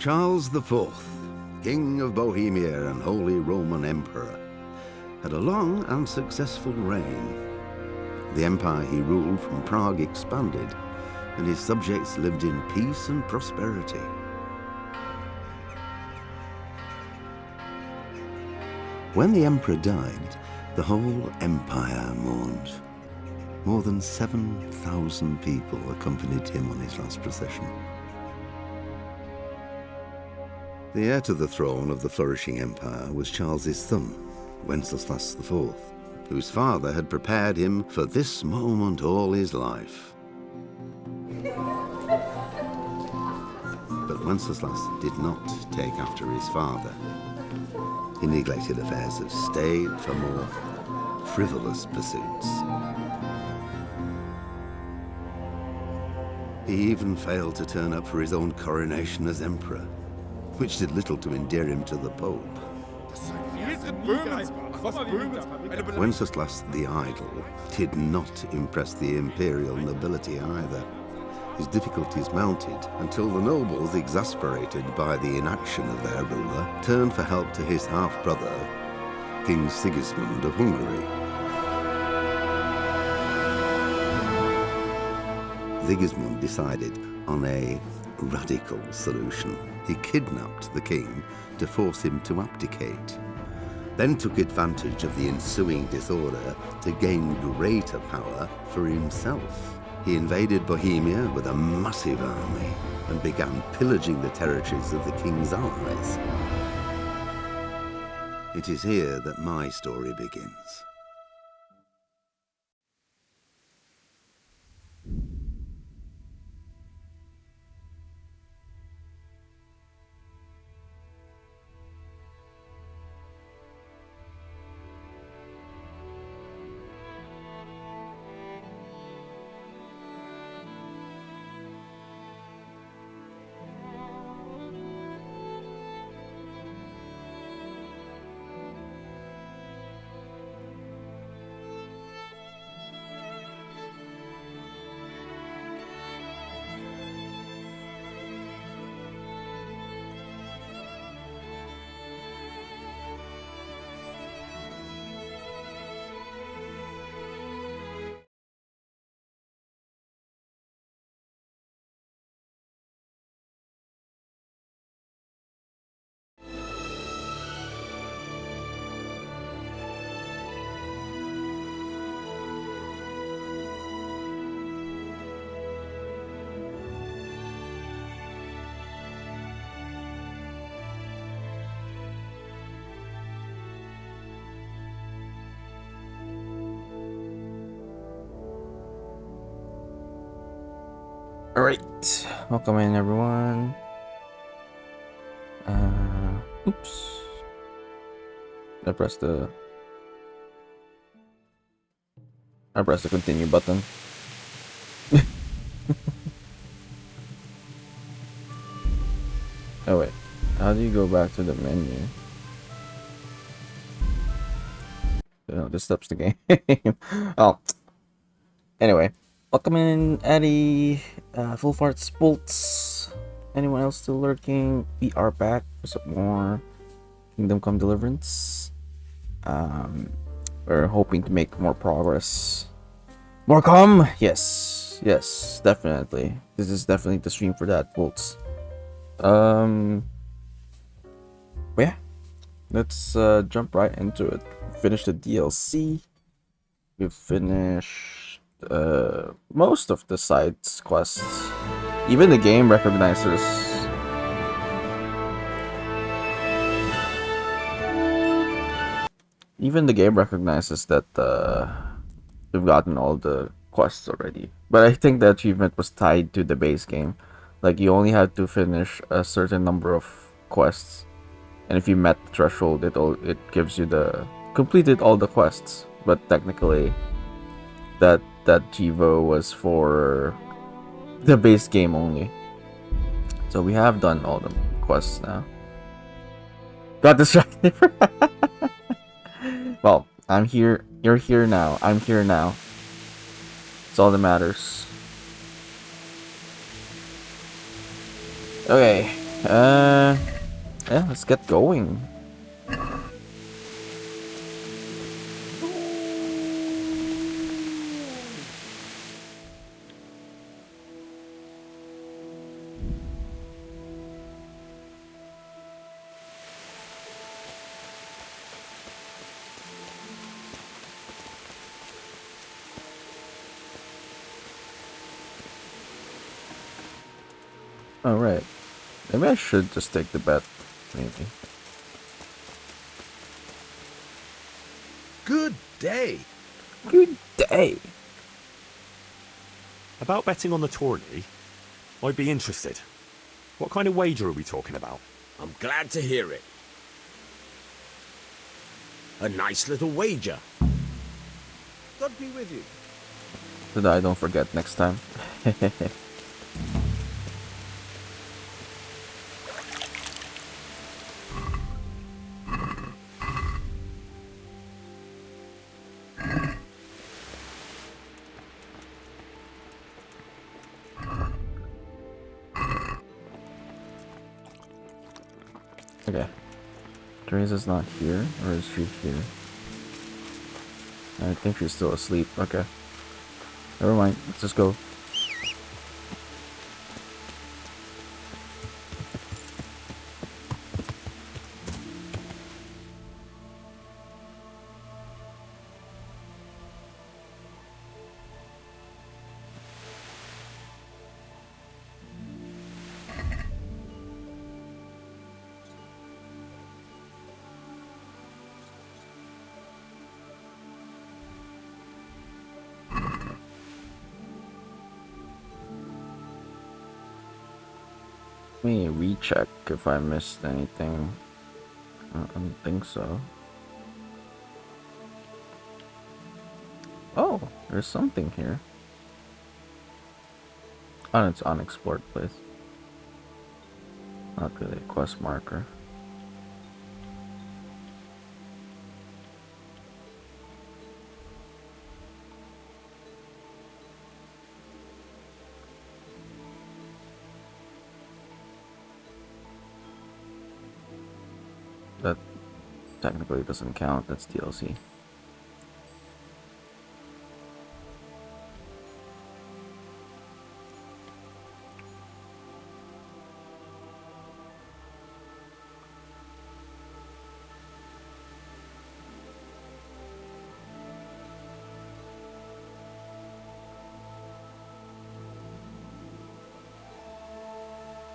Charles IV, King of Bohemia and Holy Roman Emperor, had a long and successful reign. The empire he ruled from Prague expanded, and his subjects lived in peace and prosperity. When the emperor died, the whole empire mourned. More than 7,000 people accompanied him on his last procession. The heir to the throne of the flourishing empire was Charles's son, Wenceslas IV, whose father had prepared him for this moment all his life. But Wenceslas did not take after his father. He neglected affairs of state for more frivolous pursuits. He even failed to turn up for his own coronation as emperor, which did little to endear him to the Pope. Wenceslas the Idle did not impress the imperial nobility either. His difficulties mounted until the nobles, exasperated by the inaction of their ruler, turned for help to his half-brother, King Sigismund of Hungary. Sigismund decided on a radical solution. He kidnapped the king to force him to abdicate, then took advantage of the ensuing disorder to gain greater power for himself. He invaded Bohemia with a massive army and began pillaging the territories of the king's allies. It is here that my story begins. Alright, welcome in everyone. Oops. I pressed the continue button. Oh wait, how do you go back to the menu? No, this stops the game. Oh, anyway. Welcome in, Eddie, Full Farts Bolts. Anyone else still lurking? We are back for some more Kingdom Come Deliverance. We're hoping to make more progress. More come? Yes, definitely. This is definitely the stream for that, Bolts. Yeah, let's jump right into it. Finish the DLC. We've finished most of the side quests. Even the game recognizes that we've gotten all the quests already. But I think the achievement was tied to the base game. Like, you only had to finish a certain number of quests, and if you met the threshold, it gives you the completed all the quests. But technically, that Jivo was for the base game only. So we have done all the quests now. Got distracted. Well, I'm here. You're here now. I'm here now. It's all that matters. Okay. Yeah, let's get going. Alright. Maybe I should just take the bet. Maybe. Good day. Good day. About betting on the tourney? I'd be interested. What kind of wager are we talking about? I'm glad to hear it. A nice little wager. God be with you. So that I don't forget next time. Okay. Teresa's not here, or is she here? I think she's still asleep. Okay. Never mind. Let's just go. Let me recheck if I missed anything. I don't think so. Oh, there's something here. Oh, it's unexplored place. Not really a quest marker. That technically doesn't count. That's DLC.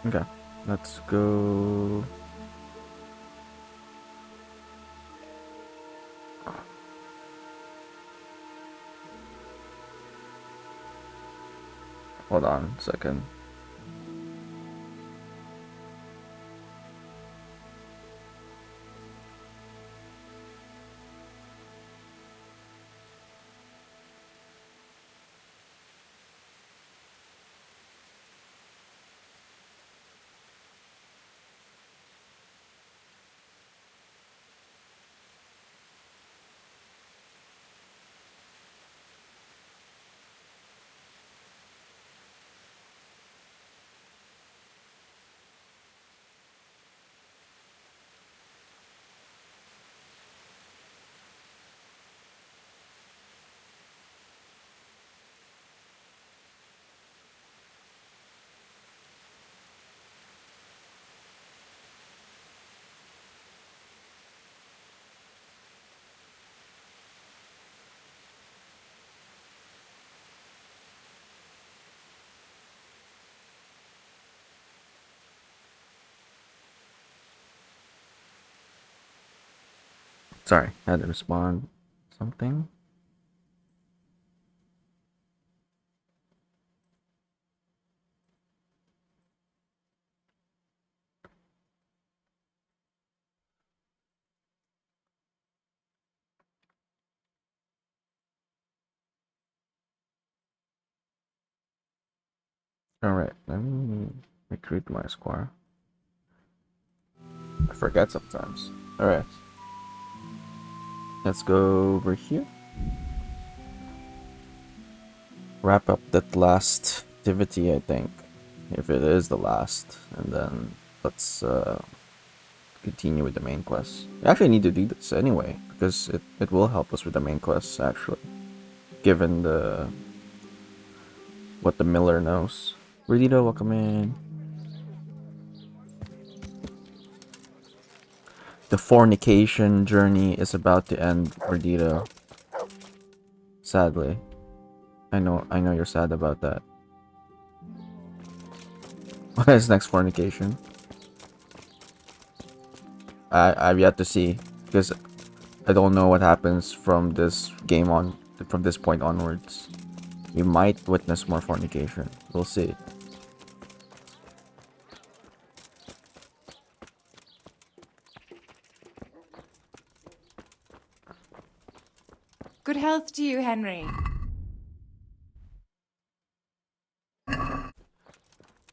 Okay, let's go. Hold on a second. Sorry, I had to respond something. Alright, let me recruit my squad. I forget sometimes. Alright. Let's go over here. Wrap up that last activity, I think. If it is the last. And then let's continue with the main quest. We actually need to do this anyway, because it will help us with the main quests, actually. Given what the Miller knows. Redito, welcome in. The fornication journey is about to end, Redito. Sadly. I know you're sad about that. What is next fornication? I've yet to see, because I don't know what happens from this from this point onwards. We might witness more fornication. We'll see. Good health to you, Henry.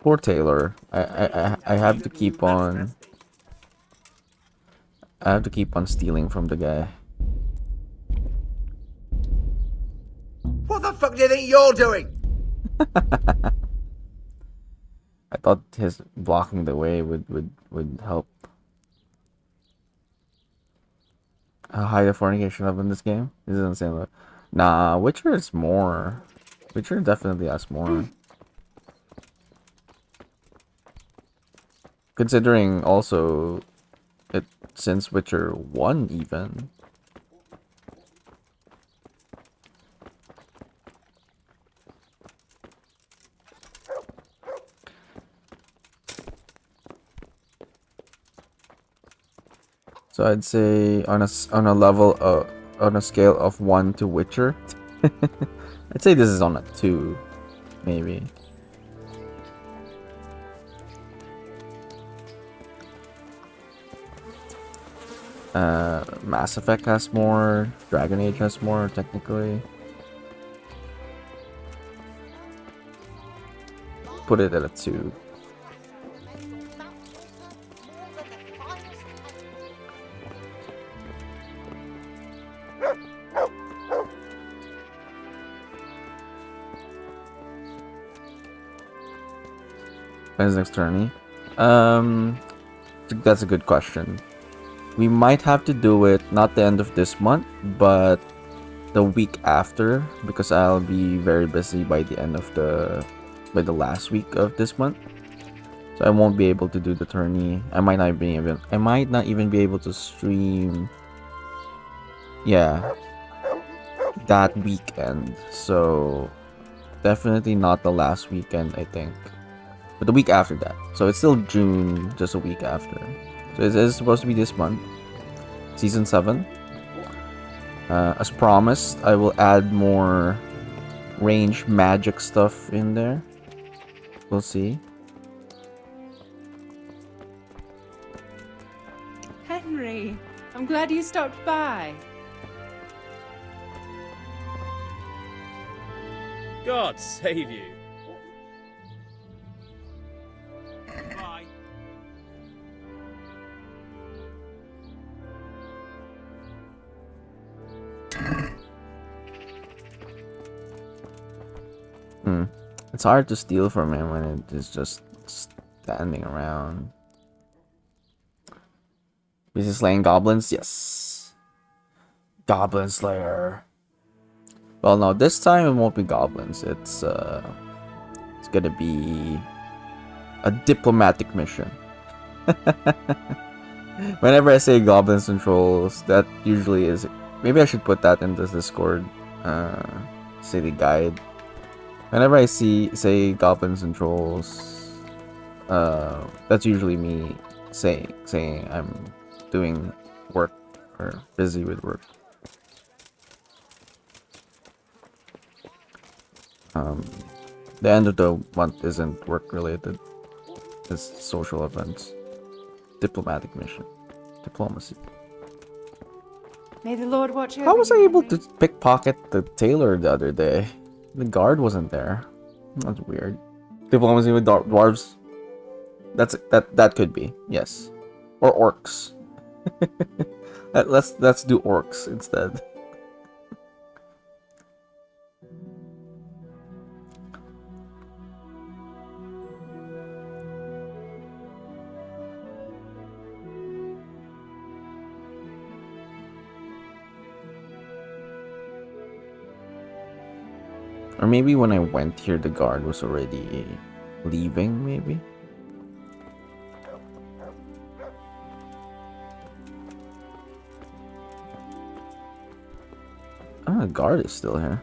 Poor Taylor. I have to keep on. I have to keep on stealing from the guy. What the fuck do you think you're doing? I thought his blocking the way would help. How high the fornication level in this game? This is insane. Nah, Witcher is more. Witcher definitely has more. Considering also it since Witcher 1 even. So I'd say on a level on a scale of 1 to Witcher, I'd say this is on a 2, maybe. Mass Effect has more, Dragon Age has more, technically. Put it at a 2. When's next tourney? That's a good question. We might have to do it not the end of this month, but the week after, because I'll be very busy by the last week of this month. So I won't be able to do the tourney. I might not even be able to stream. Yeah, that weekend. So definitely not the last weekend, I think, but the week after that. So it's still June, just a week after. So it is supposed to be this month, season 7. As promised, I will add more ranged magic stuff in there. We'll see. Henry, I'm glad you stopped by. God save you. Bye. It's hard to steal from him when it is just standing around. Is he slaying goblins? Yes. Goblin Slayer. Well, no, this time it won't be goblins. It's gonna be a diplomatic mission. Whenever I say goblins and trolls, that usually is. Maybe I should put that in the Discord city guide. Whenever I say goblins and trolls, that's usually me saying I'm doing work or busy with work. The end of the month isn't work related. It's social events. Diplomatic mission. Diplomacy. May the Lord watch over How was I you, able Henry. to pickpocket the tailor the other day? The guard wasn't there. That's weird. Diplomacy with dwarves. That could be, yes. Or orcs. let's do orcs instead. Or maybe when I went here, the guard was already leaving, maybe? Oh, the guard is still here.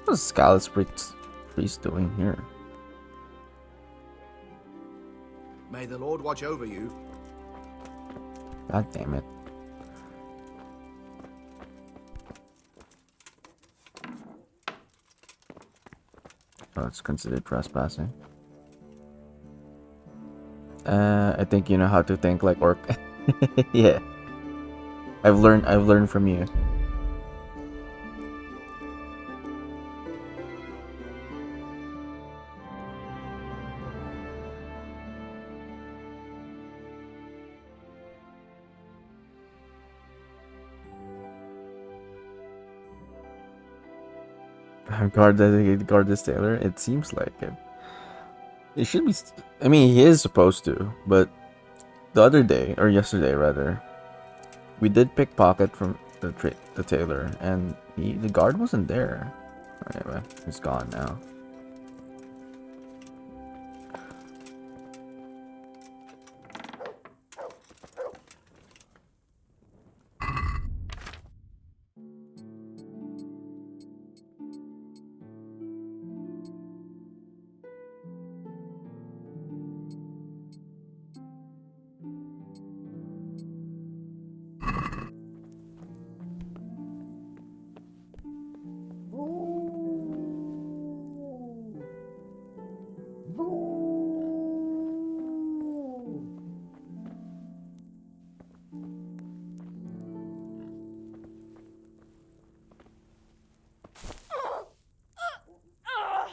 What's Scallus Priest doing here? May the Lord watch over you. God damn it. Oh, it's considered trespassing. I think you know how to think like orc. Yeah. I've learned from you. Guard this tailor. It seems like it. It should be. I mean, he is supposed to, but the other day or yesterday rather, we did pickpocket from the tailor, and the guard wasn't there. Anyway, he's gone now.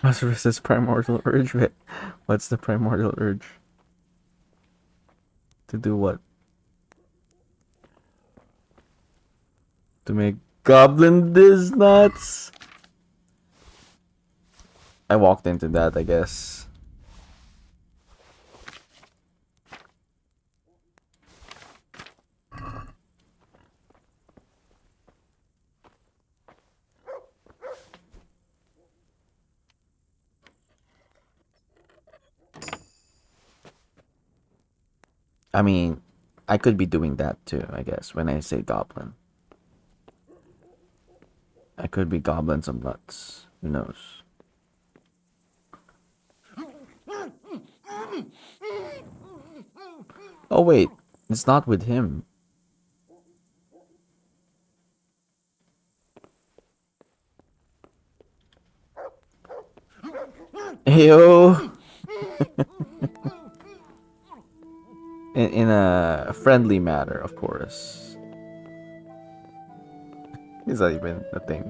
Must resist primordial urge. Wait, what's the primordial urge? To do what? To make goblin this nuts? I walked into that, I guess. I mean, I could be doing that too, I guess, when I say goblin. I could be goblin some nuts. Who knows? Oh wait, it's not with him. Heyo! in a friendly manner, of course. Is that even a thing?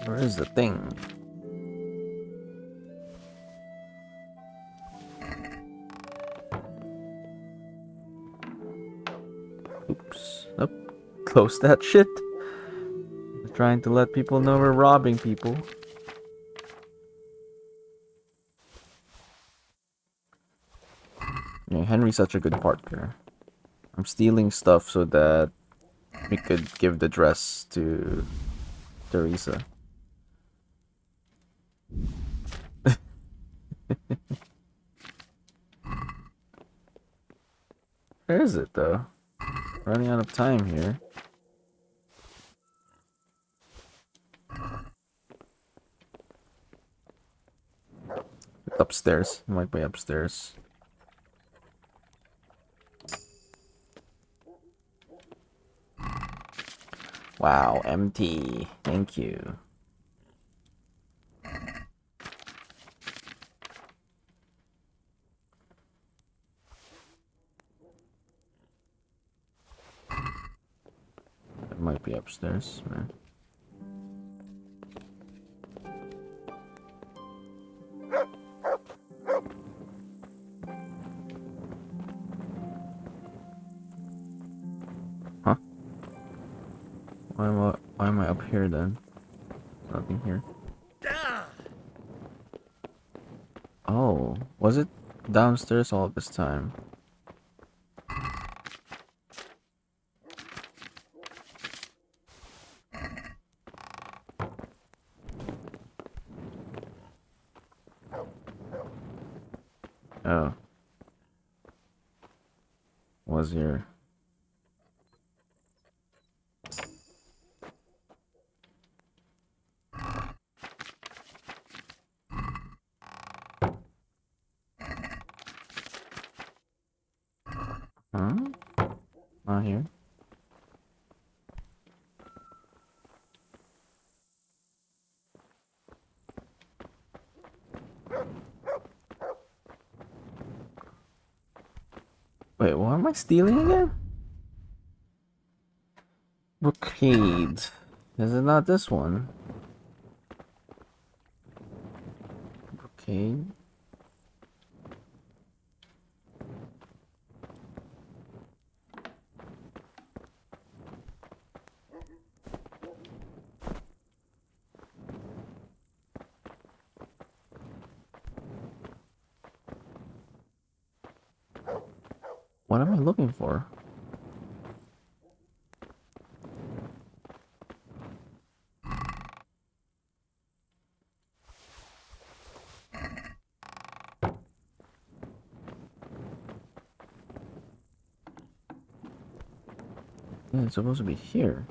Where is the thing? Oops. Nope. Close that shit. We're trying to let people know we're robbing people. Yeah, Henry's such a good partner. I'm stealing stuff so that we could give the dress to Teresa. Where is it though? Running out of time here. It's upstairs. It might be upstairs. Wow, empty. Thank you. It might be upstairs, man. Huh? Why am I up here then? Nothing here. Oh, was it downstairs all this time? Oh. Was here. Huh? Not here. Wait, what am I stealing again? Brocade. Is it not this one? Brocade. What am I looking for? Yeah, it's supposed to be here.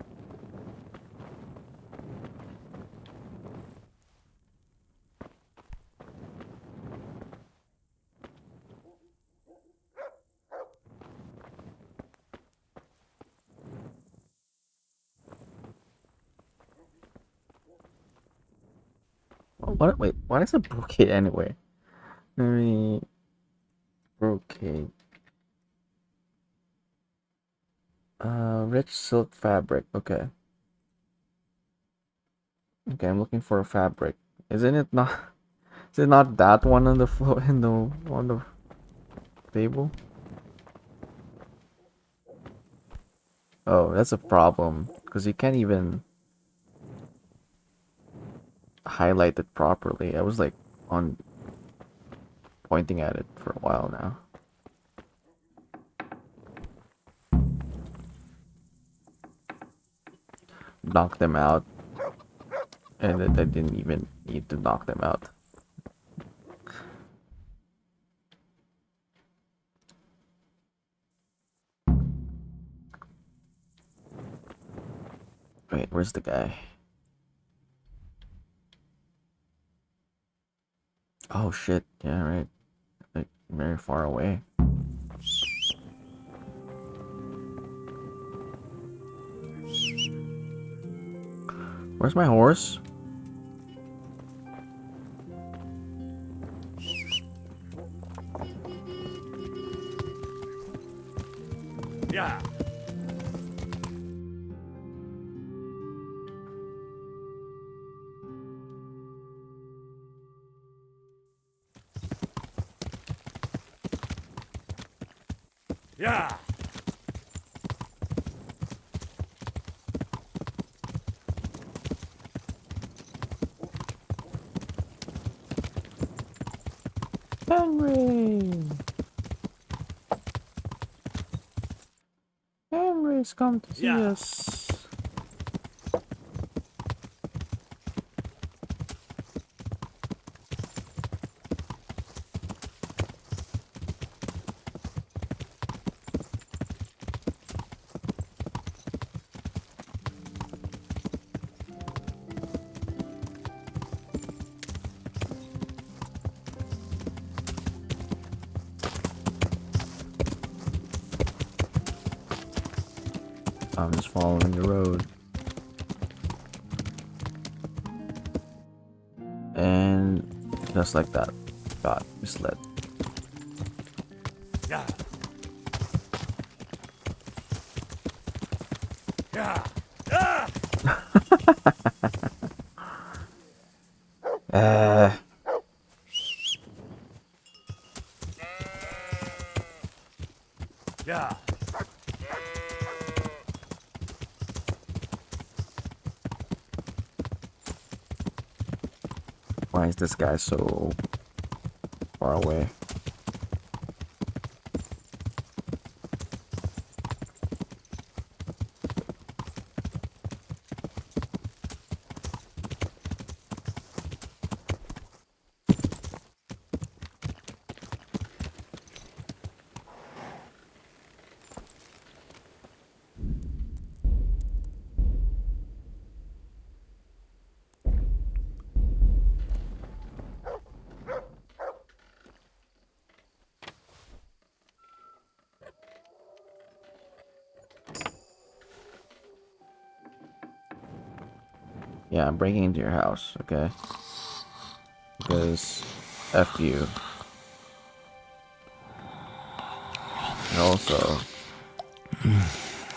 What? Wait, what is a brocade anyway? Let me. Brocade. Rich silk fabric. Okay. Okay, I'm looking for a fabric. Isn't it not? Is it not that one on the floor in the on the table? Oh, that's a problem because you can't even highlight it properly. I was like on pointing at it for a while now. Knock them out, and I didn't even need to knock them out. Wait, where's the guy? Oh shit! Yeah, right. Like very far away. Where's my horse? Yeah. Yeah. Henry! Henry's come to see Yeah. us. I'm just following the road. And just like that, got misled. Yeah. Yeah. Ah! Yeah. Why is this guy so far away? Yeah, I'm breaking into your house, okay? Because F you. And also,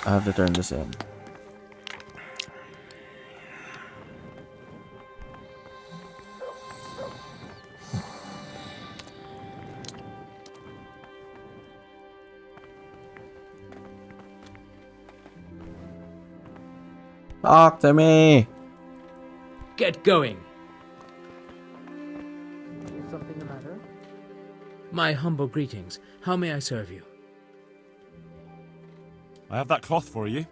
I have to turn this in. Talk to me! Get going. Is something the matter? My humble greetings. How may I serve you? I have that cloth for you.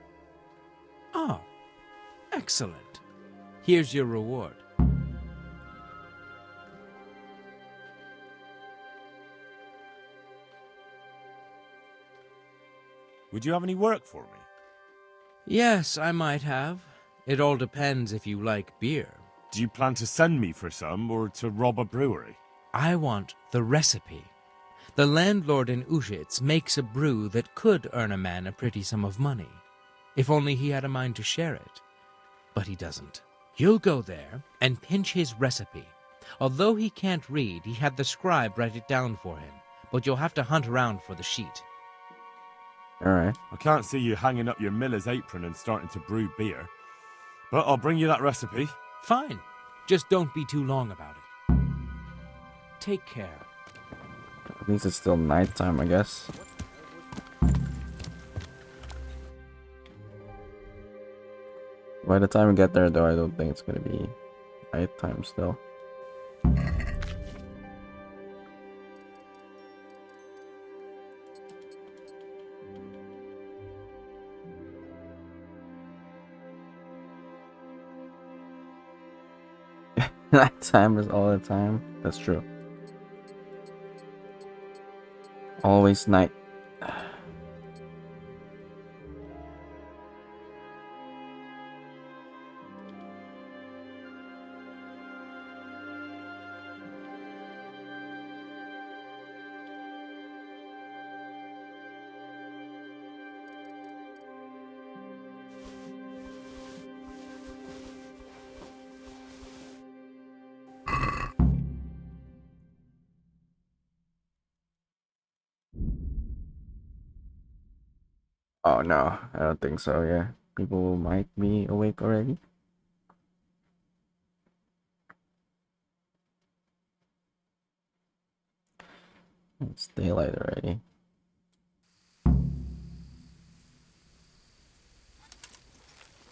Oh, excellent. Here's your reward. Would you have any work for me? Yes, I might have. It all depends if you like beer. Do you plan to send me for some, or to rob a brewery? I want the recipe. The landlord in Ushitz makes a brew that could earn a man a pretty sum of money, if only he had a mind to share it. But he doesn't. You'll go there and pinch his recipe. Although he can't read, he had the scribe write it down for him, but you'll have to hunt around for the sheet. Alright. I can't see you hanging up your miller's apron and starting to brew beer. But I'll bring you that recipe. Fine. Just don't be too long about it. Take care. At least it's still nighttime, I guess. By the time we get there, though, I don't think it's gonna be nighttime still. Nighttime is all the time. That's true. Always night. Oh no, I don't think so, yeah. People might be awake already. It's daylight already.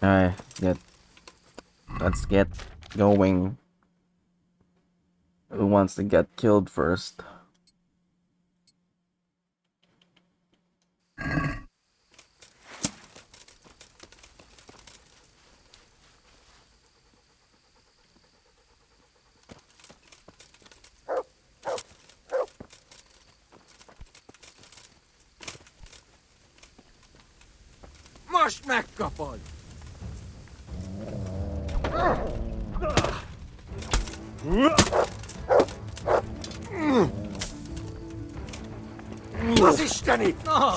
Alright, let's get going. Who wants to get killed first? Most megkapod! Az isteni! Na,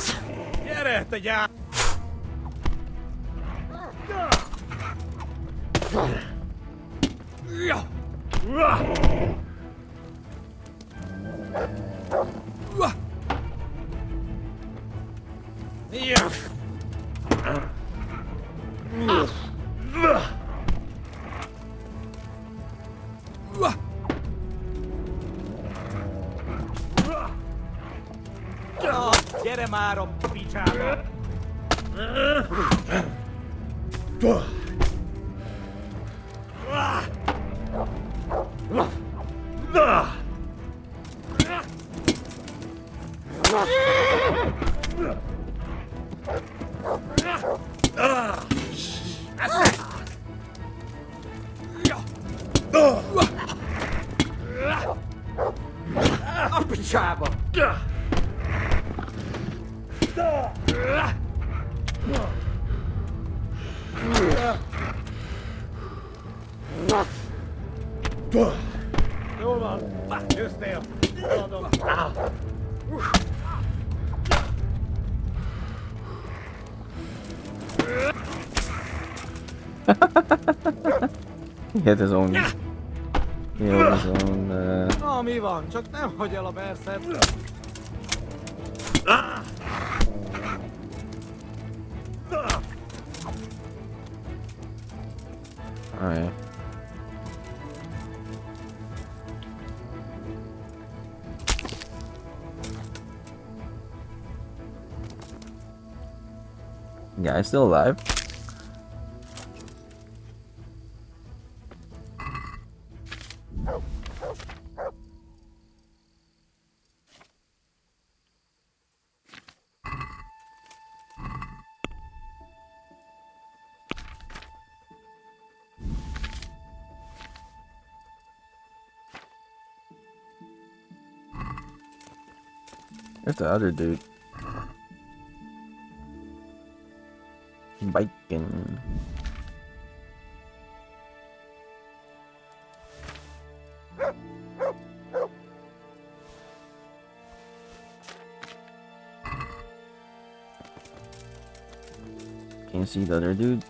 gyere, te gyár! Gyere már a picsába! A picsába! Jól van, győztél! Adom! He hit his own. He hit his own. Na, mi van? Csak nem hagy el a berszet. Alright. Guy's still alive. There's the other dude. Biking. Can you see the other dude?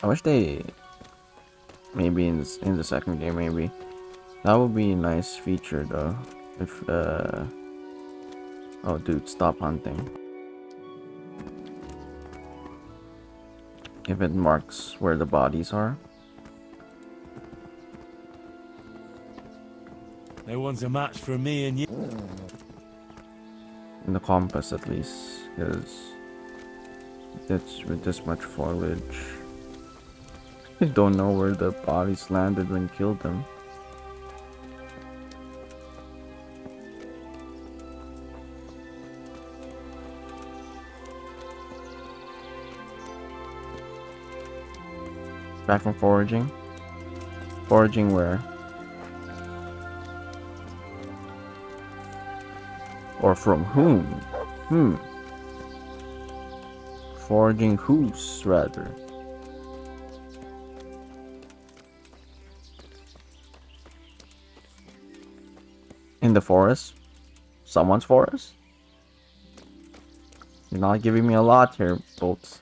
I wish they maybe in the second game maybe that would be a nice feature though. If oh dude, stop hunting. If it marks where the bodies are. No one's a match for me and you. In the compass at least, because that's with this much foliage. I don't know where the bodies landed when killed them. Back from foraging? Foraging where? Or from whom? Foraging whose, rather? In the forest? Someone's forest? You're not giving me a lot here, bolts.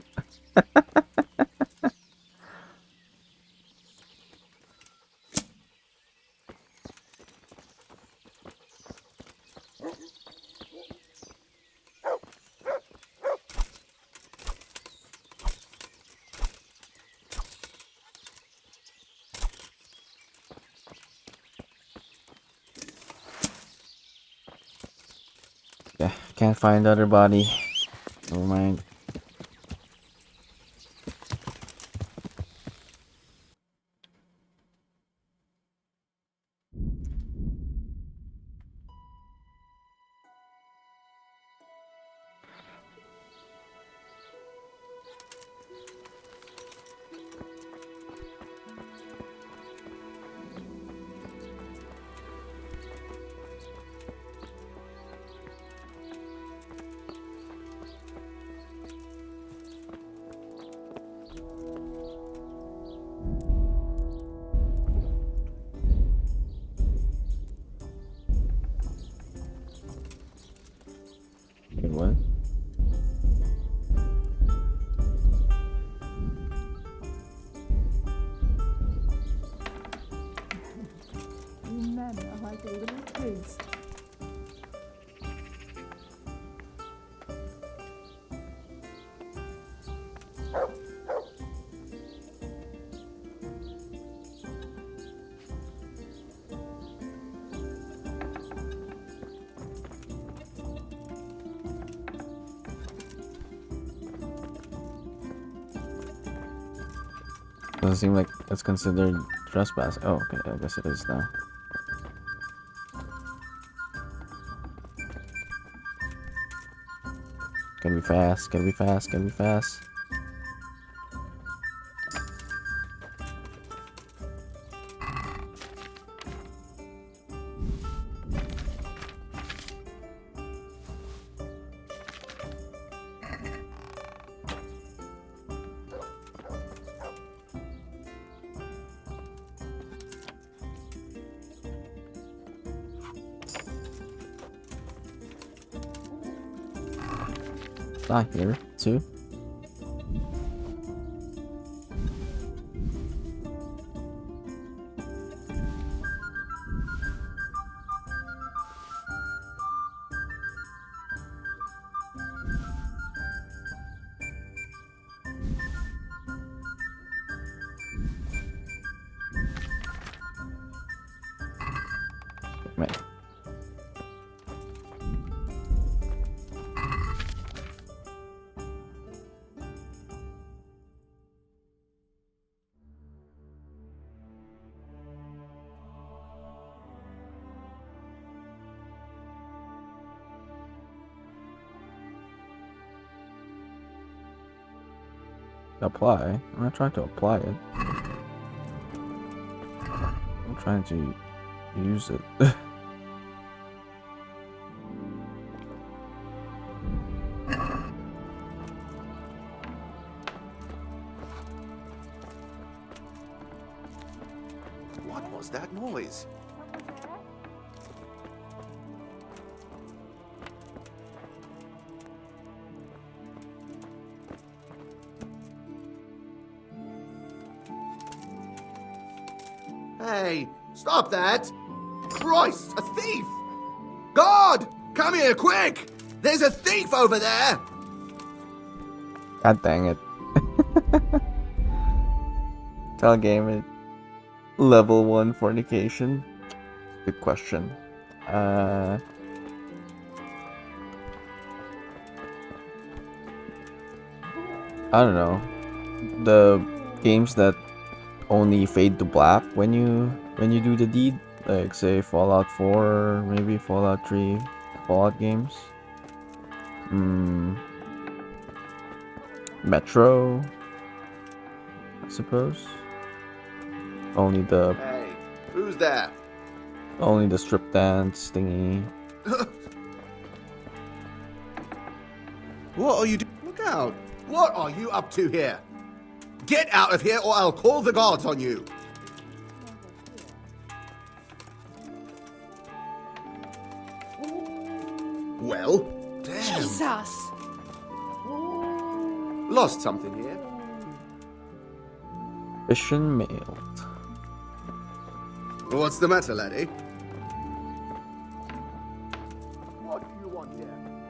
Yeah, can't find the other body. Never mind. Wait, what? Doesn't seem like it's considered trespass. Oh, okay, I guess it is now. Can be fast, can be fast, can be fast. Not here, too. Man. Apply? I'm not trying to apply it. I'm trying to use it. What was that noise? Hey, stop that! Christ, a thief! God, come here, quick! There's a thief over there! God dang it. Tell game it. Level 1 fornication? Good question. I don't know. The games that only fade to black when you do the deed, like say Fallout 4 or maybe Fallout 3 Fallout games. Metro, I suppose. Only the Hey, who's there? strip dance thingy. What are you doing? Look out! What are you up to here? Get out of here or I'll call the guards on you! Well, damn. Jesus! Lost something here. Mission mailed. What's the matter, laddie? What do you want here?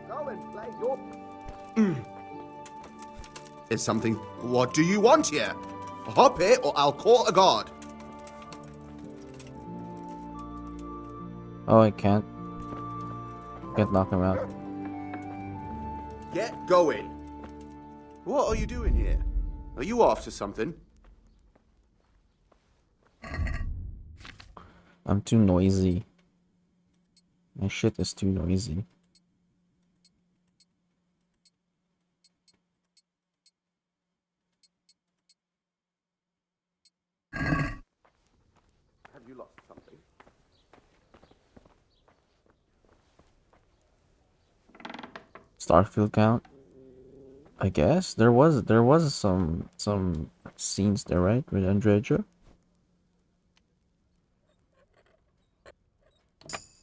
Go and play your... Is something... What do you want here? Hop here or I'll call a guard. Oh, I can't knock him out. Get going. What are you doing here? Are you after something? I'm too noisy. My shit is too noisy. Have you lost something? Starfield count? I guess there was some scenes there, right, with Andreja?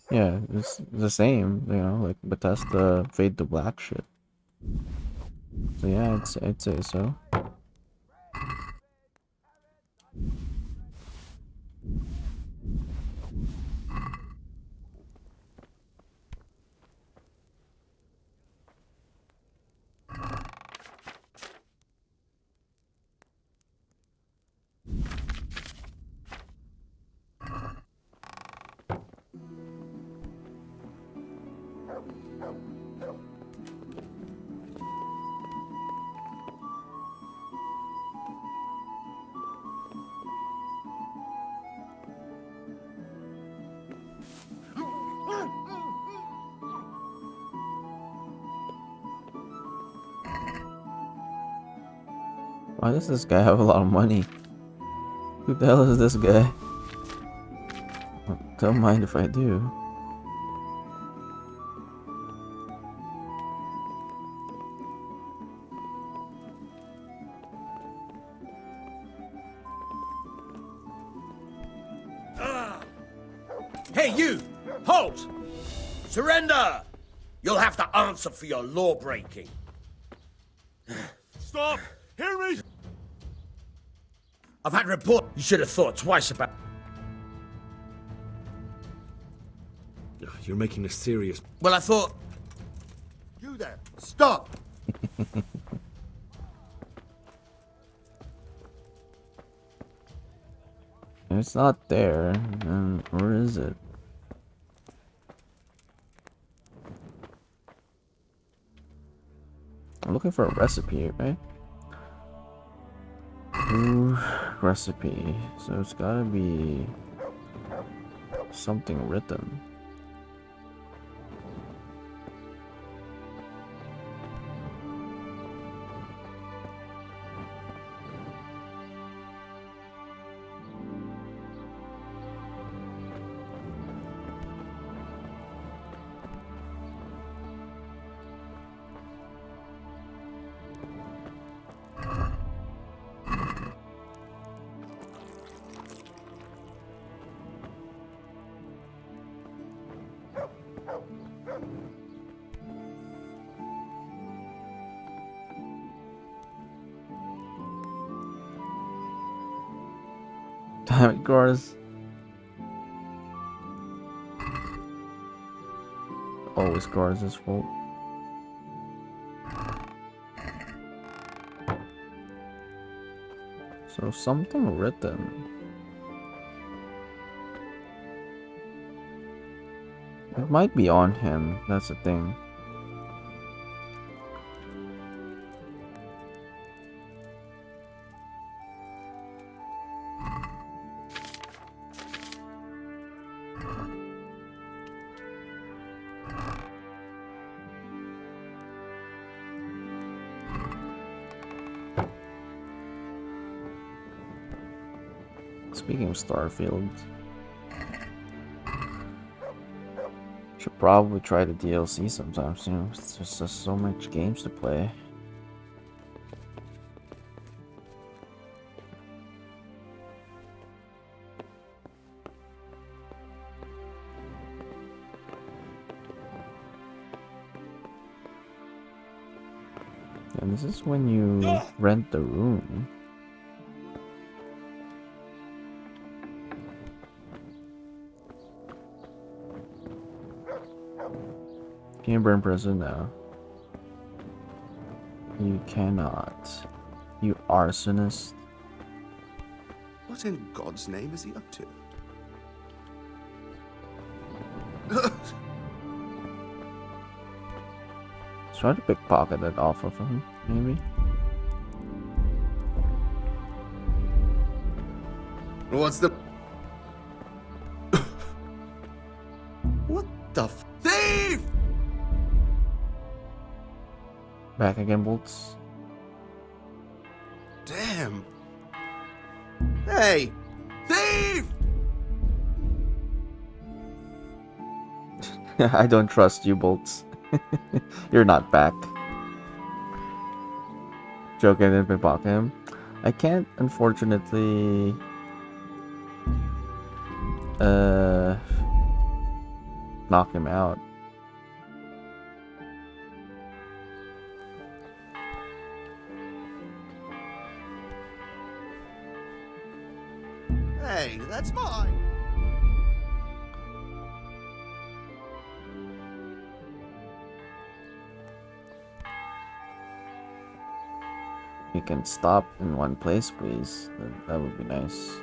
Yeah, it's the same, you know, like Bethesda Fade to Black shit. So yeah, I'd say so. Why does this guy have a lot of money? Who the hell is this guy? Don't mind if I do. Hey, you! Halt! Surrender! You'll have to answer for your law breaking. Stop! Hear me! I've had report. You should have thought twice about. You're making a serious... Well, I thought. You there! Stop! It's not there. Where is it? I'm looking for a recipe, right? Ooh, recipe. So it's gotta be something written. Damn it, Gars. Always Gars' fault. So something written. It might be on him, that's the thing. Speaking of Starfield, should probably try the DLC sometime soon. There's just so much games to play. And this is when you rent the room. Can you burn prison now? You cannot. You arsonist. What in God's name is he up to? Let's try to pickpocket it off of him, maybe. What's the... What the thief? Back again, Bolts. Damn. Hey! Thief! I don't trust you, Bolts. You're not back. Joke, I didn't pickpocket him. I can't, unfortunately... knock him out. Hey, that's mine! You can stop in one place, please. That would be nice.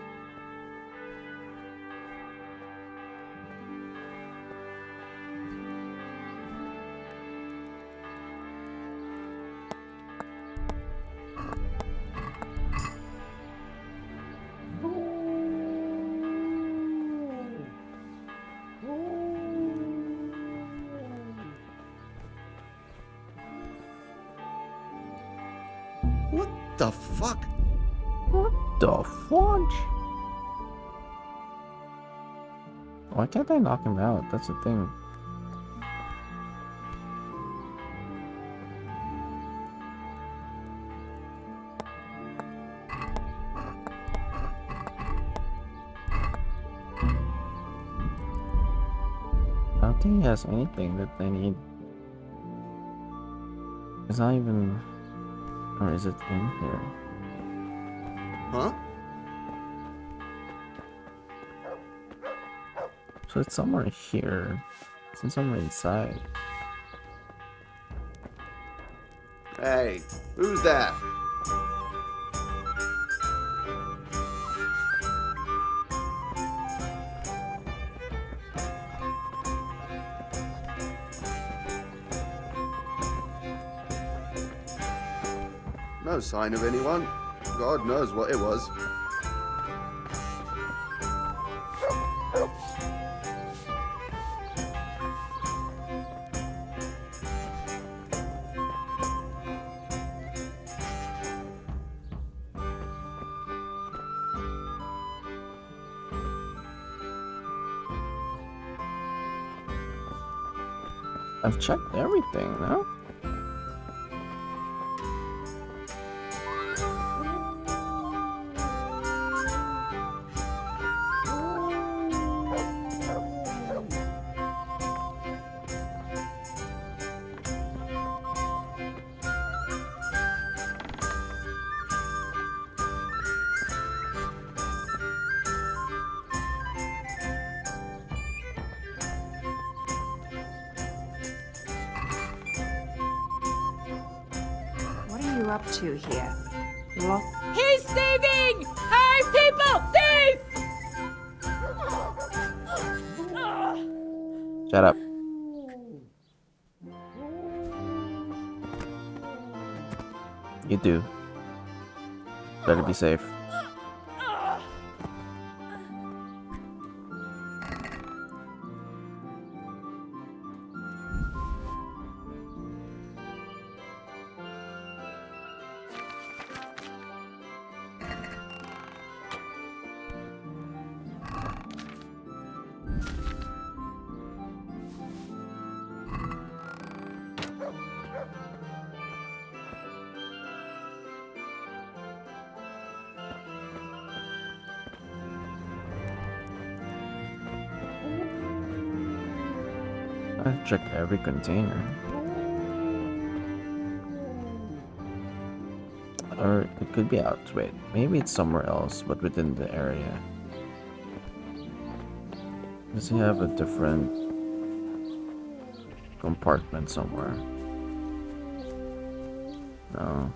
What the fuck? The fudge? Why can't I knock him out? That's the thing. I don't think he has anything that I need. It's not even... Or is it in here? Huh? So it's somewhere here. It's somewhere inside. Hey, who's there? No sign of anyone. God knows what it was. I've checked everything, no? What are you up to here? Lost. He's thieving! Hey, people! Thief! Shut up. You do. Better be safe. I checked every container. Or it could be out. Wait, maybe it's somewhere else, but within the area. Does he have a different compartment somewhere? No.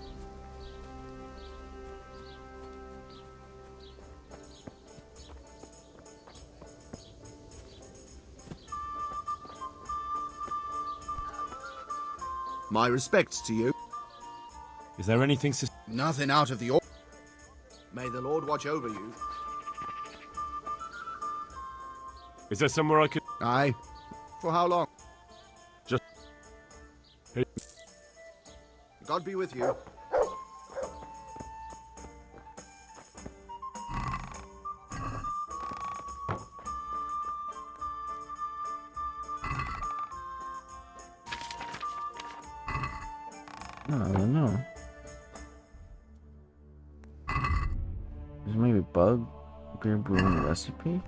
My respects to you. Is there anything Nothing out of the ordinary. May the Lord watch over you. Is there somewhere I could... Aye. For how long? Just... God be with you. I don't know. There's maybe bug beer brewing recipe.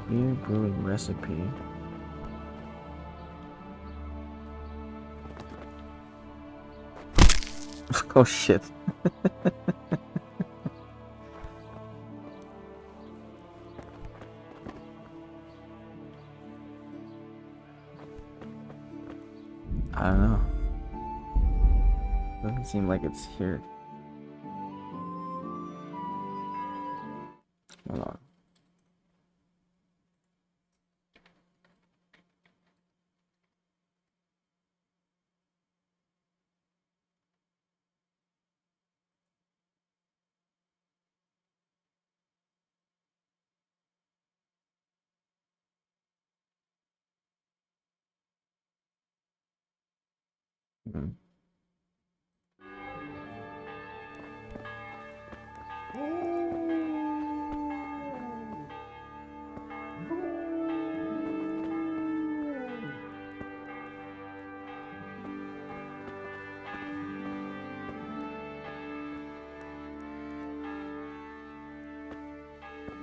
Beer brewing recipe. Oh shit. I don't know. Doesn't seem like it's here. Hold on. Hmm.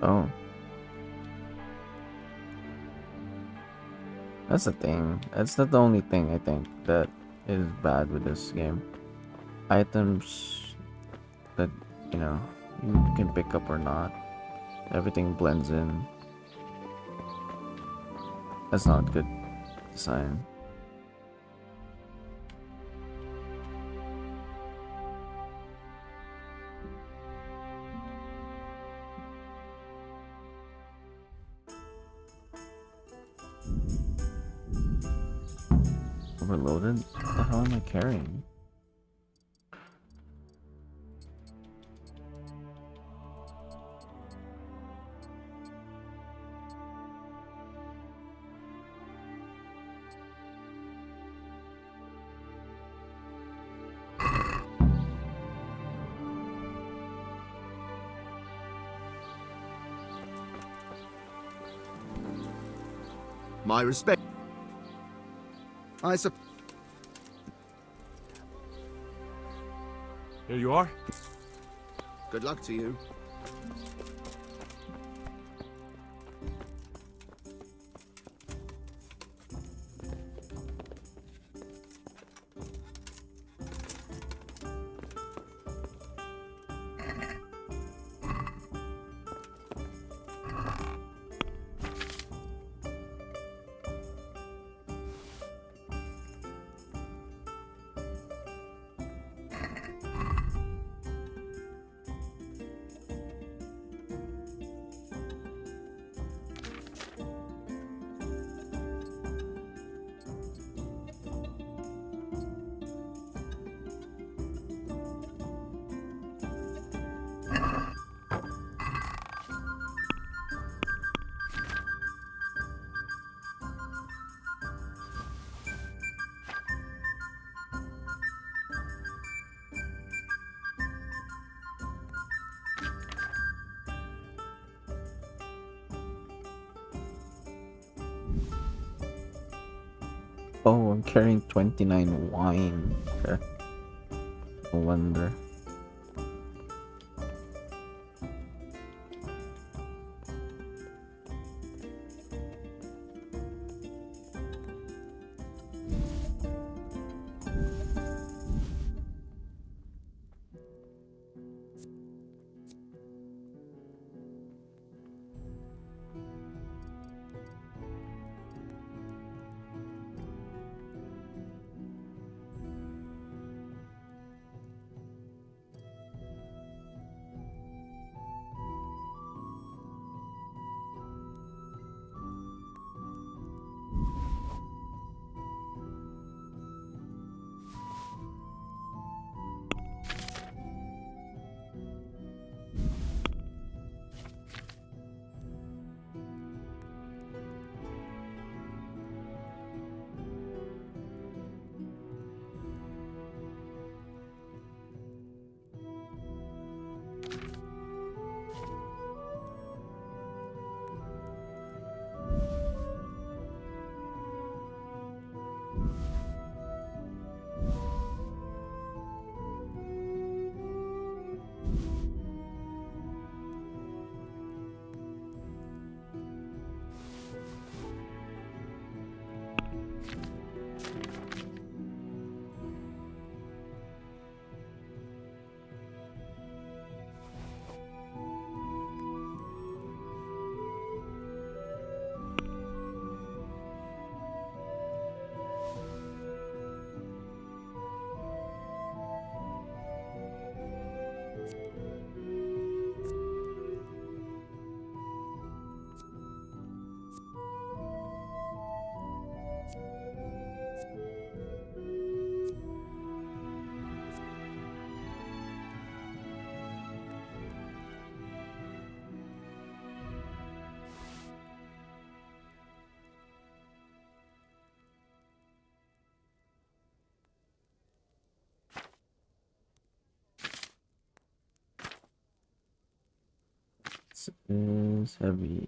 Oh. That's the thing. That's not the only thing I think that is bad with this game. Items that, you know, you can pick up or not. Everything blends in. That's not good design. Overloaded? What the hell am I carrying? My respect. I sup. Here you are. Good luck to you. Oh, I'm carrying 29 wine. Okay. No wonder. This is heavy.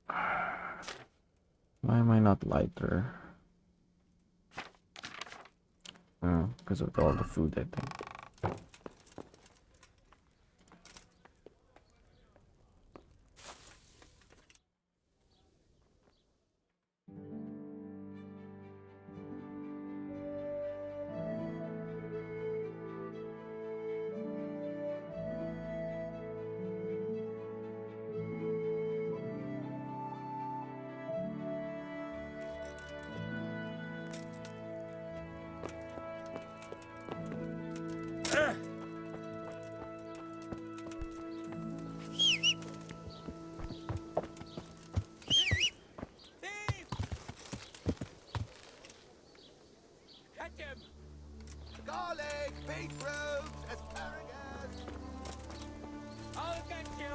Why am I not lighter? Oh, because of all the food, I think. Garlic, beetroot, asparagus. I'll get you.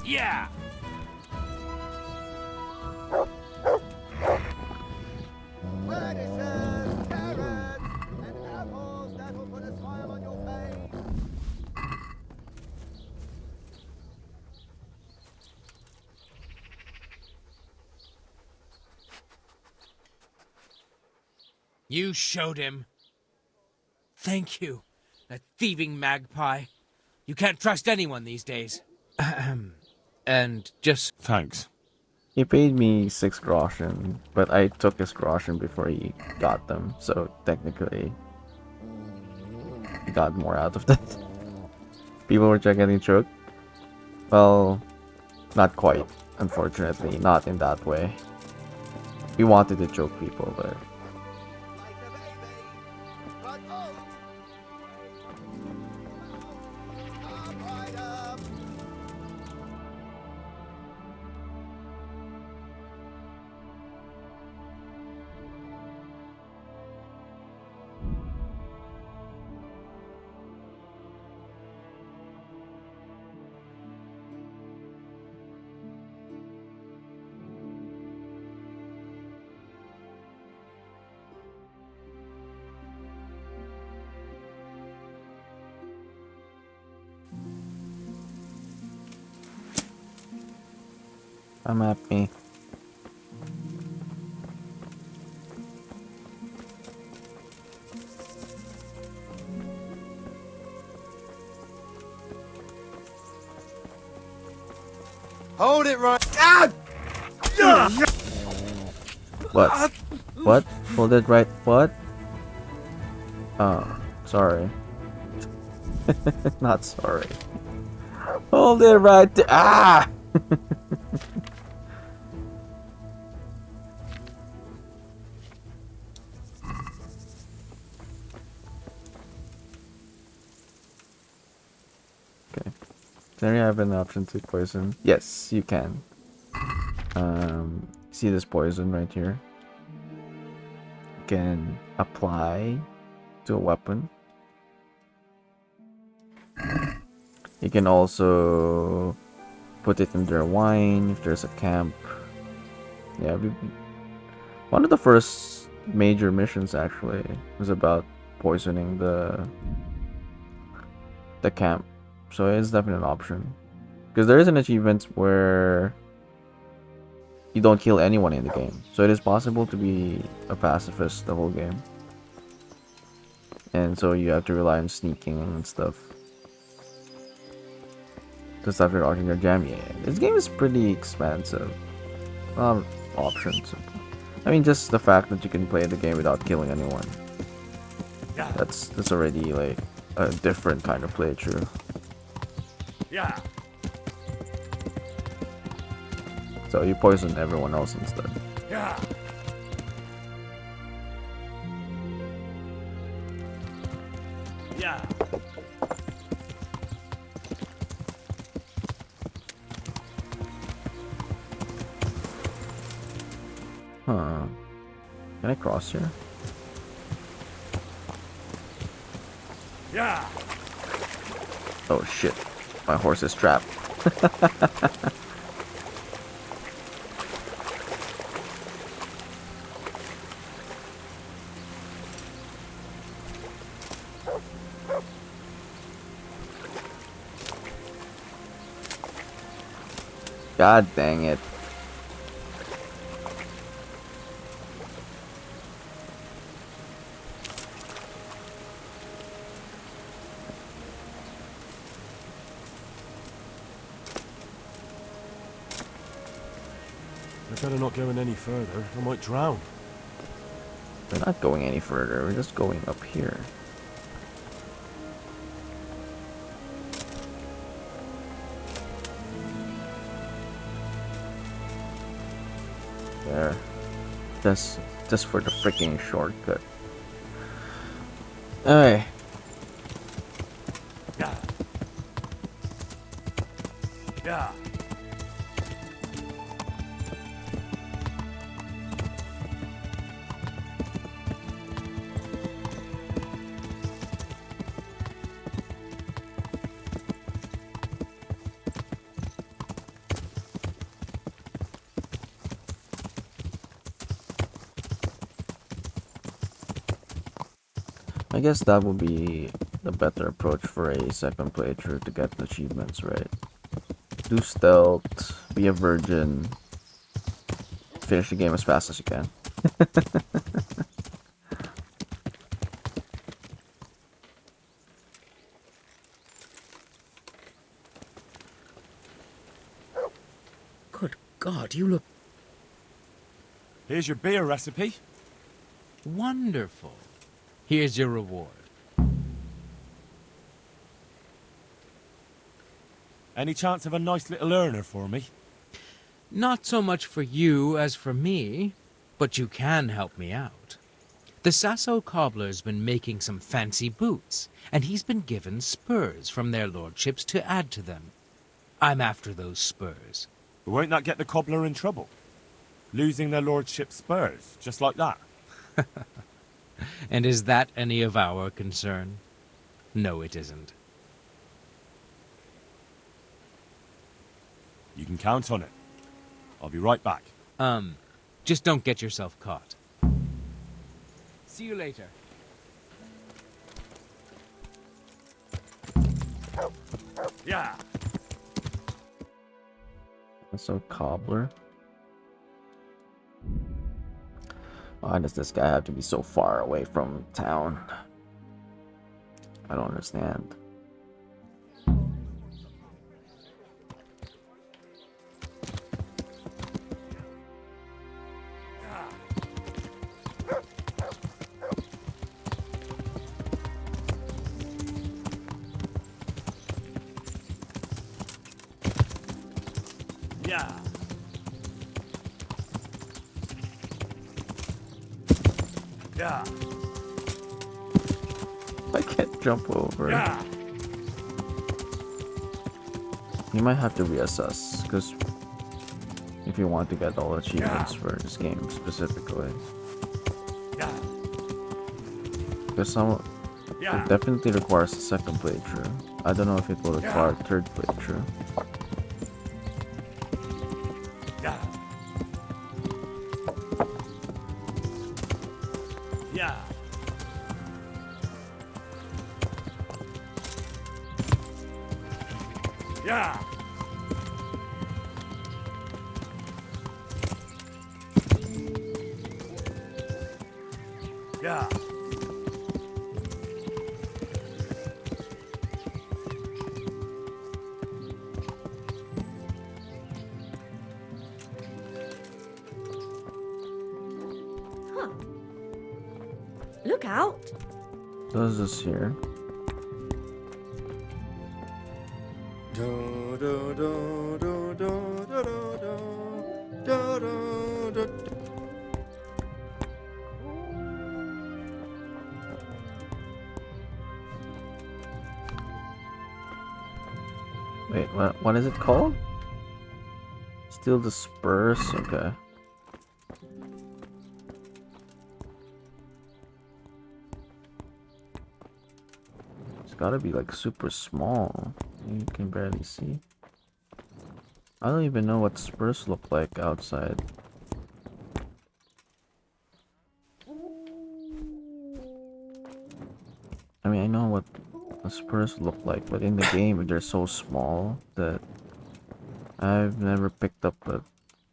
Yeah! Radishes, carrots, and apples that will put a smile on your face. You showed him. Thank you, that thieving magpie. You can't trust anyone these days. And just... Thanks. He paid me 6 groschen, but I took his groschen before he got them, so technically he got more out of that. People were just getting choked. Well, not quite, unfortunately, not in that way. We wanted to choke people, but Like a baby. But oh! Up, right up. I'm happy. Hold it right. Ah! What? What? Hold it right. What? Oh, sorry. Not sorry. Hold it right. Ah! Okay. There you have an option to poison. Yes, you can. See this poison right here? You can apply to a weapon. You can also put it in their wine if there's a camp. Yeah, one of the first major missions actually was about poisoning the camp. So it's definitely an option. Because there is an achievement where you don't kill anyone in the game. So it is possible to be a pacifist the whole game. And so you have to rely on sneaking and stuff to stop your arcing your jam. Yeah, this game is pretty expansive. A lot of options. I mean, just the fact that you can play the game without killing anyone. That's already like a different kind of playthrough. Yeah. So you poison everyone else instead. Yeah. Yeah. Huh. Can I cross here? Yeah. Oh shit. My horse is trapped. God dang it. I better not go in any further. I might drown. We're not going any further. We're just going up here. There. Just for the freaking shortcut. Alright. Yeah. Yeah. I guess that would be the better approach for a second playthrough to get the achievements right. Do stealth, be a virgin, finish the game as fast as you can. Good God, you look... Here's your beer recipe. Wonderful. Here's your reward. Any chance of a nice little earner for me? Not so much for you as for me, but you can help me out. The Sasso cobbler's been making some fancy boots, and he's been given spurs from their lordships to add to them. I'm after those spurs. But won't that get the cobbler in trouble? Losing their lordship's spurs, just like that. And is that any of our concern? No, it isn't. You can count on it. I'll be right back. Just don't get yourself caught. See you later. Yeah. So cobbler. Why does this guy have to be so far away from town? I don't understand. Yeah. Yeah. I can't jump over. Yeah. You might have to reassess, because if you want to get all achievements for this game specifically. Yeah. Because some it definitely requires a second playthrough. I don't know if it will require a third playthrough. Yeah. Yeah. Yeah. Yeah. Huh. Look out. So is this here? Wait, what is it called? Steal the spurs? Okay. It's gotta be like super small. You can barely see. I don't even know what spurs look like outside. I mean, I know what the spurs look like, but in the game they're so small that I've never picked up a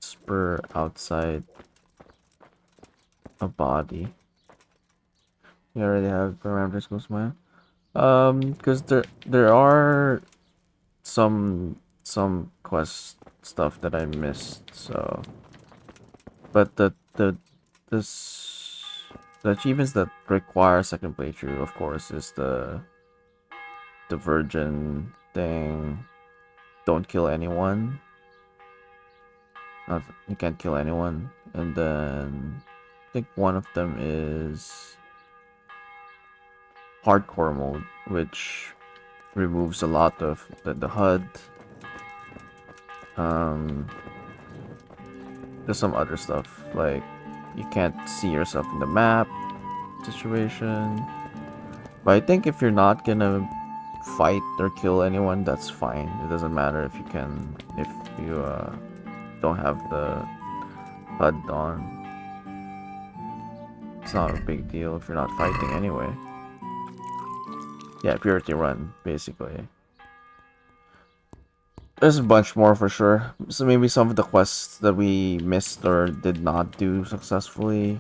spur outside a body. You already have parameters, Guzman. Because there are some quest stuff that I missed. So, but this the achievements that require second playthrough, of course, is the virgin thing. Don't kill anyone. Not, you can't kill anyone. And then I think one of them is hardcore mode, which removes a lot of the HUD. There's some other stuff like you can't see yourself in the map situation. But I think if you're not gonna fight or kill anyone, that's fine. It doesn't matter if you don't have the HUD on. It's not a big deal if you're not fighting anyway. Yeah, purity run, basically. There's a bunch more for sure. So maybe some of the quests that we missed or did not do successfully,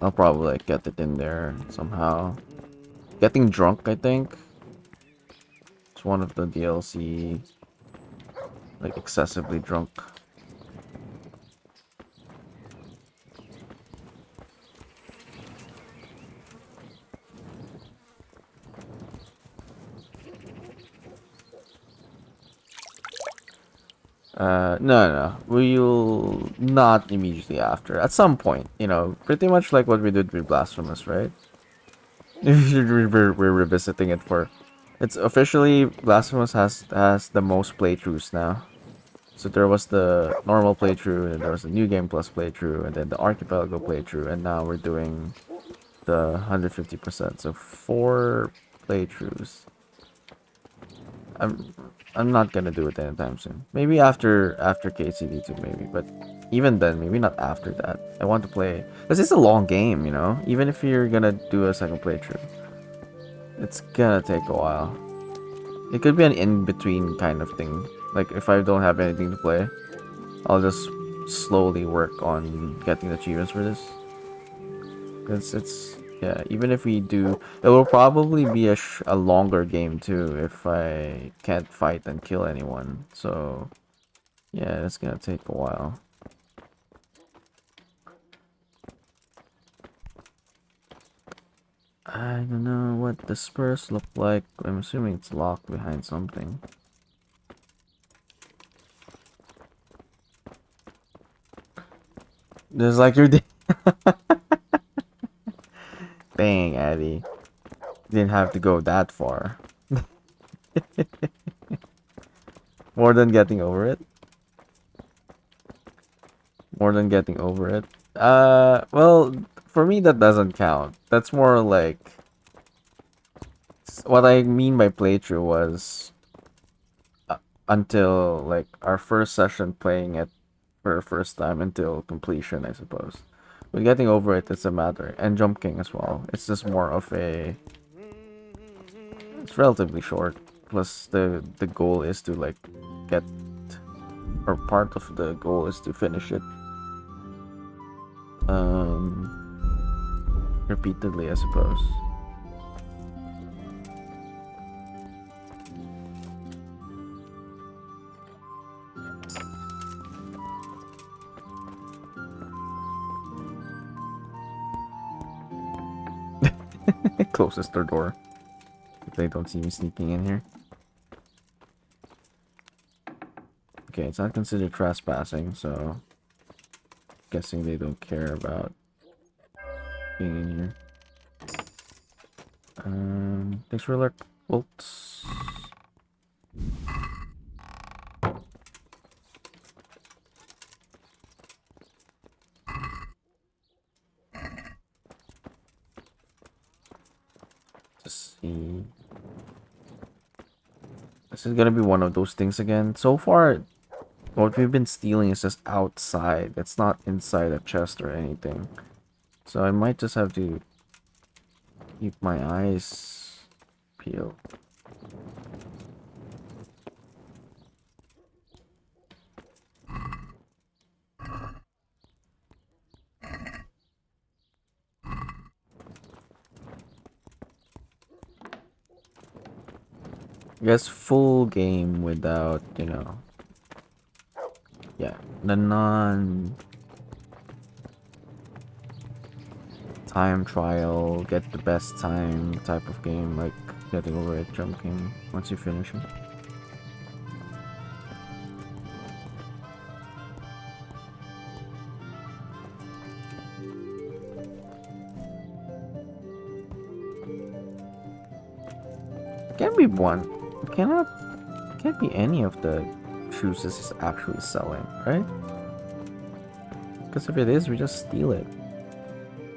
I'll probably like get it in there somehow. Getting drunk, I think. It's one of the DLC, like excessively drunk. No. We'll not immediately after. At some point, you know, pretty much like what we did with Blasphemous, right? we're revisiting it for... It's officially... Blasphemous has the most playthroughs now. So there was the normal playthrough, and there was the New Game Plus playthrough, and then the Archipelago playthrough, and now we're doing the 150%. So 4 playthroughs. I'm not gonna do it anytime soon. Maybe after KCD2 maybe, but even then, maybe not after that. I want to play because it's a long game, you know. Even if you're gonna do a second playthrough, it's gonna take a while. It could be an in-between kind of thing. Like if I don't have anything to play, I'll just slowly work on getting the achievements for this. Because it's... Yeah, even if we do, it will probably be a longer game too if I can't fight and kill anyone. So, yeah, it's gonna take a while. I don't know what the spurs look like. I'm assuming it's locked behind something. There's like your... Dang, Addy. Didn't have to go that far. More than getting over it? More than getting over it? Well, for me that doesn't count. That's more like... What I mean by playthrough was... until, like, our first session playing it for the first time until completion, I suppose. But getting over it is a matter. And Jump King as well. It's just more of a... It's relatively short. Plus, the goal is to, like, get... Or part of the goal is to finish it. Repeatedly, I suppose. Closes their door. If they don't see me sneaking in here. Okay, it's not considered trespassing, so... Guessing they don't care about being in here. Thanks for alert, bolts. Just see. This is gonna be one of those things again. So far, what we've been stealing is just outside. It's not inside a chest or anything. So I might just have to keep my eyes peeled. I guess full game without, you know, yeah, the non time trial, get the best time type of game, like getting over a jump game once you finish it. It can't be one. It can't be any of the shoes this is actually selling, right? Because if it is, we just steal it.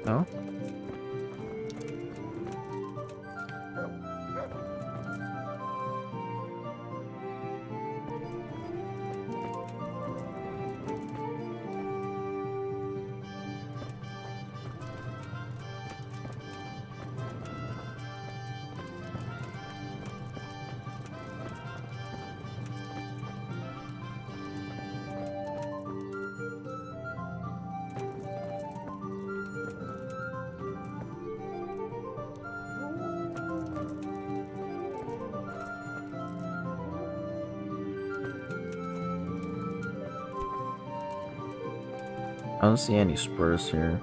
No? I don't see any spurs here.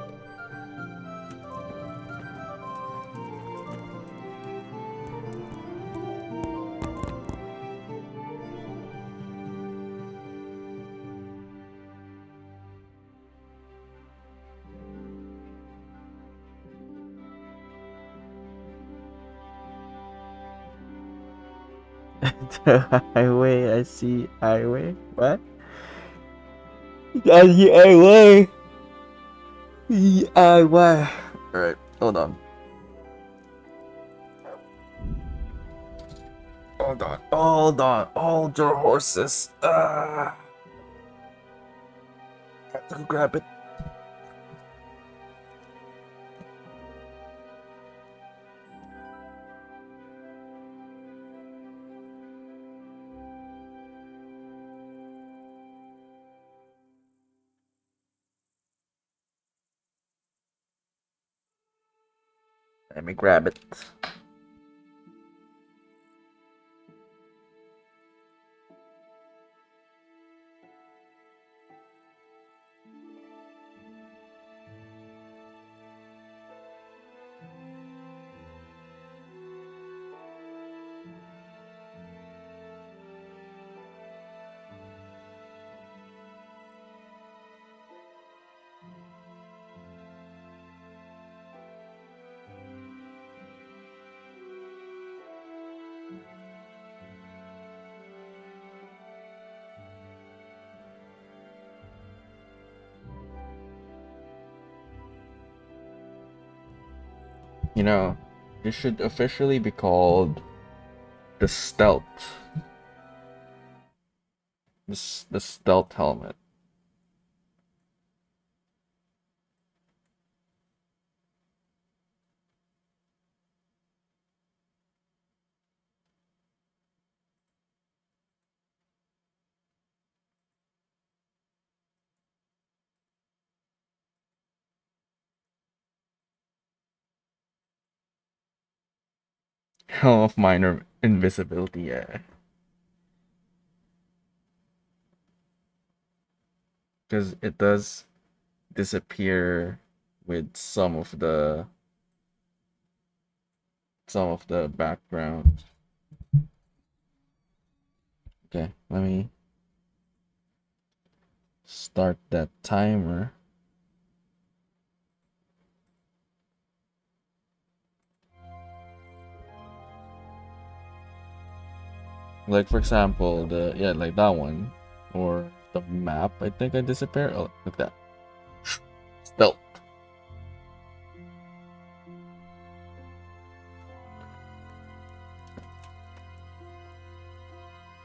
The highway, I see highway. What? That's the highway. The highway. Alright, hold on. Hold your horses. Have to go grab it. Let me grab it. You know, this should officially be called the stealth. The stealth helmet. Helm of minor invisibility, yeah. Because it does disappear with some of the background. Okay, let me start that timer. Like for example, like that one, or the map. I think I disappear. Oh, look at that. Stealth.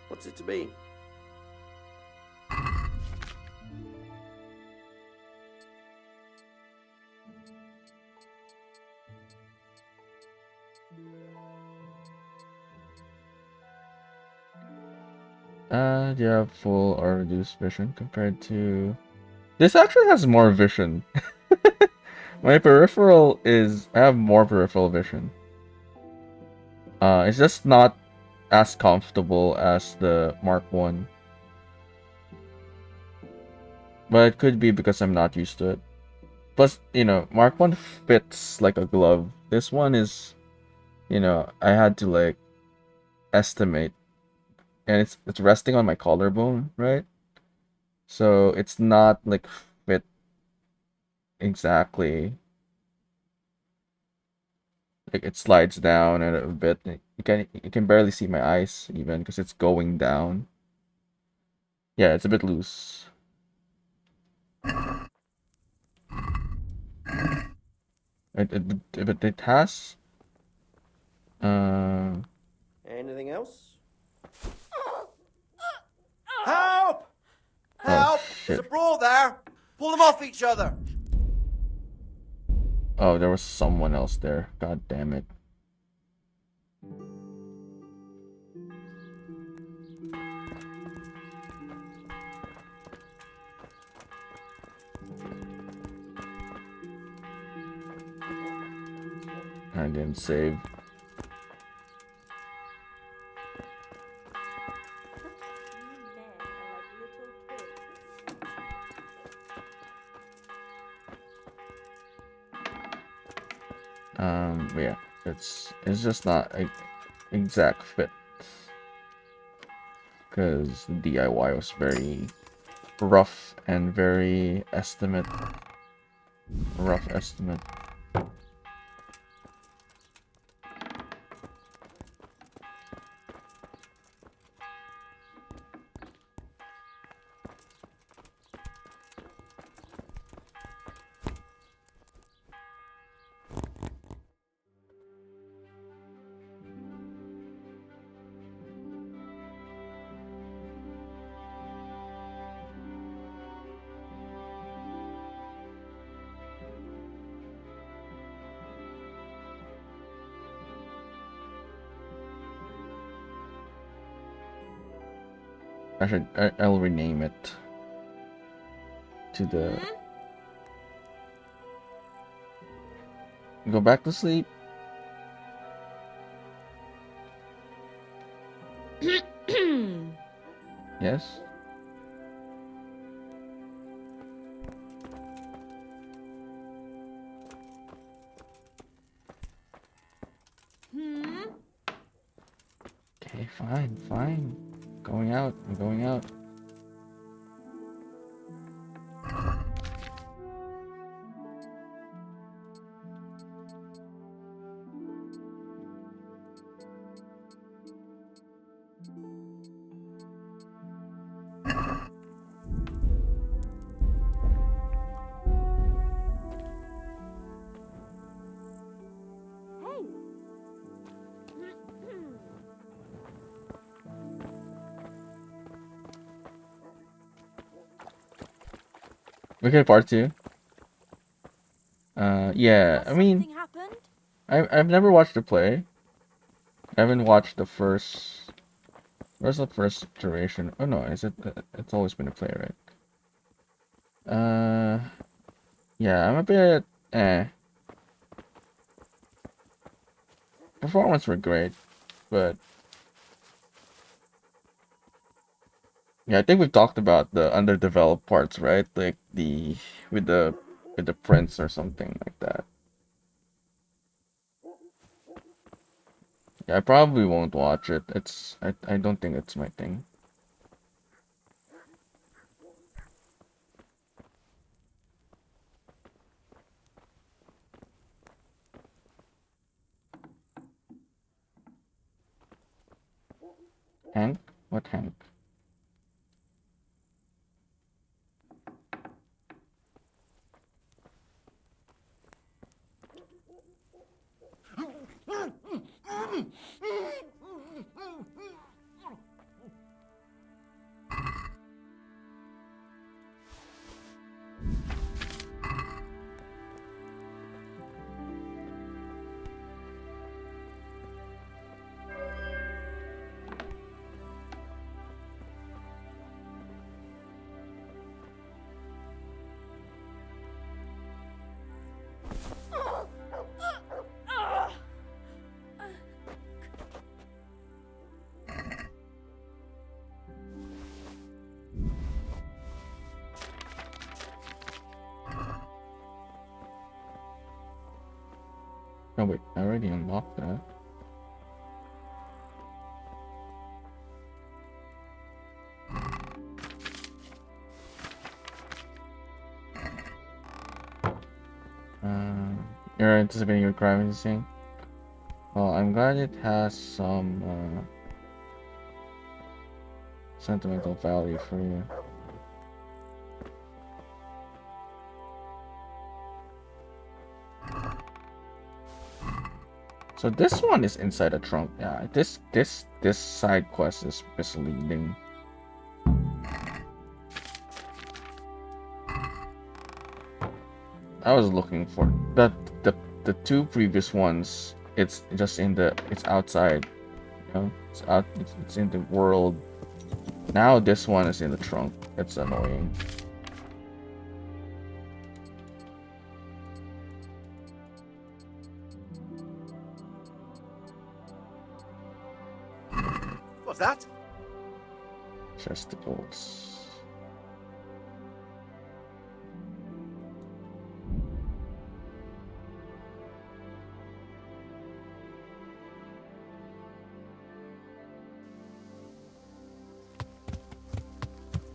What's it to be? You have full or reduced vision compared to... This actually has more vision. My peripheral is... I have more peripheral vision. It's just not as comfortable as the Mark 1. But it could be because I'm not used to it. Plus, Mark 1 fits like a glove. This one is, I had to like estimate, and it's resting on my collarbone, right? So it's not like fit exactly. Like it slides down a bit. You can barely see my eyes even because it's going down. Yeah, it's a bit loose. It has Anything else? Help! oh Help! There's a shit. brawl there! Pull them off each other! Oh, there was someone else there. God damn it. I didn't save. But yeah, it's just not a exact fit because DIY was very rough and very rough estimate. I'll rename it to the go back to sleep. Yes. Okay, fine. Going out. I'm going out. Okay, part 2. Yeah, I mean, I've never watched the play. I haven't watched the first. Where's the first iteration? Oh no, is it? It's always been a play, right? Yeah, I'm a bit. Performance were great, but yeah, I think we've talked about the underdeveloped parts, right? Like with the with the prince or something like that. Yeah, I probably won't watch it. I don't think it's my thing. Hank? What Hank? Oh wait, I already unlocked that. You're anticipating your crime scene? Well, I'm glad it has some sentimental value for you. So this one is inside a trunk. Yeah, this side quest is misleading. I was looking for the two previous ones. It's just it's outside, you know. It's in the world. Now this one is in the trunk. It's annoying. What's that? Chesticles.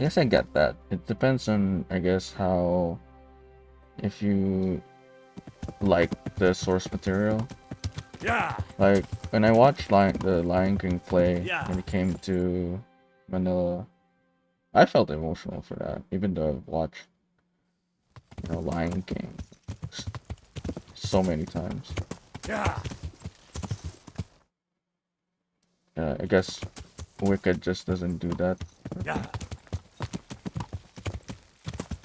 Yes, I get that. It depends on, I guess, how, if you like the source material. Yeah. Like when I watched the Lion King play Yeah. when it came to Manila, I felt emotional for that, even though I've watched, Lion King so many times. Yeah. I guess Wicked just doesn't do that. Yeah.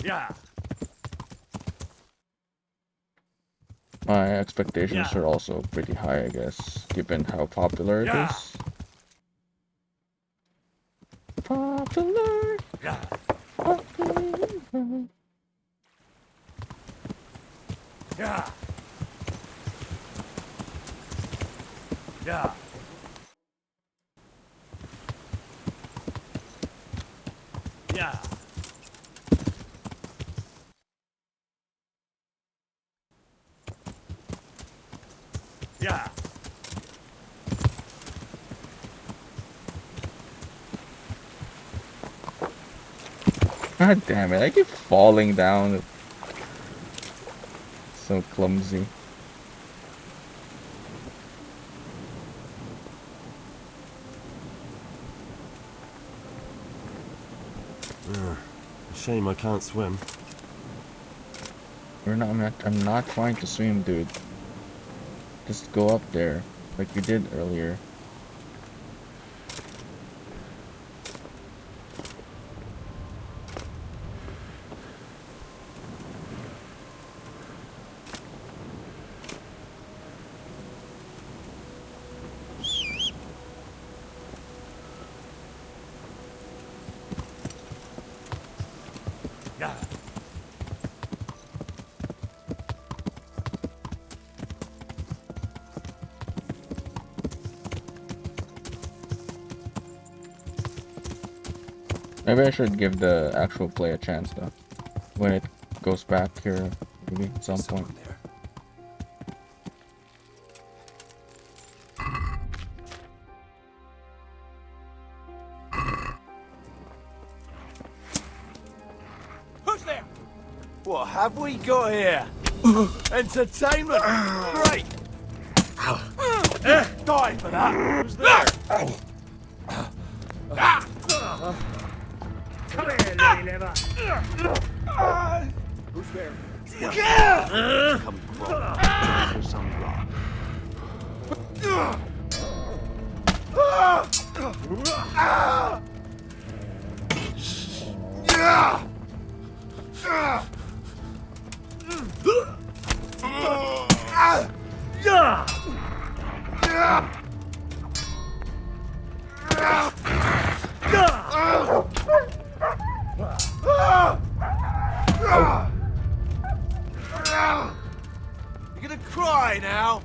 Yeah. My expectations Yeah. are also pretty high, I guess, given how popular it Yeah. is. Popular. Yeah. Popular. Yeah. Yeah. Yeah. Yeah. God damn it, I keep falling down. So clumsy. Shame I can't swim. I'm not trying to swim, dude. Just go up there, like you did earlier. Yeah. Maybe I should give the actual play a chance though. When it goes back here, maybe at some point. Who's there? What have we got here? Entertainment? Great! Die for that! Who's there? Come here, lady liver! Who's there? Come crawl for some rock. You gonna cry now?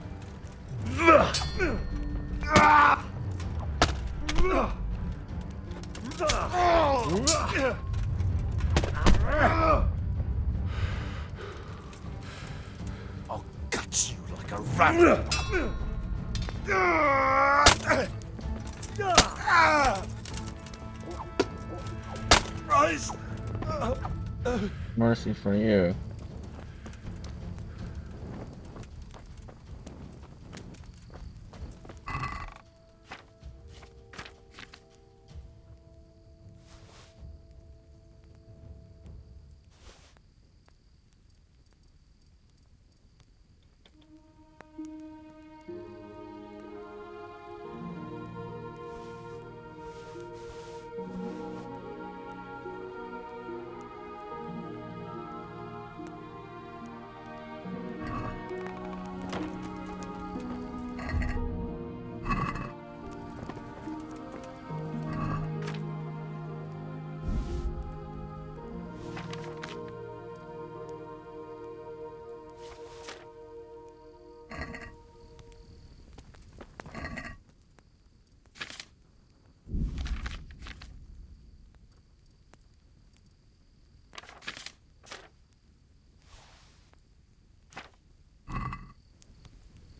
I'll gut eats you like a rat. Rise. Mercy for you.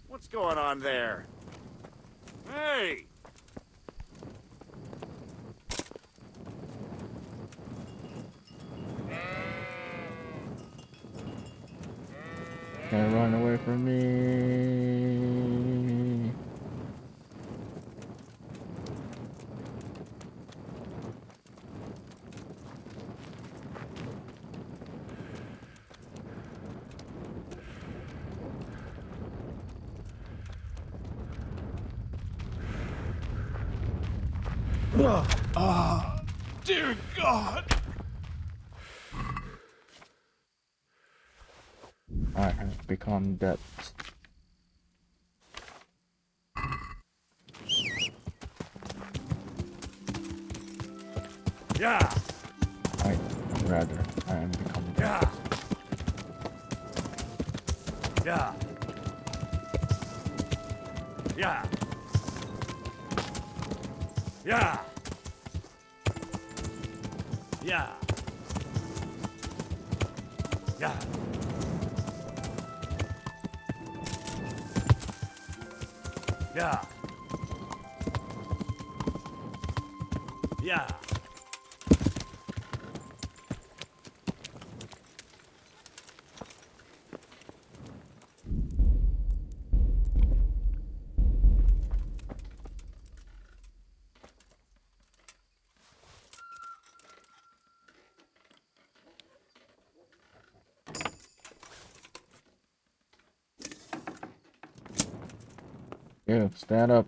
What's going on there? Hey! Can't run away from me. Dear God! I have become dead. Yeah! I rather I am become dead. Yeah! Yeah! Yeah! Yeah! Yeah! Yeah! Yeah! Yeah, stand up.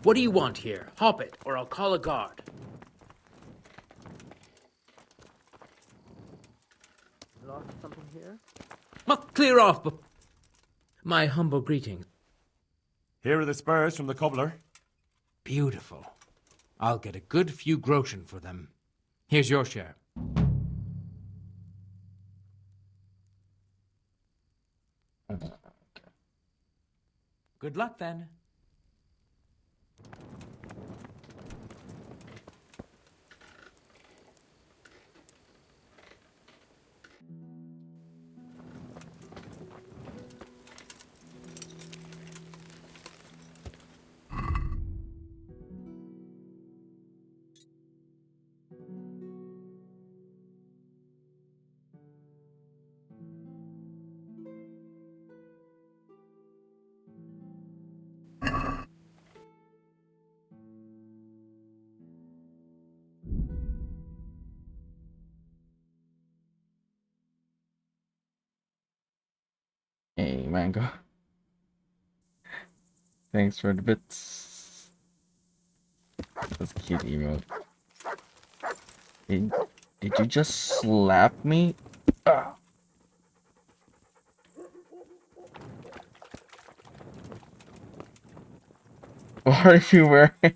What do you want here? Hop it, or I'll call a guard. Lost something here? Oh, clear off, but my humble greetings. Here are the spurs from the cobbler. Beautiful. I'll get a good few groschen for them. Here's your share. Good luck, then. Hey, Mango. Thanks for the bits. That's a cute emote. Did you just slap me? Ah. What are you wearing?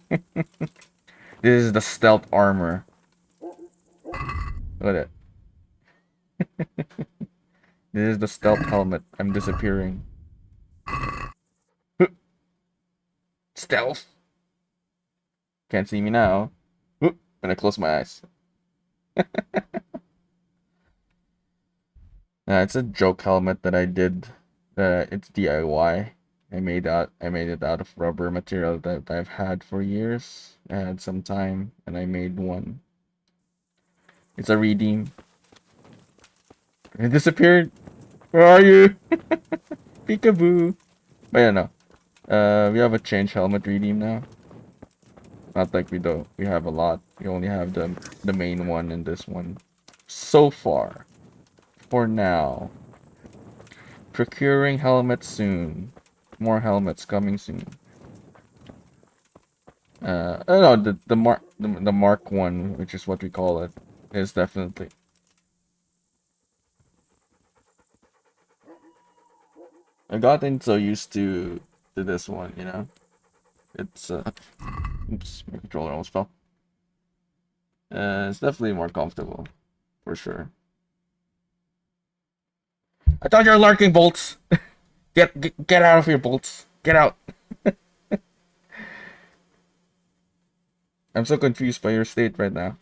This is the stealth armor. Look at it. This is the stealth helmet. I'm disappearing. Stealth. Can't see me now. When I close my eyes. It's a joke helmet that I did. It's DIY. I made it out of rubber material that I've had for years. I had some time and I made one. It's a redeem. It disappeared. Where are you? Peekaboo. But yeah, no. We have a change helmet redeem now. Not like we don't. We have a lot. We only have the main one and this one. So far. For now. Procuring helmets soon. More helmets coming soon. Oh no, the Mark One, which is what we call it, is definitely. I gotten so used to this one, you know. It's oops, my controller almost fell. It's definitely more comfortable, for sure. I thought you were lurking, bolts. Get out of here, bolts. Get out. I'm so confused by your state right now.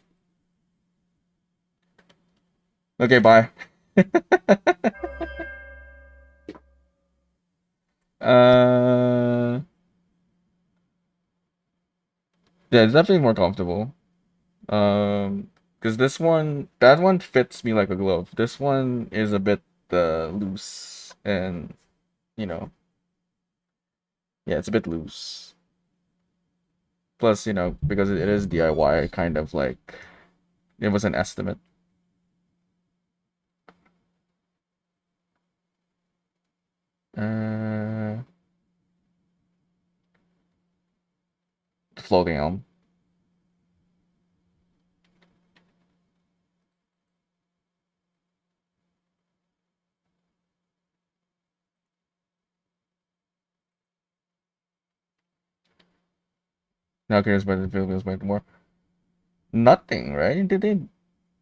Okay, bye. uh, yeah, it's definitely more comfortable. Because this one, that one fits me like a glove. This one is a bit loose, and you know, yeah, it's a bit loose. Plus, you know, because it is DIY, kind of like it was an estimate. Uh, Floating elm. Now cares about the Philippines by more. Nothing, right? Did they?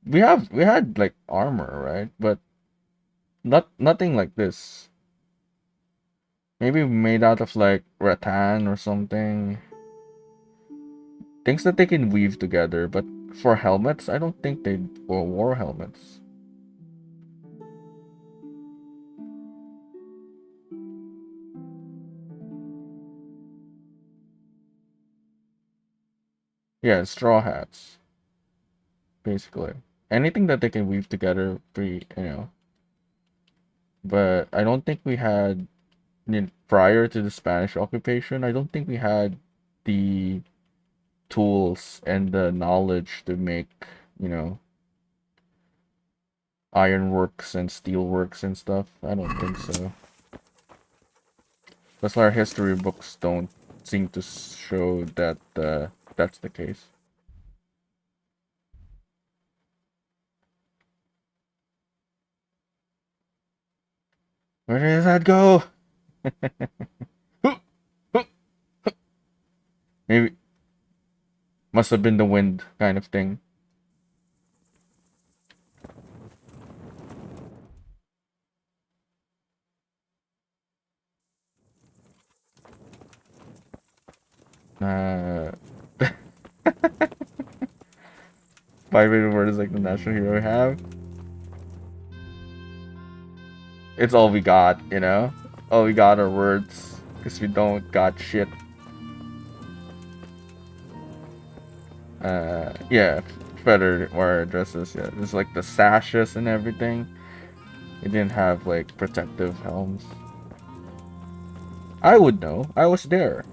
We had like armor, right? But nothing like this. Maybe made out of like rattan or something. Things that they can weave together, but for helmets, I don't think they wore helmets. Yeah, straw hats, basically. Anything that they can weave together, you know. But I don't think we had, prior to the Spanish occupation, I don't think we had the tools and the knowledge to make, you know, ironworks and steelworks and stuff. I don't think so. That's why our history books don't seem to show that that's the case. Where does that go? Maybe must have been the wind kind of thing. Uh, my favorite word is like the national hero we have. It's all we got, you know? All we got are words. Because we don't got shit. Yeah, feather wire dresses, yeah. There's like the sashes and everything. It didn't have like protective helms. I would know. I was there.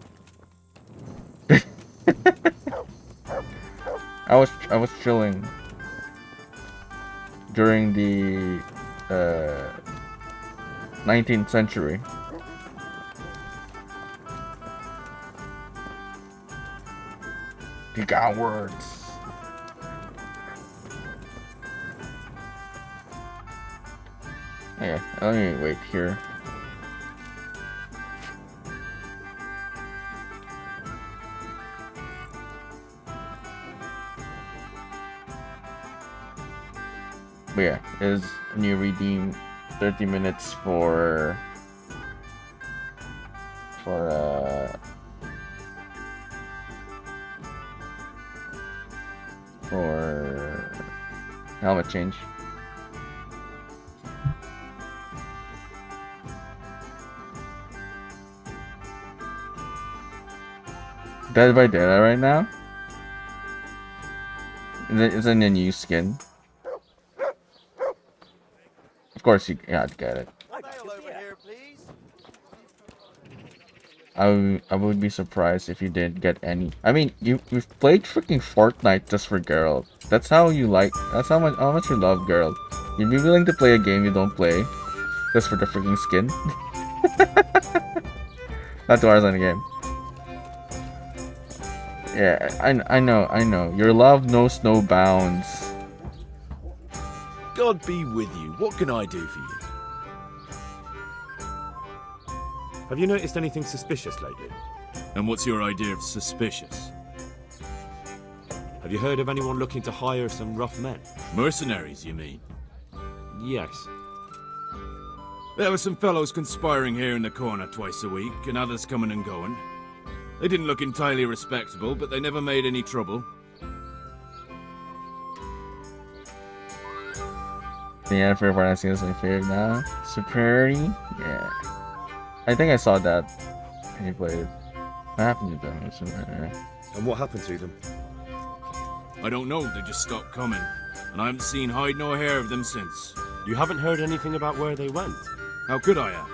I was chilling during the 19th century. You got words. Yeah, let me wait here. But yeah, is new redeem 30 minutes for uh for helmet change. Dead by Daylight right now? It's in a new skin. Of course you gotta get it. I would be surprised if you didn't get any. I mean, you've played freaking Fortnite just for Geralt. That's how you like. That's how much you love Geralt. You'd be willing to play a game you don't play just for the freaking skin. Not 2 hours on the game. Yeah, I know. Your love knows no bounds. God be with you. What can I do for you? Have you noticed anything suspicious lately? And what's your idea of suspicious? Have you heard of anyone looking to hire some rough men? Mercenaries, you mean? Yes. There were some fellows conspiring here in the corner twice a week, and others coming and going. They didn't look entirely respectable, but they never made any trouble. Yeah, for everyone is my favorite now. Superiority? Yeah. I think I saw that when you played. What happened to them? And what happened to them? I don't know, they just stopped coming. And I haven't seen hide nor hair of them since. You haven't heard anything about where they went? How could I have?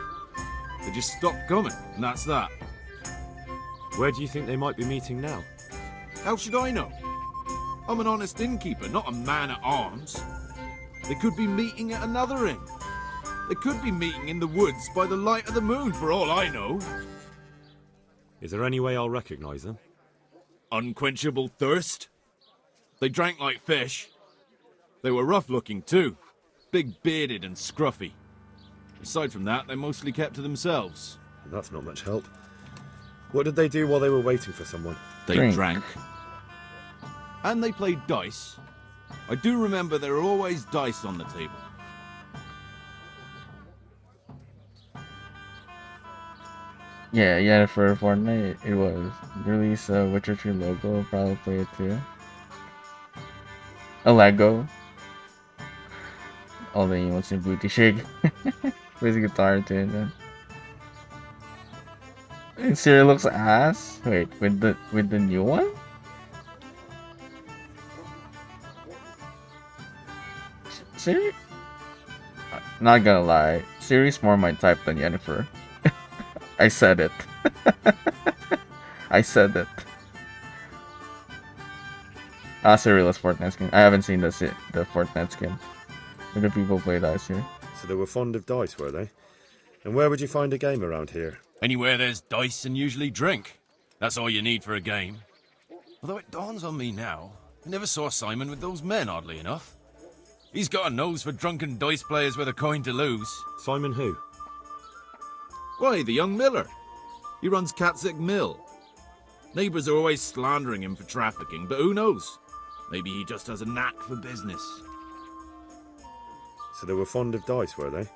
They just stopped coming, and that's that. Where do you think they might be meeting now? How should I know? I'm an honest innkeeper, not a man at arms. They could be meeting at another inn. They could be meeting in the woods by the light of the moon, for all I know. Is there any way I'll recognize them? Unquenchable thirst. They drank like fish. They were rough-looking too. Big-bearded and scruffy. Aside from that, they mostly kept to themselves. That's not much help. What did they do while they were waiting for someone? They drank. And they played dice. I do remember there were always dice on the table. Yeah, for Fortnite, it was. Release a Witcher 3 logo, probably play it too. A Lego. All the emotes in booty shake. Plays a guitar to it then. And Siri looks ass. Wait, with the new one? Siri? Not gonna lie, Siri's more my type than Yennefer. I said it. I said it. Cyril's Fortnite skin. I haven't seen the Fortnite skin. Where do people play dice here? So they were fond of dice, were they? And where would you find a game around here? Anywhere there's dice and usually drink. That's all you need for a game. Although it dawns on me now, I never saw Simon with those men, oddly enough. He's got a nose for drunken dice players with a coin to lose. Simon who? Why, the young miller. He runs Catzick Mill. Neighbours are always slandering him for trafficking, but who knows? Maybe he just has a knack for business. So they were fond of dice, were they?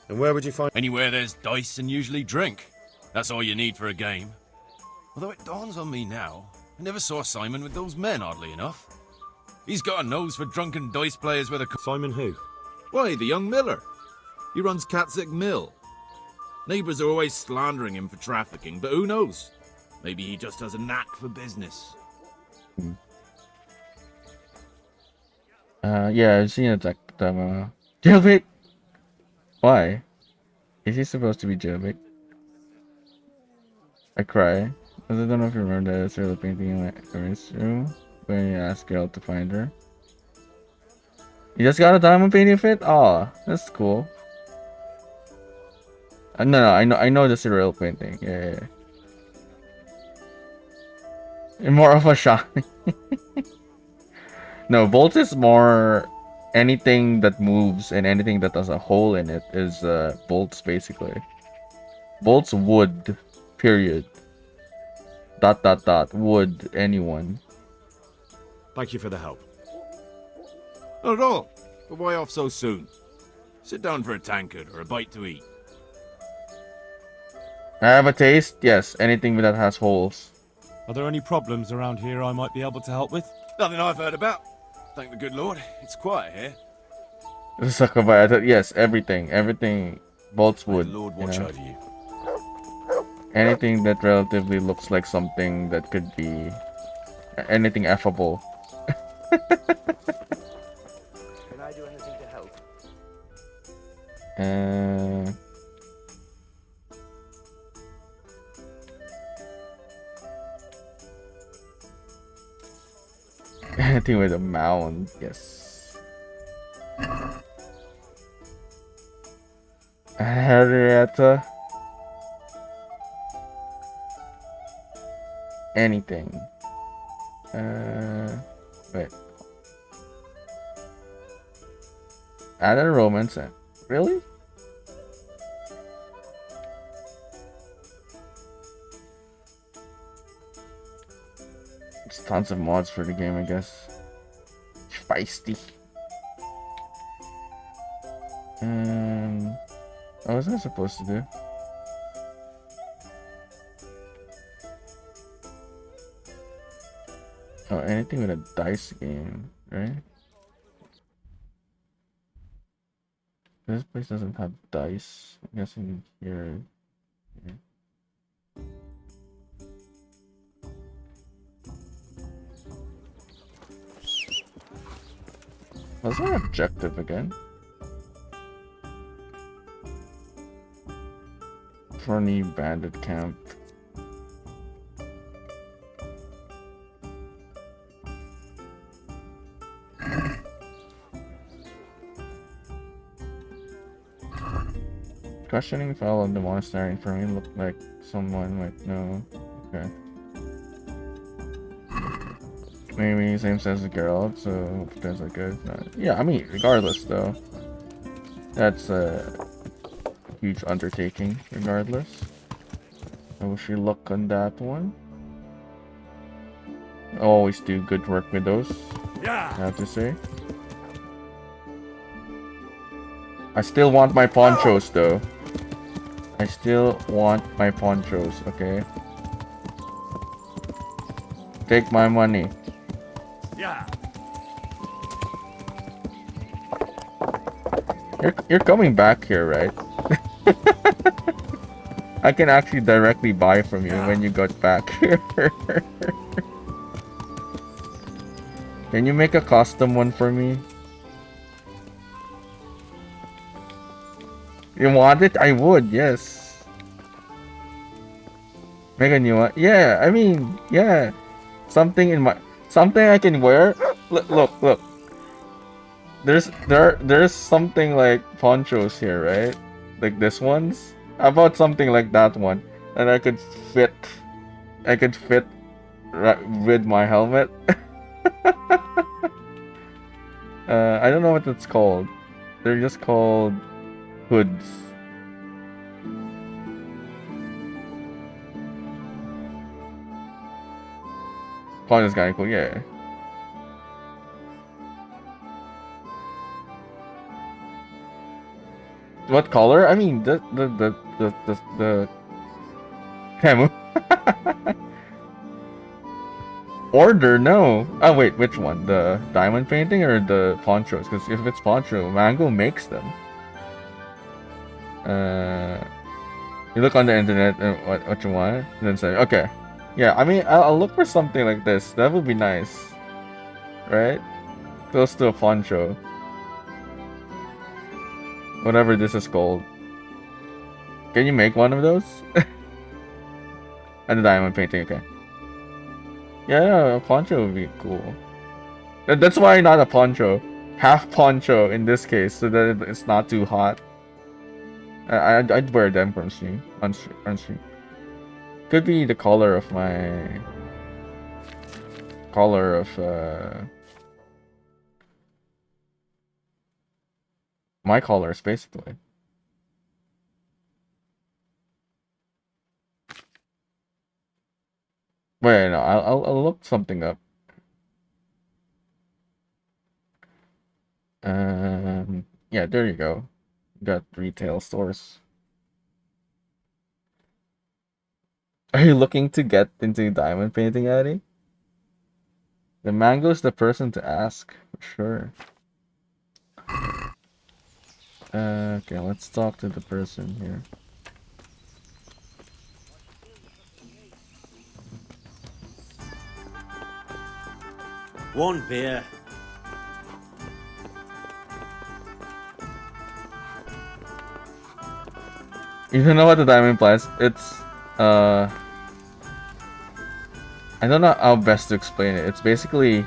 And where would you find... Anywhere there's dice and usually drink. That's all you need for a game. Although it dawns on me now, I never saw Simon with those men, oddly enough. He's got a nose for drunken dice players with a... Simon who? Why, the young miller. He runs Catzick Mill. Neighbours are always slandering him for trafficking, but who knows? Maybe he just has a knack for business. Yeah, I've seen it like them. Jailbait. Why? Is he supposed to be jailbait? I cry. I don't know if you remember that Sarah painting in my parents' room when you asked girl to find her. You just got a diamond painting fit? Aw, that's cool. No, I know the Cyril painting. Yeah. You're more of a shot. No, Bolt is more anything that moves and anything that has a hole in it is bolts basically. Bolts wood. Period. ... Wood. Anyone. Thank you for the help. Not at all. But why off so soon? Sit down for a tankard or a bite to eat. I have a taste? Yes, anything that has holes. Are there any problems around here I might be able to help with? Nothing I've heard about. Thank the good Lord. It's quiet here. Yes, everything. Everything. Bolts wood. May the Lord watch over you. Anything that relatively looks like something that could be anything effable. Can I do anything to help? Anything with a mound, yes. Henrietta. Anything. Wait. Add a romance. Really? There's tons of mods for the game, I guess. Feisty. What was I supposed to do? Oh, anything with a dice game, right? This place doesn't have dice. I'm guessing here. What's our objective again? Thorny bandit camp. Questioning fell on the monastery for me looked like someone might know. Okay. Maybe same sense as Geralt, so depends like good. Yeah, I mean, regardless though. That's a huge undertaking, regardless. I wish you luck on that one. I always do good work with those. Yeah. I have to say. I still want my ponchos though. I still want my ponchos, okay? Take my money. Yeah. You're coming back here, right? I can actually directly buy from you when you got back here. Can you make a custom one for me? You want it? I would, yes. Make a new one. Yeah, I mean, yeah. Something I can wear. Look. There's something like ponchos here, right? Like this one's. How about something like that one? And I could fit with my helmet. I don't know what it's called. They're just called hoods. Poncho's kinda cool, yeah. What color? I mean the Temu. Order, no. Oh wait, which one? The diamond painting or the ponchos? Because if it's poncho, Mango makes them. You look on the internet and what you want, and then say, okay. Yeah, I mean, I'll look for something like this. That would be nice. Right? Close to a poncho. Whatever this is called. Can you make one of those? And the diamond painting, okay. Yeah, a poncho would be cool. That's why not a poncho. Half poncho in this case, so that it's not too hot. I'd wear them from stream. On stream. Could be the color of my... my colors, basically. Wait, no, I'll look something up. Yeah, there you go. Got retail stores. Are you looking to get into diamond painting, Addy? The mango's the person to ask, for sure. Okay, let's talk to the person here. One beer. You don't know what the diamond implies? It's I don't know how best to explain it. It's basically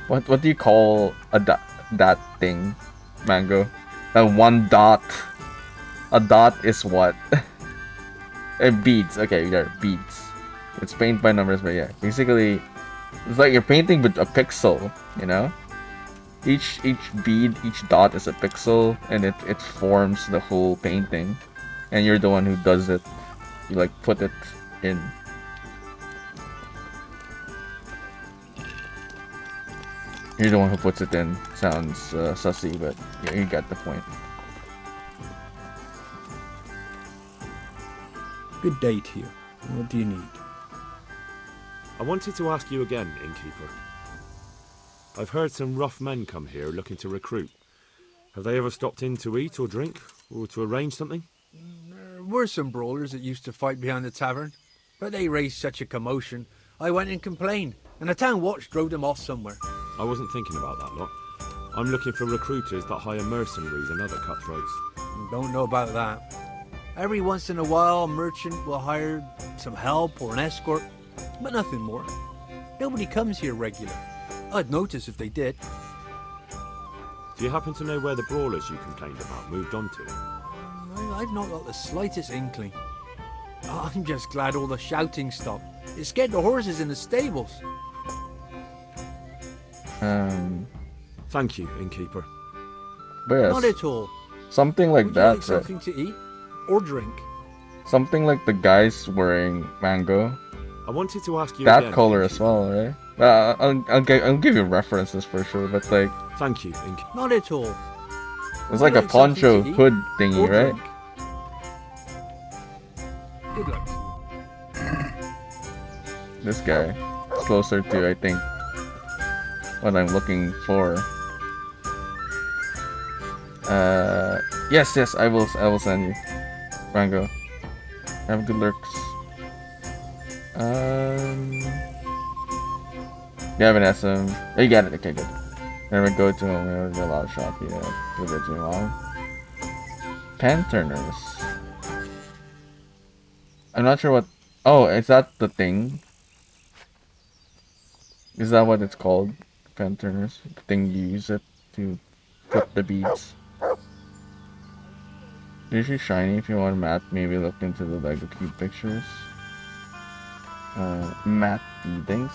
what do you call that thing, Mango? That one dot. A dot is what? Beads. Okay, yeah, beads. It's paint by numbers, but yeah, basically, it's like you're painting with a pixel. You know, each bead, each dot is a pixel, and it forms the whole painting, and you're the one who does it. You like put it in. You're the one who puts it in. Sounds sussy, but yeah, you get the point. Good day to you. What do you need? I wanted to ask you again, innkeeper. I've heard some rough men come here looking to recruit. Have they ever stopped in to eat or drink, or to arrange something? There were some brawlers that used to fight behind the tavern, but they raised such a commotion, I went and complained, and the town watch drove them off somewhere. I wasn't thinking about that lot. I'm looking for recruiters that hire mercenaries and other cutthroats. Don't know about that. Every once in a while, a merchant will hire some help or an escort, but nothing more. Nobody comes here regular. I'd notice if they did. Do you happen to know where the brawlers you complained about moved on to? I've not got the slightest inkling. I'm just glad all the shouting stopped. It scared the horses in the stables. Thank you, innkeeper. But yes, Not at all. something like Would you that. like something to eat or drink? Something like the guys wearing Mango. I wanted to ask you that again, color as well, right? I'll give you references for sure, but like, thank you, innkeeper. Not at all. it's like a poncho hood thingy, right? Good luck. This guy is closer to, I think, what I'm looking for. Yes, I will send you, Rango. Have good lurks. You have an SM. Oh, you got it. Okay, good. Then we go to him. There's a lot of shop. Yeah, we'll go to him. Pen turners. I'm not sure what. Oh, is that the thing? Is that what it's called? Pen turners. The thing you use it to put the beads. Usually shiny. If you want matte, maybe look into the Lego Cube pictures. Matte beadings.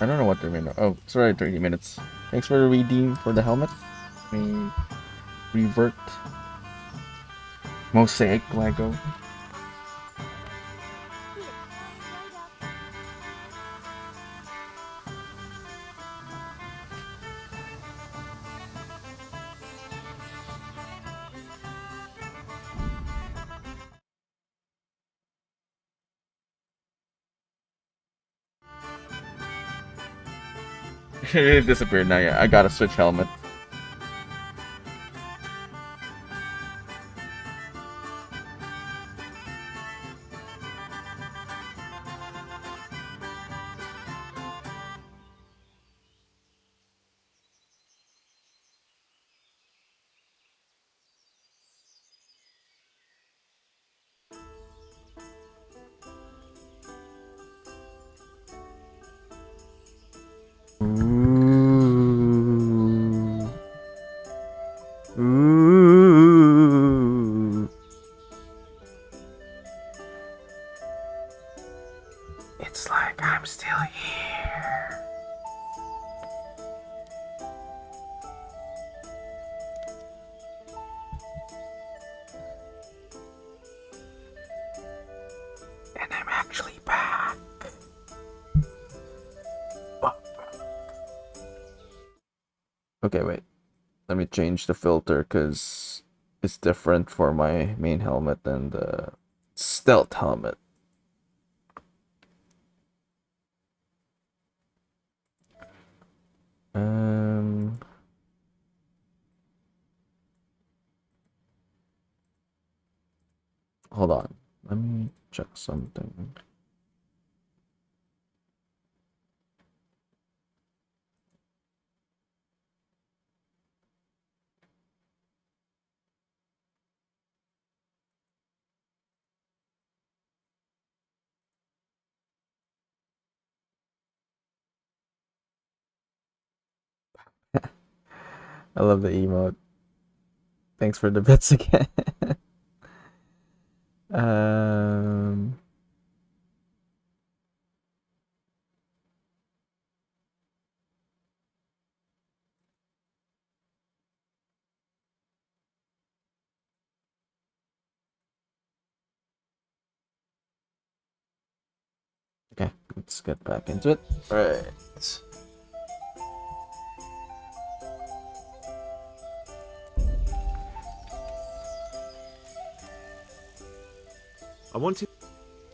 I don't know what they're made of. Oh, it's already 30 minutes. Thanks for the redeem for the helmet. Me revert. Mosaic Lego. It disappeared now, yeah. I gotta switch helmet. Ooh. It's like I'm still here. And I'm actually back. Okay, wait. Let me change the filter because it's different for my main helmet and the stealth helmet. Hold on. Let me check something. I love the emote. Thanks for the bits again. um. Okay, let's get back into it. Alright. I wanted...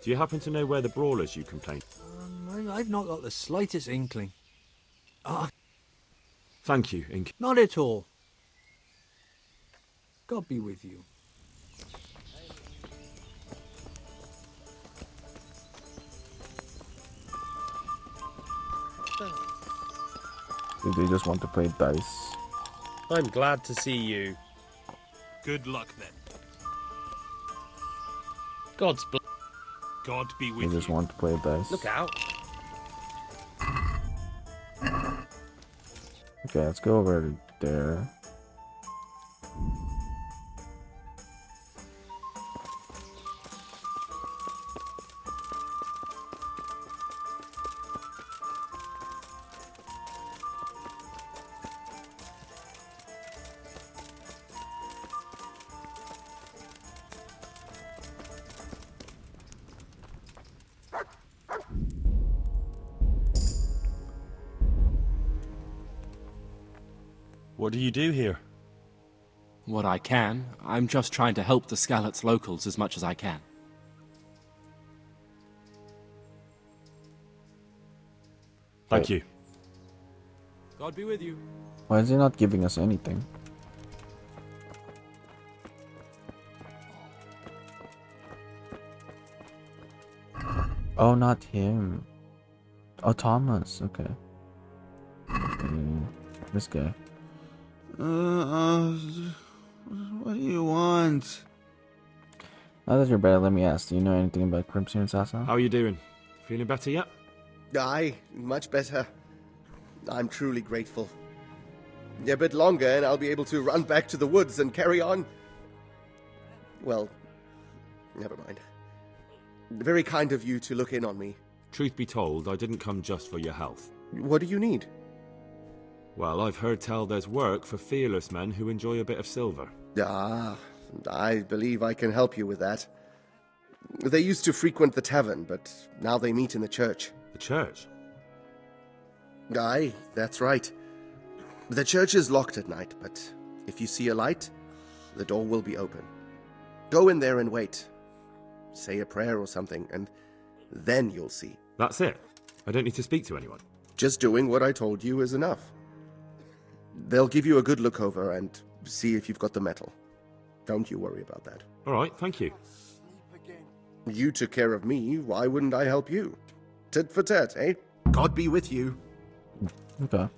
Do you happen to know where the brawlers you complained? I've not got the slightest inkling. Ah, Thank you, Inky. not at all. God be with you. They just want to play dice. I'm glad to see you. Good luck then. God's bless. God be They with just you. want to play dice. Look out. Okay, let's go over there. What do you do here? What I can. I'm just trying to help the Skalitz locals as much as I can. Thank you. God be with you. Why is he not giving us anything? Oh, not him. Oh, Thomas. Okay. This guy. What do you want? Now that you're better, let me ask. Do you know anything about Crimson Assassin? How are you doing? Feeling better yet? Aye, much better. I'm truly grateful. A bit longer and I'll be able to run back to the woods and carry on. Well, never mind. Very kind of you to look in on me. Truth be told, I didn't come just for your health. What do you need? Well, I've heard tell there's work for fearless men who enjoy a bit of silver. Ah, I believe I can help you with that. They used to frequent the tavern, but now they meet in the church. The church? Aye, that's right. The church is locked at night, but if you see a light, the door will be open. Go in there and wait. Say a prayer or something, and then you'll see. That's it? I don't need to speak to anyone? Just doing what I told you is enough. They'll give you a good look over and see if you've got the metal. Don't you worry about that. All right, thank you. You took care of me, why wouldn't I help you? Tit for tat, eh? God be with you. Okay.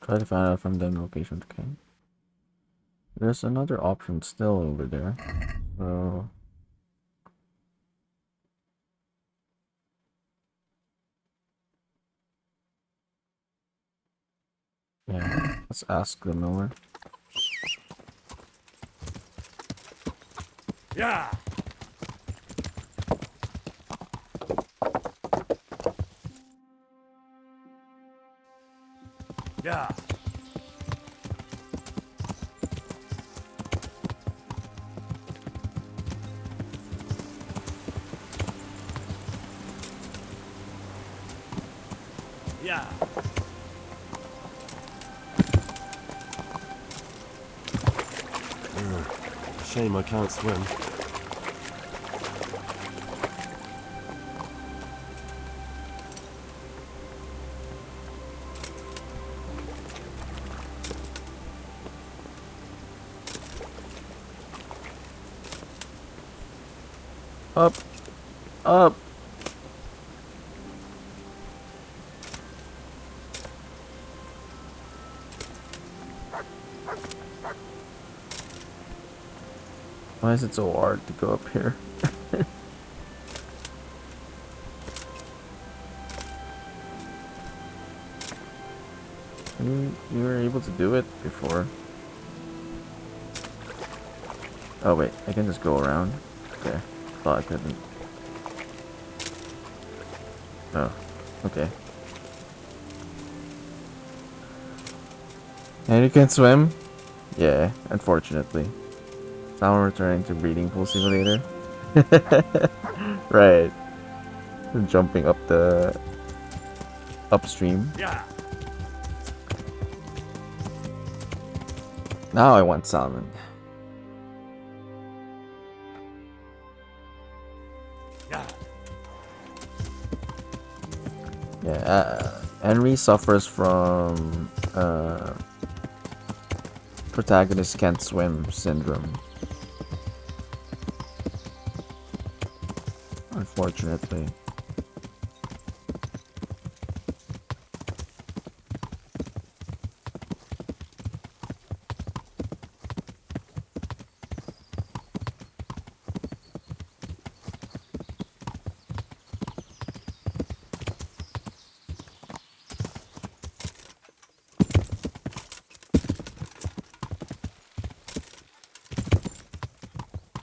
Try to find out from them location. Okay. There's another option still over there. So yeah, let's ask the miller. Yeah. Yeah. Yeah. Shame I can't swim. Up. Up. Why is it so hard to go up here? You were able to do it before. Oh wait, I can just go around. Okay, thought I couldn't. Oh, okay. And you can swim? Yeah, unfortunately. Someone returning to breeding pool simulator. Right. Jumping up the upstream. Yeah. Now I want salmon. Yeah, Henry suffers from protagonist can't swim syndrome. Unfortunately.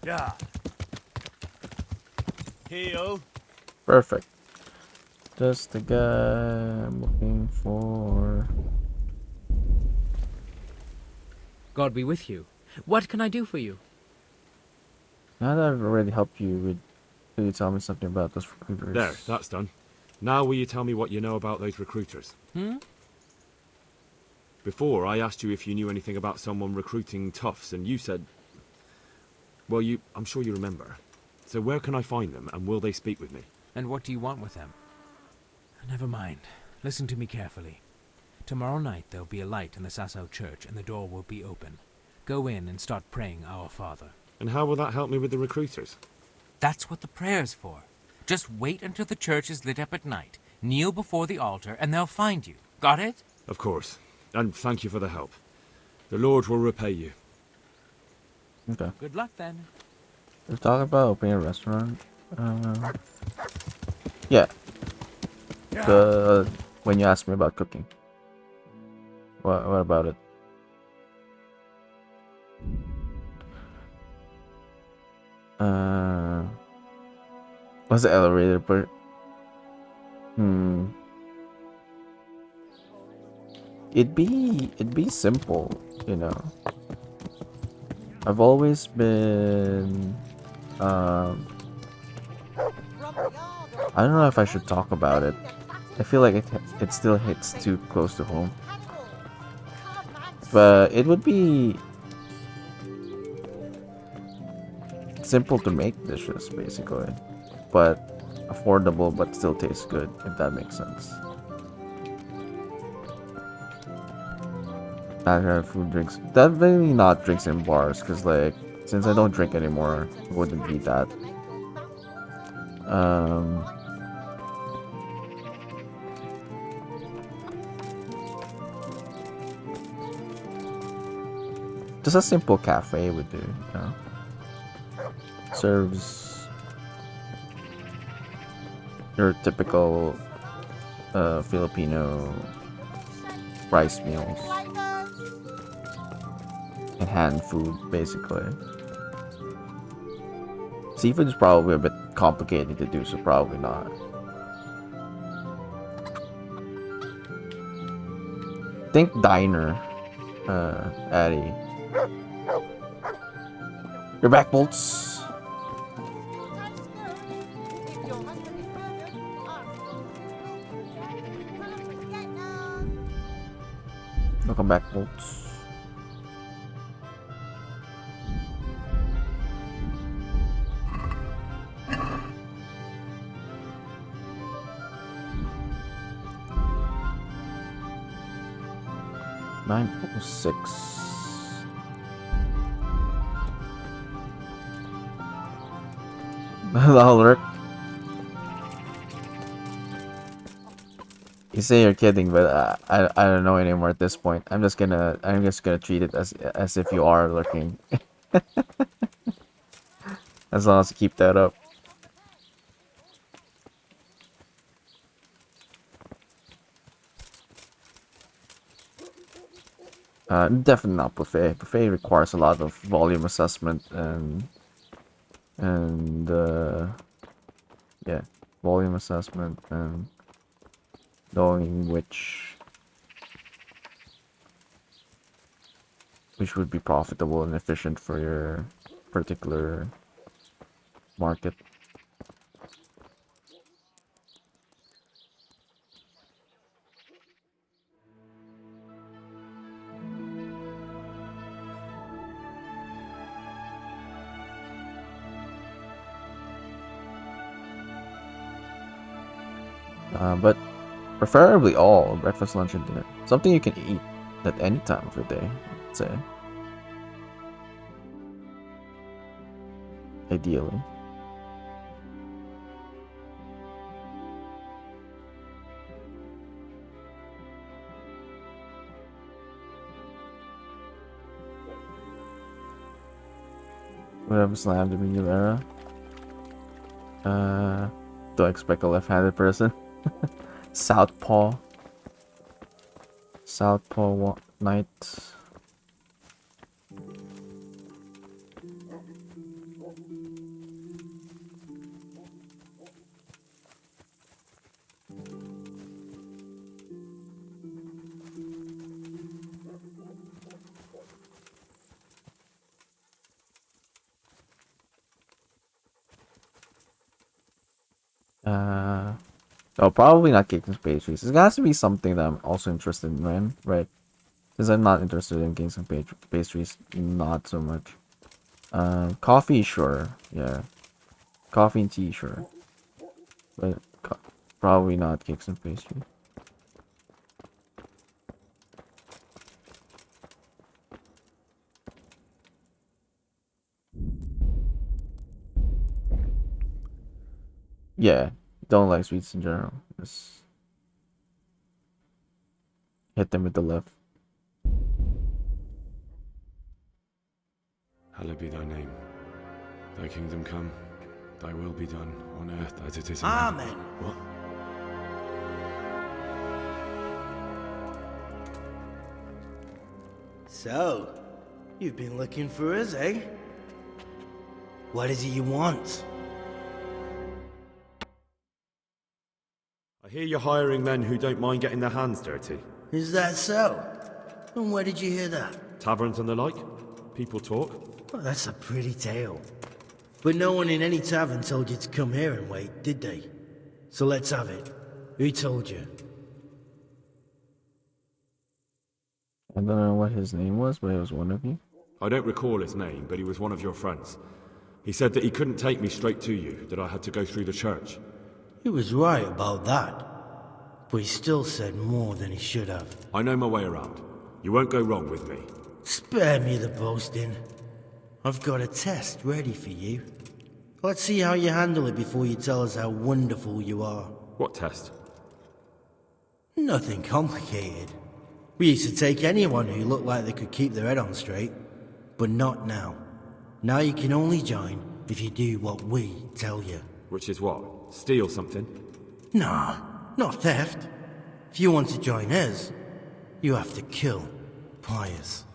Yeah. Heal. Perfect. Just the guy I'm looking for. God be with you. What can I do for you? Now that I've already helped you, will you tell me something about those recruiters? There, that's done. Now will you tell me what you know about those recruiters? Before, I asked you if you knew anything about someone recruiting toughs, and you said... Well, I'm sure you remember. So where can I find them, and will they speak with me? And what do you want with them? Never mind. Listen to me carefully. Tomorrow night there'll be a light in the Sasso church, and the door will be open. Go in and start praying Our Father. And how will that help me with the recruiters? That's what the prayer's for. Just wait until the church is lit up at night. Kneel before the altar, and they'll find you. Got it? Of course. And thank you for the help. The Lord will repay you. Okay. Good luck, then. We're talking about opening a restaurant. Yeah. When you asked me about cooking. What about it? What's the elevator part? It'd be simple, you know. I've always been I don't know if I should talk about it. I feel like it still hits too close to home. But it would be simple to make dishes, basically. But affordable, but still tastes good, if that makes sense. Natural food, drinks. Definitely not drinks in bars, because, like, since I don't drink anymore, it wouldn't be that. Just a simple cafe would do, you know. Serves your typical Filipino rice meals and hand food, basically. Seafood is probably a bit complicated to do, so probably not. Think diner, Addy. Your back bolts. Welcome back, bolts. $9.06. $1. You say you're kidding, but I don't know anymore at this point. I'm just gonna treat it as if you are looking. As long as you keep that up. Definitely not buffet. Buffet requires a lot of volume assessment and yeah, volume assessment and knowing which would be profitable and efficient for your particular market. But preferably all breakfast, lunch, and dinner. Something you can eat at any time of the day, I'd say. Ideally. Whatever slammed the Minulera. Don't expect a left-handed person. Southpaw. Southpaw Knight. Oh, probably not cakes and pastries. It has to be something that I'm also interested in, right? Because I'm not interested in cakes and pastries, not so much. Coffee, sure, yeah. Coffee and tea, sure. But probably not cakes and pastries. Yeah, don't like sweets in general. Just hit them with the left. Hallowed be thy name. Thy kingdom come. Thy will be done on earth as it is in Amen. heaven. What? So, you've been looking for us, eh? What is it you want? I hear you're hiring men who don't mind getting their hands dirty. Is that so? And where did you hear that? Taverns and the like? People talk? Well, that's a pretty tale. But no one in any tavern told you to come here and wait, did they? So let's have it. Who told you? I don't know what his name was, but it was one of you. I don't recall his name, but he was one of your friends. He said that he couldn't take me straight to you, that I had to go through the church. He was right about that. But he still said more than he should have. I know my way around. You won't go wrong with me. Spare me the boasting. I've got a test ready for you. Let's see how you handle it before you tell us how wonderful you are. What test? Nothing complicated. We used to take anyone who looked like they could keep their head on straight. But not now. Now you can only join if you do what we tell you. Which is what? Steal something? Nah, not theft. If you want to join us, you have to kill Pius.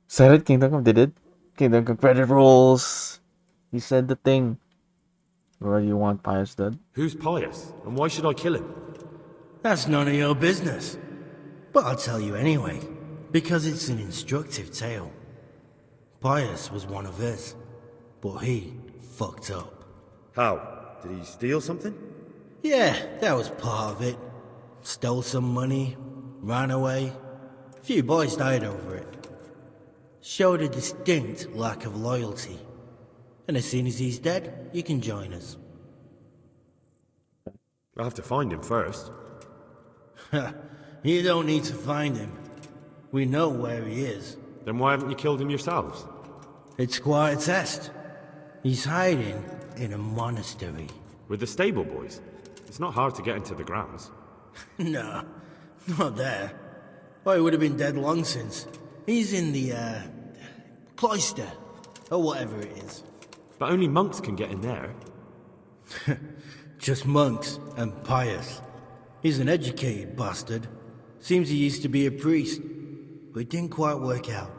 Said it, Kingdom Come did it. Kingdom Come credit rolls. He said the thing. What do you want Pius dead? Who's Pius? And why should I kill him? That's none of your business. But I'll tell you anyway, because it's an instructive tale. Pius was one of us, but he fucked up. How? Did he steal something? Yeah, that was part of it. Stole some money, ran away. A few boys died over it. Showed a distinct lack of loyalty. And as soon as he's dead, you can join us. I'll have to find him first. You don't need to find him. We know where he is. Then why haven't you killed him yourselves? It's quite a test. He's hiding in a monastery. With the stable boys? It's not hard to get into the grounds. No, not there. Oh, he would have been dead long since. He's in the, cloister, or whatever it is. But only monks can get in there. Just monks and pious. He's an educated bastard. Seems he used to be a priest, but it didn't quite work out.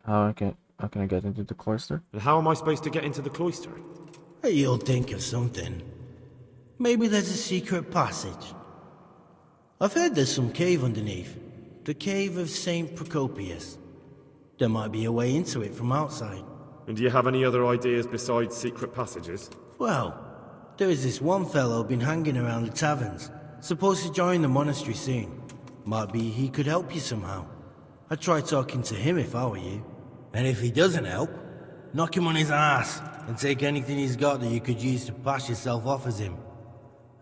How can I get into the cloister? And how am I supposed to get into the cloister? You'll think of something. Maybe there's a secret passage. I've heard there's some cave underneath. The cave of St. Procopius. There might be a way into it from outside. And do you have any other ideas besides secret passages? Well, there is this one fellow been hanging around the taverns. Supposed to join the monastery soon. Might be he could help you somehow. I'd try talking to him if I were you. And if he doesn't help, knock him on his ass and take anything he's got that you could use to pass yourself off as him.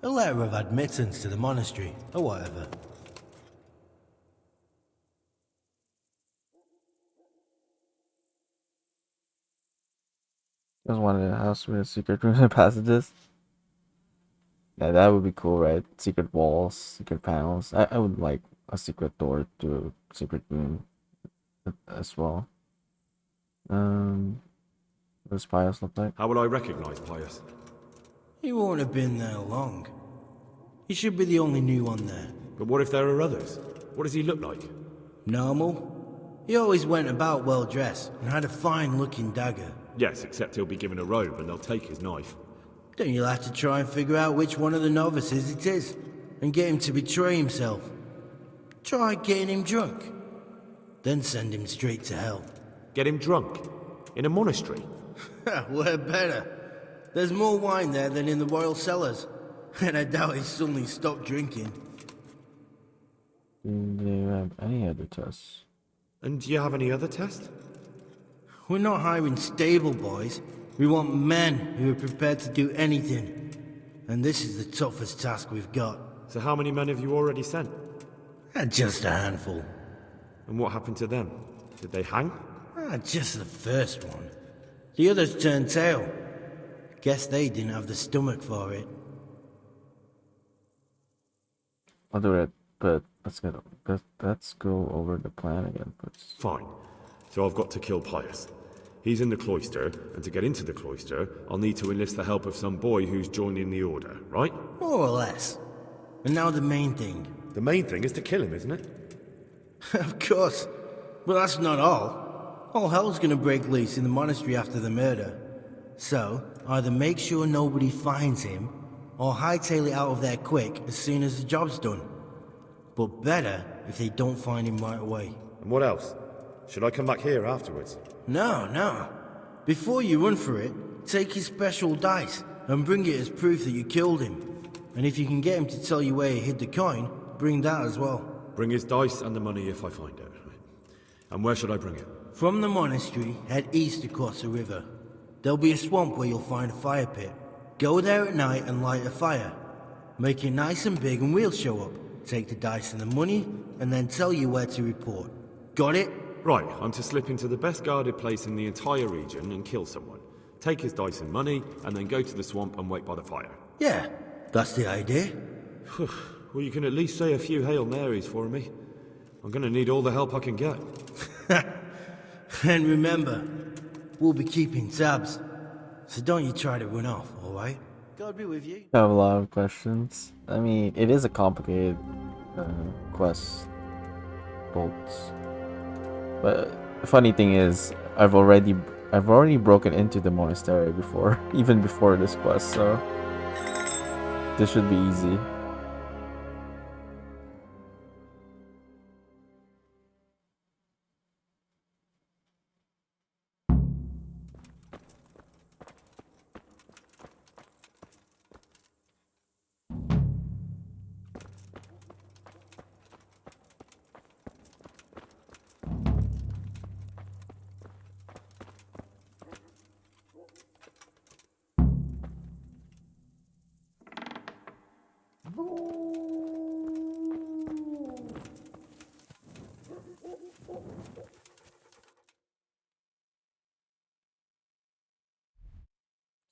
A letter of admittance to the monastery, or whatever. Just wanted a house with secret rooms and passages. Yeah, that would be cool, right? Secret walls, secret panels. I would like a secret door to a secret room as well. What does Pius look like? How will I recognize Pius? He won't have been there long. He should be the only new one there. But what if there are others? What does he look like? Normal. He always went about well dressed and had a fine looking dagger. Yes, except he'll be given a robe and they'll take his knife. Then you'll have to try and figure out which one of the novices it is, and get him to betray himself. Try getting him drunk. Then send him straight to hell. Get him drunk? In a monastery? We're better. There's more wine there than in the royal cellars. And I doubt he suddenly stopped drinking. Do you have any other tests? And do you have any other tests? We're not hiring stable boys. We want men who are prepared to do anything. And this is the toughest task we've got. So how many men have you already sent? Just a handful. And what happened to them? Did they hang? Just the first one. The others turned tail. Guess they didn't have the stomach for it. I'll do it, but let's go over the plan again, please. Fine. So I've got to kill Pius. He's in the cloister, and to get into the cloister, I'll need to enlist the help of some boy who's joining the order, right? More or less. And now the main thing. The main thing is to kill him, isn't it? Of course. But that's not all. All hell's gonna break loose in the monastery after the murder. So, either make sure nobody finds him, or hightail it out of there quick as soon as the job's done. But better if they don't find him right away. And what else? Should I come back here afterwards? No. Before you run for it, take his special dice and bring it as proof that you killed him. And if you can get him to tell you where he hid the coin, bring that as well. Bring his dice and the money if I find it. And where should I bring it? From the monastery, head east across the river. There'll be a swamp where you'll find a fire pit. Go there at night and light a fire. Make it nice and big and we'll show up. Take the dice and the money, and then tell you where to report. Got it? Right, I'm to slip into the best guarded place in the entire region and kill someone. Take his dice and money, and then go to the swamp and wait by the fire. Yeah, that's the idea. Well, you can at least say a few Hail Marys for me. I'm gonna need all the help I can get. And remember, we'll be keeping tabs. So don't you try to run off, alright? God be with you. I have a lot of questions. I mean, it is a complicated quest. Bolts. But the funny thing is, I've already broken into the monastery before, even before this quest, so this should be easy.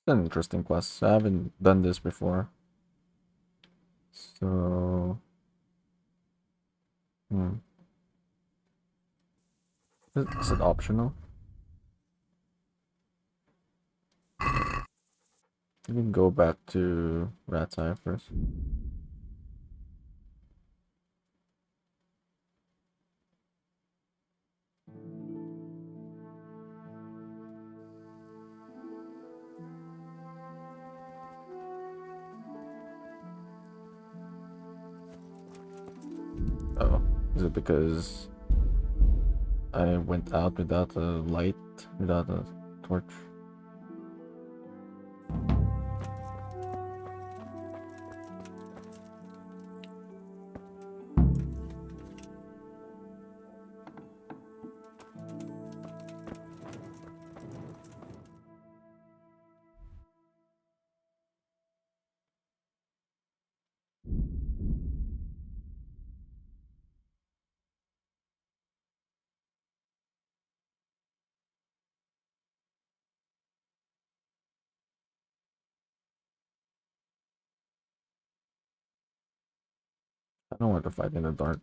an interesting quest. I haven't done this before. So... Is it optional? We can go back to Rat's Eye first. Oh, is it because I went out without a light, without a torch? I don't want to fight in the dark.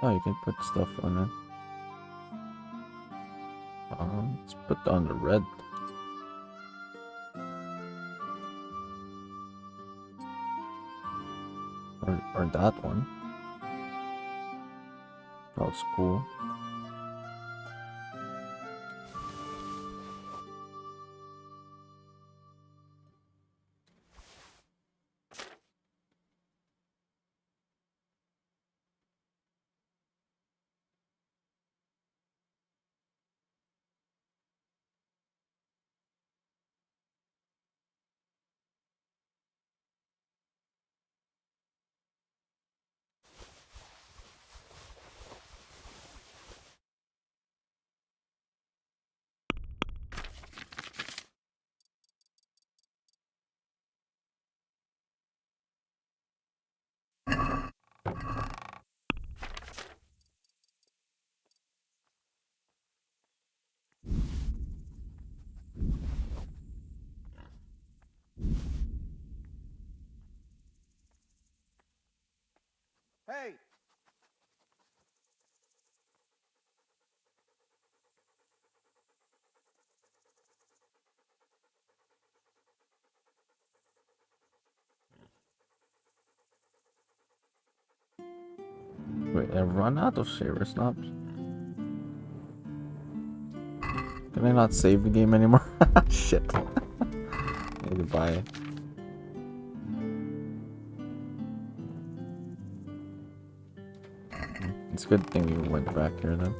Oh, you can put stuff on it. Let's put on the red. Or that one. That looks cool. Hey! Wait, I've run out of saber snaps. Can I not save the game anymore? Shit. I need to buy it. It's a good thing we went back here then.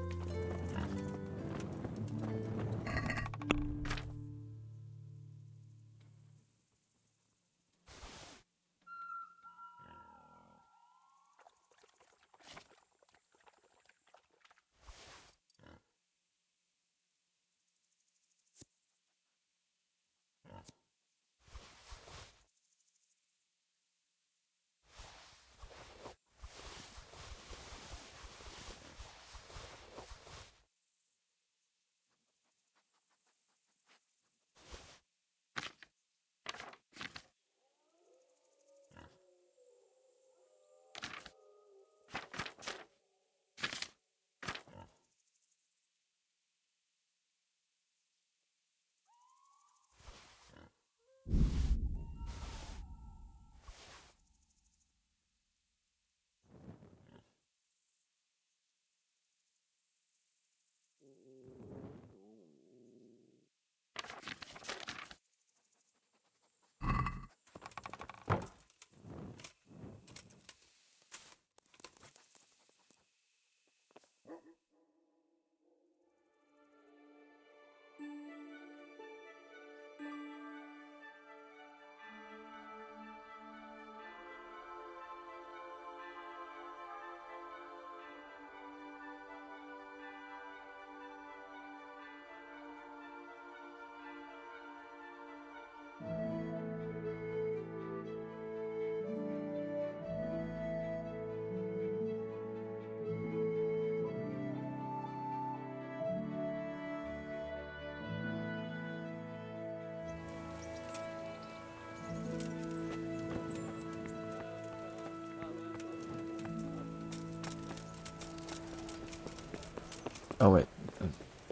Oh wait,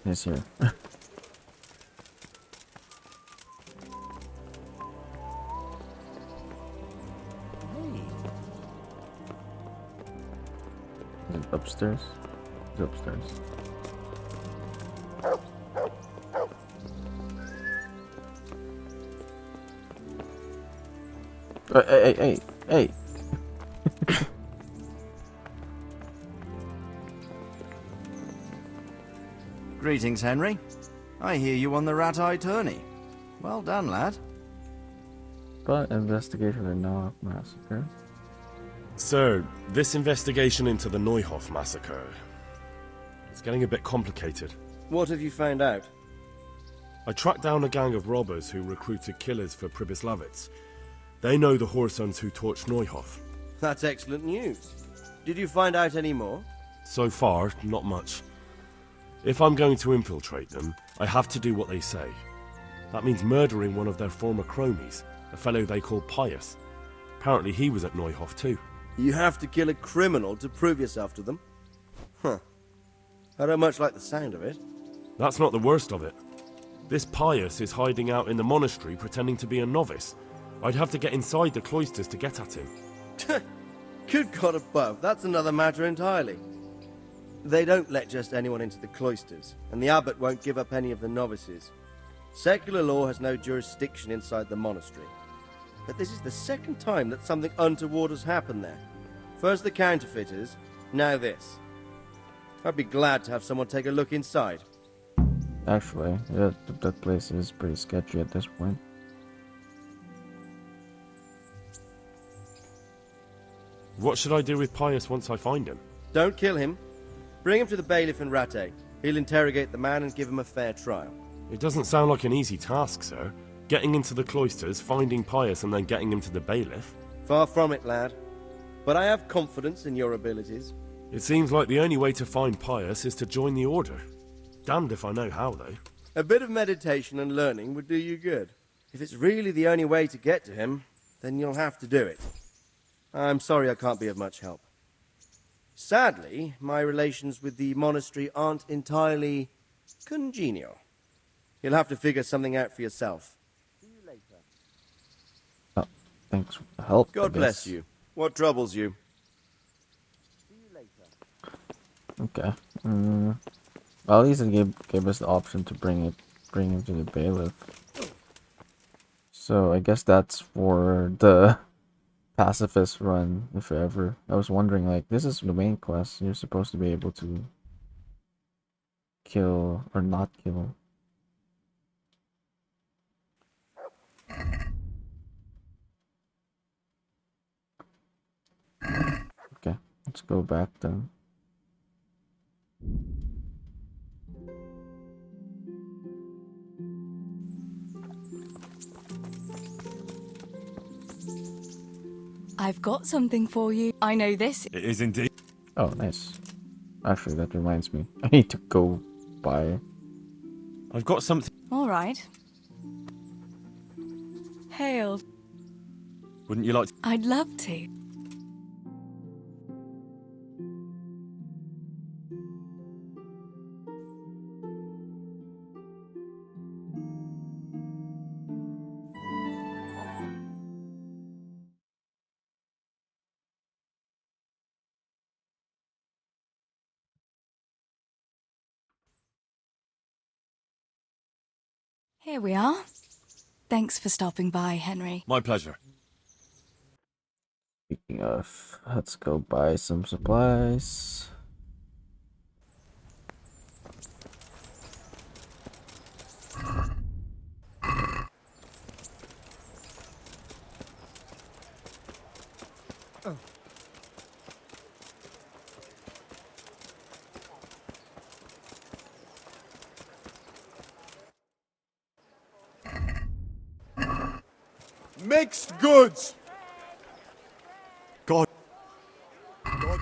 he's here. Is it upstairs? It's upstairs. Hey! Greetings, Henry. I hear you on the rat-eye tourney. Well done, lad. But investigation of the Neuhoff massacre. Sir, this investigation into the Neuhoff massacre... it's getting a bit complicated. What have you found out? I tracked down a gang of robbers who recruited killers for Pribyslavitz. They know the whoresons who torched Neuhoff. That's excellent news. Did you find out any more? So far, not much. If I'm going to infiltrate them, I have to do what they say. That means murdering one of their former cronies, a fellow they call Pius. Apparently he was at Neuhoff too. You have to kill a criminal to prove yourself to them? Huh. I don't much like the sound of it. That's not the worst of it. This Pius is hiding out in the monastery pretending to be a novice. I'd have to get inside the cloisters to get at him. Good God above, that's another matter entirely. They don't let just anyone into the cloisters, and the abbot won't give up any of the novices. Secular law has no jurisdiction inside the monastery. But this is the second time that something untoward has happened there. First the counterfeiters, now this. I'd be glad to have someone take a look inside. Actually, yeah, that place is pretty sketchy at this point. What should I do with Pius once I find him? Don't kill him. Bring him to the bailiff in Rattay. He'll interrogate the man and give him a fair trial. It doesn't sound like an easy task, sir. Getting into the cloisters, finding Pius, and then getting him to the bailiff. Far from it, lad. But I have confidence in your abilities. It seems like the only way to find Pius is to join the order. Damned if I know how, though. A bit of meditation and learning would do you good. If it's really the only way to get to him, then you'll have to do it. I'm sorry I can't be of much help. Sadly, my relations with the monastery aren't entirely congenial. You'll have to figure something out for yourself. See you later. Oh, thanks for the help. God bless you. What troubles you? See you later. Okay. Well, at least it gave us the option to bring him to the bailiff. So I guess that's for the pacifist run, if ever. I was wondering, like, this is the main quest. You're supposed to be able to kill or not kill. Okay, let's go back then. I've got something for you. I know this. It is indeed. Oh, nice. Actually, that reminds me. I need to go buy. I've got something. All right. Hail. Wouldn't you like to... I'd love to. Here we are. Thanks for stopping by, Henry. My pleasure. Speaking of, let's go buy some supplies. Mixed goods! God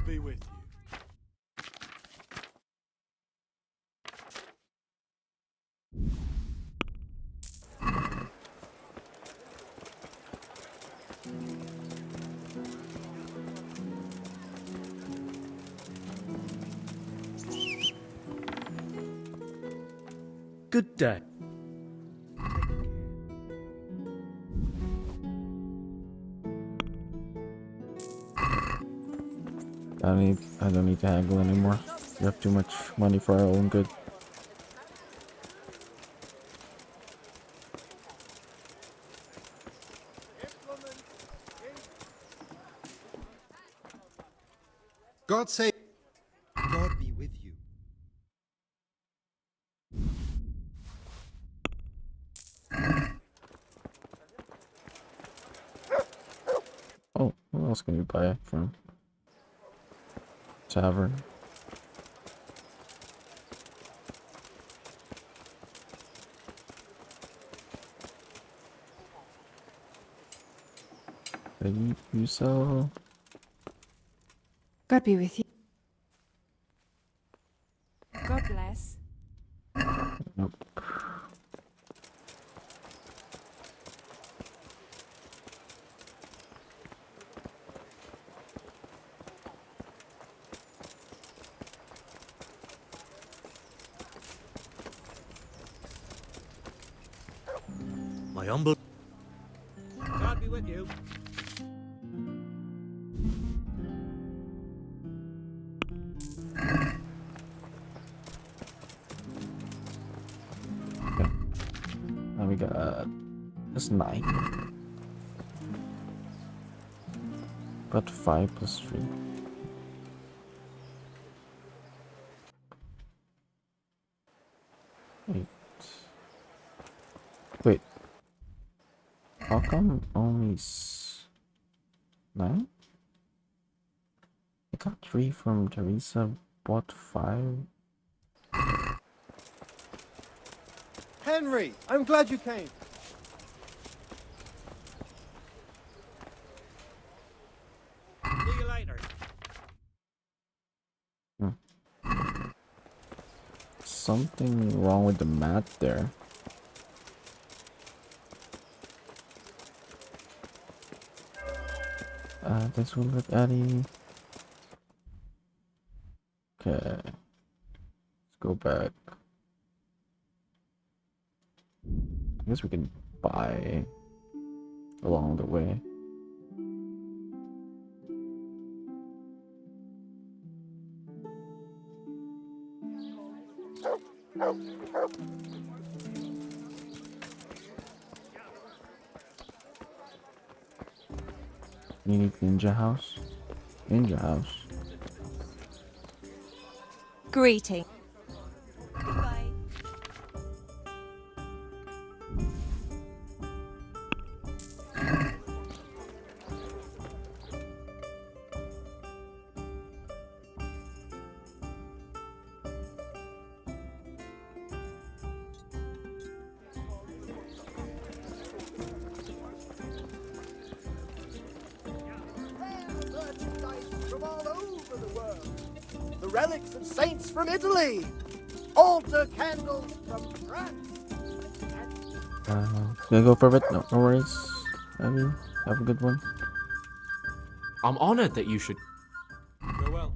be with you. good day. I don't need to haggle anymore. We have too much money for our own good. God save. God be with you. Oh, what else can we buy from tavern? You sell? God be with you. God bless. Nope. My humble. God be with you. Okay. Now we got this 9. Got 5 plus 3. Wait. How come only 9? I got 3 from Teresa, bought 5. Henry, I'm glad you came. See you later. Something wrong with the mat there. This will look Addy. Okay. Let's go back. I guess we can buy along the way. You need Ninja House? Ninja House. Greeting. Merchandise from all over the world. The relics of saints from Italy. Altar candles from France. Gonna go for it? No, no worries. I mean, have a good one. I'm honored that you should. Farewell.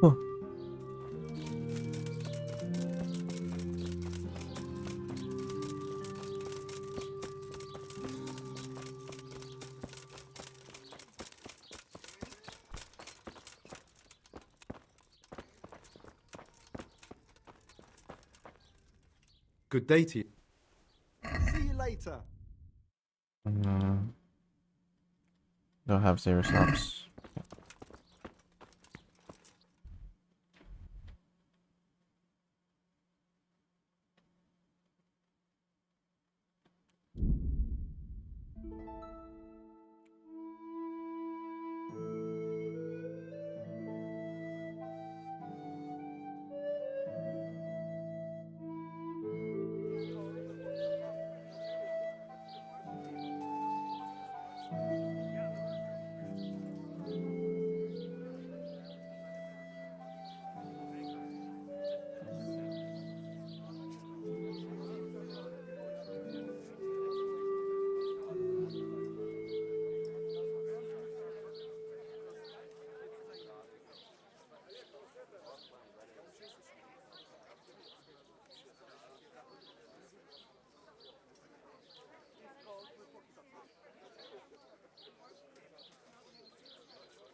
Oh. Good day to you. See you later. Don't have 0 stops.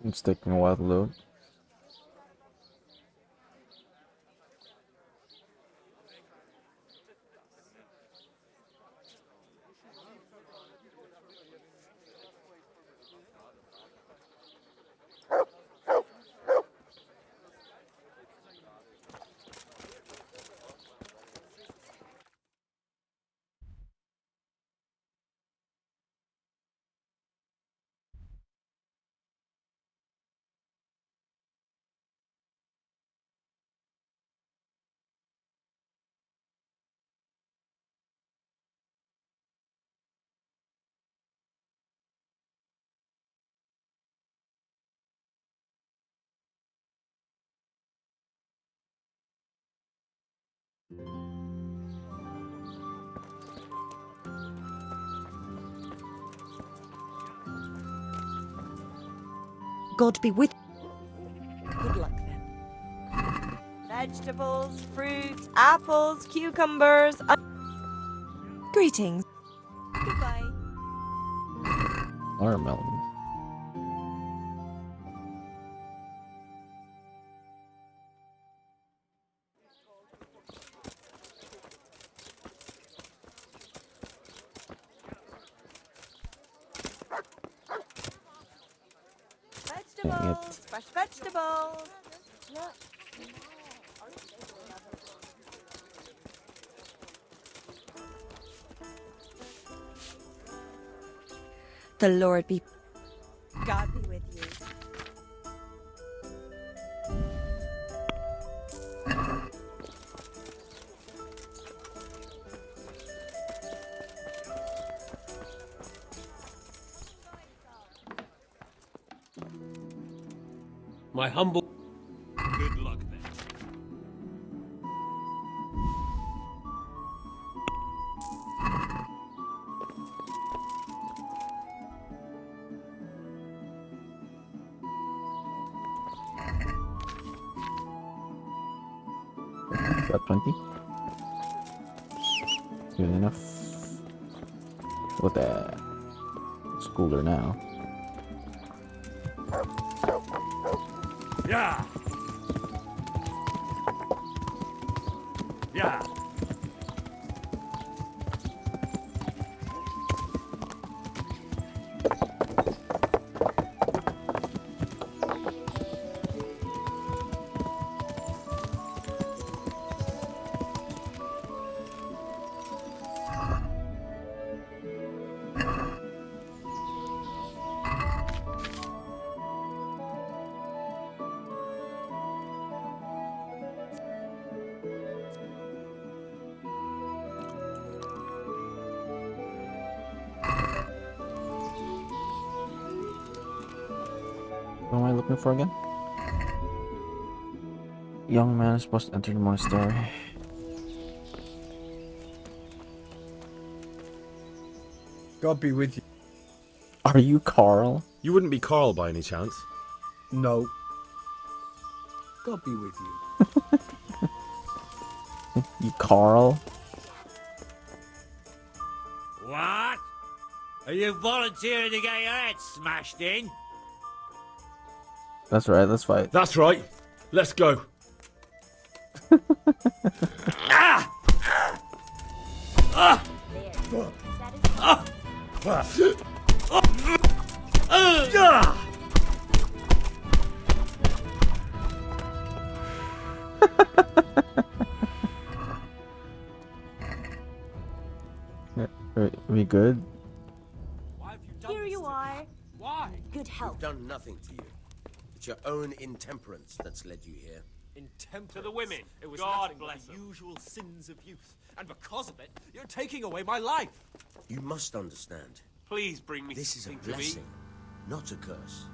It's taking a while to load. God be with. Good luck then. Vegetables, fruit, apples, cucumbers. Greetings. Goodbye. Watermelon. Vegetables, fresh vegetables. Look. The Lord be. God be with you. My humble. Good luck then. Got 20. Good enough. What the? It's cooler now. Yeah. Yeah. What am I looking for again? Young man is supposed to enter the monastery. God be with you. Are you Carl? You wouldn't be Carl by any chance? No. God be with you. You Carl? What? Are you volunteering to get your head smashed in? That's right, let's fight. That's right. Let's go. Ah! Ah! Ah! Are we good? Here you are. Why? Good health. We've done nothing to you. It's your own intemperance that's led you here. Intemperance. To the women. It was God nothing but bless the them. usual sins of youth. And because of it, you're taking away my life. You must understand. Please bring me This is a something to eat. blessing, not a curse.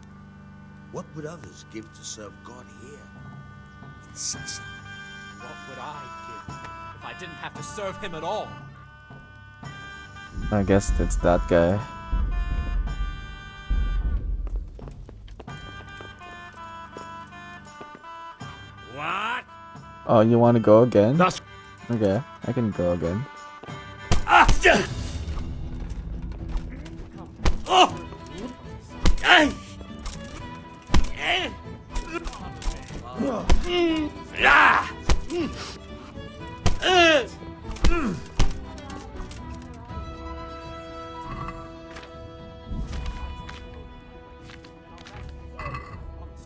What would others give to serve God here? In Sasa. What would I give if I didn't have to serve him at all? I guess it's that guy. What? Oh, you want to go again? That's okay. I can go again. Ah! Oh! Ay! Ah!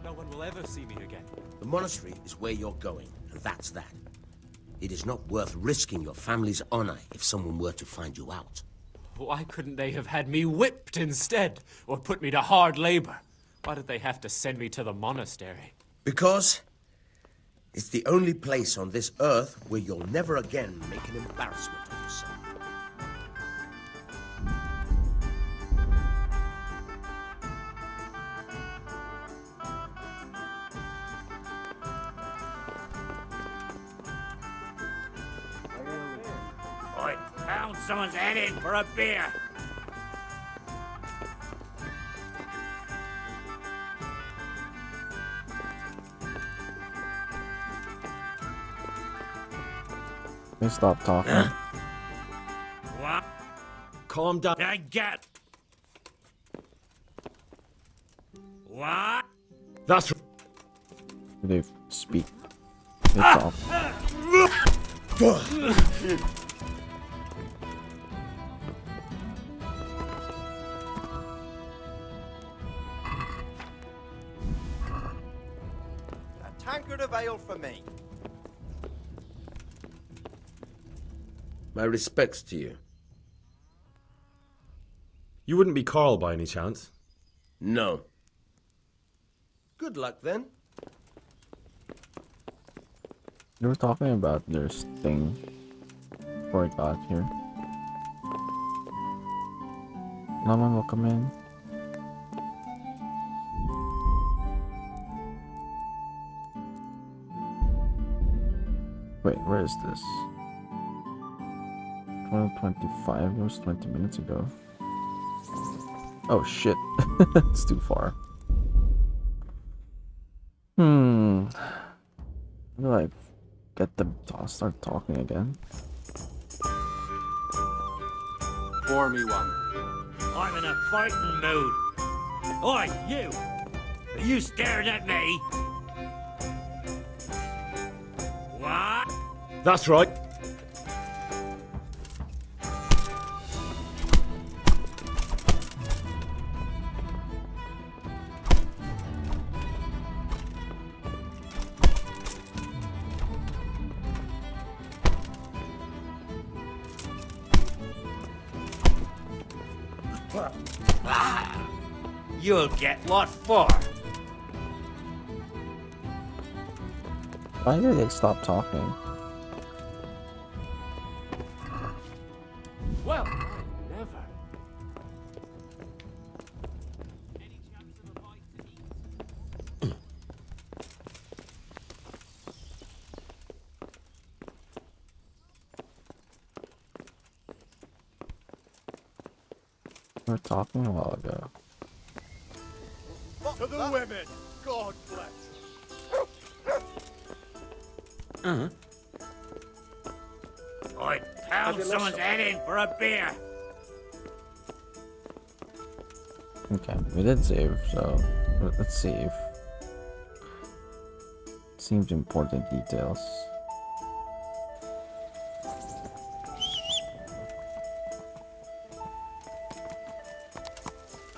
No one will ever see me again. The monastery is where you're going, and that's that. It is not worth risking your family's honor if someone were to find you out. Why couldn't they have had me whipped instead, or put me to hard labor? Why did they have to send me to the monastery? Because it's the only place on this earth where you'll never again make an embarrassment of yourself. Oi, pound someone's head in for a beer. They stop talking. What? Calm down. I get. What? That's. They speak. They talk. A tankard of ale for me. My respects to you. You wouldn't be Carl by any chance? No. Good luck then. They were talking about their thing before I got here. No one will come in. Wait, where is this? 12:25. It was 20 minutes ago. Oh shit. It's too far. How do I get them to start talking again? Pour me one. I'm in a fighting mood. Oi, you! Are you staring at me? What? That's right. You'll get what for? Why did they stop talking? Well, never. We were talking a while ago. To the women, God bless. Oi, pound someone's head in for a beer. Okay, we did save, so let's save. Seems important details.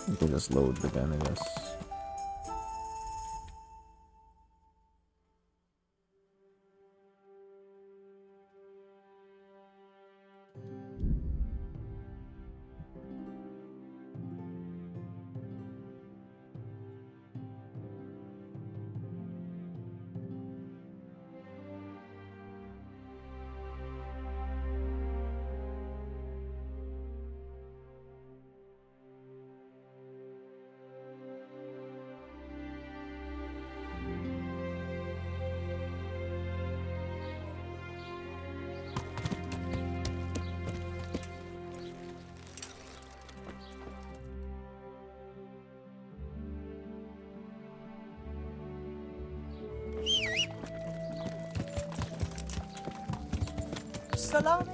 We can just load again, I guess. Salami?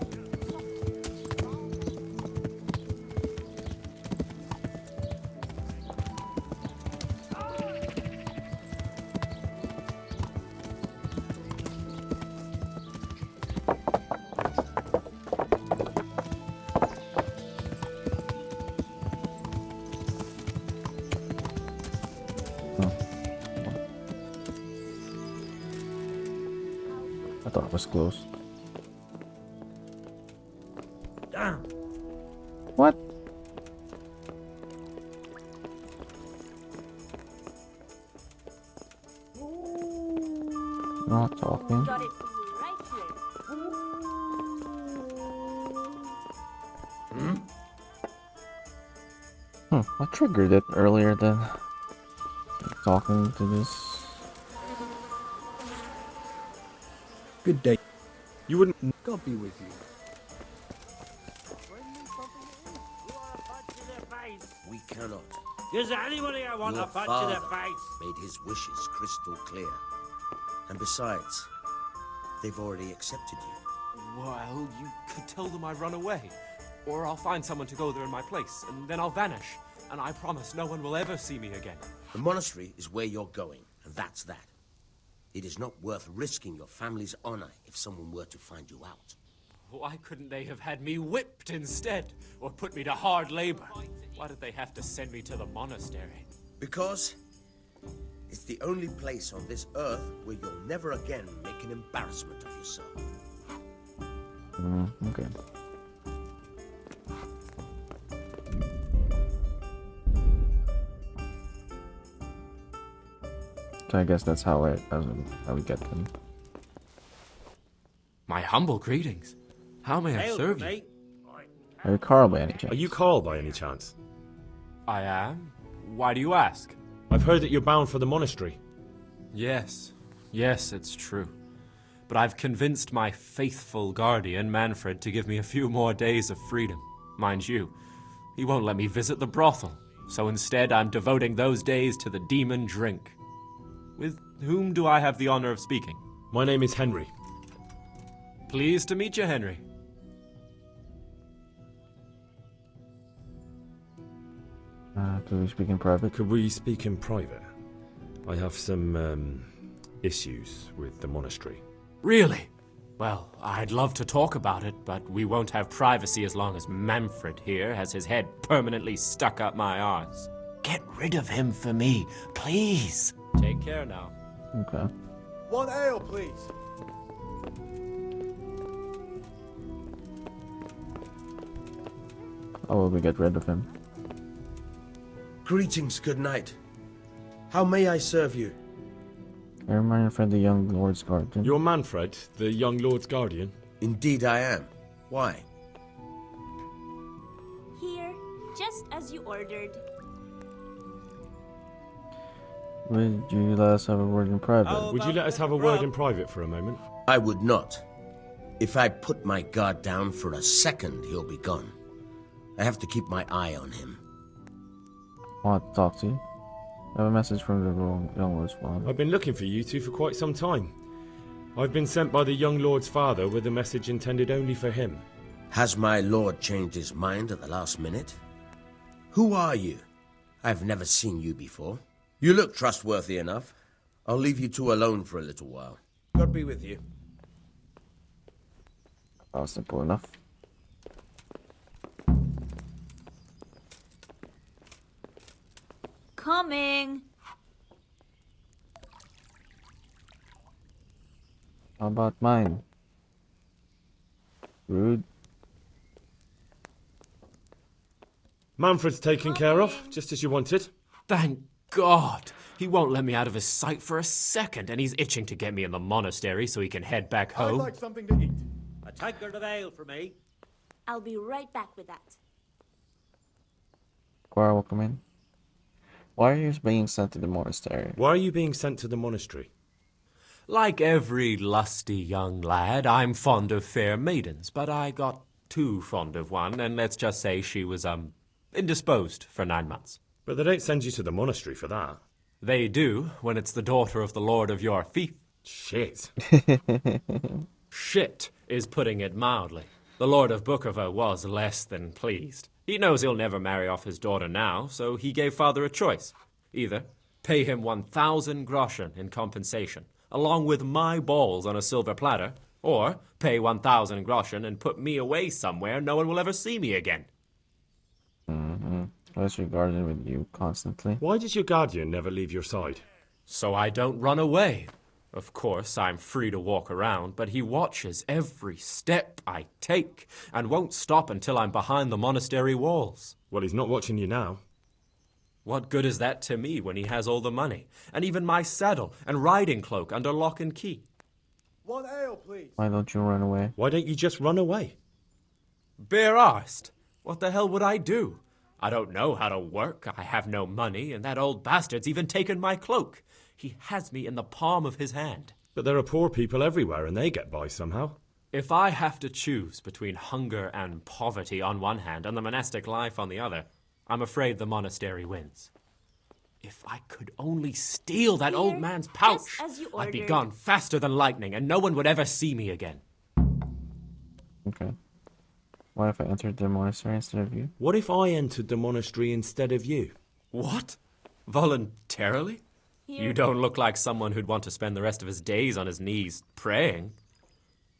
That was close. Damn. What? Not talking. Got it for you right here. I triggered it earlier than talking to this. Good day. You wouldn't. God be with you. We cannot. Is there anybody I want Your a punch in father the face? made his wishes crystal clear. And besides, they've already accepted you. Well, you could tell them I run away. Or I'll find someone to go there in my place, and then I'll vanish. And I promise no one will ever see me again. The monastery is where you're going, and that's that. It is not worth risking your family's honor if someone were to find you out. Why couldn't they have had me whipped instead? Or put me to hard labor? Why did they have to send me to the monastery? Because it's the only place on this earth where you'll never again make an embarrassment of yourself. Okay. So I guess that's how we get them. My humble greetings. How may I serve you? Are you Carl by any chance? Are you Carl by any chance? I am. Why do you ask? I've heard that you're bound for the monastery. Yes. Yes, it's true. But I've convinced my faithful guardian, Manfred, to give me a few more days of freedom. Mind you, he won't let me visit the brothel. So instead, I'm devoting those days to the demon drink. With whom do I have the honor of speaking? My name is Henry. Pleased to meet you, Henry. Could we speak in private? Could we speak in private? I have some issues with the monastery. Really? Well, I'd love to talk about it, but we won't have privacy as long as Manfred here has his head permanently stuck up my arse. Get rid of him for me, please. Take care now. Okay. One ale, please. How will we get rid of him? Greetings, good night. How may I serve you? I remind your friend the young Lord's guardian. You're Manfred, the young Lord's guardian? Indeed I am. Why? Here, just as you ordered. Would you let us have a word in private? Would you let us have a word in private for a moment? I would not. If I put my guard down for a second, he'll be gone. I have to keep my eye on him. I want to talk to you. I have a message from the young Lord's father. I've been looking for you two for quite some time. I've been sent by the young Lord's father with a message intended only for him. Has my lord changed his mind at the last minute? Who are you? I've never seen you before. You look trustworthy enough. I'll leave you two alone for a little while. God be with you. That was simple enough. Coming. How about mine? Rude. Manfred's taken care of, just as you wanted. Thank God. He won't let me out of his sight for a second, and he's itching to get me in the monastery so he can head back I'd home. like something to eat. A tankard of ale for me. I'll be right back with that. Quara will come in. Why are you being sent to the monastery? Why are you being sent to the monastery? Like every lusty young lad, I'm fond of fair maidens, but I got too fond of one, and let's just say she was, indisposed for 9 months. But they don't send you to the monastery for that. They do, when it's the daughter of the lord of your fief. Shit. Shit is putting it mildly. The Lord of Bookerva was less than pleased. He knows he'll never marry off his daughter now, so he gave father a choice. Either pay him 1,000 groschen in compensation, along with my balls on a silver platter, or pay 1,000 groschen and put me away somewhere no one will ever see me again. Why is your guardian with you constantly? Why does your guardian never leave your side? So I don't run away. Of course, I'm free to walk around, but he watches every step I take and won't stop until I'm behind the monastery walls. Well, he's not watching you now. What good is that to me when he has all the money, and even my saddle and riding cloak under lock and key? One ale, please. Why don't you run away? Why don't you just run away? Bare-arsed. What the hell would I do? I don't know how to work, I have no money, and that old bastard's even taken my cloak. He has me in the palm of his hand. But there are poor people everywhere, and they get by somehow. If I have to choose between hunger and poverty on one hand and the monastic life on the other, I'm afraid the monastery wins. If I could only steal that old man's pouch, just as you I'd be ordered. gone faster than lightning, and no one would ever see me again. Okay. What if I entered the monastery instead of you? What if I entered the monastery instead of you? What? Voluntarily? You don't look like someone who'd want to spend the rest of his days on his knees praying.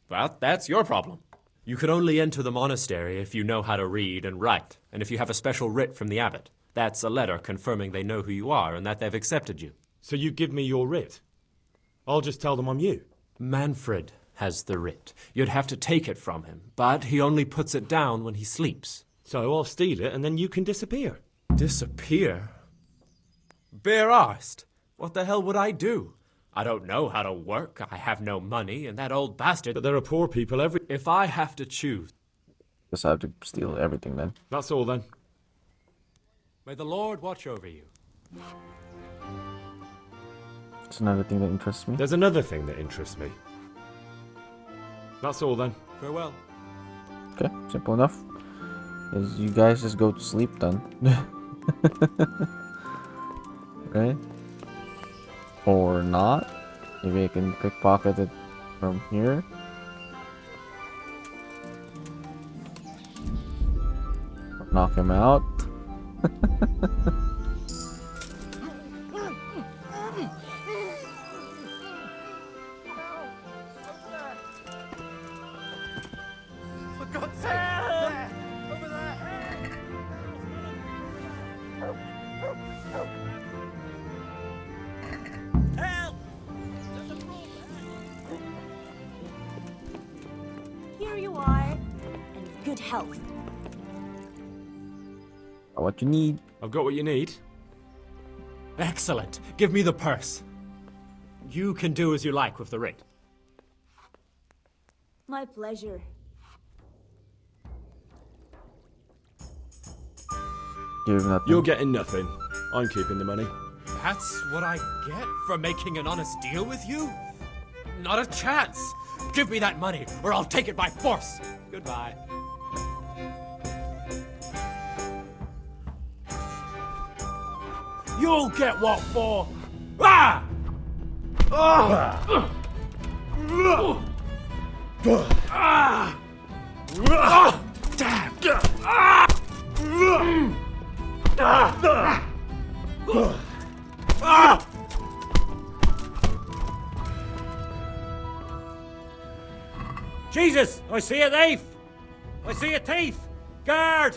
But that's your problem. You can only enter the monastery if you know how to read and write, and if you have a special writ from the abbot. That's a letter confirming they know who you are and that they've accepted you. So you give me your writ? I'll just tell them I'm you. Manfred has the writ. You'd have to take it from him, but he only puts it down when he sleeps. So I'll steal it and then you can disappear. Disappear? Bare-arsed. What the hell would I do? I don't know how to work, I have no money, and that old bastard... But there are poor people every... If I have to choose... Just have to steal everything then. That's all then. May the Lord watch over you. It's another thing that interests me. There's another thing that interests me. That's all then. Farewell. Okay, simple enough. Is you guys just go to sleep then. Right? Or not. Maybe I can pickpocket it from here. Or knock him out. For God's sake! There! Over there! Help! Here you are, and good health. What you need? I've got what you need. Excellent. Give me the purse. You can do as you like with the writ. My pleasure. Give nothing. You're getting nothing. I'm keeping the money. That's what I get for making an honest deal with you? Not a chance. Give me that money, or I'll take it by force. Goodbye. You'll get what for. Ah! Ah! Ah! Damn! Ah! Ah! Jesus! I see a thief! I see a thief! Guard!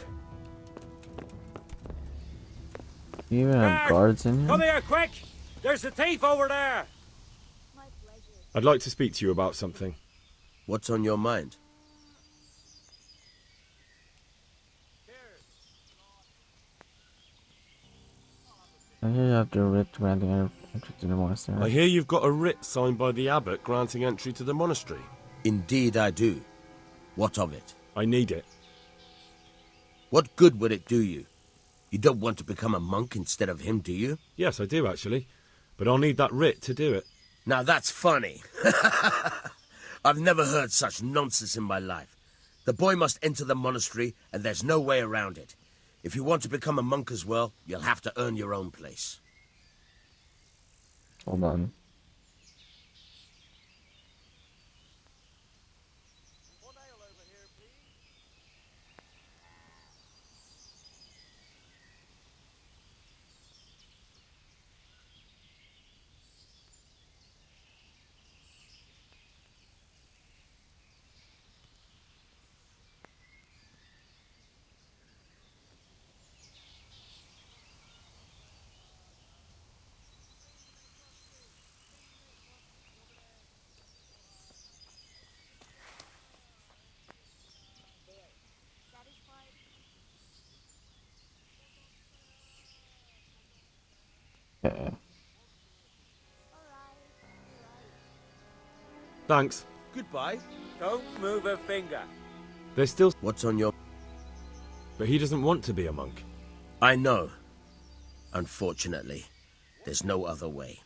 Do you even have guards in Come here? here, quick! There's a thief over there! I'd like to speak to you about something. What's on your mind? I hear you have the writ granting entry to the monastery. I hear you've got a writ signed by the abbot granting entry to the monastery. Indeed I do. What of it? I need it. What good would it do you? You don't want to become a monk instead of him, do you? Yes, I do actually. But I'll need that writ to do it. Now that's funny. I've never heard such nonsense in my life. The boy must enter the monastery, and there's no way around it. If you want to become a monk as well, you'll have to earn your own place. Hold on. Okay. Thanks. Goodbye. Don't move a finger. There's still... What's on your... But he doesn't want to be a monk. I know. Unfortunately, there's no other way.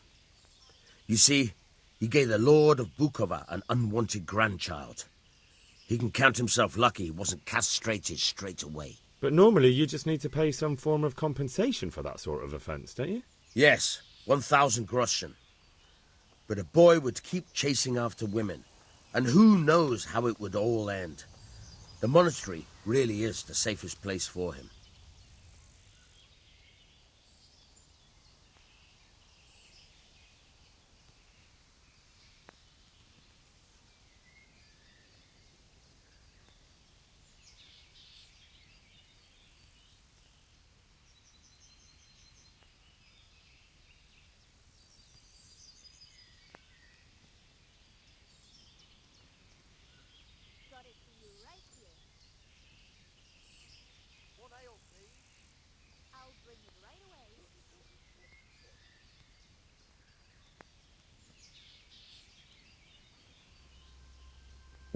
You see, he gave the Lord of Bukova an unwanted grandchild. He can count himself lucky he wasn't castrated straight away. But normally you just need to pay some form of compensation for that sort of offence, don't you? Yes, 1,000 groschen. But a boy would keep chasing after women, and who knows how it would all end. The monastery really is the safest place for him.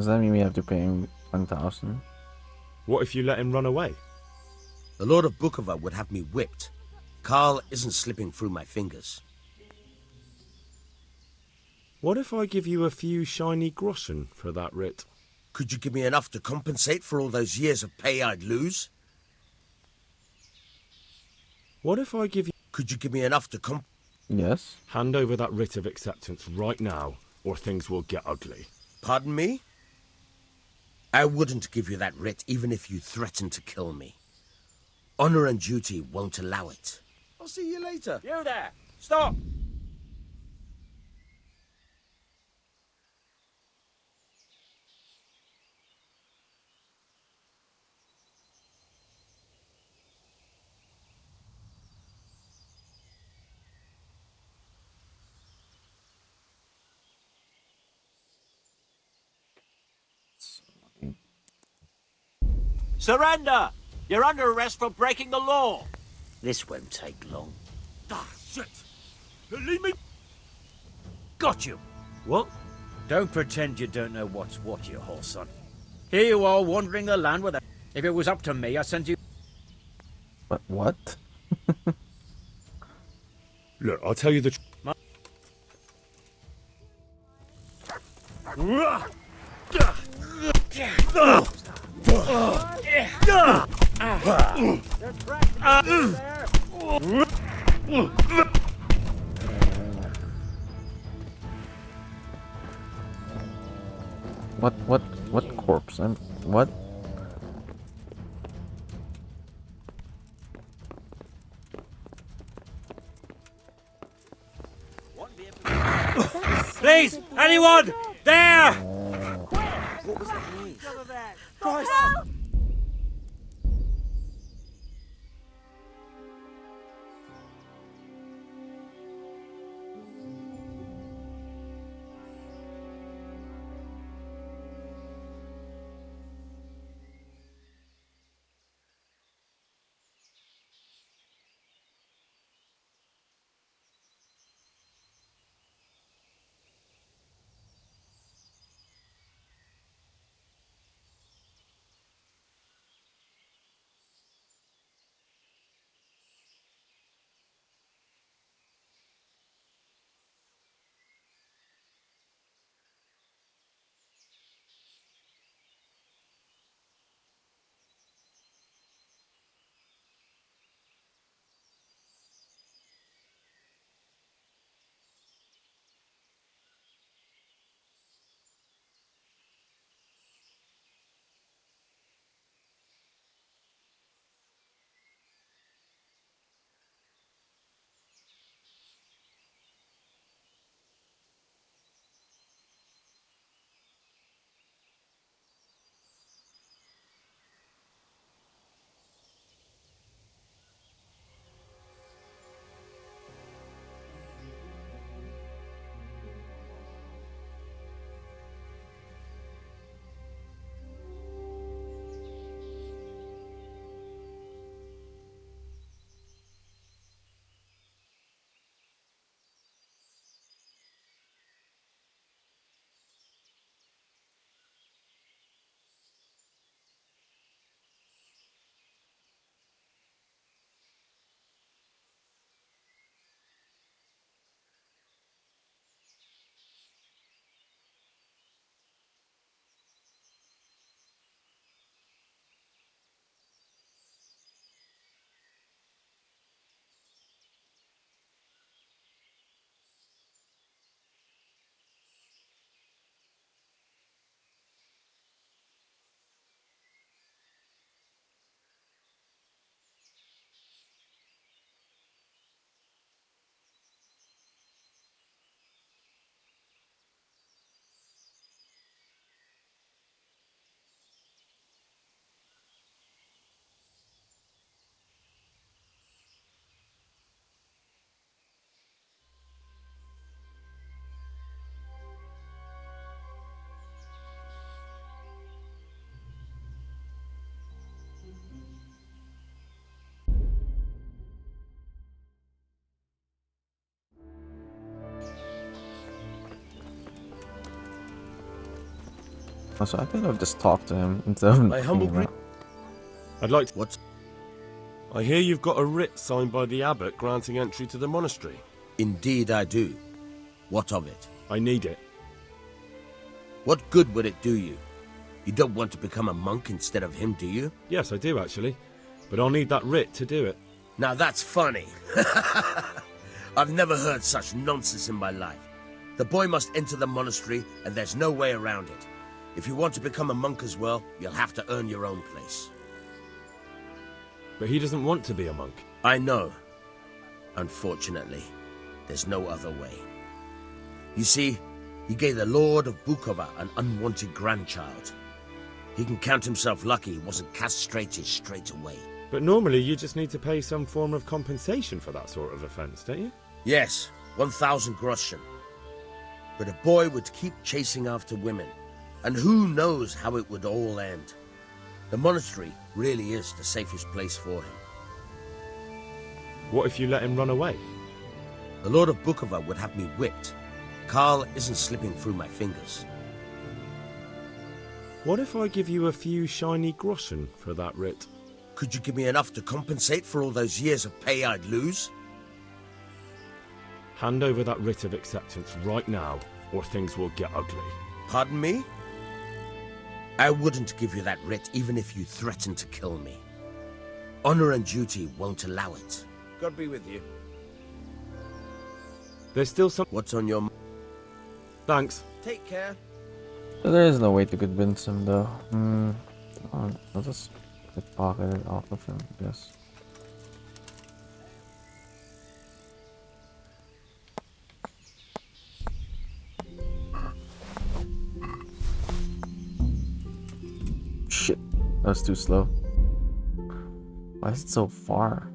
Does that mean we have to pay him 1,000? What if you let him run away? The Lord of Bukova would have me whipped. Karl isn't slipping through my fingers. What if I give you a few shiny groschen for that writ? Could you give me enough to compensate for all those years of pay I'd lose? What if I give you... Could you give me enough to Yes. Hand over that writ of acceptance right now, or things will get ugly. Pardon me? I wouldn't give you that writ even if you threatened to kill me. Honor and duty won't allow it. I'll see you later. You there! Stop! Surrender! You're under arrest for breaking the law. This won't take long. Ah, shit! Leave me... Got you. What? Don't pretend you don't know what's what, you whoreson. Here you are wandering the land with a... If it was up to me, I'd send you... But what? Look, I'll tell you the truth. What corpse? What? Please! Anyone! There! What was that noise? Christ! Also, I could have just talked to him instead of My humble being greet. I'd like to... What? I hear you've got a writ signed by the abbot granting entry to the monastery. Indeed I do. What of it? I need it. What good would it do you? You don't want to become a monk instead of him, do you? Yes, I do actually. But I'll need that writ to do it. Now that's funny. I've never heard such nonsense in my life. The boy must enter the monastery, and there's no way around it. If you want to become a monk as well, you'll have to earn your own place. But he doesn't want to be a monk. I know. Unfortunately, there's no other way. You see, he gave the Lord of Bukova an unwanted grandchild. He can count himself lucky he wasn't castrated straight away. But normally you just need to pay some form of compensation for that sort of offence, don't you? Yes, 1,000 groschen. But a boy would keep chasing after women, and who knows how it would all end. The monastery really is the safest place for him. What if you let him run away? The Lord of Bukova would have me whipped. Karl isn't slipping through my fingers. What if I give you a few shiny groschen for that writ? Could you give me enough to compensate for all those years of pay I'd lose? Hand over that writ of acceptance right now, or things will get ugly. Pardon me? I wouldn't give you that writ even if you threatened to kill me. Honor and duty won't allow it. God be with you. There's still some... What's on your mind? Thanks. Take care. So there is no way to convince him, though. I'll just pickpocket it off of him, I guess. Shit, that was too slow. Why is it so far?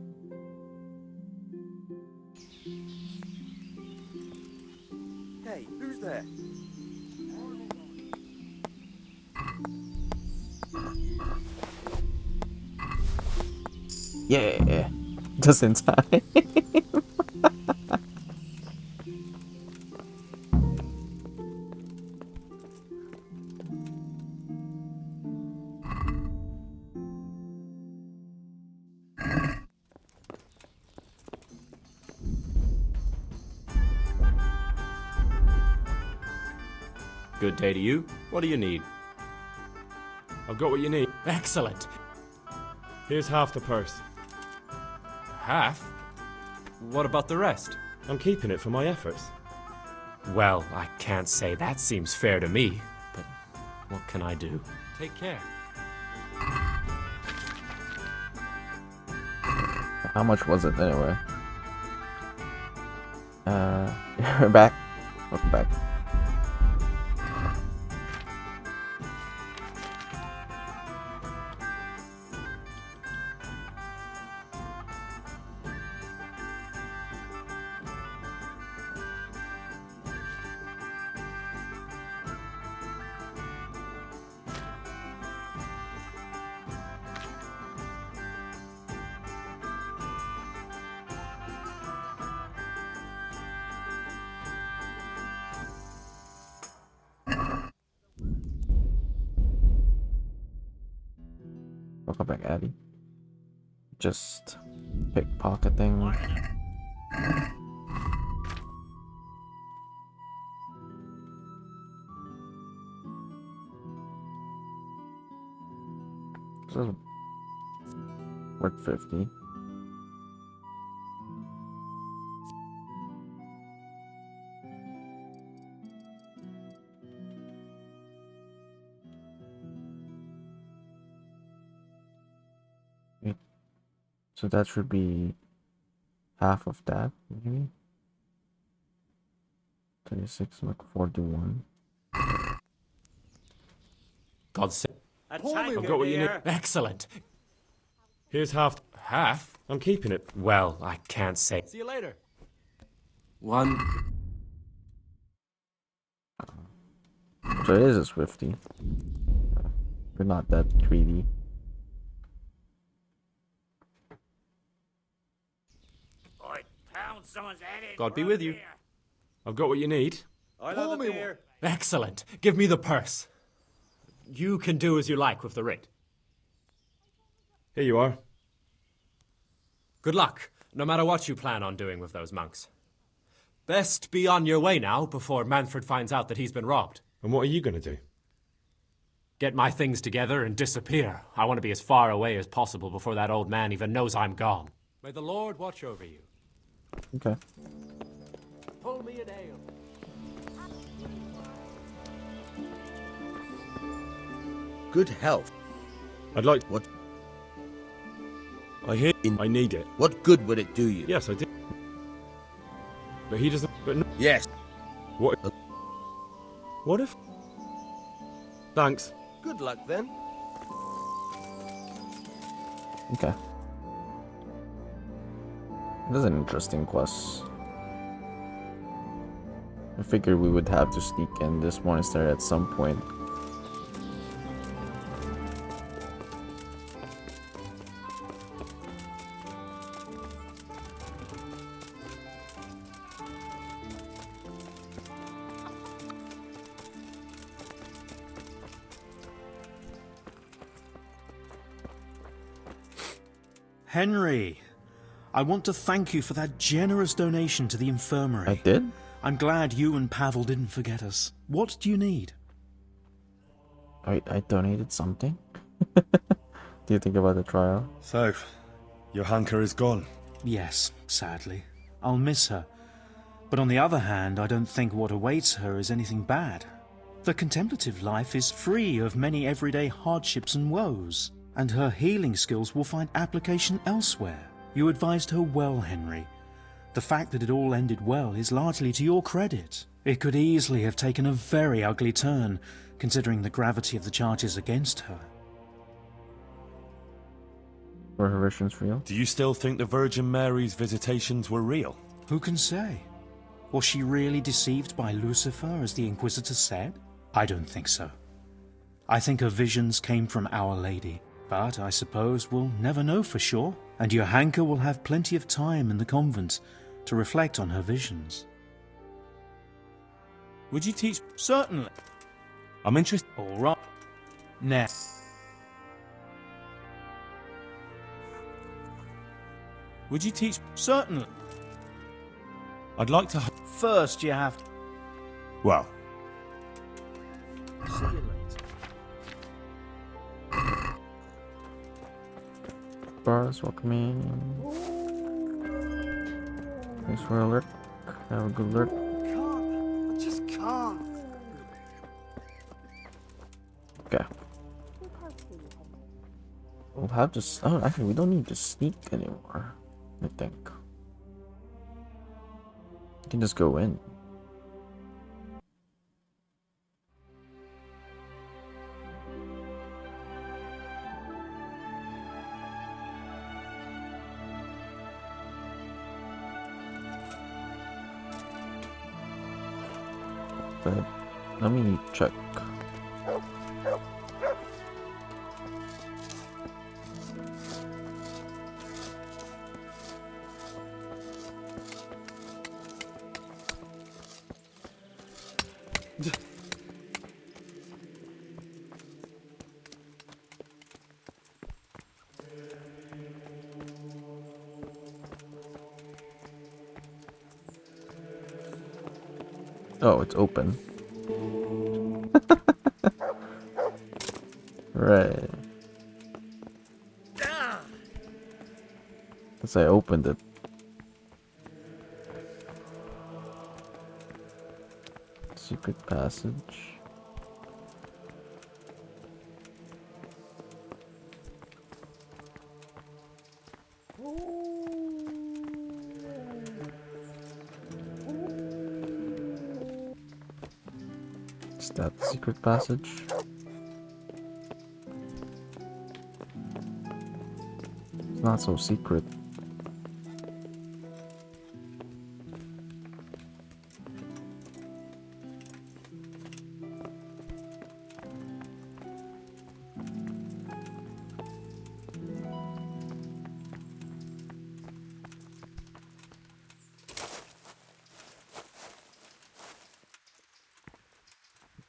Hey, who's there? Yeah, just in time. Good day to you. What do you need? I've got what you need. Excellent. Here's half the purse. Half? What about the rest? I'm keeping it for my efforts. Well, I can't say that seems fair to me, but what can I do? Take care. How much was it anyway? We're back. Welcome back. Welcome back, Abby. Just pickpocketing. This is worth 50. So that should be half of that, maybe. 36, like 41. God save. I've got what you need. Excellent. Here's half. Half? I'm keeping it. Well, I can't say. See you later. One. So it is a Swifty. We're not that greedy. God be with you. I've got what you need. I love the beer. Excellent. Give me the purse. You can do as you like with the writ. Here you are. Good luck, no matter what you plan on doing with those monks. Best be on your way now before Manfred finds out that he's been robbed. And what are you going to do? Get my things together and disappear. I want to be as far away as possible before that old man even knows I'm gone. May the Lord watch over you. Okay. Pull me an ale. Good health. I'd like... What? I hear... I need it. What good would it do you? Yes, I do. But he doesn't... But no... Yes. What? What if... Thanks. Good luck then. Okay. This is an interesting quest. I figured we would have to sneak in this monastery at some point. Henry, I want to thank you for that generous donation to the infirmary. I did? I'm glad you and Pavel didn't forget us. What do you need? I donated something. Do you think about the trial? So, Johanka is gone. Yes, sadly. I'll miss her. But on the other hand, I don't think what awaits her is anything bad. The contemplative life is free of many everyday hardships and woes, and her healing skills will find application elsewhere. You advised her well, Henry. The fact that it all ended well is largely to your credit. It could easily have taken a very ugly turn, considering the gravity of the charges against her. Were her visions real? Do you still think the Virgin Mary's visitations were real? Who can say? Was she really deceived by Lucifer, as the Inquisitor said? I don't think so. I think her visions came from Our Lady. But I suppose we'll never know for sure, and Johanka will have plenty of time in the convent to reflect on her visions. Would you teach... Certainly. I'm interested... All right. Now. Would you teach... Certainly. I'd like to... First you have to... Well... See you later. Bars, welcome in. Thanks for alert. Have a good alert. I just can't. Okay. We'll have to... Oh, actually, we don't need to sneak anymore, I think. We can just go in. But let me check. Oh, it's open. Right. As I opened it. Secret passage. Is that the secret passage? It's not so secret.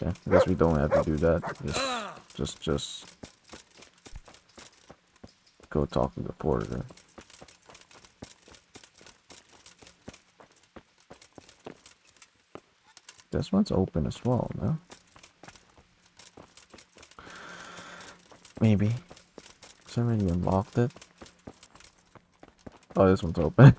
Okay, I guess we don't have to do that. just go talk to the porter. This one's open as well, no? Maybe. Somebody unlocked it. Oh, this one's open.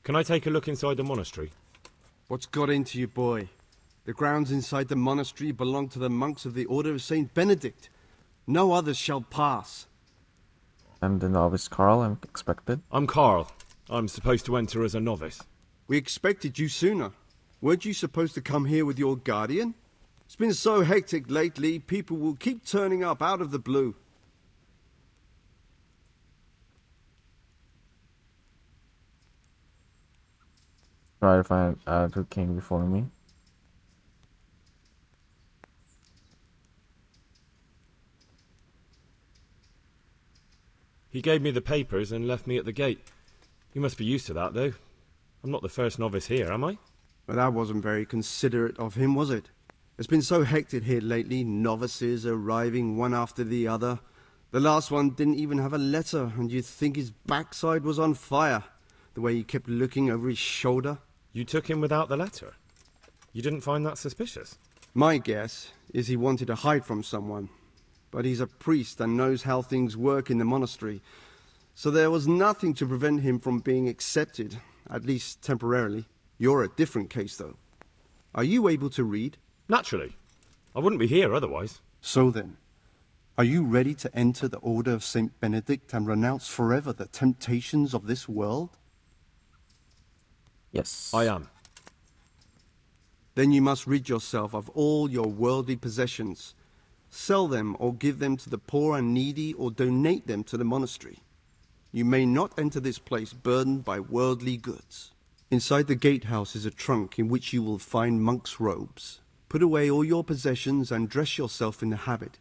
Can I take a look inside the monastery? What's got into you, boy? The grounds inside the monastery belong to the monks of the Order of Saint Benedict. No others shall pass. I'm the novice Carl, I'm expected. I'm Carl. I'm supposed to enter as a novice. We expected you sooner. Weren't you supposed to come here with your guardian? It's been so hectic lately, people will keep turning up out of the blue. Try to find out who came before me. He gave me the papers and left me at the gate. You must be used to that, though. I'm not the first novice here, am I? Well, that wasn't very considerate of him, was it? It's been so hectic here lately, novices arriving one after the other. The last one didn't even have a letter, and you'd think his backside was on fire, the way he kept looking over his shoulder. You took him without the letter? You didn't find that suspicious? My guess is he wanted to hide from someone. But he's a priest and knows how things work in the monastery. So there was nothing to prevent him from being accepted, at least temporarily. You're a different case, though. Are you able to read? Naturally. I wouldn't be here otherwise. So then, are you ready to enter the Order of Saint Benedict and renounce forever the temptations of this world? Yes. I am. Then you must rid yourself of all your worldly possessions. Sell them or give them to the poor and needy or donate them to the monastery. You may not enter this place burdened by worldly goods. Inside the gatehouse is a trunk in which you will find monk's robes. Put away all your possessions and dress yourself in the habit.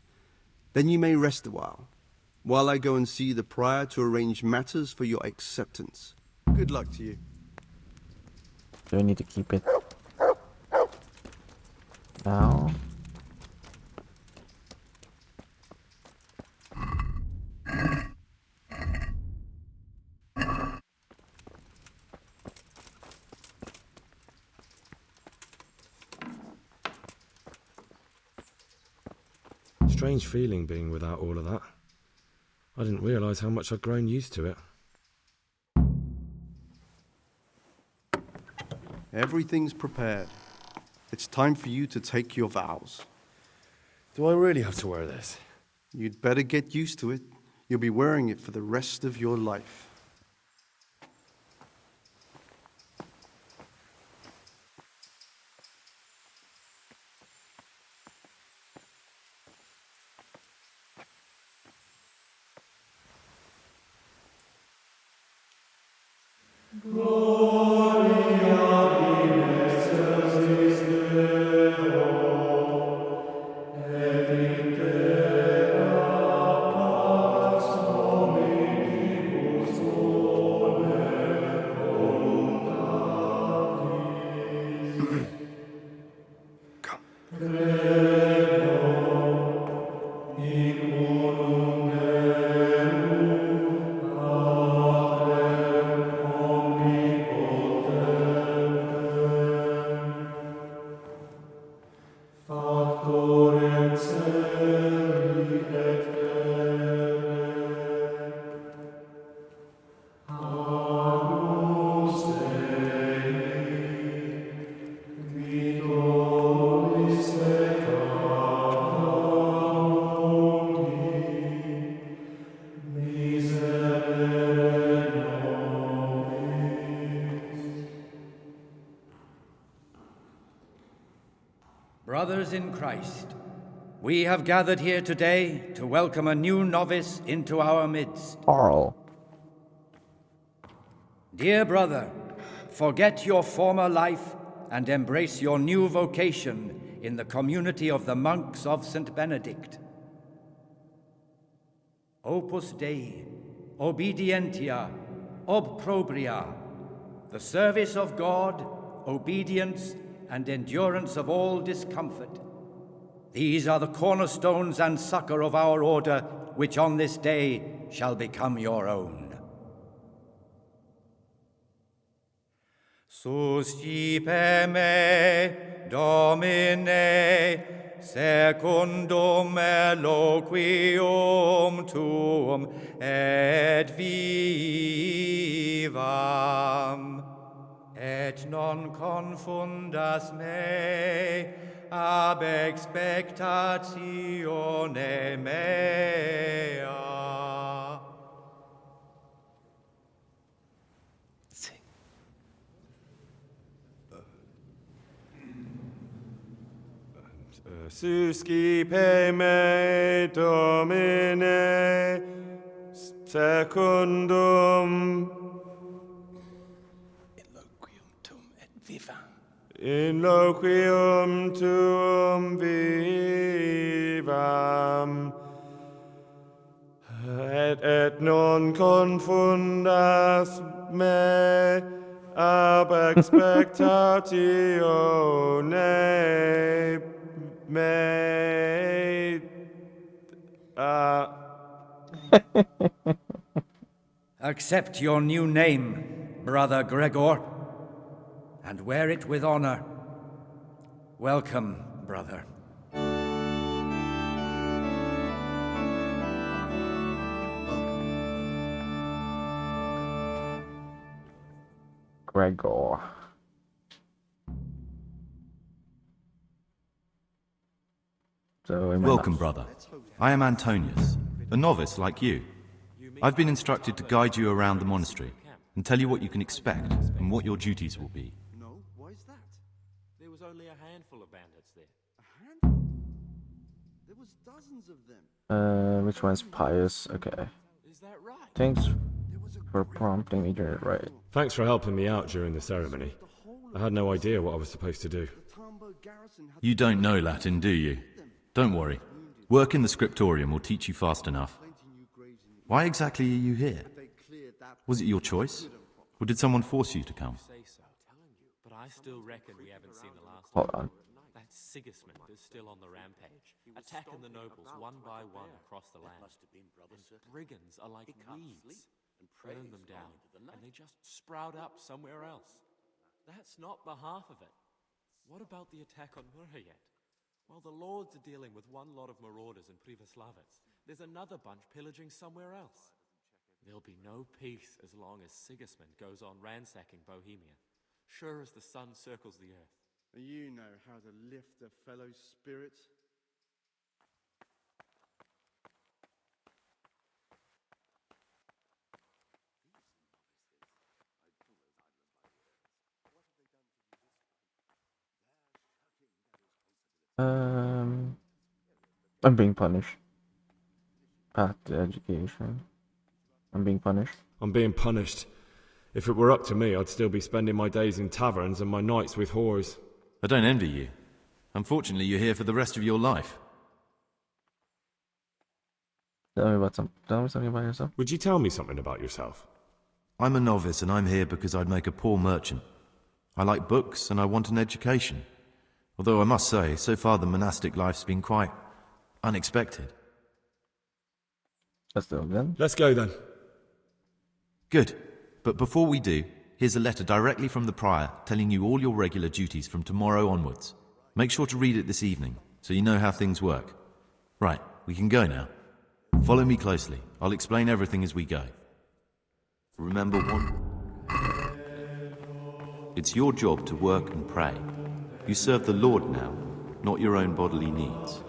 Then you may rest a while I go and see the prior to arrange matters for your acceptance. Good luck to you. Do I need to keep it now? Strange feeling being without all of that. I didn't realise how much I'd grown used to it. Everything's prepared. It's time for you to take your vows. Do I really have to wear this? You'd better get used to it. You'll be wearing it for the rest of your life. Brothers in Christ, we have gathered here today to welcome a new novice into our midst. Carl. Dear brother, forget your former life and embrace your new vocation in the community of the monks of St. Benedict. Opus Dei, obedientia, obprobria, the service of God, obedience, and endurance of all discomfort. These are the cornerstones and succor of our order, which on this day shall become your own. Suscipe me, Domine, secundum eloquium tuum et vivam, et non confundas me ab expectatione mea. Suscipe me, Domine, secundum in loquium tuum vivam, et non confundas me ab expectatione mea. Accept your new name, Brother Gregor, and wear it with honor. Welcome, brother. Gregor. Welcome, brother. I am Antonius, a novice like you. I've been instructed to guide you around the monastery and tell you what you can expect and what your duties will be. No? Why is that? There was only a handful of bandits there. A handful? There was dozens of them. Which one's pious? Okay. Thanks for prompting me to get it right. Thanks for helping me out during the ceremony. I had no idea what I was supposed to do. You don't know Latin, do you? Don't worry. Work in the scriptorium will teach you fast enough. Why exactly are you here? Was it your choice? Or did someone force you to come? But I still reckon we haven't seen the last Hold on. That Sigismund is still on the rampage, attacking the nobles one by one across the land. And brigands are like weeds. Burn them down, and they just sprout up somewhere else. That's not the half of it. What about the attack on Murhayet? While the lords are dealing with one lot of marauders in Privoslavets, there's another bunch pillaging somewhere else. There'll be no peace as long as Sigismund goes on ransacking Bohemia, sure as the sun circles the earth. You know how to lift a fellow's spirits. I'm being punished. Path to education. I'm being punished. I'm being punished. If it were up to me, I'd still be spending my days in taverns and my nights with whores. I don't envy you. Unfortunately, you're here for the rest of your life. Tell me something about yourself. Would you tell me something about yourself? I'm a novice and I'm here because I'd make a poor merchant. I like books and I want an education. Although I must say, so far the monastic life's been quite unexpected. Let's do it then. Let's go then. Good. But before we do, here's a letter directly from the prior telling you all your regular duties from tomorrow onwards. Make sure to read it this evening, so you know how things work. Right, we can go now. Follow me closely. I'll explain everything as we go. Remember one. It's your job to work and pray. You serve the Lord now, not your own bodily needs.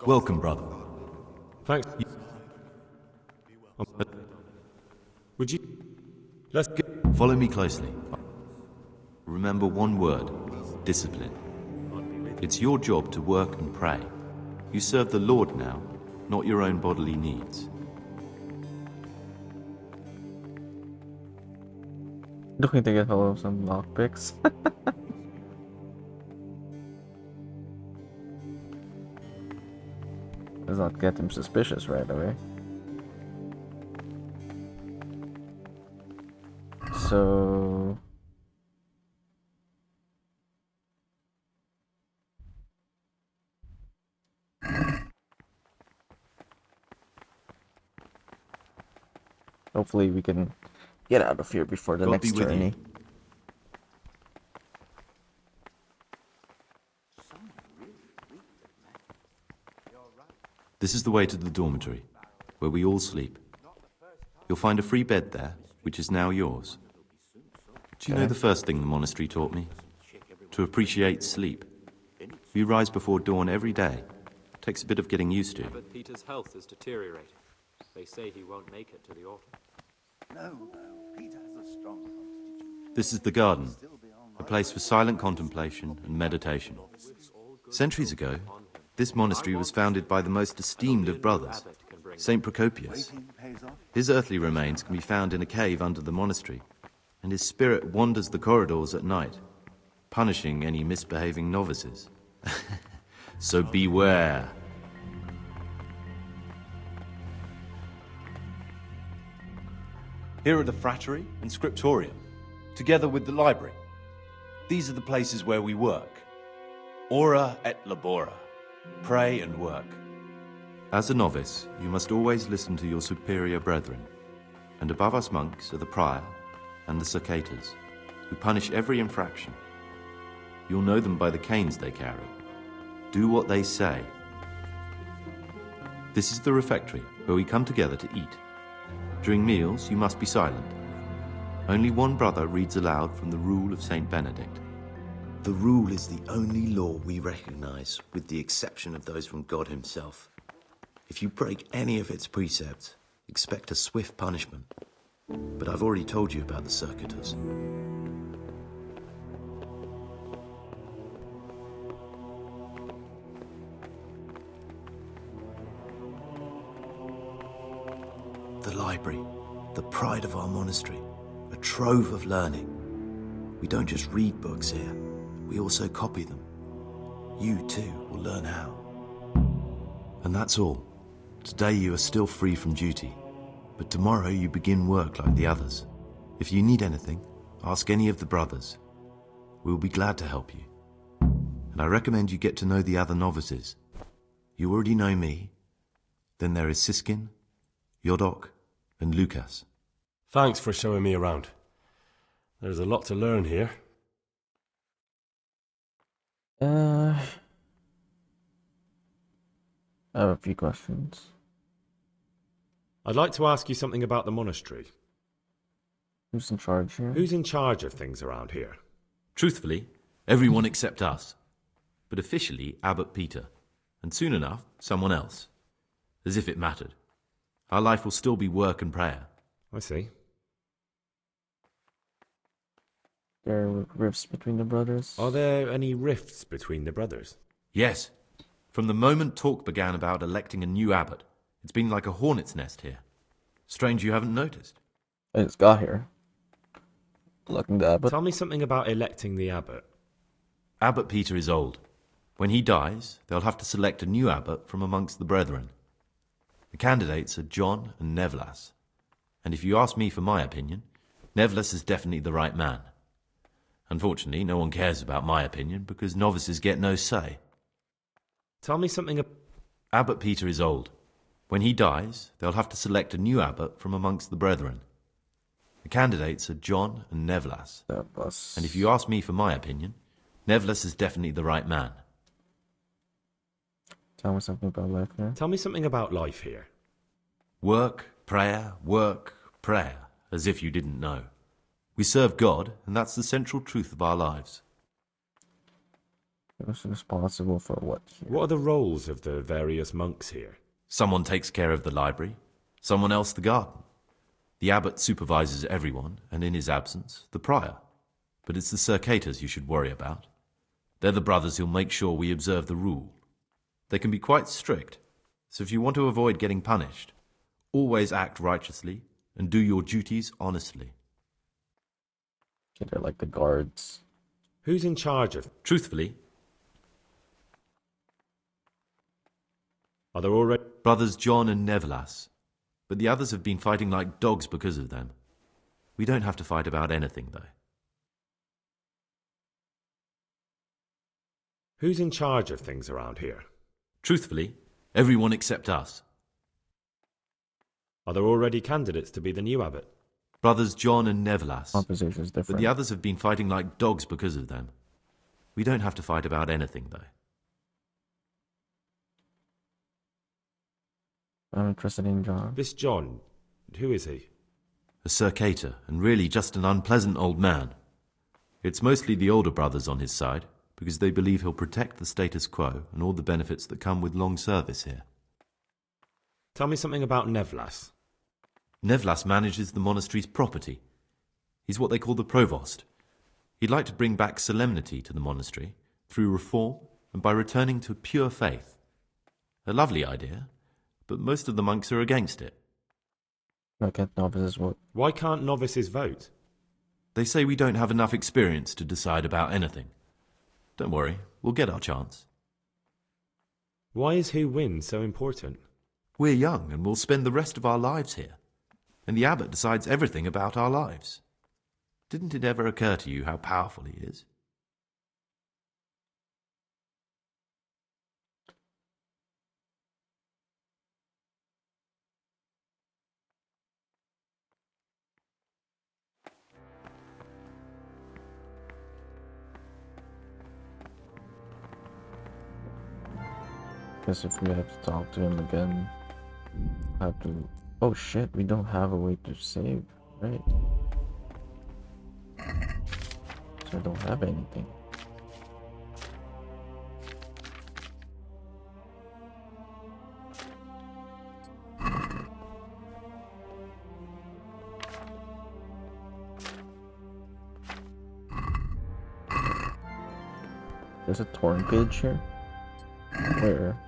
Welcome, brother. Thanks. Would you... Let's Follow me closely. Remember one word. Discipline. It's your job to work and pray. You serve the Lord now, not your own bodily needs. Looking to get hold of some lockpicks. Does not get him suspicious right away. So... hopefully we can get out of here before the next journey. This is the way to the dormitory, where we all sleep. You'll find a free bed there, which is now yours. Do you know the first thing the monastery taught me? To appreciate sleep. We rise before dawn every day. Takes a bit of getting used to. But Peter's health is deteriorating. They say he won't make it to the autumn. No, Peter has a strong constitution. This is the garden, a place for silent contemplation and meditation. Centuries ago, this monastery was founded by the most esteemed of brothers, Saint Procopius. His earthly remains can be found in a cave under the monastery, and his spirit wanders the corridors at night, punishing any misbehaving novices. So beware. Here are the frattery and scriptorium, together with the library. These are the places where we work. Ora et labora. Pray and work. As a novice, you must always listen to your superior brethren, and above us monks are the prior and the cercatas, who punish every infraction. You'll know them by the canes they carry. Do what they say. This is the refectory, where we come together to eat. During meals, you must be silent. Only one brother reads aloud from the Rule of Saint Benedict. The rule is the only law we recognize, with the exception of those from God himself. If you break any of its precepts, expect a swift punishment. But I've already told you about the circuitous. The library, the pride of our monastery, a trove of learning. We don't just read books here, we also copy them. You, too, will learn how. And that's all. Today you are still free from duty, but tomorrow you begin work like the others. If you need anything, ask any of the brothers. We'll be glad to help you. And I recommend you get to know the other novices. You already know me. Then there is Siskin, Yodok, and Lucas. Thanks for showing me around. There's a lot to learn here. I have a few questions. I'd like to ask you something about the monastery. Who's in charge here? Who's in charge of things around here? Truthfully, everyone except us. But officially, Abbot Peter. And soon enough, someone else. As if it mattered. Our life will still be work and prayer. I see. There are rifts between the brothers? Are there any rifts between the brothers? Yes. From the moment talk began about electing a new abbot, it's been like a hornet's nest here. Strange you haven't noticed. I just got here. Electing the abbot. Tell me something about electing the abbot. Abbot Peter is old. When he dies, they'll have to select a new abbot from amongst the brethren. The candidates are John and Nevlas. And if you ask me for my opinion, Nevlas is definitely the right man. Unfortunately, no one cares about my opinion because novices get no say. Tell me something Abbot Peter is old. When he dies, they'll have to select a new abbot from amongst the brethren. The candidates are John and Nevlas. And if you ask me for my opinion, Nevlas is definitely the right man. Tell me something about life here. Tell me something about life here. Work, prayer, as if you didn't know. We serve God, and that's the central truth of our lives. Who's responsible for what here? What are the roles of the various monks here? Someone takes care of the library, someone else the garden. The abbot supervises everyone, and in his absence, the prior. But it's the cercatas you should worry about. They're the brothers who'll make sure we observe the rule. They can be quite strict, so if you want to avoid getting punished, always act righteously and do your duties honestly. They're like the guards. Who's in charge of? Truthfully, are there already brothers John and Nevlas, but the others have been fighting like dogs because of them. We don't have to fight about anything, though. Who's in charge of things around here? Truthfully, everyone except us. Are there already candidates to be the new abbot? Brothers John and Nevlas, Composition is different. but the others have been fighting like dogs because of them. We don't have to fight about anything, though. I'm interested in John. This John, who is he? A circator, and really just an unpleasant old man. It's mostly the older brothers on his side, because they believe he'll protect the status quo and all the benefits that come with long service here. Tell me something about Nevlas. Nevlas manages the monastery's property. He's what they call the provost. He'd like to bring back solemnity to the monastery through reform and by returning to pure faith. A lovely idea, but most of the monks are against it. Why can't novices vote? Why can't novices vote? They say we don't have enough experience to decide about anything. Don't worry, we'll get our chance. Why is who wins so important? We're young and we'll spend the rest of our lives here. And the abbot decides everything about our lives. Didn't it ever occur to you how powerful he is? Guess if we have to talk to him again, I have to. Oh shit, we don't have a way to save, right? So I don't have anything. There's a torn page here. Where?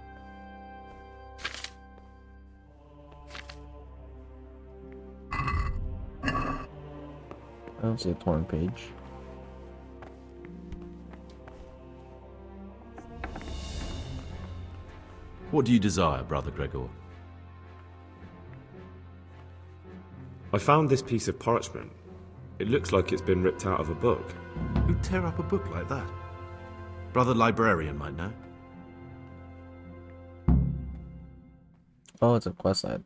I don't see a torn page. What do you desire, Brother Gregor? I found this piece of parchment. It looks like it's been ripped out of a book. Who'd tear up a book like that? Brother Librarian might know. Oh, it's a quest item.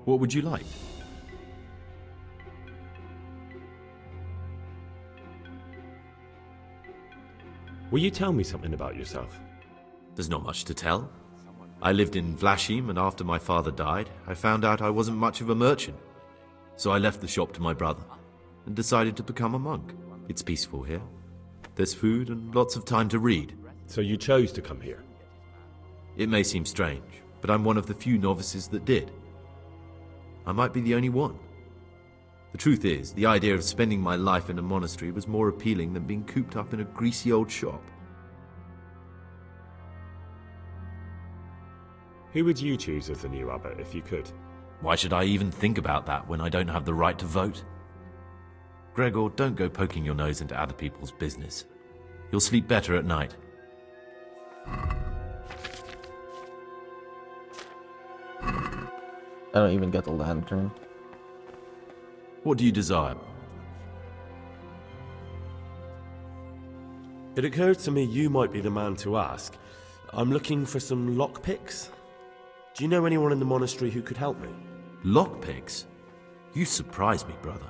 What would you like? Will you tell me something about yourself? There's not much to tell. I lived in Vlashim, and after my father died, I found out I wasn't much of a merchant. So I left the shop to my brother, and decided to become a monk. It's peaceful here. There's food and lots of time to read. So you chose to come here? It may seem strange, but I'm one of the few novices that did. I might be the only one. The truth is, the idea of spending my life in a monastery was more appealing than being cooped up in a greasy old shop. Who would you choose as the new abbot if you could? Why should I even think about that when I don't have the right to vote? Gregor, don't go poking your nose into other people's business. You'll sleep better at night. I don't even get the lantern. What do you desire? It occurred to me you might be the man to ask. I'm looking for some lockpicks. Do you know anyone in the monastery who could help me? Lockpicks? You surprise me, brother.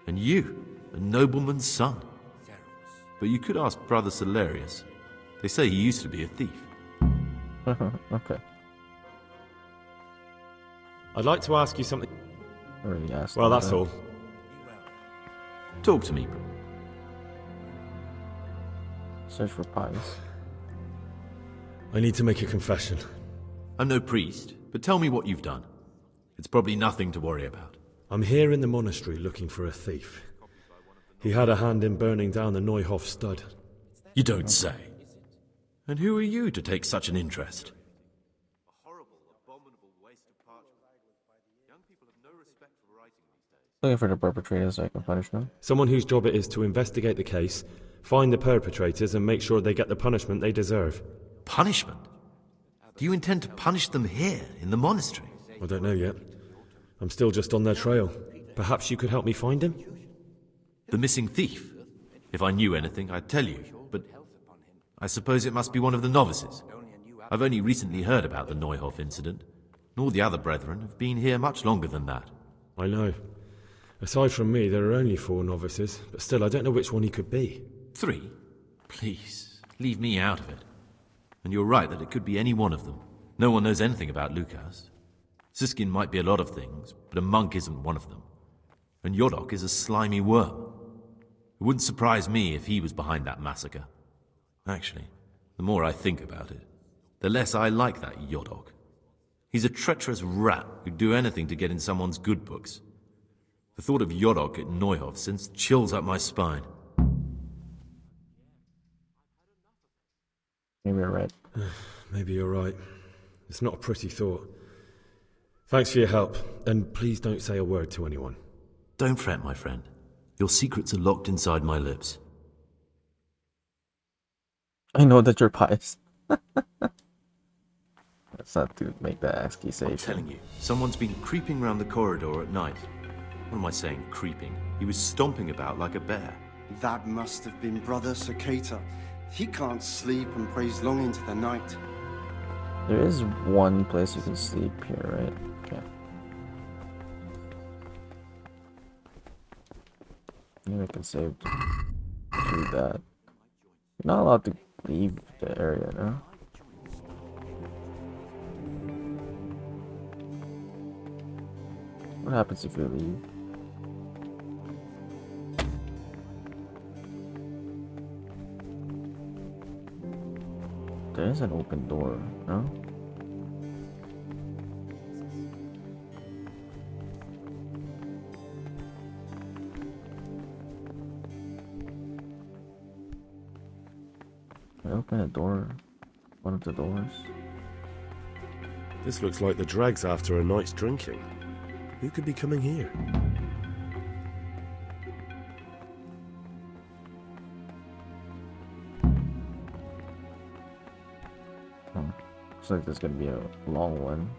And you, a nobleman's son. But you could ask Brother Celerius. They say he used to be a thief. Okay. I'd like to ask you something. I already asked. Well, that's all. Talk to me, bro. Search for pies. I need to make a confession. I'm no priest, but tell me what you've done. It's probably nothing to worry about. I'm here in the monastery looking for a thief. He had a hand in burning down the Neuhof stud. You don't say. And who are you to take such an interest? Looking for the perpetrators so I can punish them. Someone whose job it is to investigate the case, find the perpetrators, and make sure they get the punishment they deserve. Punishment? Do you intend to punish them here, in the monastery? I don't know yet. I'm still just on their trail. Perhaps you could help me find him? The missing thief? If I knew anything, I'd tell you, but I suppose it must be one of the novices. I've only recently heard about the Neuhof incident, and all the other brethren have been here much longer than that. I know. Aside from me, there are only 4 novices, but still, I don't know which one he could be. 3? Please, leave me out of it. And you're right that it could be any one of them. No one knows anything about Lukas. Siskin might be a lot of things, but a monk isn't one of them. And Yodok is a slimy worm. It wouldn't surprise me if he was behind that massacre. Actually, the more I think about it, the less I like that Yodok. He's a treacherous rat who'd do anything to get in someone's good books. The thought of Yodok at Neuhof sends chills up my spine. Maybe you're right. Maybe you're right. It's not a pretty thought. Thanks for your help, and please don't say a word to anyone. Don't fret, my friend. Your secrets are locked inside my lips. I know that you're pious. That's not to make that accusation. I'm telling you, someone's been creeping around the corridor at night. What am I saying, creeping? He was stomping about like a bear. That must have been Brother Sakata. He can't sleep and prays long into the night. There is one place you can sleep here, right? Okay. Maybe I can save to do that. You're not allowed to leave the area, no? What happens if you leave? There is an open door, no? I open a door, one of the doors. This looks like the dregs after a night's drinking. Who could be coming here? Looks like there's gonna be a long one.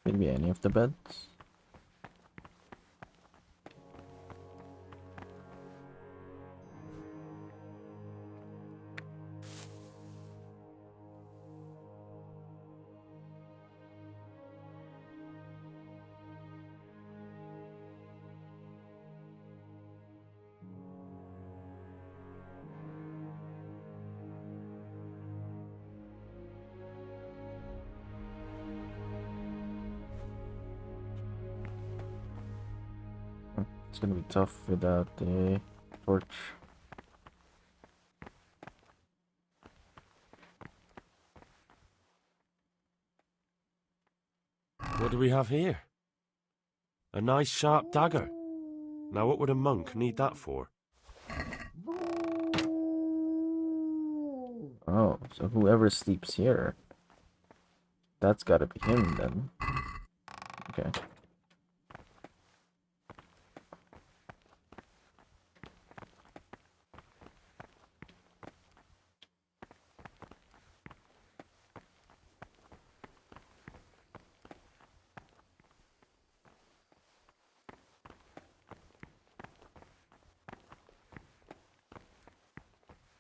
Maybe any of the beds. It's gonna be tough without the torch. What do we have here? A nice sharp dagger. Now what would a monk need that for? Oh, so whoever sleeps here, that's gotta be him then. Okay.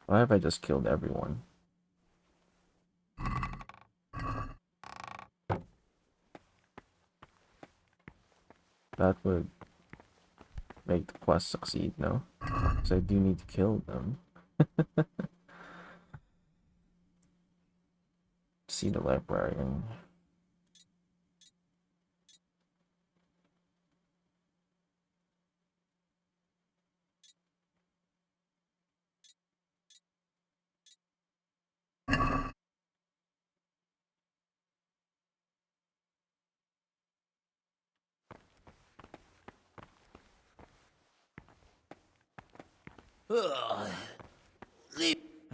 Why have I just killed everyone? That would make the quest succeed, no? Because I do need to kill them. see the librarian.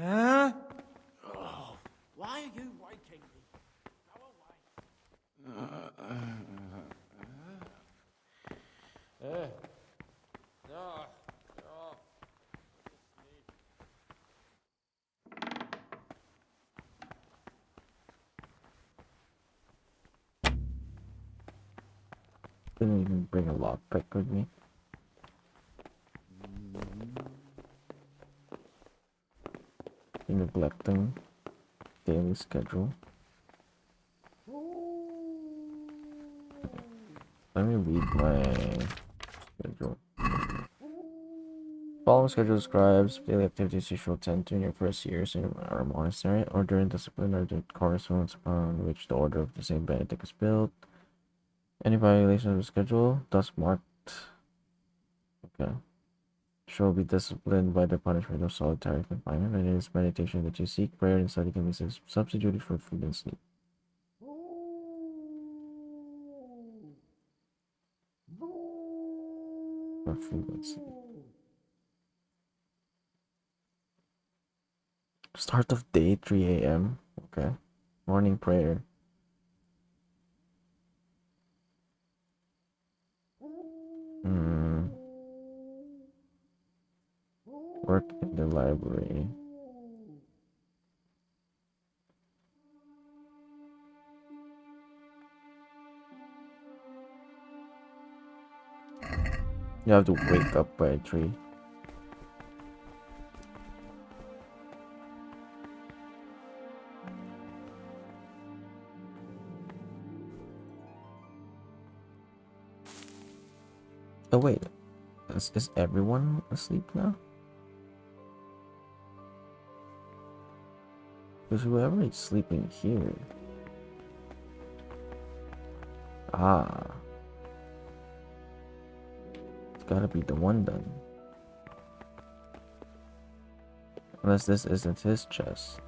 Huh? Oh, why are you waking me? Go away. Didn't even bring a lockpick with me. Neglecting daily schedule. Let me read my schedule. Following schedule describes daily activities you should attend during your first years in our monastery or during discipline or the correspondence upon which the order of the Saint Benedict is built. Any violation of the schedule, thus marked, okay, shall be disciplined by the punishment of solitary confinement. And it is meditation that you seek. Prayer and study can be substituted for food and sleep. For food and sleep. Start of day, 3 a.m. Okay. Morning prayer. Work in the library. You have to wake up by 3. Oh wait, is everyone asleep now? Because whoever is sleeping here. Ah. It's gotta be the one then. Unless this isn't his chest.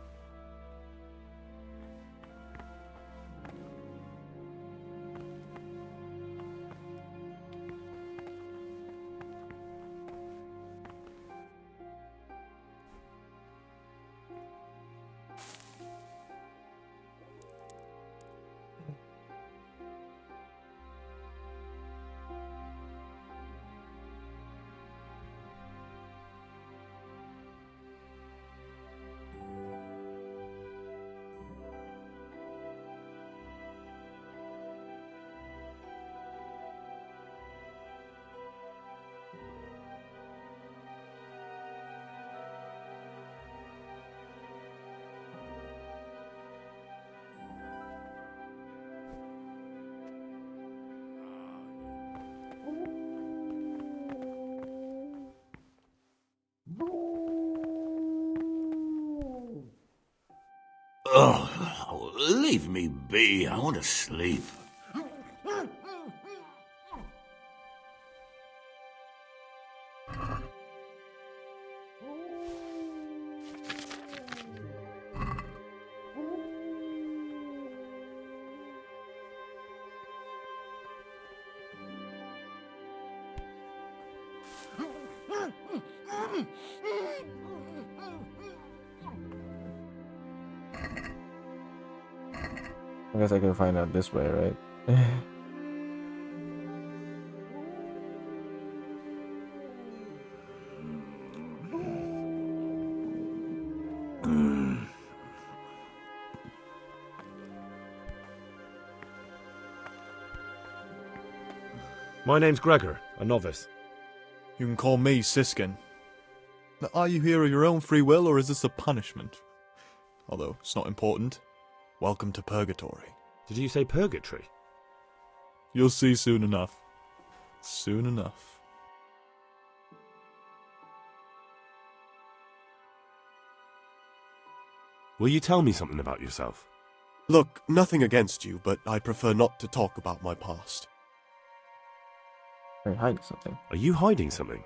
Oh, leave me be. I want to sleep. I guess I can find out this way, right? My name's Gregor, a novice. You can call me Siskin. Are you here of your own free will, or is this a punishment? Although, it's not important. Welcome to Purgatory. Did you say purgatory? You'll see soon enough. Soon enough. Will you tell me something about yourself? Look, nothing against you, but I prefer not to talk about my past. Are you hiding something? Are you hiding something?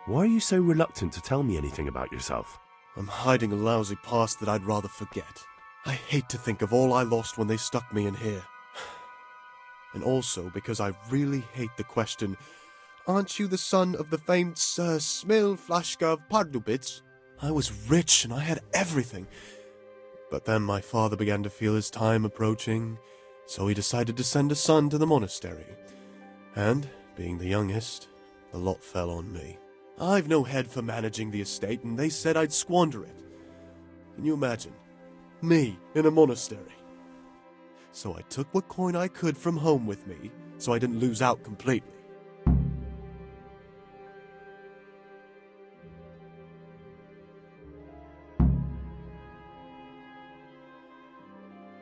Why are you so reluctant to tell me anything about yourself? I'm hiding a lousy past that I'd rather forget. I hate to think of all I lost when they stuck me in here. And also because I really hate the question, aren't you the son of the famed Sir Smil Flashka of Pardubitz? I was rich and I had everything. But then my father began to feel his time approaching, so he decided to send a son to the monastery. And, being the youngest, the lot fell on me. I've no head for managing the estate, and they said I'd squander it. Can you imagine? Me, in a monastery. So I took what coin I could from home with me, so I didn't lose out completely.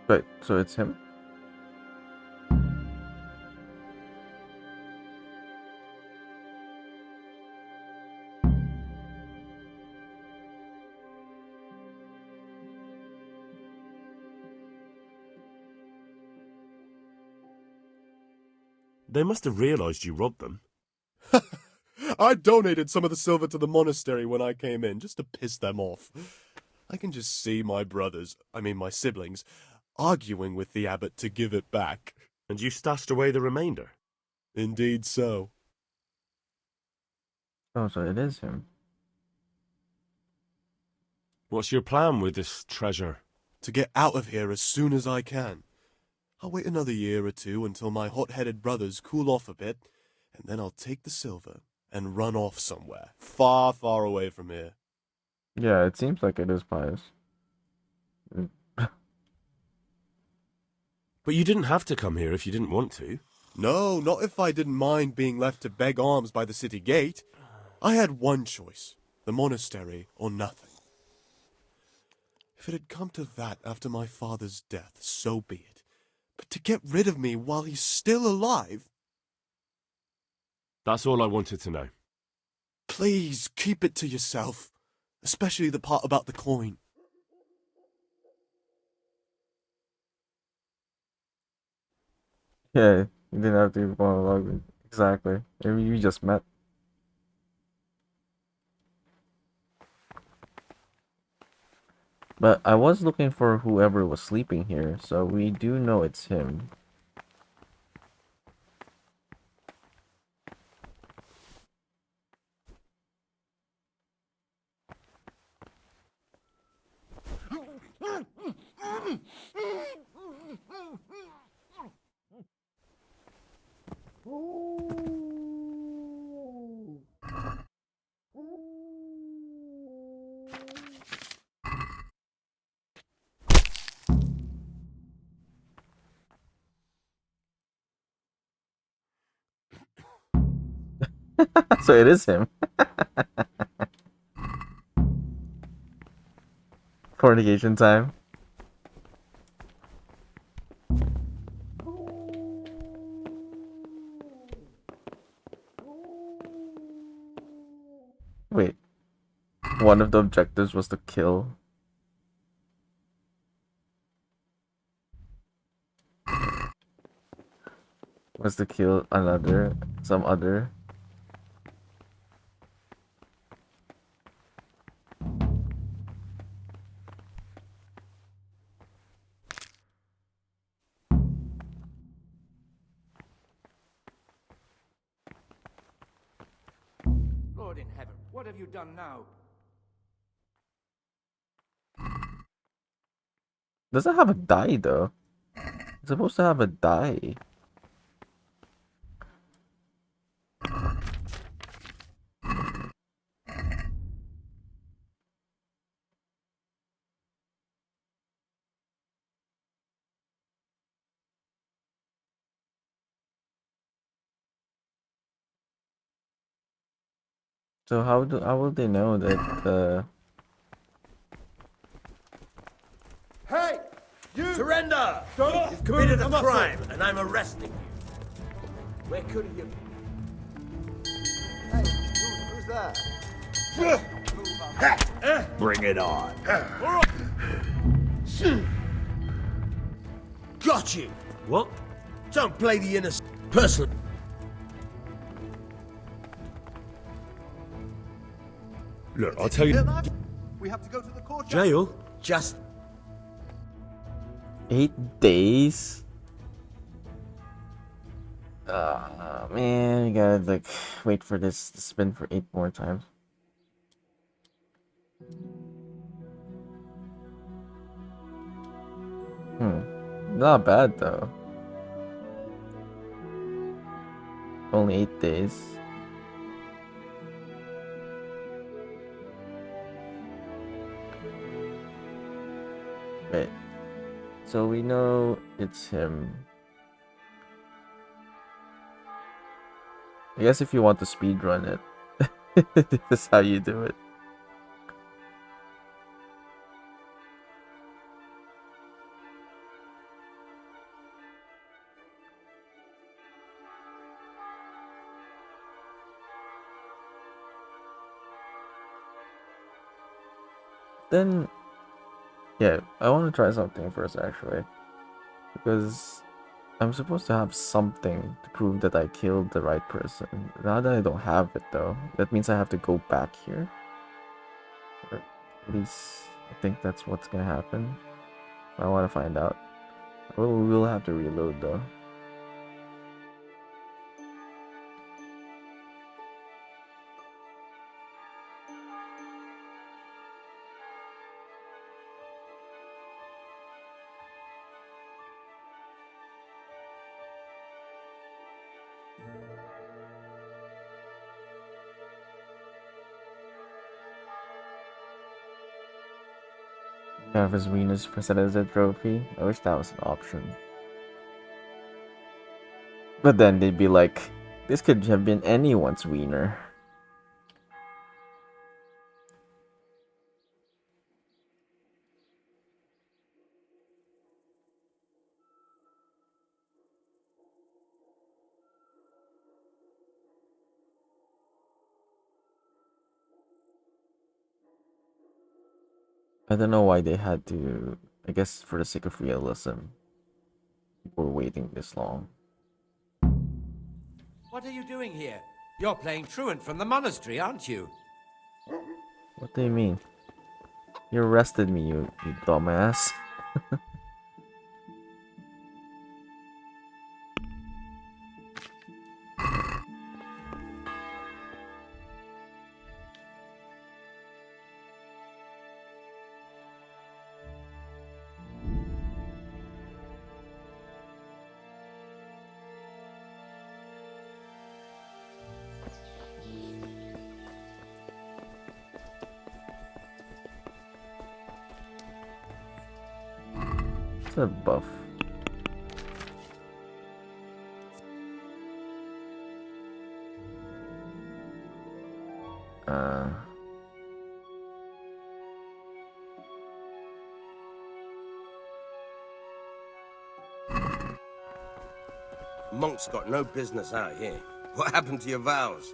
Wait, so it's him? They must have realized you robbed them. I donated some of the silver to the monastery when I came in, just to piss them off. I can just see my my siblings, arguing with the abbot to give it back. And you stashed away the remainder? Indeed so. Oh, so it is him. What's your plan with this treasure? To get out of here as soon as I can. I'll wait another year or two until my hot-headed brothers cool off a bit, and then I'll take the silver and run off somewhere, far, far away from here. Yeah, it seems like it is pious. But you didn't have to come here if you didn't want to. No, not if I didn't mind being left to beg alms by the city gate. I had one choice, the monastery or nothing. If it had come to that after my father's death, so be it. But to get rid of me while he's still alive? That's all I wanted to know. Please, keep it to yourself. Especially the part about the coin. Yeah, you didn't have to monologue. Exactly. Maybe you just met. But I was looking for whoever was sleeping here, so we do know it's him. So it is him. Fornication time. Wait. One of the objectives was to kill. Was to kill some other. Lord in heaven, what have you done now? Doesn't have a die though. It's supposed to have a die. So how will they know that Hey! You! Surrender! Don't You've committed a move a crime, muscle. and I'm arresting you. Where could you be? Hey, who's that? Bring it on. Got you! What? Don't play the innocent person. Look, I'll tell you. Hear that? We have to go to the courtyard. Jail? Just 8 days? Man, you gotta like wait for this to spin for 8 more times. Not bad though. Only 8 days. Wait. So we know it's him. I guess if you want to speedrun it, this is how you do it. Then, yeah, I want to try something first actually, because I'm supposed to have something to prove that I killed the right person. Now that I don't have it though, that means I have to go back here. Or at least I think that's what's gonna happen. I want to find out. We'll have to reload though. Have his Venus presented as a trophy. I wish that was an option. But then they'd be like, this could have been anyone's wiener. I don't know why they had to, I guess for the sake of realism, we're waiting this long. What are you doing here? You're playing truant from the monastery, aren't you? What do you mean? You arrested me, you dumbass. It's a buff. Monk's got no business out here. What happened to your vows?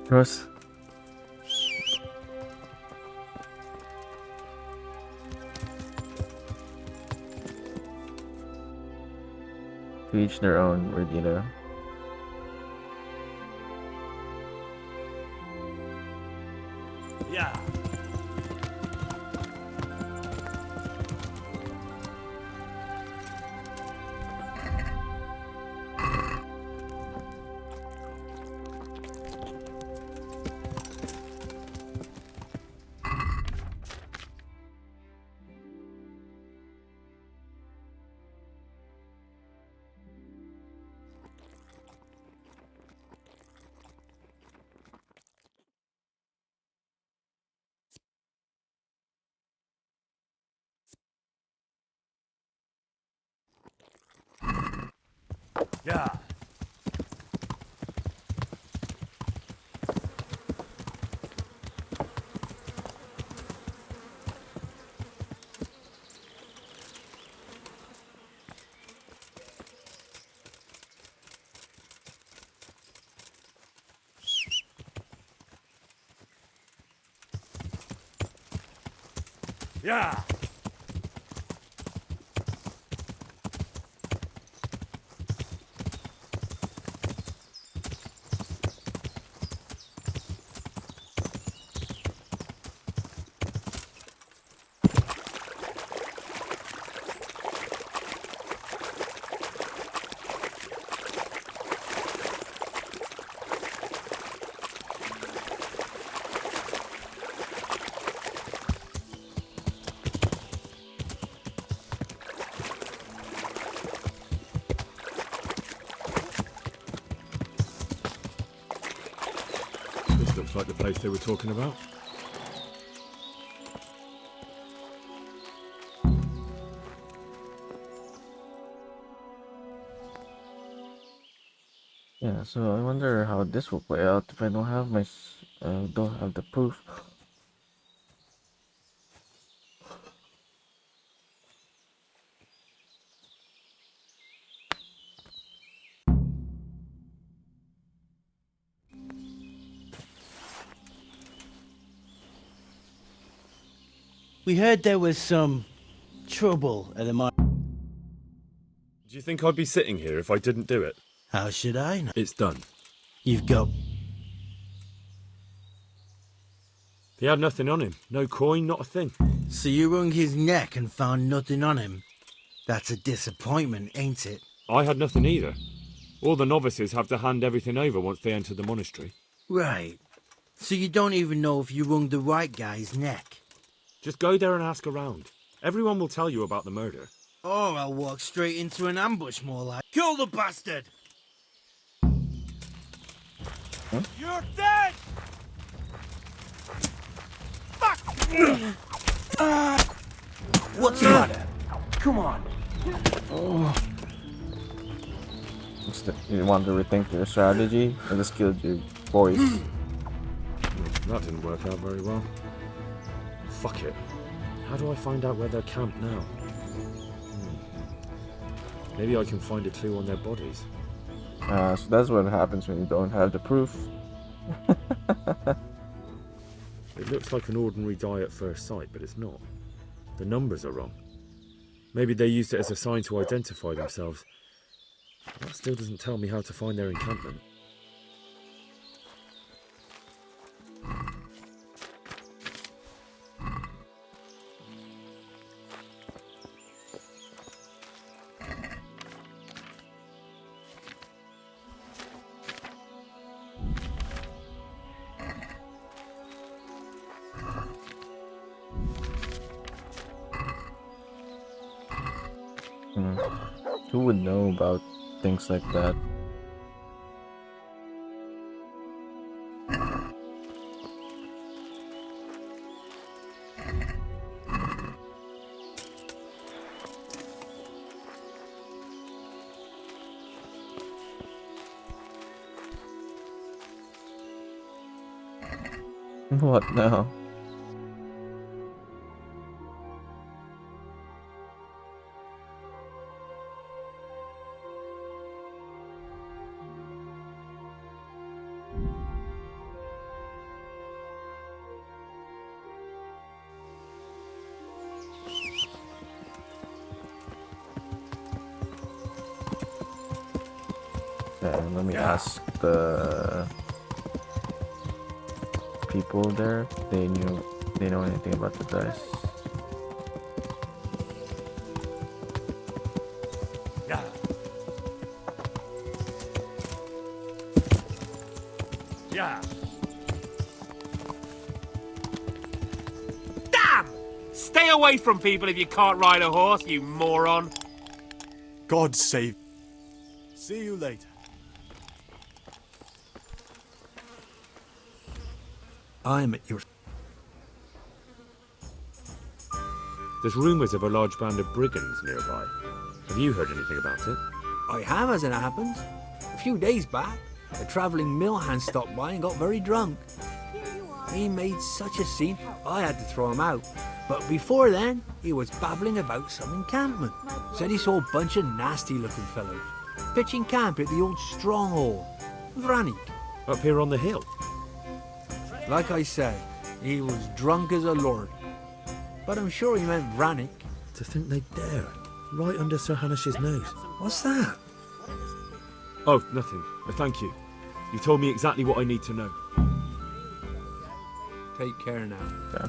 Gross. To each their own, Regina. Yeah. Yeah. Yeah. This looks like the place they were talking about. Yeah, so I wonder how this will play out if I don't have don't have the proof. We heard there was some trouble at the mine. Do you think I'd be sitting here if I didn't do it? How should I know? It's done. You've got... He had nothing on him. No coin, not a thing. So you wrung his neck and found nothing on him? That's a disappointment, ain't it? I had nothing either. All the novices have to hand everything over once they enter the monastery. Right. So you don't even know if you wrung the right guy's neck? Just go there and ask around. Everyone will tell you about the murder. Or I'll walk straight into an ambush more like... Kill the bastard! Huh? You're dead! Fuck! What's the matter? Come on. Oh. You want to rethink your strategy and just kill your boys. That didn't work out very well. Fuck it. How do I find out where they're camped now? Maybe I can find a clue on their bodies. So that's what happens when you don't have the proof. It looks like an ordinary die at first sight, but it's not. The numbers are wrong. Maybe they used it as a sign to identify themselves. That still doesn't tell me how to find their encampment. Who would know about things like that? What now? Let me ask the people there if they know anything about the dice. Yeah. Yeah. Damn! Stay away from people if you can't ride a horse, you moron. God save. See you later. I'm at your... There's rumours of a large band of brigands nearby. Have you heard anything about it? I have, as it happens. A few days back, a travelling mill hand stopped by and got very drunk. He made such a scene, I had to throw him out. But before then, he was babbling about some encampment. Said he saw a bunch of nasty-looking fellows pitching camp at the old stronghold, Vranik. Up here on the hill? Like I said, he was drunk as a lord. But I'm sure he meant Vranik. To think they dare. Right under Sir Hanish's nose. What's that? Oh, nothing. Thank you. You told me exactly what I need to know. Take care now. Yeah.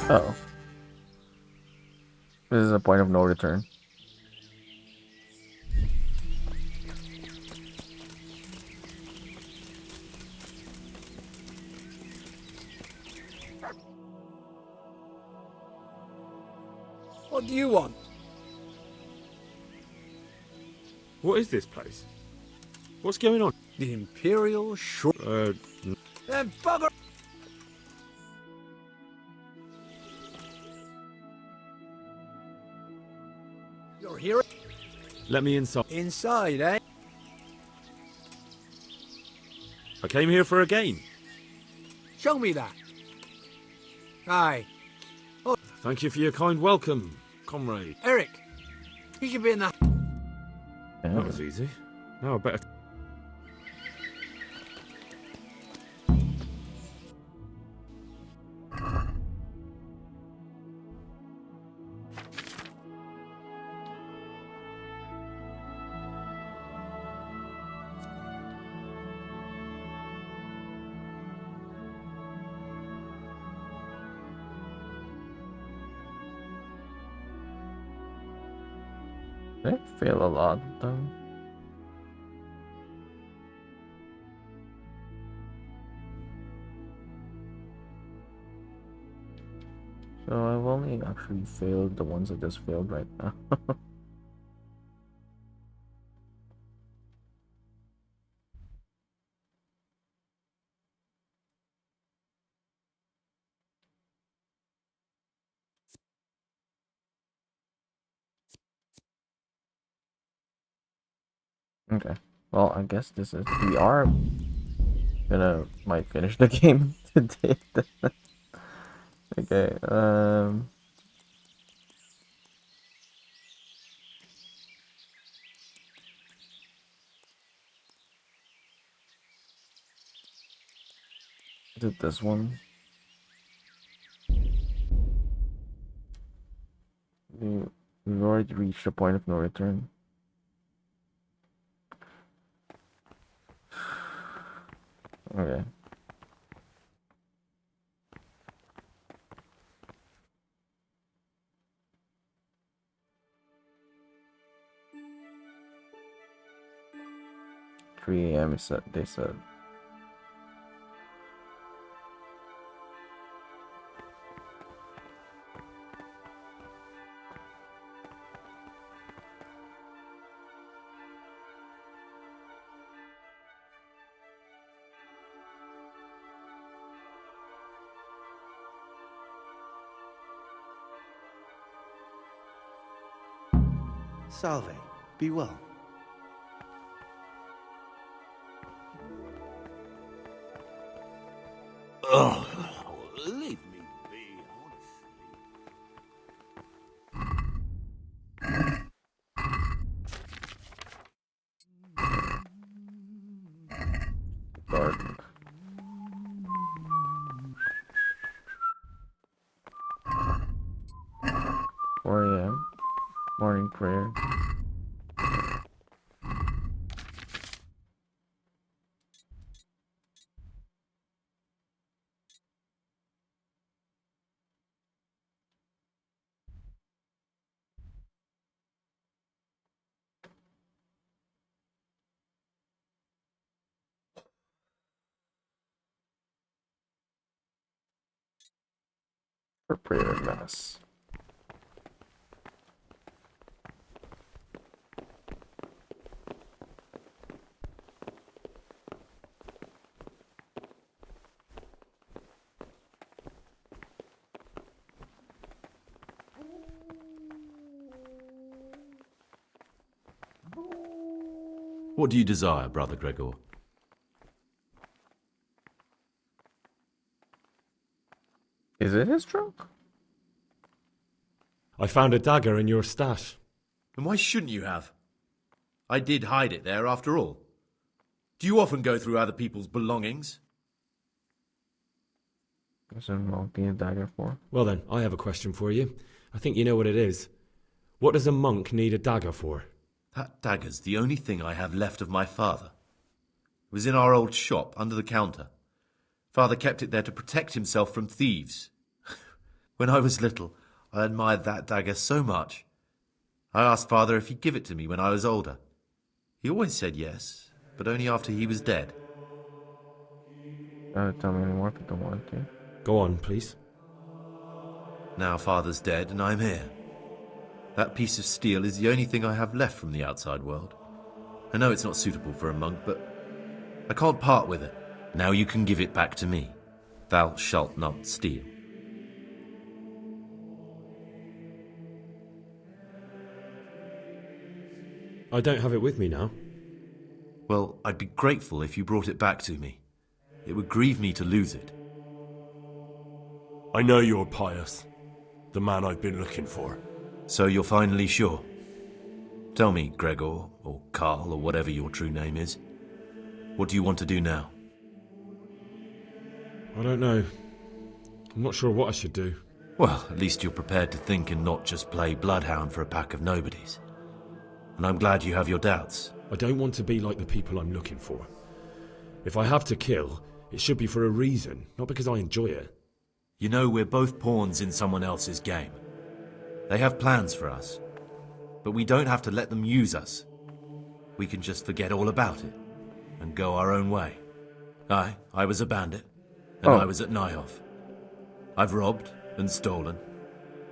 Uh-oh. This is a point of no return. What do you want? What is this place? What's going on? The Imperial Shore. Then bugger! You're here? Let me inside. Inside, eh? I came here for a game. Show me that. Aye. Oh, Thank you for your kind welcome, comrade. Eric, you should be in that. That was easy. Now I better... They fail a lot though. So I've only actually failed the ones I just failed right now. Okay. Well, I guess this is... We are might finish the game today. Okay, is it this one? We've already reached the point of no return. Okay. "3 a.m. is set," they said. Salve, be well. Oh, leave me be. I want Dark. Morning prayer. for prayer and mass. What do you desire, Brother Gregor? Is it his trunk? I found a dagger in your stash. And why shouldn't you have? I did hide it there after all. Do you often go through other people's belongings? What's a monk need a dagger for? Well then, I have a question for you. I think you know what it is. What does a monk need a dagger for? That dagger's the only thing I have left of my father. It was in our old shop, under the counter. Father kept it there to protect himself from thieves. When I was little, I admired that dagger so much. I asked Father if he'd give it to me when I was older. He always said yes, but only after he was dead. Don't tell me anymore if you don't want to. Go on, please. Now Father's dead and I'm here. That piece of steel is the only thing I have left from the outside world. I know it's not suitable for a monk, but I can't part with it. Now you can give it back to me. Thou shalt not steal. I don't have it with me now. Well, I'd be grateful if you brought it back to me. It would grieve me to lose it. I know you're pious. The man I've been looking for. So you're finally sure? Tell me, Gregor, or Carl, or whatever your true name is. What do you want to do now? I don't know. I'm not sure what I should do. Well, at least you're prepared to think and not just play bloodhound for a pack of nobodies. And I'm glad you have your doubts. I don't want to be like the people I'm looking for. If I have to kill, it should be for a reason, not because I enjoy it. You know, we're both pawns in someone else's game. They have plans for us, but we don't have to let them use us. We can just forget all about it and go our own way. I was a bandit, and I was at Nyhoff. I've robbed and stolen,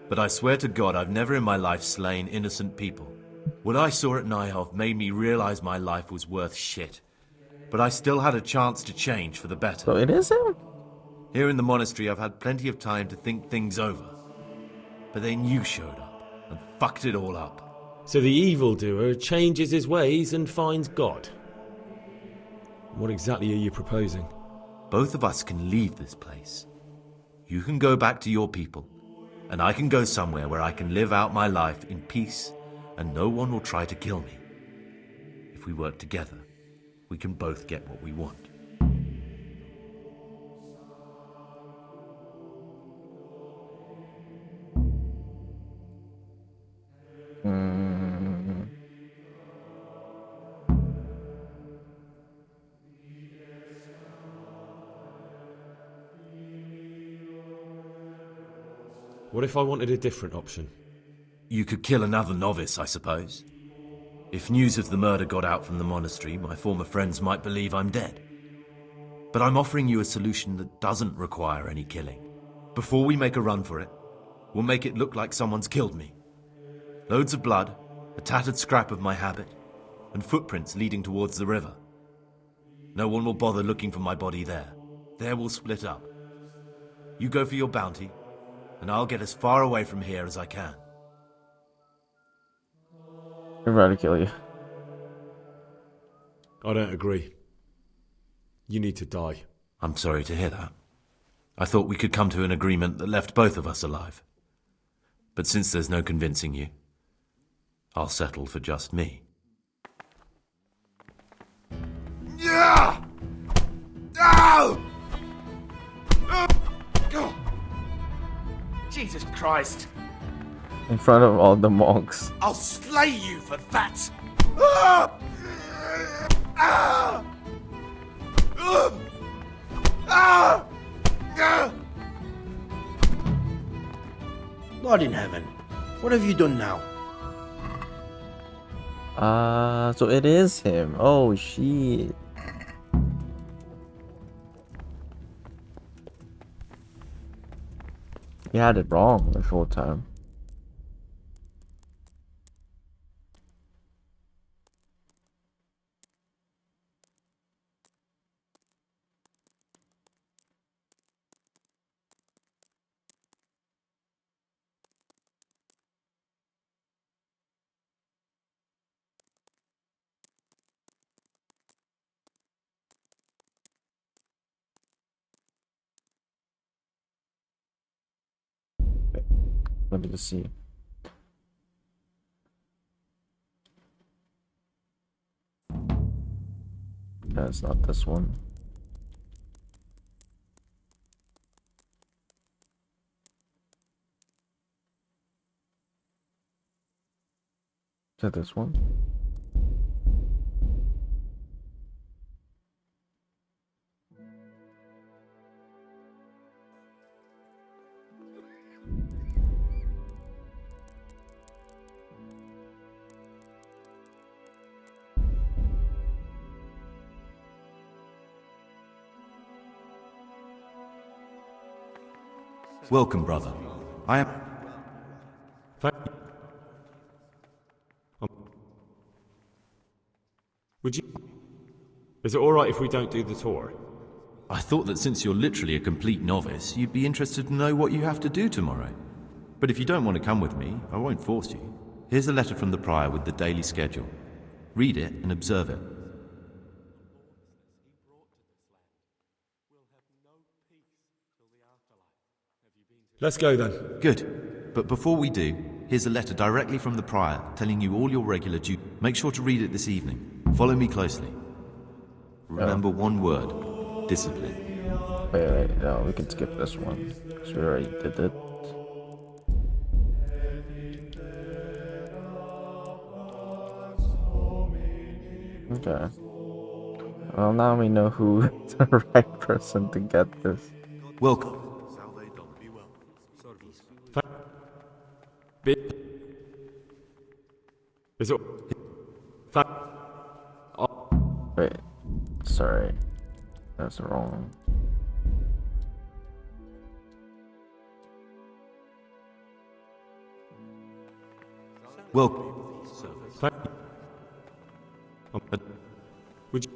but I swear to God I've never in my life slain innocent people. What I saw at Nyhoff made me realize my life was worth shit, but I still had a chance to change for the better. So it is him? Here in the monastery I've had plenty of time to think things over. But then you showed up and fucked it all up. So the evildoer changes his ways and finds God. What exactly are you proposing? Both of us can leave this place. You can go back to your people, and I can go somewhere where I can live out my life in peace and no one will try to kill me. If we work together, we can both get what we want. What if I wanted a different option? You could kill another novice, I suppose. If news of the murder got out from the monastery, my former friends might believe I'm dead. But I'm offering you a solution that doesn't require any killing. Before we make a run for it, we'll make it look like someone's killed me. Loads of blood, a tattered scrap of my habit, and footprints leading towards the river. No one will bother looking for my body there. There we'll split up. You go for your bounty, and I'll get as far away from here as I can. I'd rather kill you. I don't agree. You need to die. I'm sorry to hear that. I thought we could come to an agreement that left both of us alive. But since there's no convincing you, I'll settle for just me. Yeah! No! Jesus Christ! In front of all the monks. I'll slay you for that! Ah! Ah! Ah! Ah! Ah! Lord in heaven, what have you done now? So it is him. Oh, shit. You had it wrong the whole time. Let me just see. That's not this one. Is that this one? Welcome, brother. I am... Would you... Is it alright if we don't do the tour? I thought that since you're literally a complete novice, you'd be interested to know what you have to do tomorrow. But if you don't want to come with me, I won't force you. Here's a letter from the prior with the daily schedule. Read it and observe it. Let's go then. Good. But before we do, here's a letter directly from the prior telling you all your regular duties. Make sure to read it this evening. Follow me closely. Remember one word. Discipline. Wait, no, we can skip this one. Because we already did it. Okay. Well, now we know who the right person to get this. Welcome. Is it... Wait, sorry. That's wrong. Welcome. Would you...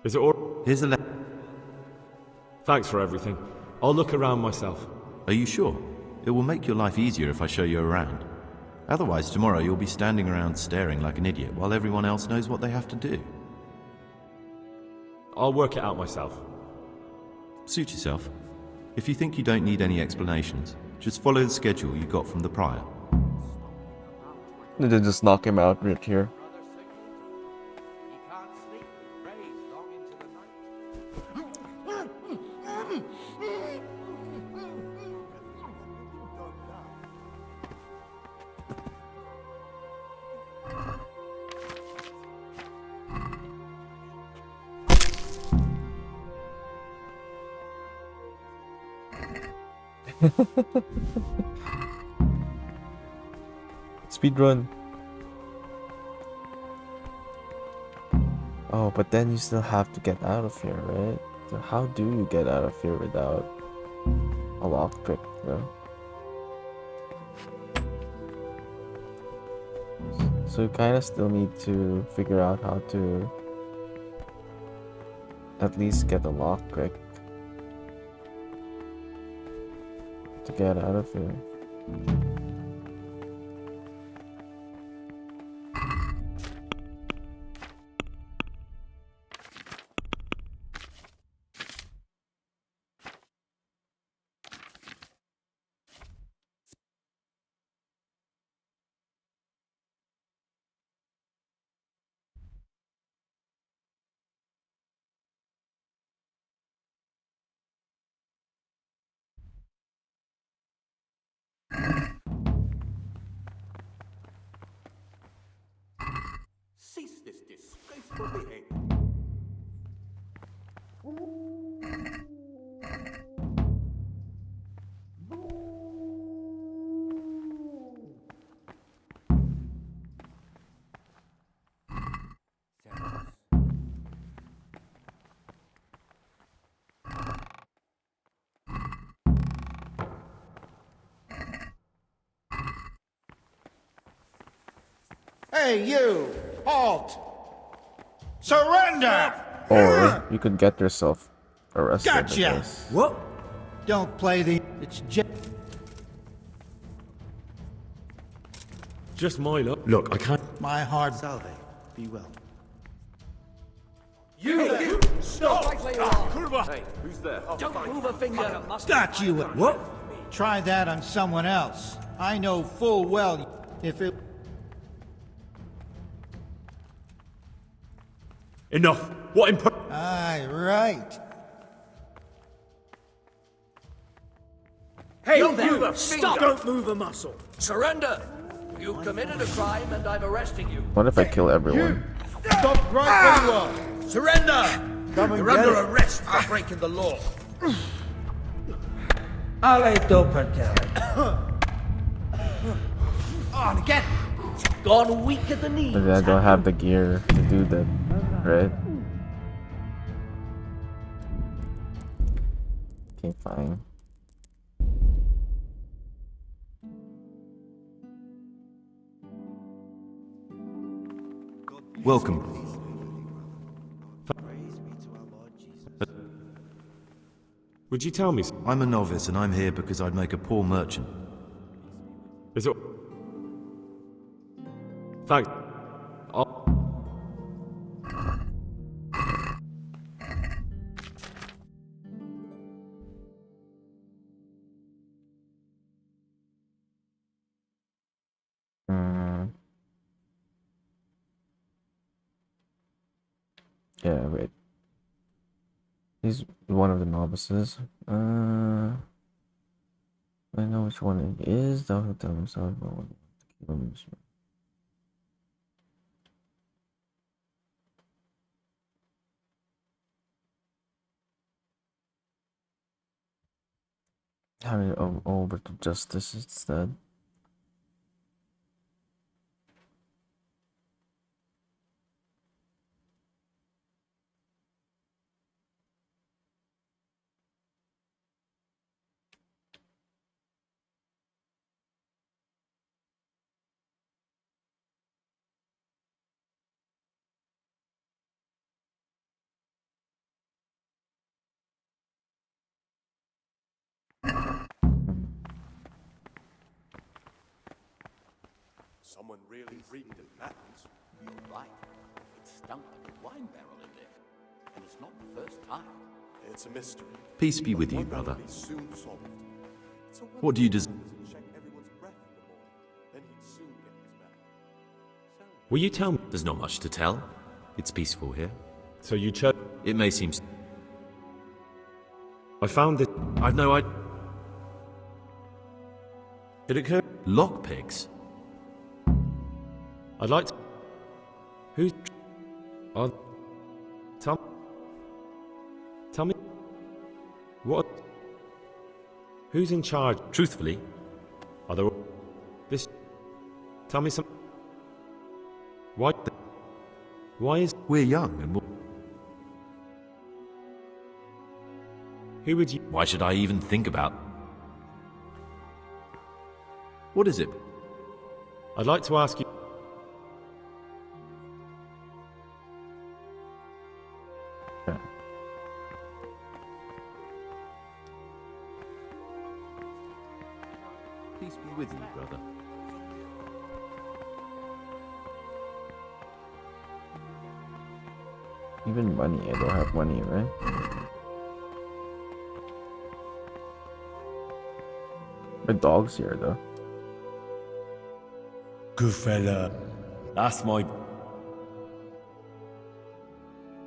Is it all... Here's a letter. Thanks for everything. I'll look around myself. Are you sure? It will make your life easier if I show you around. Otherwise, tomorrow you'll be standing around staring like an idiot while everyone else knows what they have to do. I'll work it out myself. Suit yourself. If you think you don't need any explanations, just follow the schedule you got from the prior. They just knock him out right here. Speed run. Oh, but then you still have to get out of here, right? So how do you get out of here without a lockpick, though? So you kind of still need to figure out how to at least get a lockpick to get out of here. Cease this disgraceful behavior. Hey, you! Halt! Surrender! Or you could get yourself arrested, I Gotcha! guess. Whoop! Don't play the... It's Just my luck. Look, I can't. my hard... Salve, be well. You! Stop! Right where you are. Hey, who's there? Don't move a finger. Got you! Whoop! Try that on someone else. I know full well if it... Enough. What Aye, right. Hey, Don't you! move a Stop! finger. Don't move a muscle. Surrender. You've committed a crime, and I'm arresting you. What if I kill everyone? Stop right where you are. Surrender! Come and You're get under it. arrest for breaking the law. Aleto Patel. On again. Gone weak at the knees. Maybe I don't have the gear to do that, right? Okay, fine. Welcome. Would you tell me? I'm a novice and I'm here because I'd make a poor merchant. Is it? Thanks. Yeah, wait. He's one of the novices. I know which one it is. Thou who tell himself, but want to keep him. Hand it over to justice instead. Someone really reeked of matins. You're right. It stunk like a wine barrel in there. And it's not the first time. It's a mystery. Peace be with you, One that'll brother. be soon solved. It's a What do you des- check everyone's breath in the morning. Then he'd soon get his back. Will you tell me? There's not much to tell. It's peaceful here. So you chose. It may seem... I found this. I've no idea. It occurred... Lockpicks? I'd like to. Who's? Tell me. What? Who's in charge? Truthfully, Are there? This. Tell me some. Why? Why is? we're young and... Who would you? Why should I even think about... What is it? I'd like to ask you. Peace be with you, brother. Even money, I don't have money, right? My dog's here though. Good fella. That's my...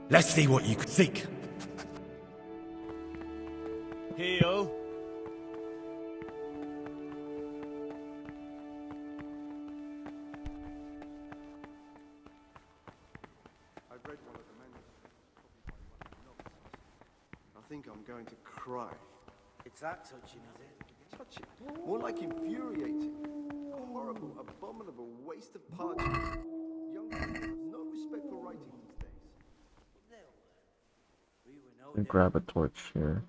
Let's see what you could think. Heel. I've read one of the manuscripts. I think I'm going to cry. It's that touching, is it? Touching. More like infuriating. A horrible, abominable waste of parchment. Young people have no respect for writing these days. And grab a torch here.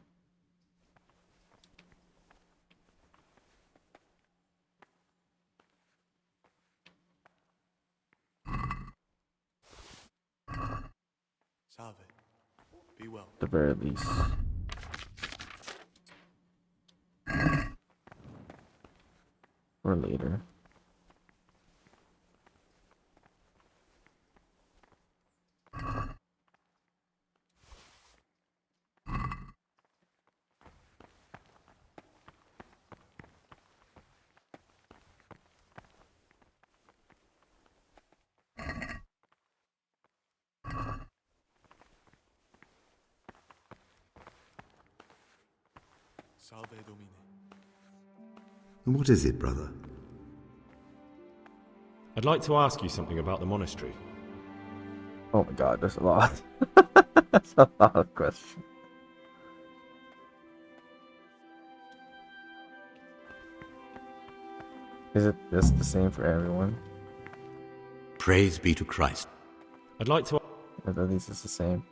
Salve. Be well. At the very least. Or later. Salve Domine. What is it, brother? I'd like to ask you something about the monastery. Oh my god, there's a lot. That's a lot of questions. Is it just the same for everyone? Praise be to Christ. I'd like to... At least it's the same.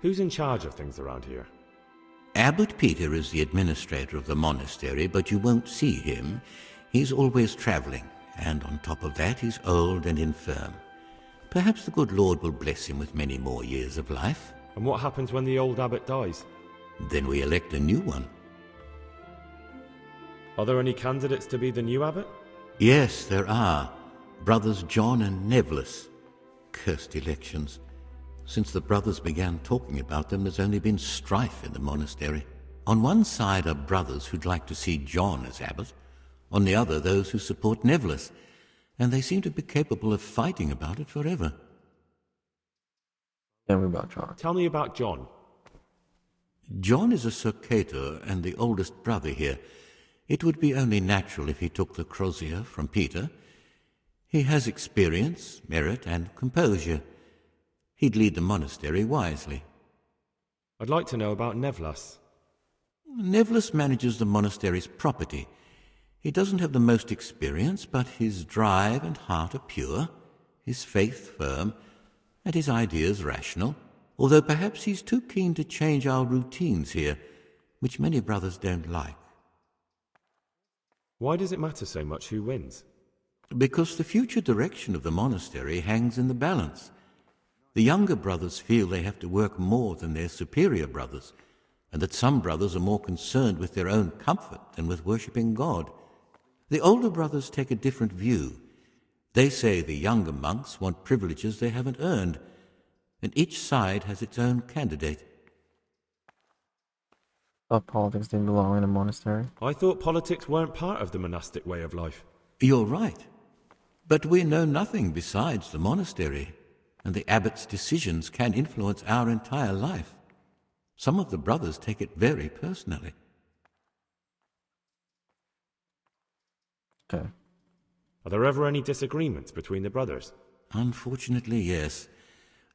Who's in charge of things around here? Abbot Peter is the administrator of the monastery, but you won't see him. He's always traveling, and on top of that, he's old and infirm. Perhaps the good Lord will bless him with many more years of life. And what happens when the old abbot dies? Then we elect a new one. Are there any candidates to be the new abbot? Yes, there are. Brothers John and Neville. Cursed elections. Since the brothers began talking about them, there's only been strife in the monastery. On one side are brothers who'd like to see John as abbot, on the other those who support Neville, and they seem to be capable of fighting about it forever. Tell me about John. Tell me about John. John is a Surcator and the oldest brother here. It would be only natural if he took the crozier from Peter. He has experience, merit, and composure. He'd lead the monastery wisely. I'd like to know about Nevlas. Neville manages the monastery's property. He doesn't have the most experience, but his drive and heart are pure, his faith firm, and his ideas rational, although perhaps he's too keen to change our routines here, which many brothers don't like. Why does it matter so much who wins? Because the future direction of the monastery hangs in the balance. The younger brothers feel they have to work more than their superior brothers, and that some brothers are more concerned with their own comfort than with worshipping God. The older brothers take a different view. They say the younger monks want privileges they haven't earned, and each side has its own candidate. Thought politics didn't belong in a monastery. I thought politics weren't part of the monastic way of life. You're right. But we know nothing besides the monastery, and the abbot's decisions can influence our entire life. Some of the brothers take it very personally. Okay. Are there ever any disagreements between the brothers? Unfortunately, yes.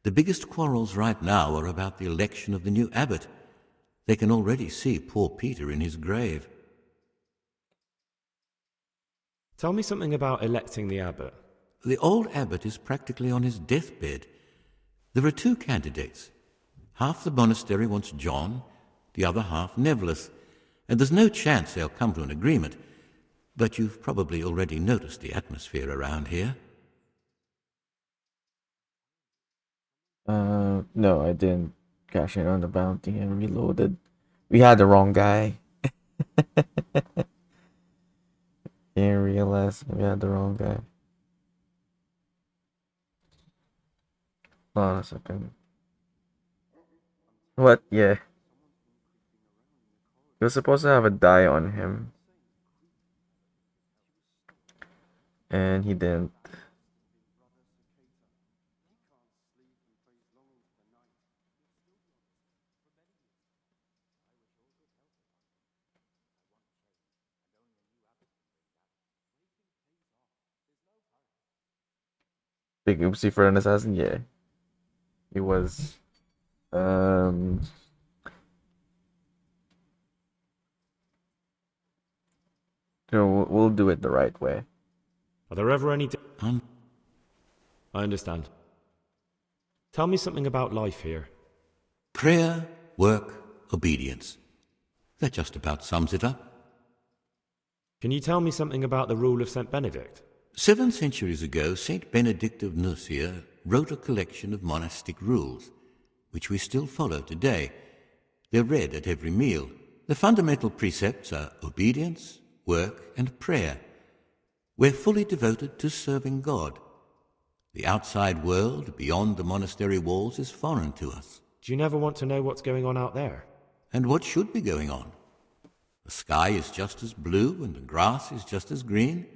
The biggest quarrels right now are about the election of the new abbot. They can already see poor Peter in his grave. Tell me something about electing the abbot. The old abbot is practically on his deathbed. There are two candidates. Half the monastery wants John, the other half Neville, and there's no chance they'll come to an agreement. But you've probably already noticed the atmosphere around here. No, I didn't cash in on the bounty and reloaded. We had the wrong guy. Didn't realize we had the wrong guy. Hold on a second. What? Yeah. He was supposed to have a die on him. And he didn't. Big oopsie for an assassin? Yeah. He was. We'll do it the right way. Are there ever any... I understand. Tell me something about life here. Prayer, work, obedience. That just about sums it up. Can you tell me something about the rule of St. Benedict? 7 centuries ago, Saint Benedict of Nursia wrote a collection of monastic rules. which we still follow today. They're read at every meal. The fundamental precepts are obedience, work, and prayer. We're fully devoted to serving God. The outside world, beyond the monastery walls, is foreign to us. Do you never want to know what's going on out there? And what should be going on? The sky is just as blue and the grass is just as green.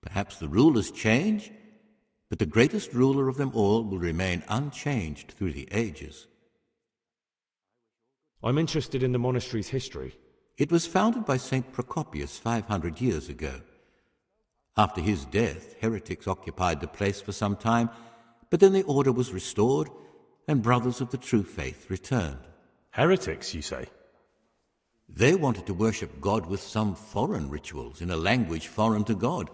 Perhaps the rulers change, but the greatest ruler of them all will remain unchanged through the ages. I'm interested in the monastery's history. It was founded by St. Procopius 500 years ago. After his death, heretics occupied the place for some time, but then the order was restored and brothers of the true faith returned. Heretics, you say? They wanted to worship God with some foreign rituals in a language foreign to God.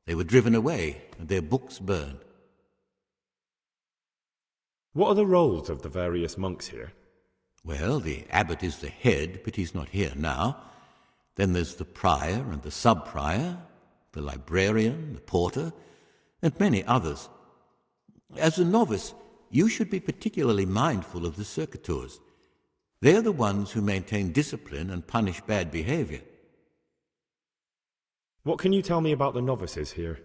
They were driven away and their books burned. What are the roles of the various monks here? Well, the abbot is the head, but he's not here now. Then there's the prior and the sub-prior, the librarian, the porter, and many others. As a novice, you should be particularly mindful of the circuitors. They're the ones who maintain discipline and punish bad behavior. What can you tell me about the novices here?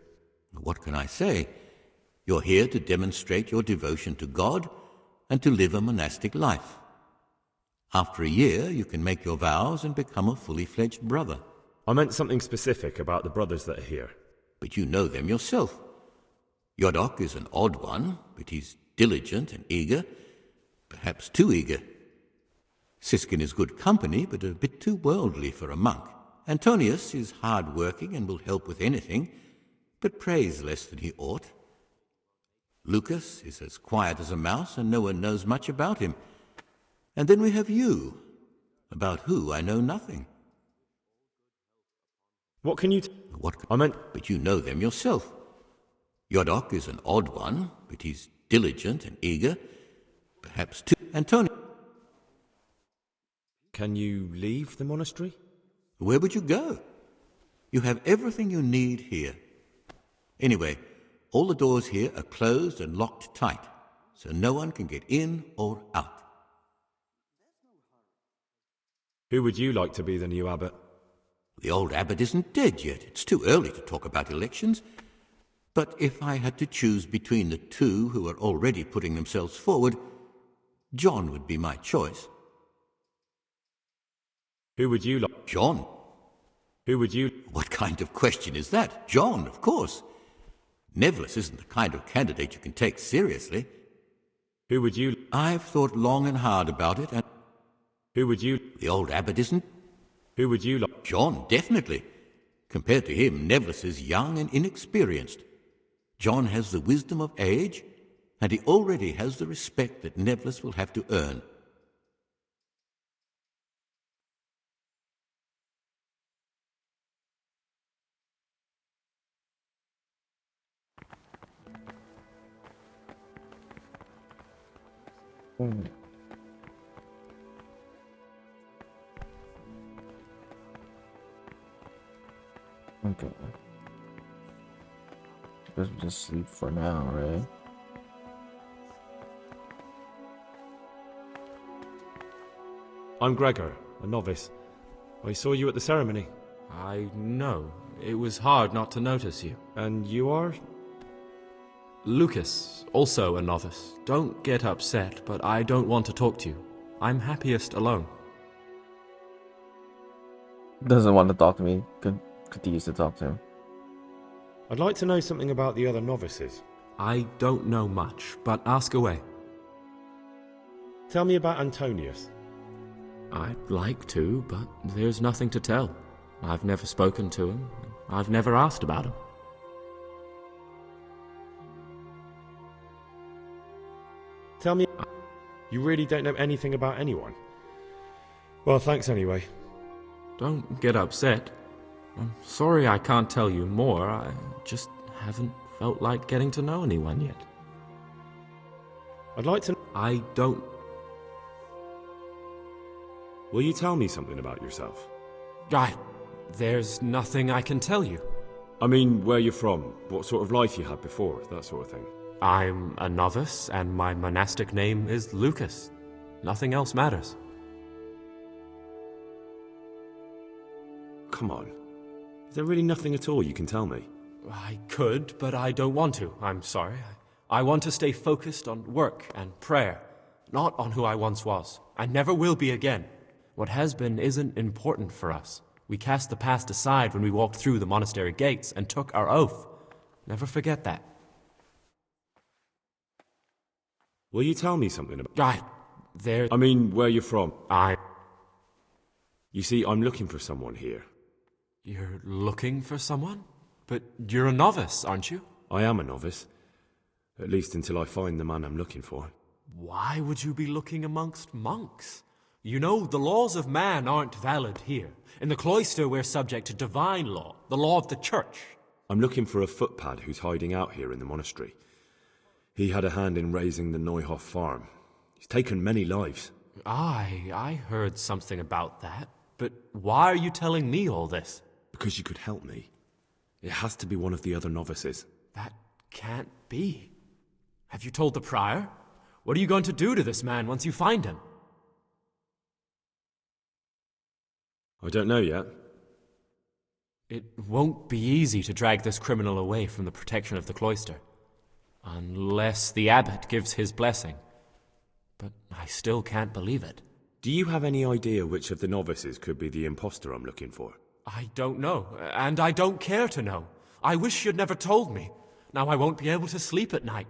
What can I say? You're here to demonstrate your devotion to God and to live a monastic life. After a year, you can make your vows and become a fully fledged brother. I meant something specific about the brothers that are here. But you know them yourself. Yodok is an odd one, but he's diligent and eager, perhaps too eager. Siskin is good company, but a bit too worldly for a monk. Antonius is hard-working and will help with anything, but prays less than he ought. Lucas is as quiet as a mouse, and no one knows much about him. And then we have you, about who I know nothing. What can you... But you know them yourself. Yodok is an odd one, but he's diligent and eager, perhaps too... Antonius... Can you leave the monastery? Where would you go? You have everything you need here. Anyway, all the doors here are closed and locked tight, so no one can get in or out. Who would you like to be the new abbot? The old abbot isn't dead yet. It's too early to talk about elections. But if I had to choose between the two who are already putting themselves forward, John would be my choice. Who would you like? John. Who would you... What kind of question is that? John, of course. Neville isn't the kind of candidate you can take seriously. Who would you... I've thought long and hard about it, and... Who would you... The old abbot isn't... Who would you like? John, definitely. Compared to him, Neville is young and inexperienced. John has the wisdom of age, and he already has the respect that Neville will have to earn. Okay. Guess we just sleep for now, right? I'm Gregor, a novice. I saw you at the ceremony. I know. It was hard not to notice you. And you are? Lucas, also a novice. Don't get upset, but I don't want to talk to you. I'm happiest alone. Doesn't want to talk to me. Continues to talk to him. I'd like to know something about the other novices. I don't know much, but ask away. Tell me about Antonius. I'd like to, but there's nothing to tell. I've never spoken to him. I've never asked about him. Tell me... You really don't know anything about anyone? Well, thanks anyway. Don't get upset. I'm sorry I can't tell you more. I just haven't felt like getting to know anyone yet. I'd like to... I don't... Will you tell me something about yourself? There's nothing I can tell you. I mean, where you're from, what sort of life you had before, that sort of thing. I'm a novice, and my monastic name is Lucas. Nothing else matters. Come on. Is there really nothing at all you can tell me? I could, but I don't want to. I'm sorry. I want to stay focused on work and prayer, not on who I once was. I never will be again. What has been isn't important for us. We cast the past aside when we walked through the monastery gates and took our oath. Never forget that. Will you tell me something about... I mean, where you're from. You see, I'm looking for someone here. You're looking for someone? But you're a novice, aren't you? I am a novice. At least until I find the man I'm looking for. Why would you be looking amongst monks? You know, the laws of man aren't valid here. In the cloister, we're subject to divine law, the law of the church. I'm looking for a footpad who's hiding out here in the monastery. He had a hand in raising the Neuhoff farm. He's taken many lives. I heard something about that. But why are you telling me all this? Because you could help me. It has to be one of the other novices. That can't be. Have you told the prior? What are you going to do to this man once you find him? I don't know yet. It won't be easy to drag this criminal away from the protection of the cloister. Unless the abbot gives his blessing. But I still can't believe it. Do you have any idea which of the novices could be the imposter I'm looking for? I don't know, and I don't care to know. I wish you'd never told me. Now I won't be able to sleep at night.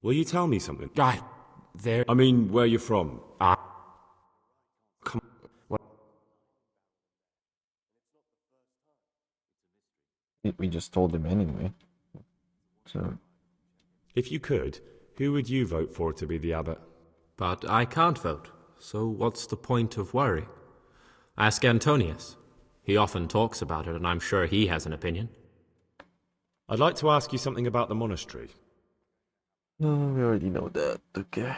Will you tell me something? I mean, where you're from. Come on. What? We just told him anyway. So... If you could, who would you vote for to be the abbot? But I can't vote, so what's the point of worry? Ask Antonius. He often talks about it, and I'm sure he has an opinion. I'd like to ask you something about the monastery. No, we already know that. Okay.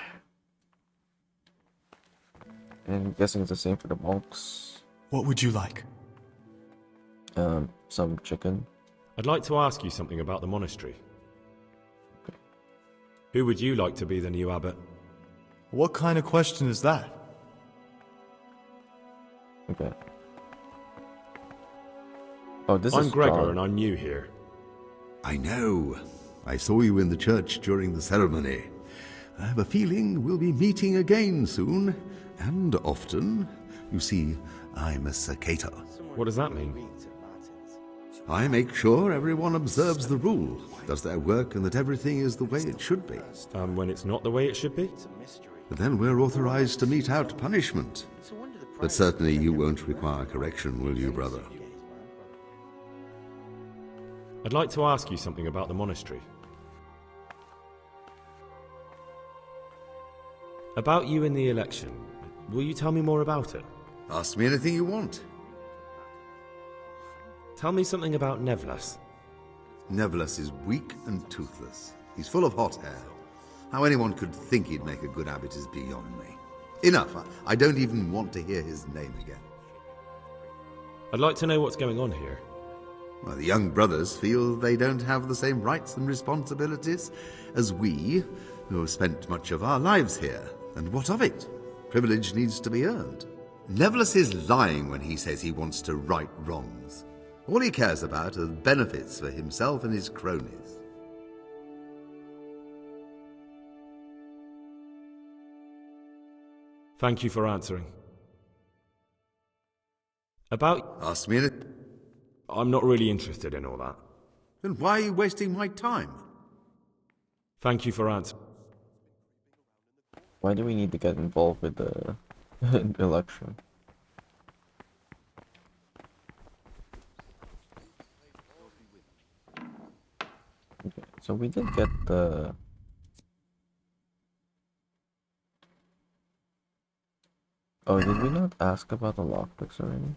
And I'm guessing it's the same for the monks. What would you like? Some chicken. I'd like to ask you something about the monastery. Okay. Who would you like to be the new abbot? What kind of question is that? Okay. Oh, I'm Gregor, and I'm new here. I know. I saw you in the church during the ceremony. I have a feeling we'll be meeting again soon, and often. You see, I'm a cicada. What does that mean? I make sure everyone observes the rule, does their work, and that everything is the way it should be. And when it's not the way it should be? But then we're authorized to mete out punishment. But certainly you won't require correction, will you, brother? I'd like to ask you something about the monastery. About you in the election. Will you tell me more about it? Ask me anything you want. Tell me something about Nevlas. Nevlas is weak and toothless. He's full of hot hair. How anyone could think he'd make a good abbot is beyond me. Enough. I don't even want to hear his name again. I'd like to know what's going on here. Well, the young brothers feel they don't have the same rights and responsibilities as we, who have spent much of our lives here. And what of it? Privilege needs to be earned. Nevlas is lying when he says he wants to right wrongs. All he cares about are benefits for himself and his cronies. Thank you for answering. About... Ask me anything. I'm not really interested in all that. Then why are you wasting my time? Thank you for answering. Why do we need to get involved with the election? Okay, so we did get the... Oh, did we not ask about the lockpicks already?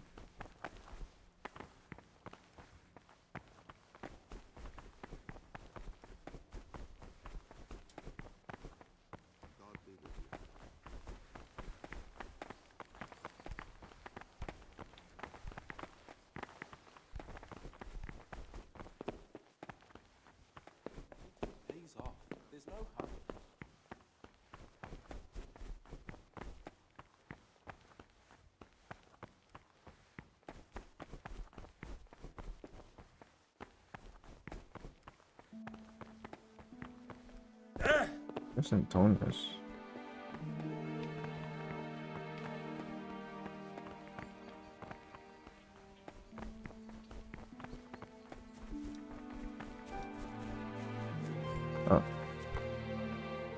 Where's Antonius? Oh.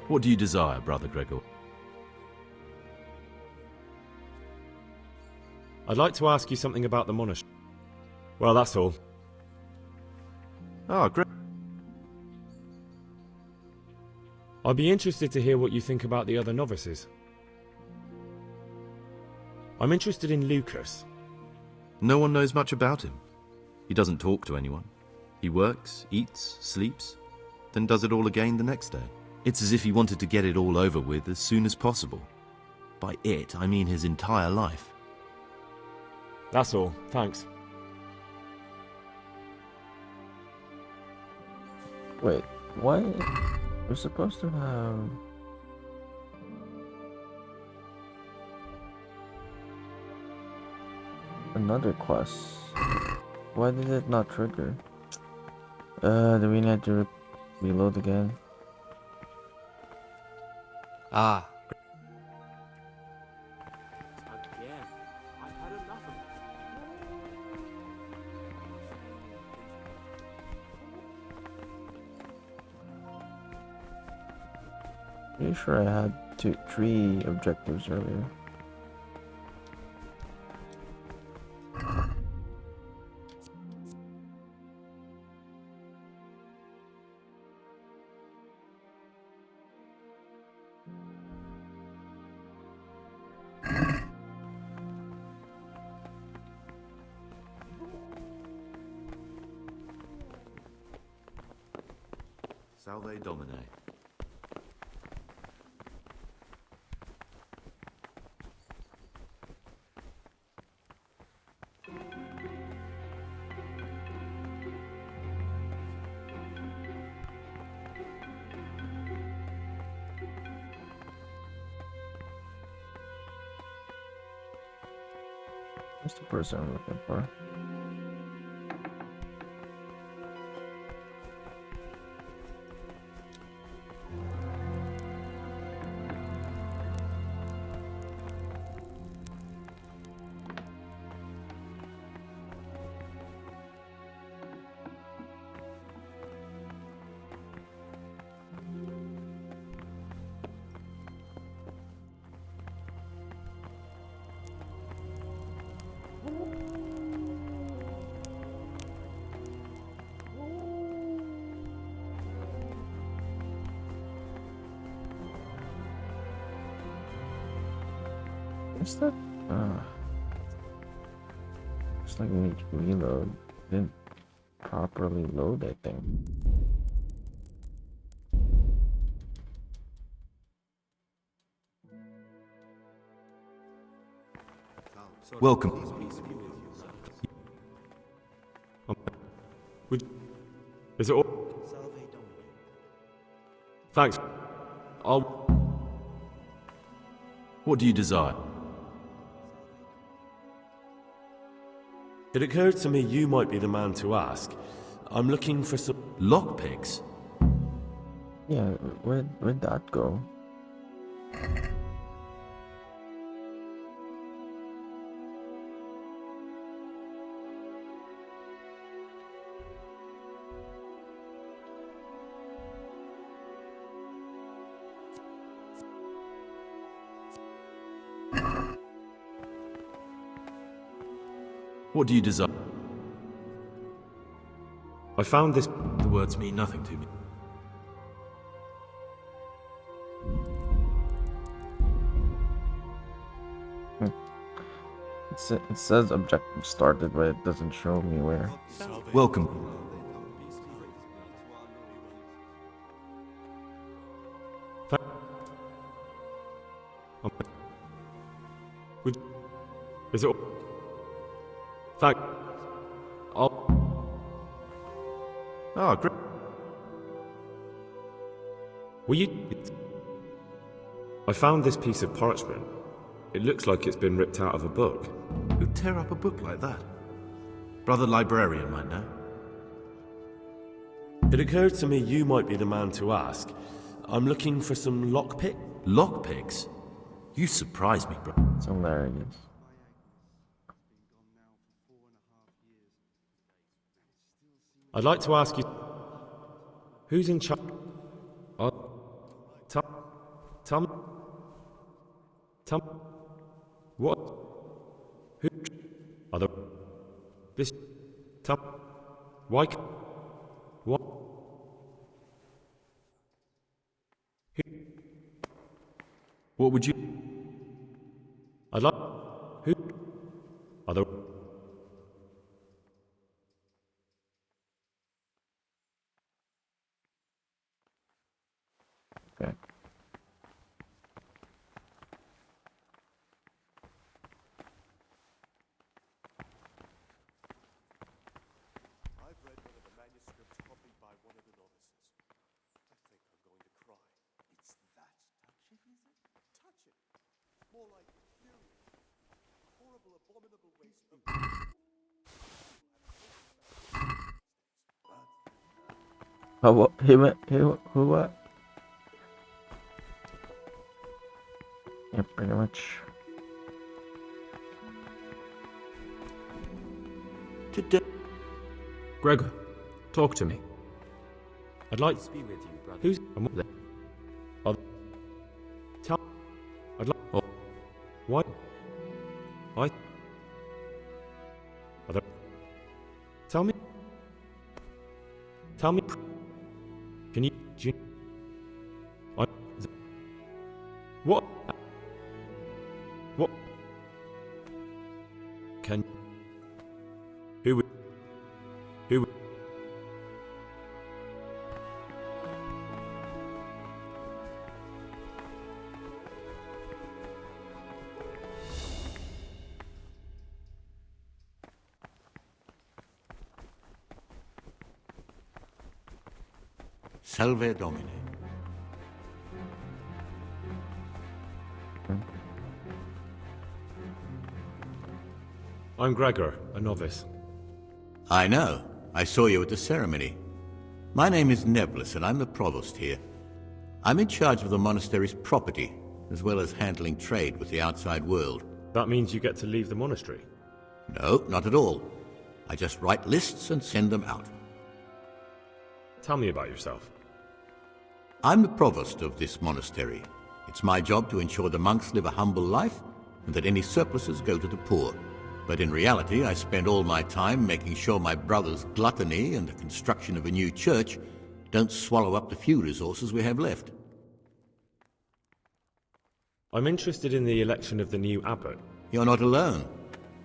What do you desire, Brother Gregor? I'd like to ask you something about the monastery. Well, that's all. Ah, great. I'd be interested to hear what you think about the other novices. I'm interested in Lucas. No one knows much about him. He doesn't talk to anyone. He works, eats, sleeps, then does it all again the next day. It's as if he wanted to get it all over with as soon as possible. By it, I mean his entire life. That's all, thanks. Wait, why? We're supposed to have... another quest. Why did it not trigger? Do we need to reload again? Ah. Again, I've had enough of it. Pretty sure I had 3 objectives earlier. Salve Domine. What's the person I'm looking for? What's that? It's like we need to reload. Didn't properly load that thing. Welcome. Is it all? Thanks. What do you desire? It occurred to me you might be the man to ask. I'm looking for some lockpicks. Yeah, where'd that go? What do you desire? I found this. The words mean nothing to me. It says objective started, but it doesn't show me where. Welcome. Is it? Thank. Ah, great. Will you? I found this piece of parchment. It looks like it's been ripped out of a book. Who'd tear up a book like that? Brother Librarian might know. It occurred to me you might be the man to ask. I'm looking for some lockpick. Lockpicks? You surprise me, bro. It's hilarious. I'd like to ask you, who's in charge? Tell me, what? Who? Are there? This? Tell. Why? What? Who? What would you? I'd like. Who? Are there? Okay. I've read one of the manuscripts copied by one of the novices. I think I'm going to cry. It's that touching, is it? Touching? More like infuriating. Horrible, abominable waste of... Oh, what? Who what? Yeah, pretty much. Gregor, talk to me. I'd like to be with you, brother. Who's? Tell. I'd like. Oh. Why? Why? Are there? Tell me. Tell me. Can you? Do you what? What? Can? Who would? Who would? Salve Domine. I'm Gregor, a novice. I know. I saw you at the ceremony. My name is Nebulus, and I'm the provost here. I'm in charge of the monastery's property, as well as handling trade with the outside world. That means you get to leave the monastery? No, not at all. I just write lists and send them out. Tell me about yourself. I'm the provost of this monastery. It's my job to ensure the monks live a humble life and that any surpluses go to the poor. But in reality, I spend all my time making sure my brother's gluttony and the construction of a new church don't swallow up the few resources we have left. I'm interested in the election of the new abbot. You're not alone.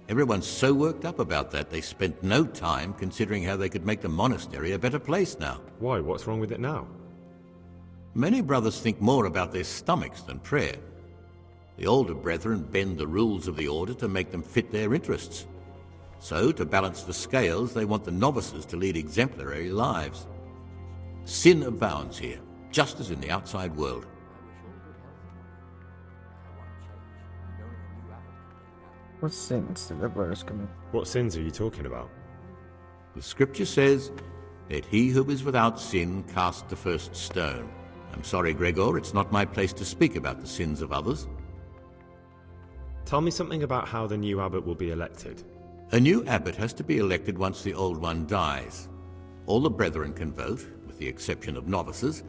Everyone's so worked up about that they spent no time considering how they could make the monastery a better place now. Why? What's wrong with it now? Many brothers think more about their stomachs than prayer. The older brethren bend the rules of the order to make them fit their interests. So, to balance the scales, they want the novices to lead exemplary lives. Sin abounds here, just as in the outside world. What sins did the brothers commit? What sins are you talking about? The scripture says, "Let he who is without sin cast the first stone." I'm sorry, Gregor, it's not my place to speak about the sins of others. Tell me something about how the new abbot will be elected. A new abbot has to be elected once the old one dies. All the brethren can vote, with the exception of novices.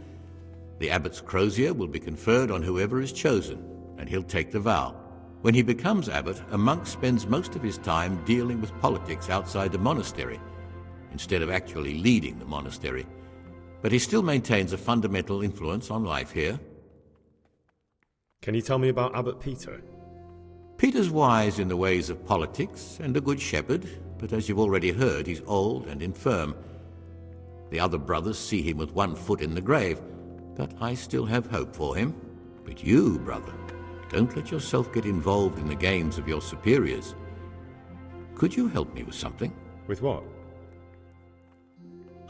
The abbot's crozier will be conferred on whoever is chosen, and he'll take the vow. When he becomes abbot, a monk spends most of his time dealing with politics outside the monastery, instead of actually leading the monastery. But he still maintains a fundamental influence on life here. Can you tell me about Abbot Peter? Peter's wise in the ways of politics and a good shepherd, but as you've already heard, he's old and infirm. The other brothers see him with one foot in the grave, but I still have hope for him. But you, brother, don't let yourself get involved in the games of your superiors. Could you help me with something? With what?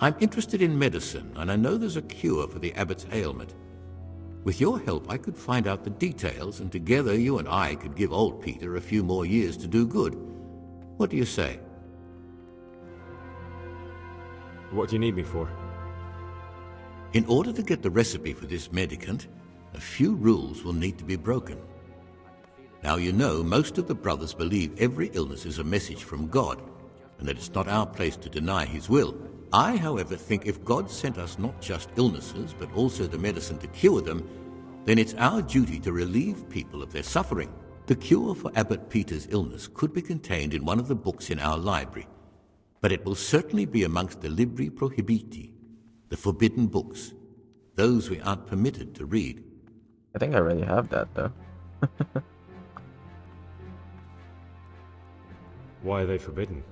I'm interested in medicine, and I know there's a cure for the abbot's ailment. With your help, I could find out the details, and together you and I could give old Peter a few more years to do good. What do you say? What do you need me for? In order to get the recipe for this medicament, a few rules will need to be broken. Now you know most of the brothers believe every illness is a message from God, and that it's not our place to deny his will. I, however, think if God sent us not just illnesses, but also the medicine to cure them, then it's our duty to relieve people of their suffering. The cure for Abbot Peter's illness could be contained in one of the books in our library, but it will certainly be amongst the Libri Prohibiti, the forbidden books, those we aren't permitted to read. I think I already have that, though. Why are they forbidden?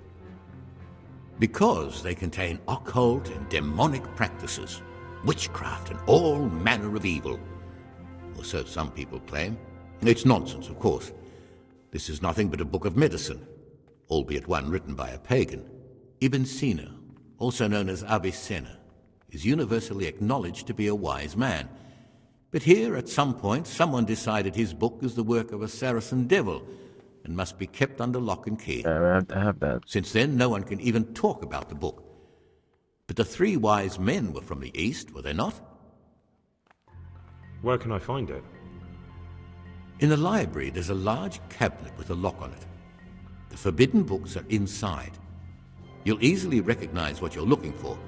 Because they contain occult and demonic practices, witchcraft and all manner of evil. Or so some people claim. It's nonsense, of course. This is nothing but a book of medicine, albeit one written by a pagan. Ibn Sina, also known as Avicenna, is universally acknowledged to be a wise man. But here, at some point, someone decided his book is the work of a Saracen devil and must be kept under lock and key. I have that. Since then, no one can even talk about the book. But the three wise men were from the East, were they not? Where can I find it? In the library, there's a large cabinet with a lock on it. The forbidden books are inside. You'll easily recognize what you're looking for.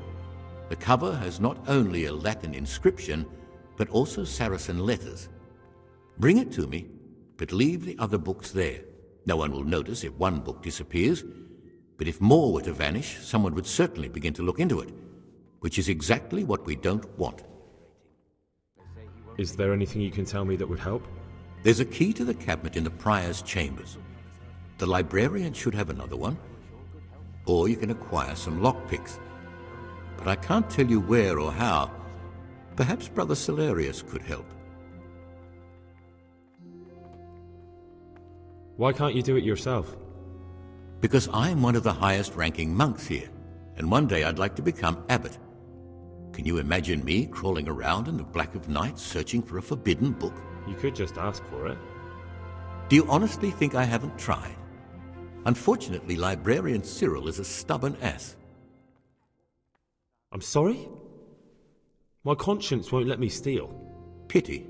The cover has not only a Latin inscription, but also Saracen letters. Bring it to me, but leave the other books there. No one will notice if one book disappears, but if more were to vanish, someone would certainly begin to look into it, which is exactly what we don't want. Is there anything you can tell me that would help? There's a key to the cabinet in the prior's chambers. The librarian should have another one, or you can acquire some lockpicks. But I can't tell you where or how. Perhaps Brother Celerius could help. Why can't you do it yourself? Because I'm one of the highest-ranking monks here, and one day I'd like to become abbot. Can you imagine me crawling around in the black of night searching for a forbidden book? You could just ask for it. Do you honestly think I haven't tried? Unfortunately, Librarian Cyril is a stubborn ass. I'm sorry? My conscience won't let me steal. Pity.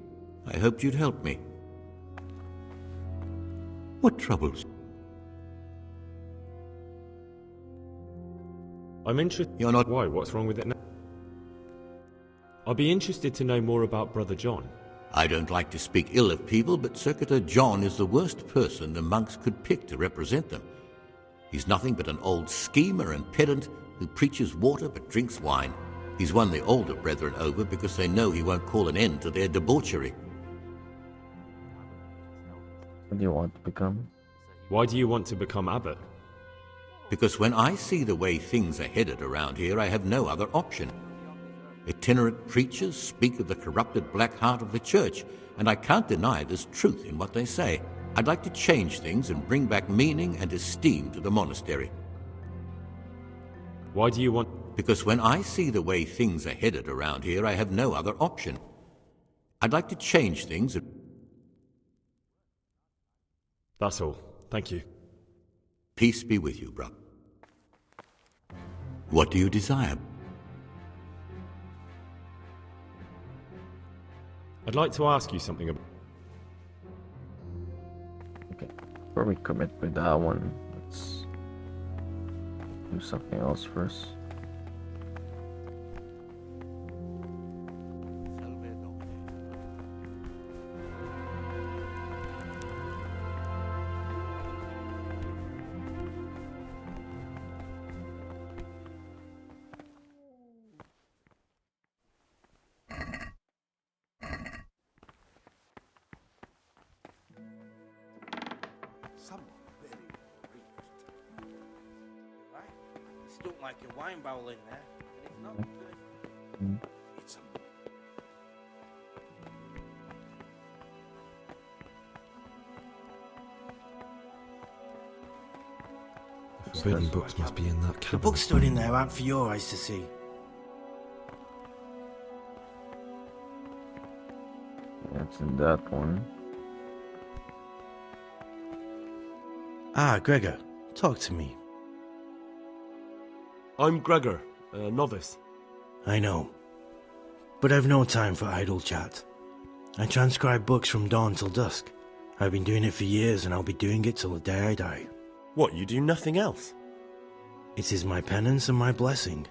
I hoped you'd help me. What troubles? I'm interested. You're not. Why? What's wrong with it now? I'll be interested to know more about Brother John. I don't like to speak ill of people, but Circuitor John is the worst person the monks could pick to represent them. He's nothing but an old schemer and pedant who preaches water but drinks wine. He's won the older brethren over because they know he won't call an end to their debauchery. What do you want to become? Why do you want to become abbot? Because when I see the way things are headed around here, I have no other option. Itinerant preachers speak of the corrupted black heart of the church, and I can't deny there's truth in what they say. I'd like to change things and bring back meaning and esteem to the monastery. Why do you want... Because when I see the way things are headed around here, I have no other option. I'd like to change things and... That's all. Thank you. Peace be with you, brother. What do you desire? I'd like to ask you something about... Okay, before we commit with that one, let's do something else first. Don't like a wine bowl in there, and it's not good. It's The forbidden books must be in that The cabinet. books stood in there out for your eyes to see. That's in that one. Ah, Gregor, talk to me. I'm Gregor, a novice. I know. but I've no time for idle chat. I transcribe books from dawn till dusk. I've been doing it for years, and I'll be doing it till the day I die. What, you do nothing else? It is my penance and my blessing.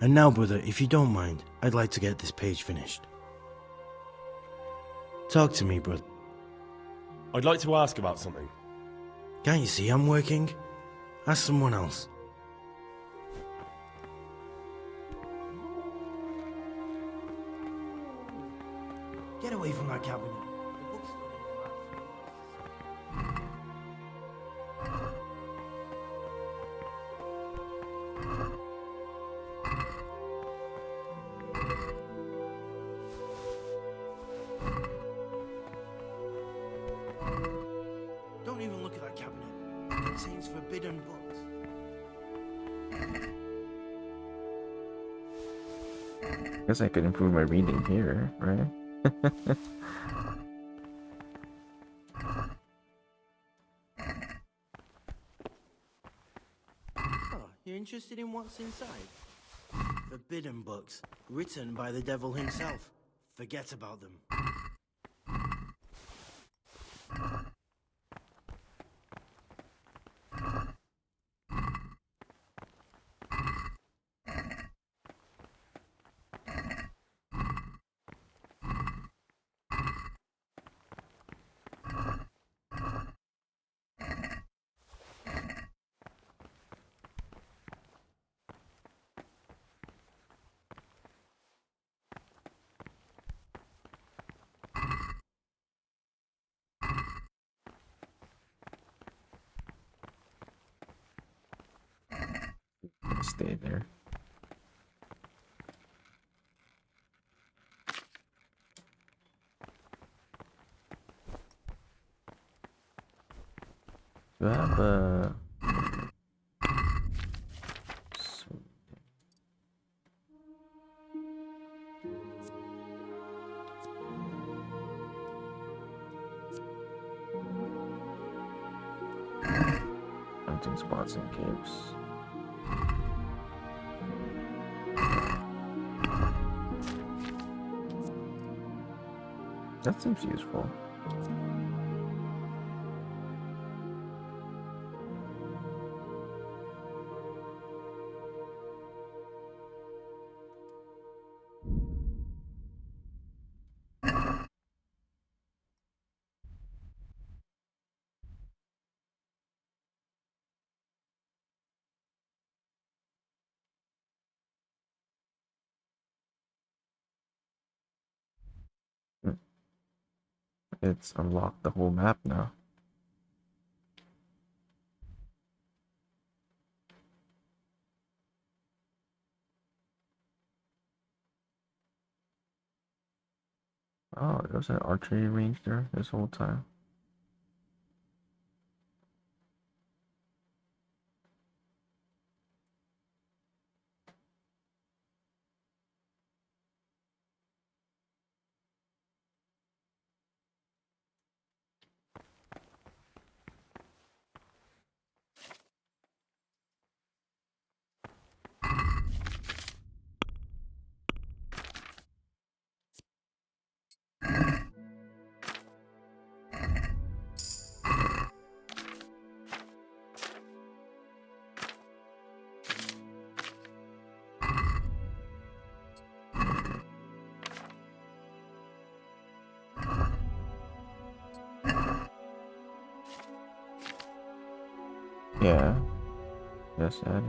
And now, brother, if you don't mind, I'd like to get this page finished. Talk to me, brother. I'd like to ask about something. Can't you see I'm working? Ask someone else. Get away from that cabinet. Don't even look at that cabinet. It contains forbidden books. Guess I could improve my reading here, right? Oh, you're interested in what's inside? Forbidden books, written by the devil himself. Forget about them. Stay there. Do I have a... Hunting spots and caves. That seems useful. It's unlocked the whole map now. Oh, there's an archery range there this whole time. Yeah. Yes, Addy.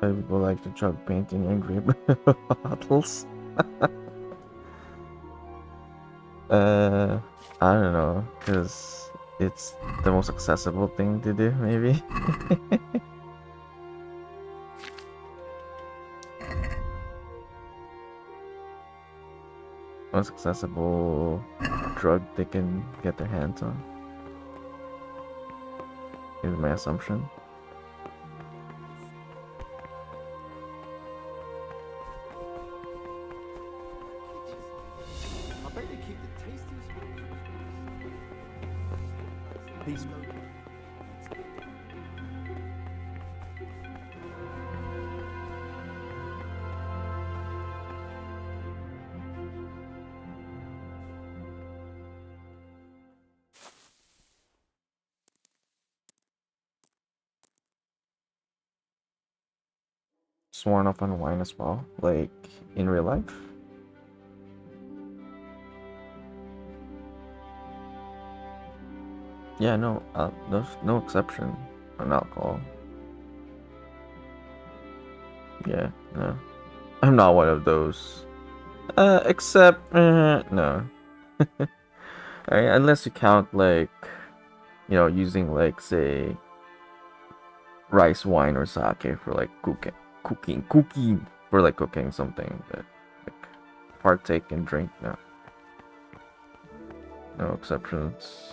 Why people like to chug painting angry bottles? I don't know, because it's the most accessible thing to do, maybe. Most accessible drug they can get their hands on. is my assumption. I bet they keep the tastiest These Sworn up on wine as well, like in real life. Yeah, no, there's no exception on alcohol. Yeah, no, I'm not one of those. Except, no. Alright, unless you count like, you know, using like say rice wine or sake for like cooking for like cooking something, but like partake and drink, no. No exceptions.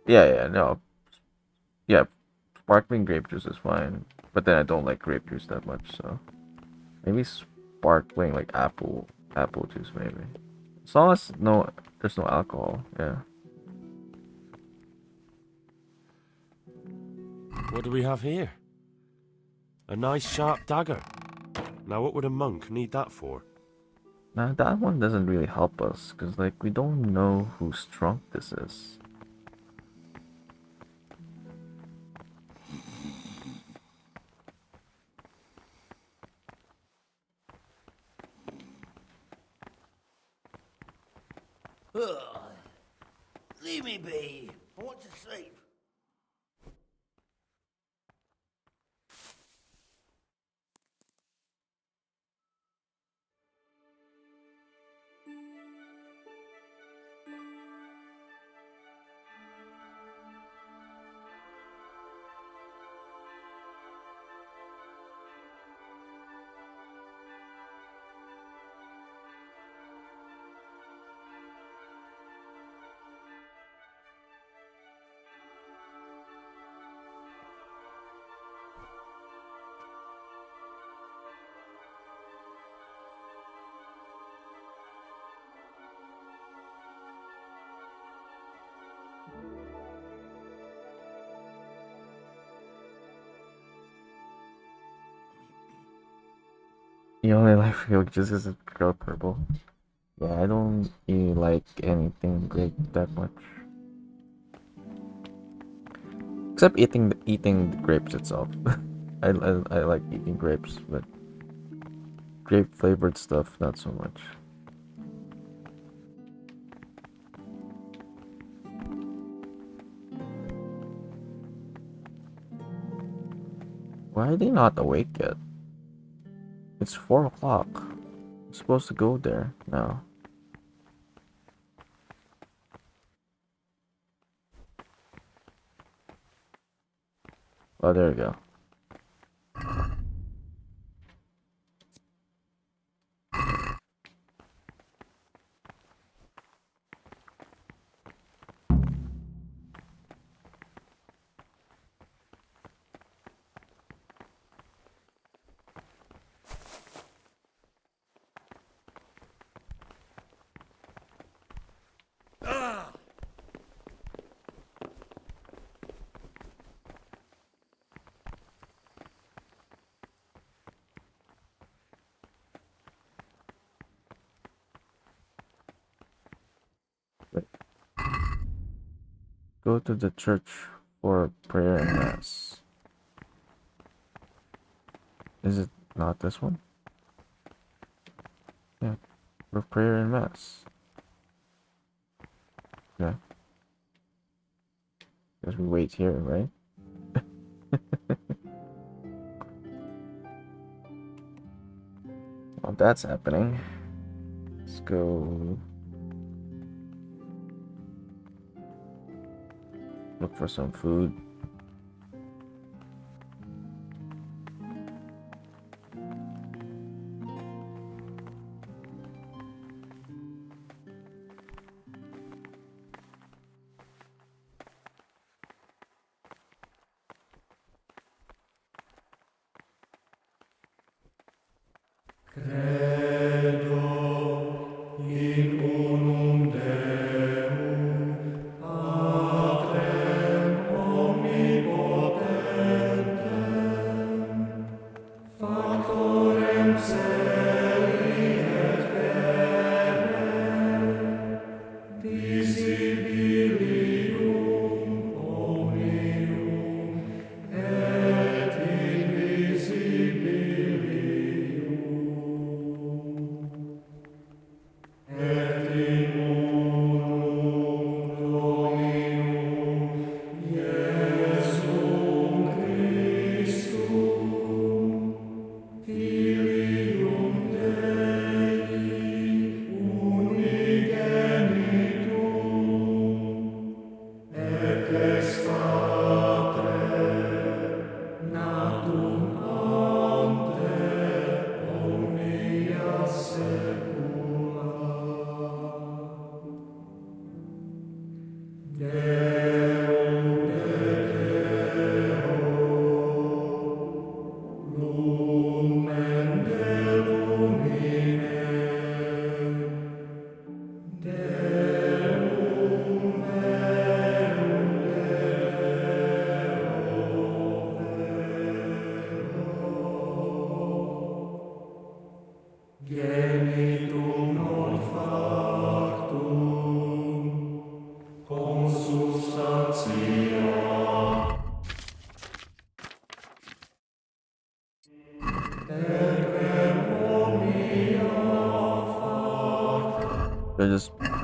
Yeah, no. Yeah, sparkling grape juice is fine, but then I don't like grape juice that much, so maybe sparkling like apple juice maybe. As long as there's no alcohol, yeah. What do we have here? A nice sharp dagger. Now what would a monk need that for? Now that one doesn't really help us, cause like we don't know whose trunk this is. Ugh. Leave me be. I want to sleep. You only like Field just because it's girl purple. Yeah, I don't really like anything grape that much. Except eating the grapes itself. I like eating grapes, but grape flavored stuff not so much. Why are they not awake yet? It's 4 o'clock. I'm supposed to go there now. Oh, there we go. Go to the church for prayer and mass. Is it not this one? Yeah, for prayer and mass. Yeah. Guess we wait here, right? While that's happening, let's go look for some food.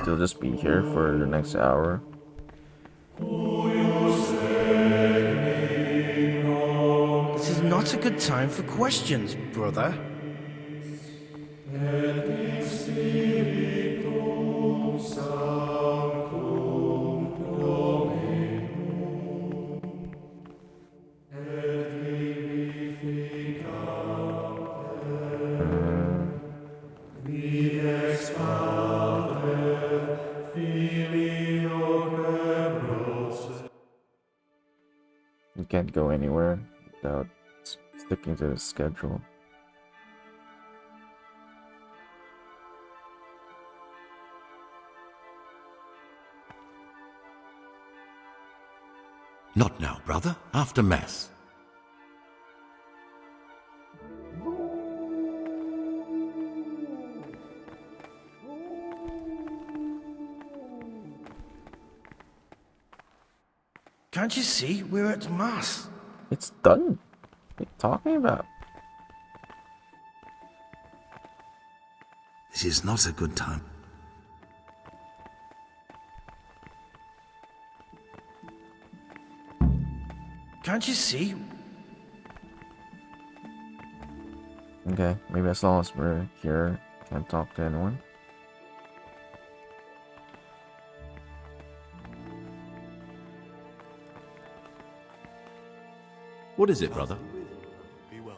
They'll just be here for the next hour. This is not a good time for questions, brother. You can't go anywhere without sticking to the schedule. Not now, brother. After Mass. Can't you see? We're at Mass. It's done. What are you talking about? This is not a good time. Can't you see? Okay, maybe as long as we're here, can't talk to anyone. What is it, brother? Be well.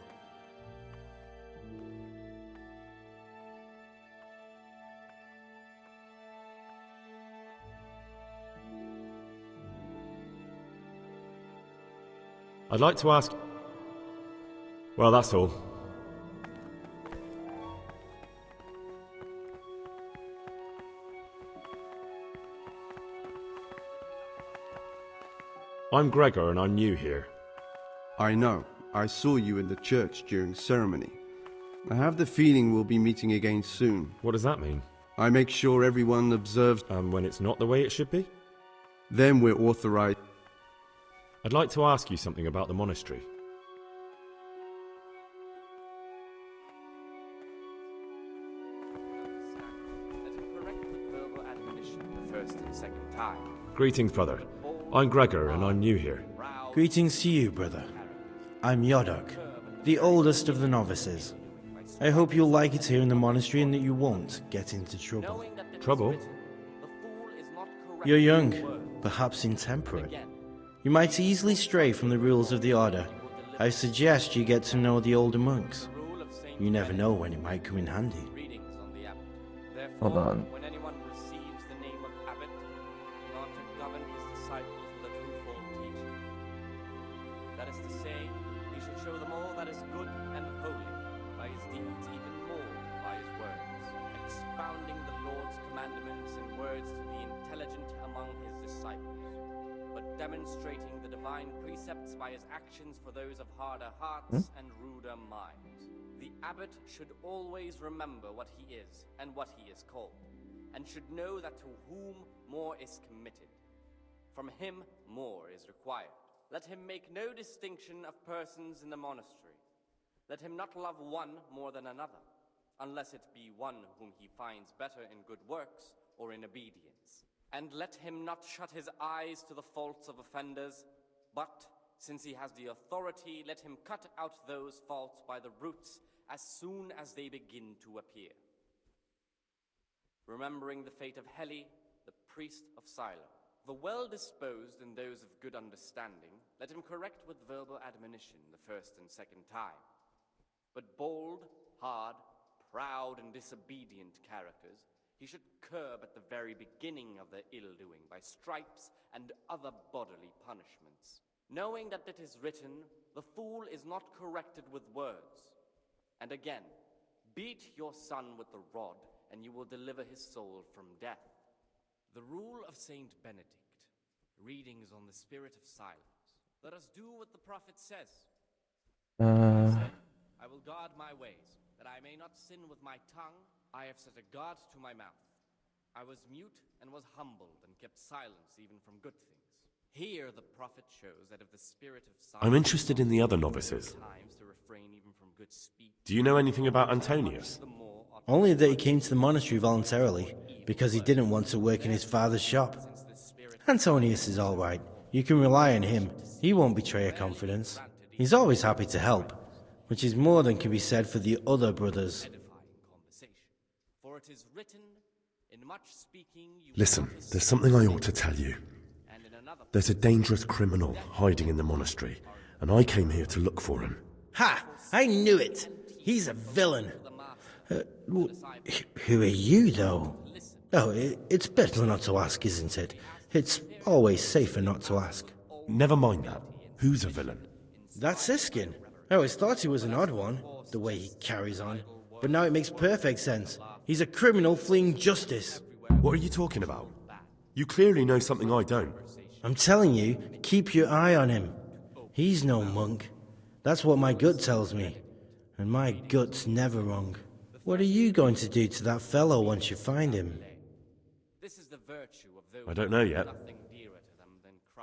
I'd like to ask... Well, that's all. I'm Gregor and I'm new here. I know. I saw you in the church during ceremony. I have the feeling we'll be meeting again soon. What does that mean? I make sure everyone observes... when it's not the way it should be? Then we're authorized... I'd like to ask you something about the monastery. Greetings, brother. I'm Gregor, and I'm new here. Greetings to you, brother. I'm Yodok, the oldest of the novices. I hope you'll like it here in the monastery and that you won't get into trouble. Trouble? You're young, perhaps intemperate. You might easily stray from the rules of the order. I suggest you get to know the older monks. You never know when it might come in handy. Hold on. When anyone receives the name of abbot, he ought to govern his disciples with a twofold teaching. That is to say, he should show them all that is good and holy, by his deeds even more disciples, but demonstrating the divine precepts by his actions for those of harder hearts and ruder minds. The abbot should always remember what he is and what he is called, and should know that to whom more is committed, from him more is required. Let him make no distinction of persons in the monastery. Let him not love one more than another, unless it be one whom he finds better in good works or in obedience. And let him not shut his eyes to the faults of offenders, but, since he has the authority, let him cut out those faults by the roots as soon as they begin to appear. Remembering the fate of Heli, the priest of Silo, the well-disposed and those of good understanding, let him correct with verbal admonition the first and second time. But bold, hard, proud, and disobedient characters he should curb at the very beginning of their ill-doing by stripes and other bodily punishments, knowing that it is written, "The fool is not corrected with words." And again, beat your son with the rod, and you will deliver his soul from death. The rule of Saint Benedict, readings on the spirit of silence. Let us do what the prophet says. He said, "I will guard my ways, that I may not sin with my tongue. I have set a guard to my mouth. I was mute and was humbled and kept silence even from good things." Here the prophet shows that if the spirit of silence... I'm interested in the other novices. Do you know anything about Antonius? Only that he came to the monastery voluntarily, because he didn't want to work in his father's shop. Antonius is all right. You can rely on him. He won't betray your confidence. He's always happy to help, which is more than can be said for the other brothers. Listen, there's something I ought to tell you. There's a dangerous criminal hiding in the monastery, and I came here to look for him. Ha! I knew it! He's a villain. Who are you, though? Oh, it's better not to ask, isn't it? It's always safer not to ask. Never mind that. Who's a villain? That's Siskin. I always thought he was an odd one, the way he carries on. But now it makes perfect sense. He's a criminal fleeing justice. What are you talking about? You clearly know something I don't. I'm telling you, keep your eye on him. He's no monk. That's what my gut tells me. And my gut's never wrong. What are you going to do to that fellow once you find him? I don't know yet.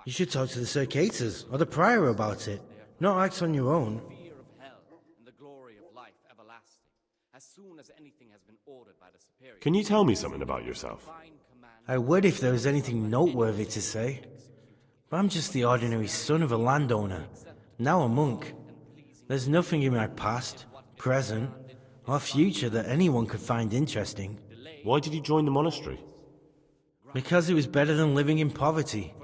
You should talk to the Circators or the Prior about it. Not act on your own. Can you tell me something about yourself? I would if there was anything noteworthy to say. But I'm just the ordinary son of a landowner, now a monk. There's nothing in my past, present, or future that anyone could find interesting. Why did you join the monastery? Because it was better than living in poverty.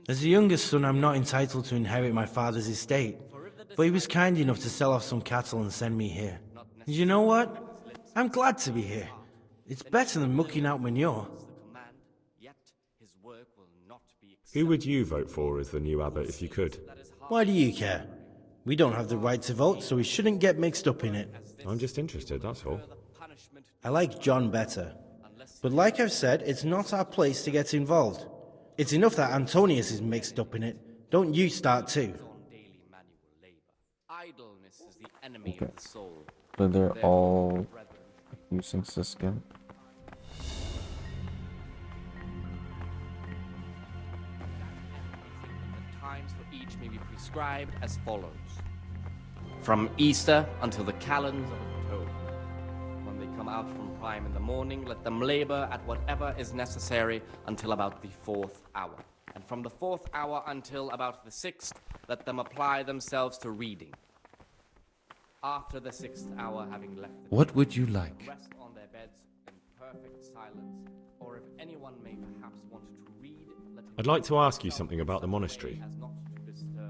As the youngest son, I'm not entitled to inherit my father's estate, but he was kind enough to sell off some cattle and send me here. And you know what? I'm glad to be here. It's better than mucking out manure. Who would you vote for as the new abbot if you could? Why do you care? We don't have the right to vote, so we shouldn't get mixed up in it. I'm just interested, that's all. I like John better. But like I've said, it's not our place to get involved. It's enough that Antonius is mixed up in it. Don't you start too. Okay. So they're all using Siskin. Times for each may be prescribed as follows. From Easter until the calends of October. When they come out from prime in the morning, let them labor at whatever is necessary until about the 4th hour. And from the 4th hour until about the 6th, let them apply themselves to reading. After the 6th hour, having left the What would you like? rest on their beds in perfect silence, or if anyone may perhaps want to read, let him I'd like to ask you something about the monastery.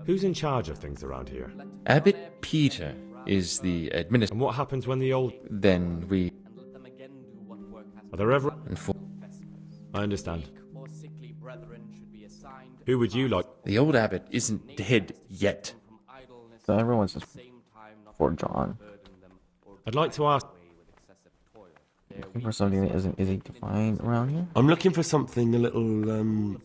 Who's in charge of things around here? Abbot Peter is the administrator. And what happens when the old... Then we... Are there ever... Inform... I understand. Who would you like? The old abbot isn't dead yet. So everyone's just for John. I'd like to ask... Looking for something that isn't easy to find around here? I'm looking for something a little,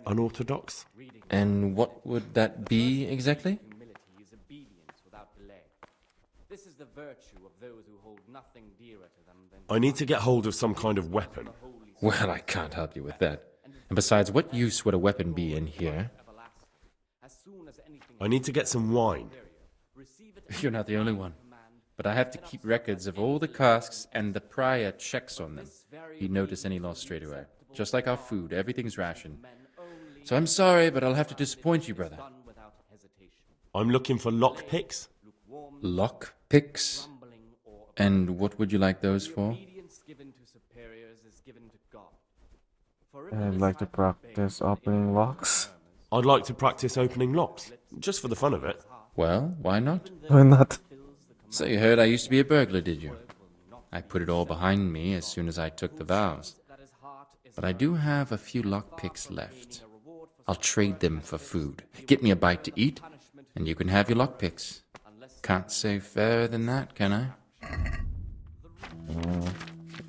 unorthodox. And what would that be exactly? This is the virtue of those who hold nothing dearer to them than I need to get hold of some kind of weapon. Well, I can't help you with that. And besides, what use would a weapon be in here? I need to get some wine. You're not the only one. But I have to keep records of all the casks, and the prior checks on them. He'd notice any loss straight away. Just like our food, everything's rationed. So I'm sorry, but I'll have to disappoint you, brother. I'm looking for lockpicks. Lockpicks? And what would you like those for? I'd like to practice opening locks. I'd like to practice opening locks, just for the fun of it. Well, why not? Why not? So you heard I used to be a burglar, did you? I put it all behind me as soon as I took the vows. But I do have a few lockpicks left. I'll trade them for food. Get me a bite to eat, and you can have your lockpicks. Can't say fairer than that, can I?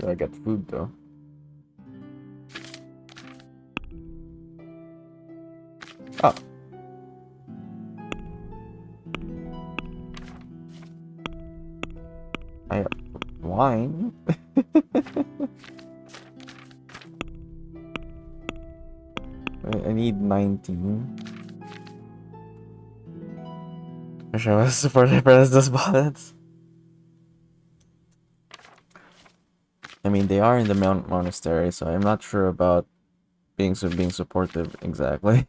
I got food though. Oh. I have wine. I need 19. Wish I was for the those bullets. I mean, they are in the monastery, so I'm not sure about being supportive exactly.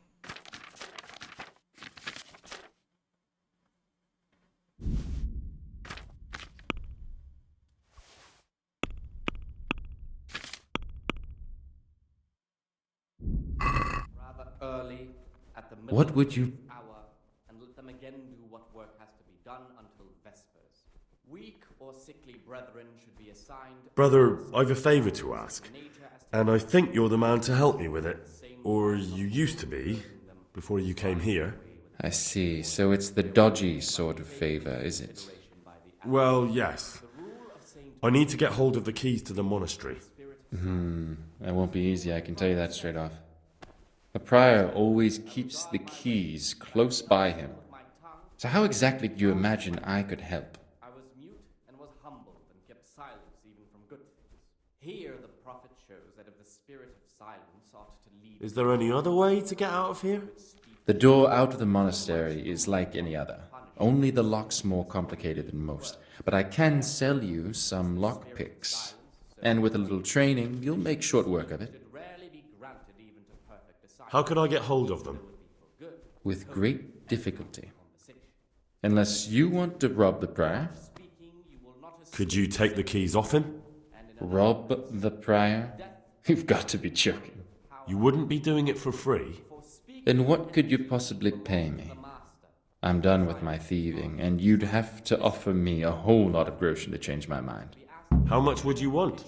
rather early at the middle What of would the you- hour, and let them again do what work has to be done until vespers. Weak or sickly brethren should be assigned. Brother, I've a favour to ask, and I think you're the man to help me with it. Or you used to be, before you came here. I see. So it's the dodgy sort of favor, is it? Well, yes. I need to get hold of the keys to the monastery. That won't be easy, I can tell you that straight off. The prior always keeps the keys close by him. So how exactly do you imagine I could help? I was mute and was humbled and kept silence even from good things. Here the prophet shows that if the spirit of silence ought to lead... Is there any other way to get out of here? The door out of the monastery is like any other. Only the lock's more complicated than most. But I can sell you some lockpicks. And with a little training, you'll make short work of it. How could I get hold of them? With great difficulty. Unless you want to rob the prior. Could you take the keys off him? Rob the prior? You've got to be joking. You wouldn't be doing it for free? Then what could you possibly pay me? I'm done with my thieving, and you'd have to offer me a whole lot of groschen to change my mind. How much would you want?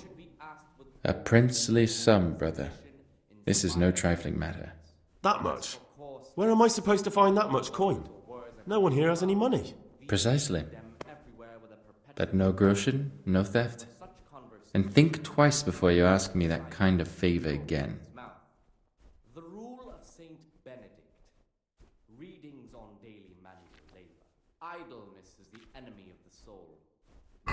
A princely sum, brother. This is no trifling matter. That much? Where am I supposed to find that much coin? No one here has any money. Precisely. But no groschen, no theft. And think twice before you ask me that kind of favor again. The rule of Saint Benedict. Readings on daily manual labor. Idleness is the enemy of the soul. The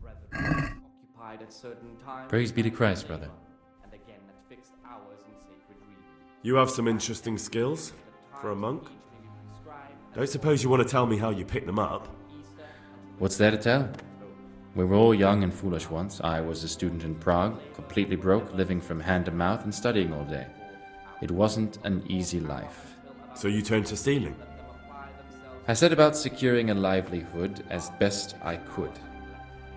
brethren occupied at certain times. Praise be to Christ, brother. And again at fixed hours in sacred reading. You have some interesting skills for a monk. Don't suppose you want to tell me how you picked them up? What's there to tell? We were all young and foolish once. I was a student in Prague, completely broke, living from hand to mouth and studying all day. It wasn't an easy life. So you turned to stealing? I set about securing a livelihood as best I could.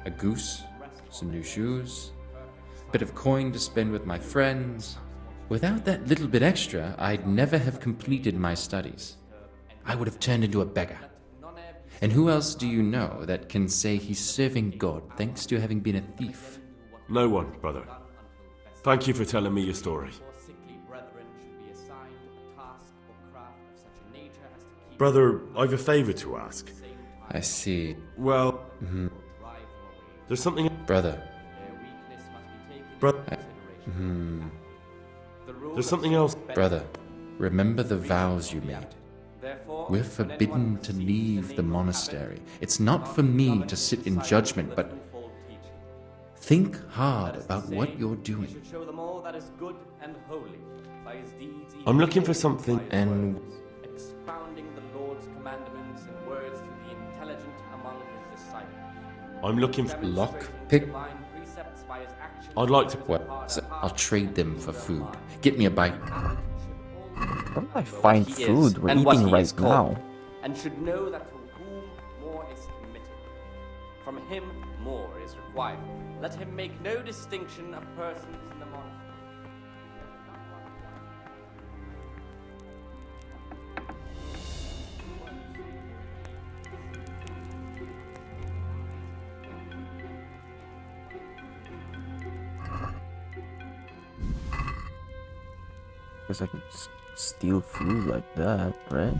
A goose, some new shoes, a bit of coin to spend with my friends. Without that little bit extra, I'd never have completed my studies. I would have turned into a beggar. And who else do you know that can say he's serving God thanks to having been a thief? No one, brother. Thank you for telling me your story. Brother, I've a favor to ask. I see. Well, there's something... Brother, There's something else. Brother, remember the vows you made. We're forbidden to leave the monastery. It's not for me to sit in judgment, but think hard about what you're doing. Show them all that is good and holy by his deeds. I'm looking for something. And expounding the Lord's commandments in words to the intelligent among his disciples. I'm looking for lockpick. I'd like to. What? So I'll trade them for food. Get me a bite. Where do I find food? We're eating right now. And should know that to whom more is committed, from him more is required. Let him make no distinction of persons in the monastery. Guess I can steal food like that, right?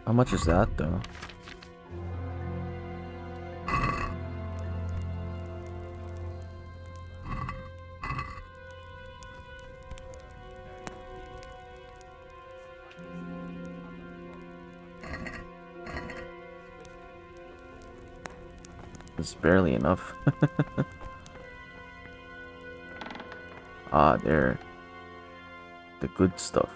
How much is that though? It's barely enough. Ah, there. The good stuff.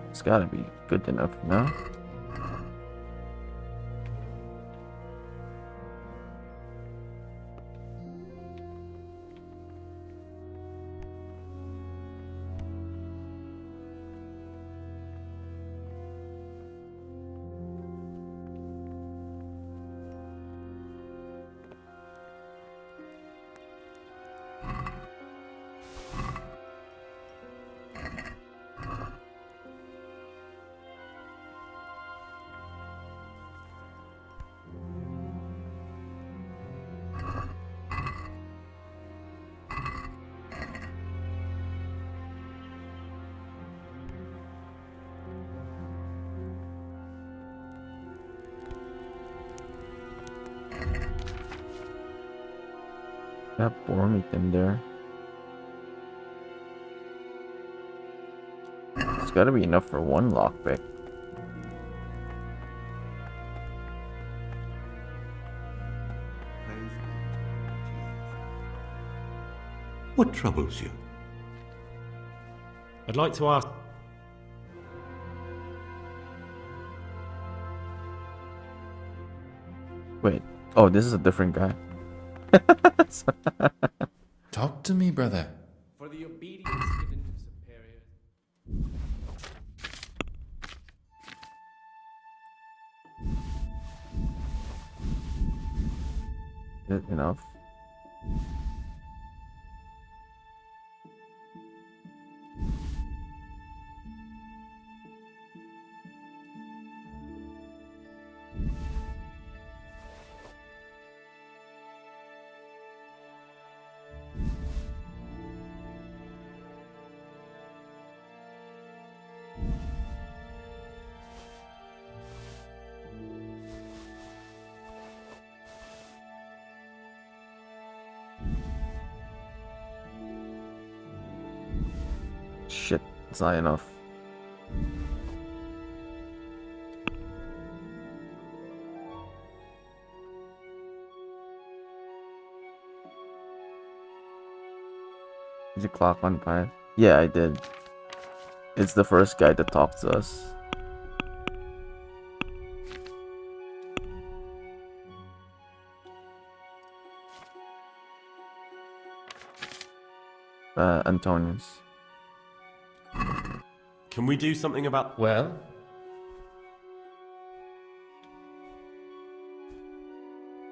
It's gotta be good enough, no? Got boar meat in there. It's gotta be enough for one lockpick. What troubles you? I'd like to ask. Wait. Oh, this is a different guy. Talk to me, brother. For the obedience given to superiors. Is it enough? Shit, it's not enough. Did you clock on 5? Yeah, I did. It's the first guy that talked to us. Antonius. Can we do something about... Well?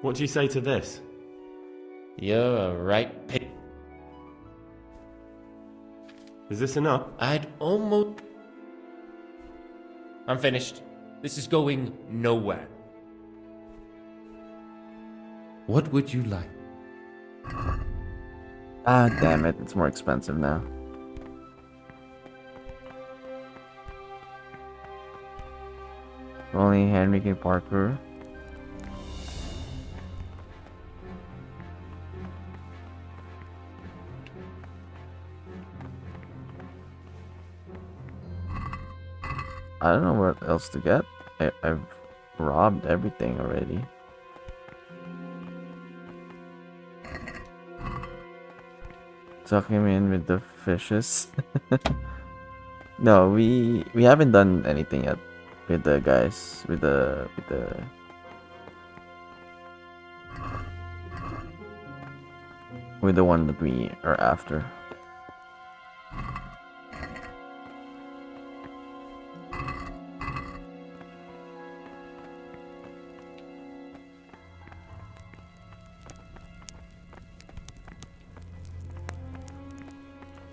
What do you say to this? You're a right pig. Is this enough? I'd almost... I'm finished. This is going nowhere. What would you like? Ah, damn it. It's more expensive now. Only Henry can parkour. I don't know what else to get. I've robbed everything already. Tuck him in with the fishes. No, we haven't done anything yet with the guys with the one that we are after.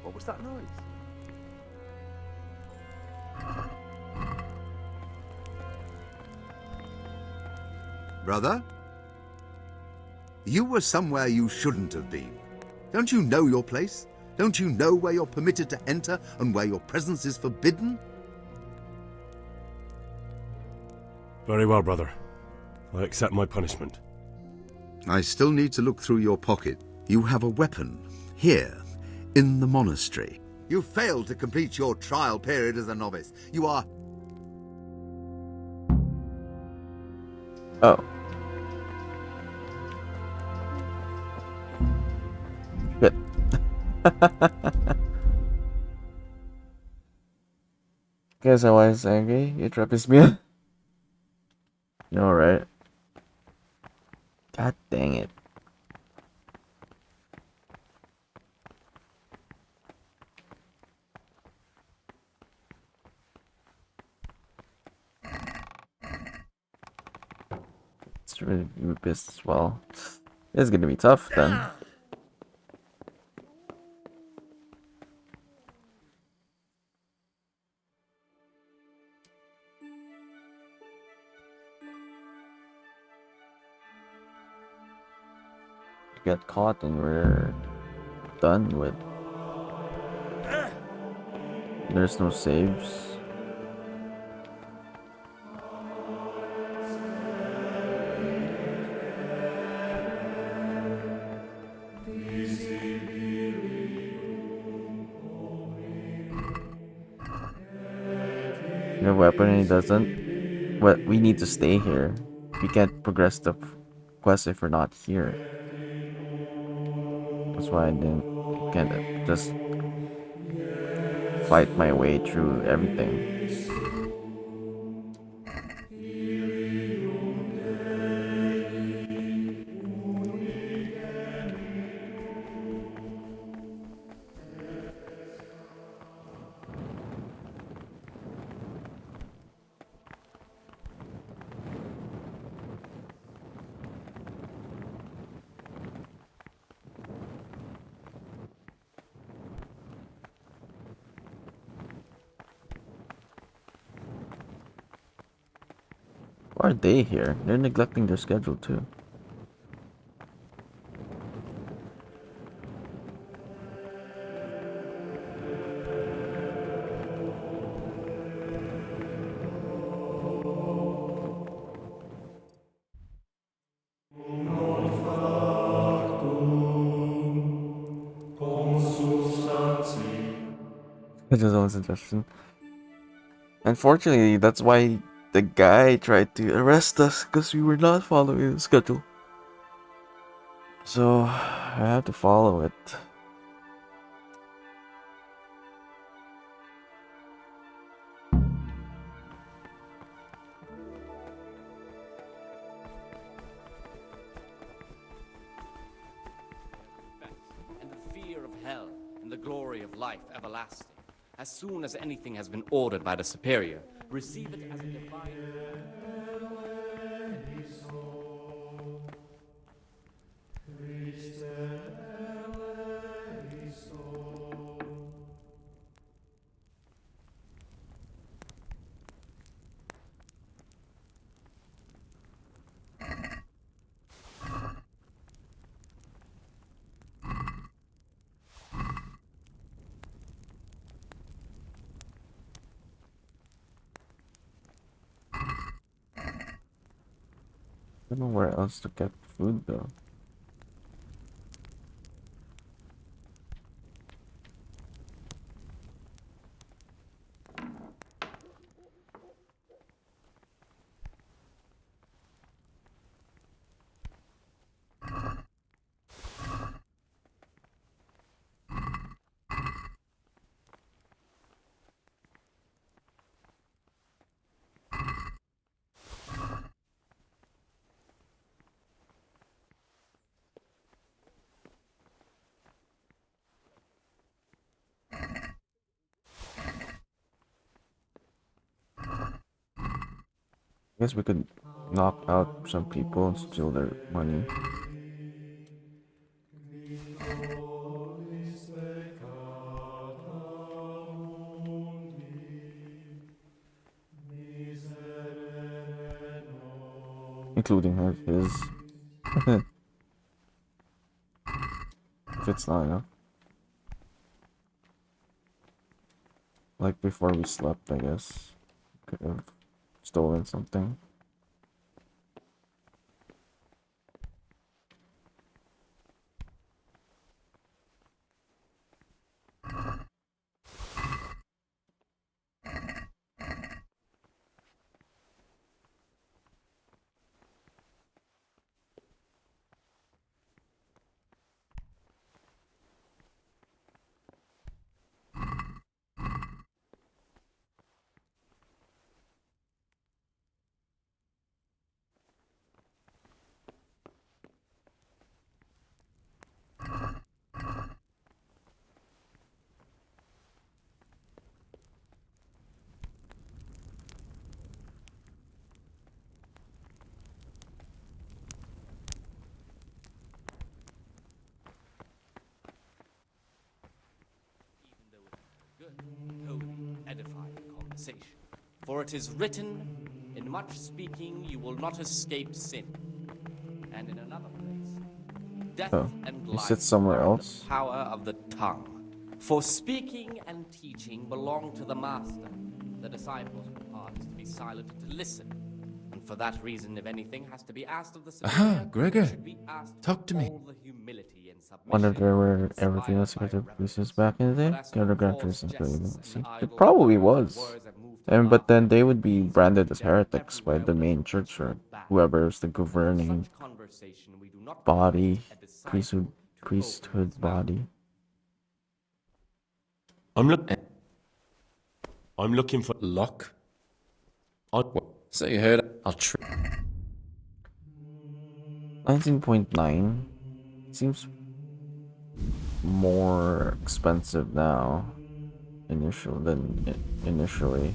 What was that noise? Brother? You were somewhere you shouldn't have been. Don't you know your place? Don't you know where you're permitted to enter and where your presence is forbidden? Very well, brother. I accept my punishment. I still need to look through your pocket. You have a weapon here in the monastery. You failed to complete your trial period as a novice. You are... Oh. Good. Guess I was angry. You dropped his meal. You know, right? God dang it. It's really pissed as well. It's gonna be tough then. Get caught and we're done with. There's no saves. You have a weapon and he doesn't. What, we need to stay here. We can't progress the quest if we're not here. That's why I can't just fight my way through everything. Why are they here? They're neglecting their schedule too. That's his own suggestion. Unfortunately, that's why the guy tried to arrest us, because we were not following the schedule. So, I have to follow it. And the fear of hell and the glory of life everlasting. As soon as anything has been ordered by the superior, receive it as a divine... I don't know where else to get food though. I guess we could knock out some people and steal their money. Including his. If it's not enough. Like before we slept, I guess. Could have stolen something. Edifying conversation. For it is written, in much speaking you will not escape sin. And in another place, death and he life sits somewhere are in else. the power of the tongue. For speaking and teaching belong to the master. The disciples' part is to be silent and to listen. And for that reason, if anything has to be asked of the superior, Gregor. it should be asked Talk to me. all the humility and Wonder if submission there were everything else inspired by secret pieces back in the day. The underground false reasons jests and it idle probably words was. that move to And but then they would be These branded as condemned heretics by the main church or whoever is the governing such conversation we do not body, permit a disciple priesthood body. I'm looking for luck. So you heard? I'll try. 19.9 seems more expensive now initially.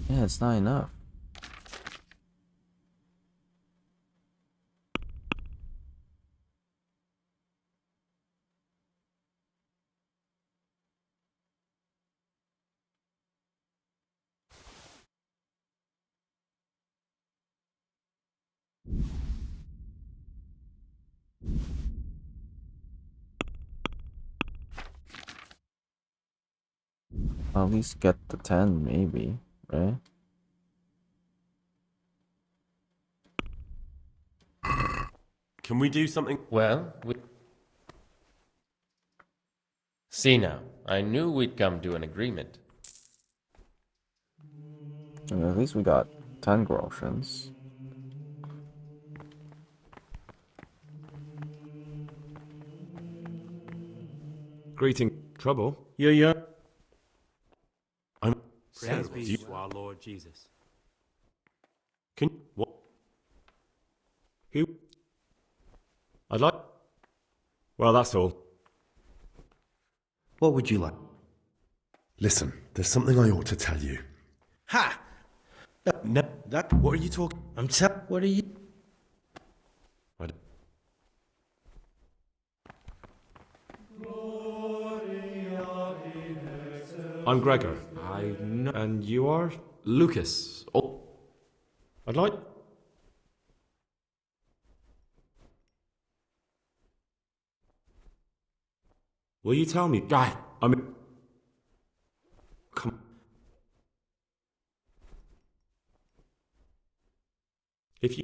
Yeah, it's not enough. I'll at least get the 10 maybe, right? Can we do something? Well, see now, I knew we'd come to an agreement. And at least we got 10 groshens. Greeting. Trouble? You're young. I'm... Praise be to our Lord Jesus. Can... What? Who? I'd like... Well, that's all. What would you like? Listen, there's something I ought to tell you. Ha! No, what are you talking? What are you? I'm Gregor. I know. And you are? Lucas. Oh. I'd like... Will you tell me? I mean... Come... If you...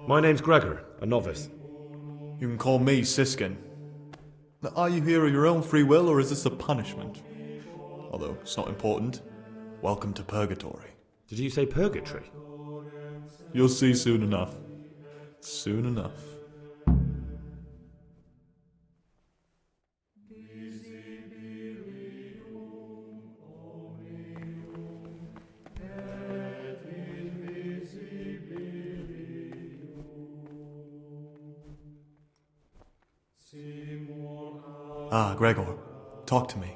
My name's Gregor, a novice. You can call me Siskin. Now, are you here of your own free will, or is this a punishment? Although it's not important. Welcome to Purgatory. Did you say purgatory? You'll see soon enough. Soon enough. Ah, Gregor, talk to me.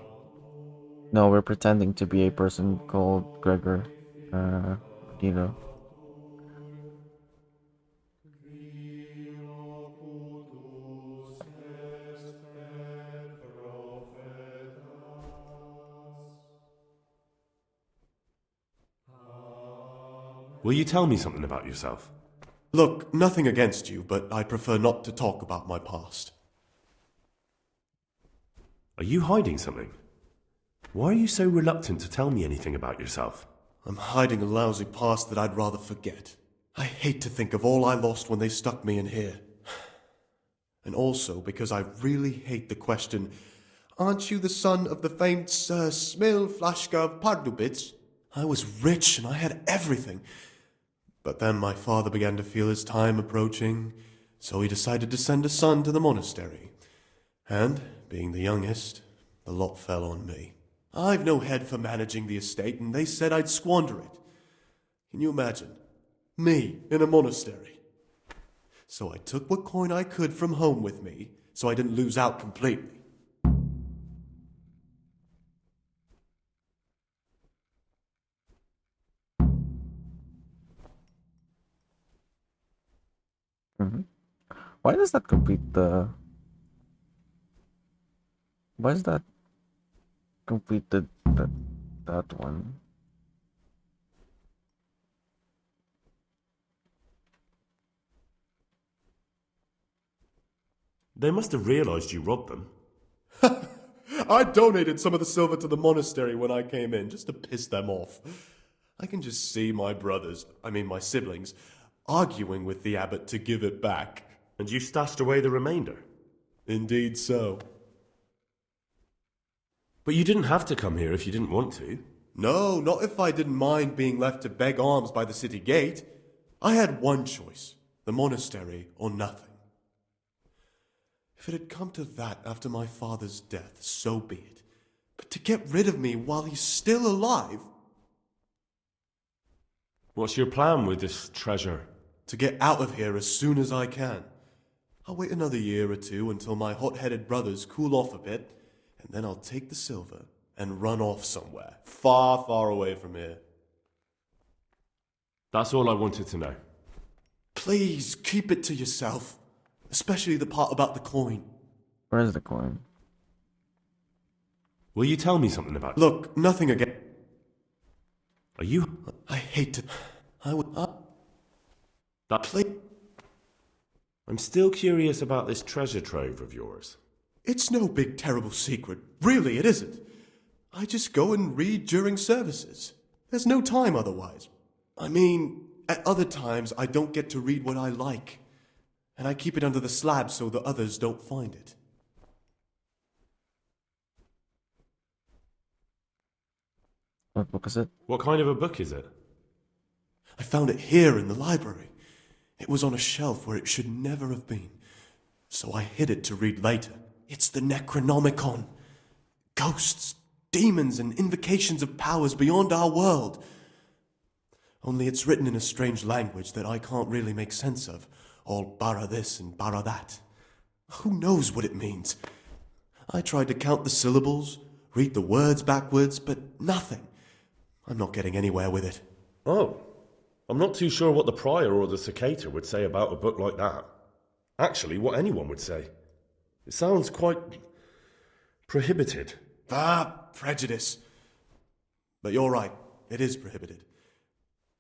No, we're pretending to be a person called Gregor. Guido. Will you tell me something about yourself? Look, nothing against you, but I prefer not to talk about my past. Are you hiding something? Why are you so reluctant to tell me anything about yourself? I'm hiding a lousy past that I'd rather forget. I hate to think of all I lost when they stuck me in here. And also because I really hate the question, aren't you the son of the famed Sir Smil Flashka of Pardubitz? I was rich and I had everything. But then my father began to feel his time approaching, so he decided to send a son to the monastery. And, being the youngest, the lot fell on me. I've no head for managing the estate, and they said I'd squander it. Can you imagine? Me, in a monastery. So I took what coin I could from home with me, so I didn't lose out completely. Why does that complete the... Why is that completed that one? They must have realised you robbed them. I donated some of the silver to the monastery when I came in, just to piss them off. I can just see my my siblings, arguing with the abbot to give it back. And you stashed away the remainder? Indeed so. But you didn't have to come here if you didn't want to. No, not if I didn't mind being left to beg alms by the city gate. I had one choice, the monastery or nothing. If it had come to that after my father's death, so be it. But to get rid of me while he's still alive... What's your plan with this treasure? To get out of here as soon as I can. I'll wait another year or two until my hot-headed brothers cool off a bit, and then I'll take the silver and run off somewhere, far, far away from here. That's all I wanted to know. Please, keep it to yourself. Especially the part about the coin. Where is the coin? Will you tell me something about it? Look, nothing again. Are you... I hate to... I would... That... I'm still curious about this treasure trove of yours. It's no big terrible secret. Really, it isn't. I just go and read during services. There's no time otherwise. I mean, at other times I don't get to read what I like. And I keep it under the slab so the others don't find it. What book is it? What kind of a book is it? I found it here in the library. It was on a shelf where it should never have been. So I hid it to read later. It's the Necronomicon. Ghosts, demons, and invocations of powers beyond our world. Only it's written in a strange language that I can't really make sense of. All bara this and bara that. Who knows what it means? I tried to count the syllables, read the words backwards, but nothing. I'm not getting anywhere with it. Oh, I'm not too sure what the Prior or the Cicada would say about a book like that. Actually, what anyone would say. It sounds quite prohibited. Prejudice. But you're right, it is prohibited.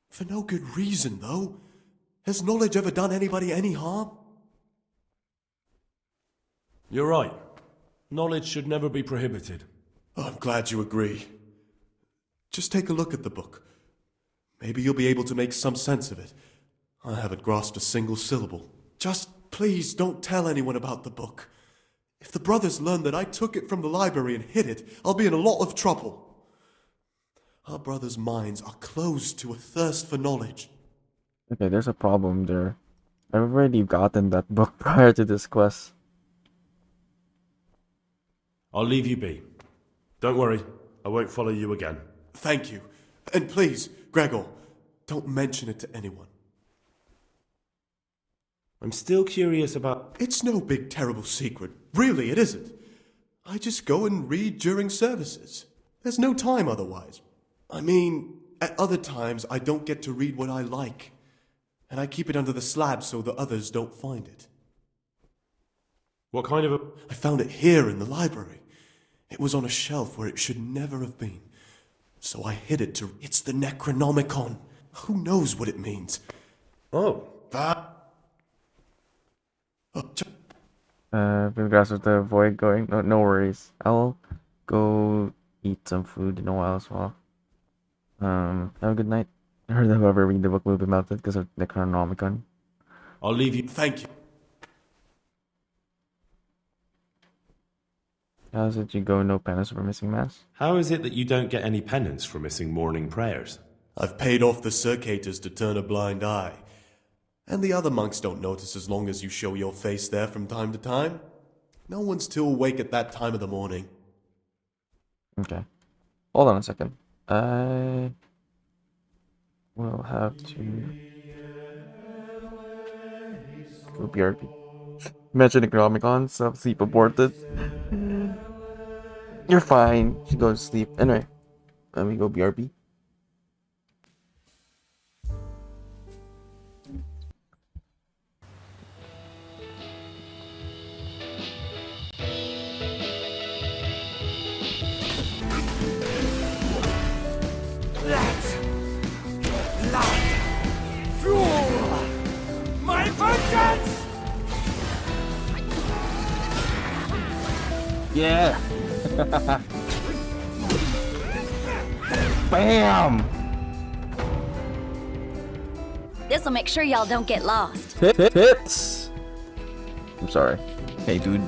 For no good reason, though. Has knowledge ever done anybody any harm? You're right. Knowledge should never be prohibited. Oh, I'm glad you agree. Just take a look at the book. Maybe you'll be able to make some sense of it. I haven't grasped a single syllable. Just please don't tell anyone about the book. If the brothers learn that I took it from the library and hid it, I'll be in a lot of trouble. Our brothers' minds are closed to a thirst for knowledge. Okay, there's a problem there. I've already gotten that book prior to this quest. I'll leave you be. Don't worry, I won't follow you again. Thank you. And please, Gregor, don't mention it to anyone. I'm still curious about... It's no big terrible secret. Really, it isn't. I just go and read during services. There's no time otherwise. I mean, at other times I don't get to read what I like. And I keep it under the slab so the others don't find it. What kind of a... I found it here in the library. It was on a shelf where it should never have been. So I hid it to... It's the Necronomicon. Who knows what it means? Oh. Because of the void going, no worries. I'll go eat some food in a while as well. Have a good night. I heard whoever read the book will be melted because of the Necronomicon. I'll leave you. Thank you. How's it you go no penance for missing mass? How is it that you don't get any penance for missing morning prayers? I've paid off the circators to turn a blind eye. And the other monks don't notice as long as you show your face there from time to time. No one's too awake at that time of the morning. Okay. Hold on a second. I will have to go BRB. Mention Necronomicon, so sleep aborted. You're fine. She goes to sleep. Anyway, let me go BRB. My vengeance! Yeah! Bam! This'll make sure y'all don't get lost. Hits! I'm sorry. Hey, dude.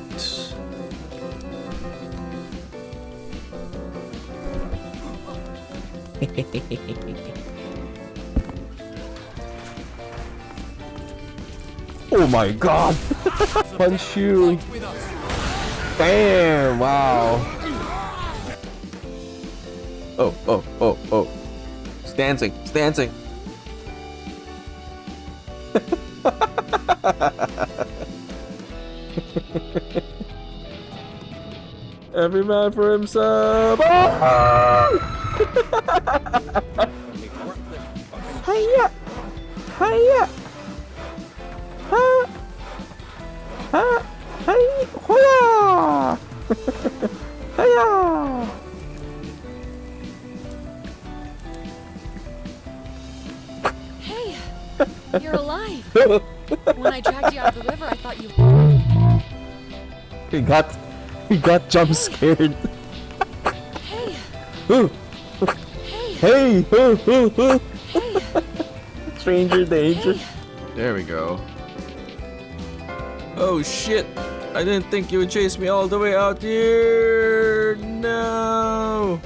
Oh my god! Punch you! Bam! Wow! Oh. It's dancing. It's dancing. Every man for himself! Hiya! Hiya! Ha! Ha! Hi! Hoya! Hiya! Hey! You're alive! When I dragged you out of the river, I thought you... He got jump scared. Hey! Hey! Hey! Stranger danger. Hey. There we go. Oh shit! I didn't think you would chase me all the way out here! No!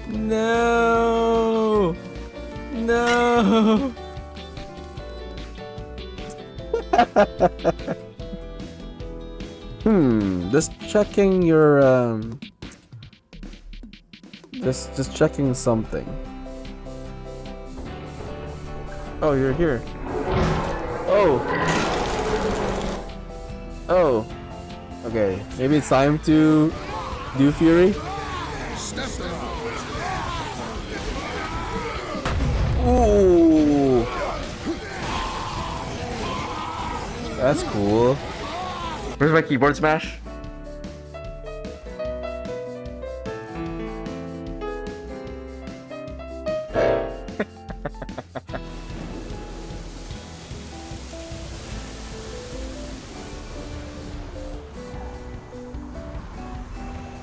No! No! No! Just checking your just checking something. Oh, you're here. Oh. Oh. Okay, maybe it's time to do Fury. Ooh. That's cool. Where's my keyboard smash?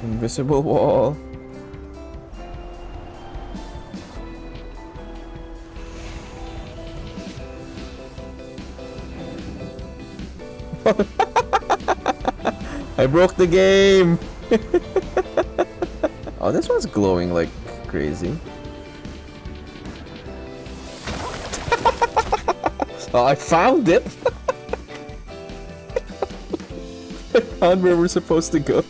Invisible wall. I broke the game! Oh, this one's glowing like crazy. Oh, I found it! I found where we're supposed to go.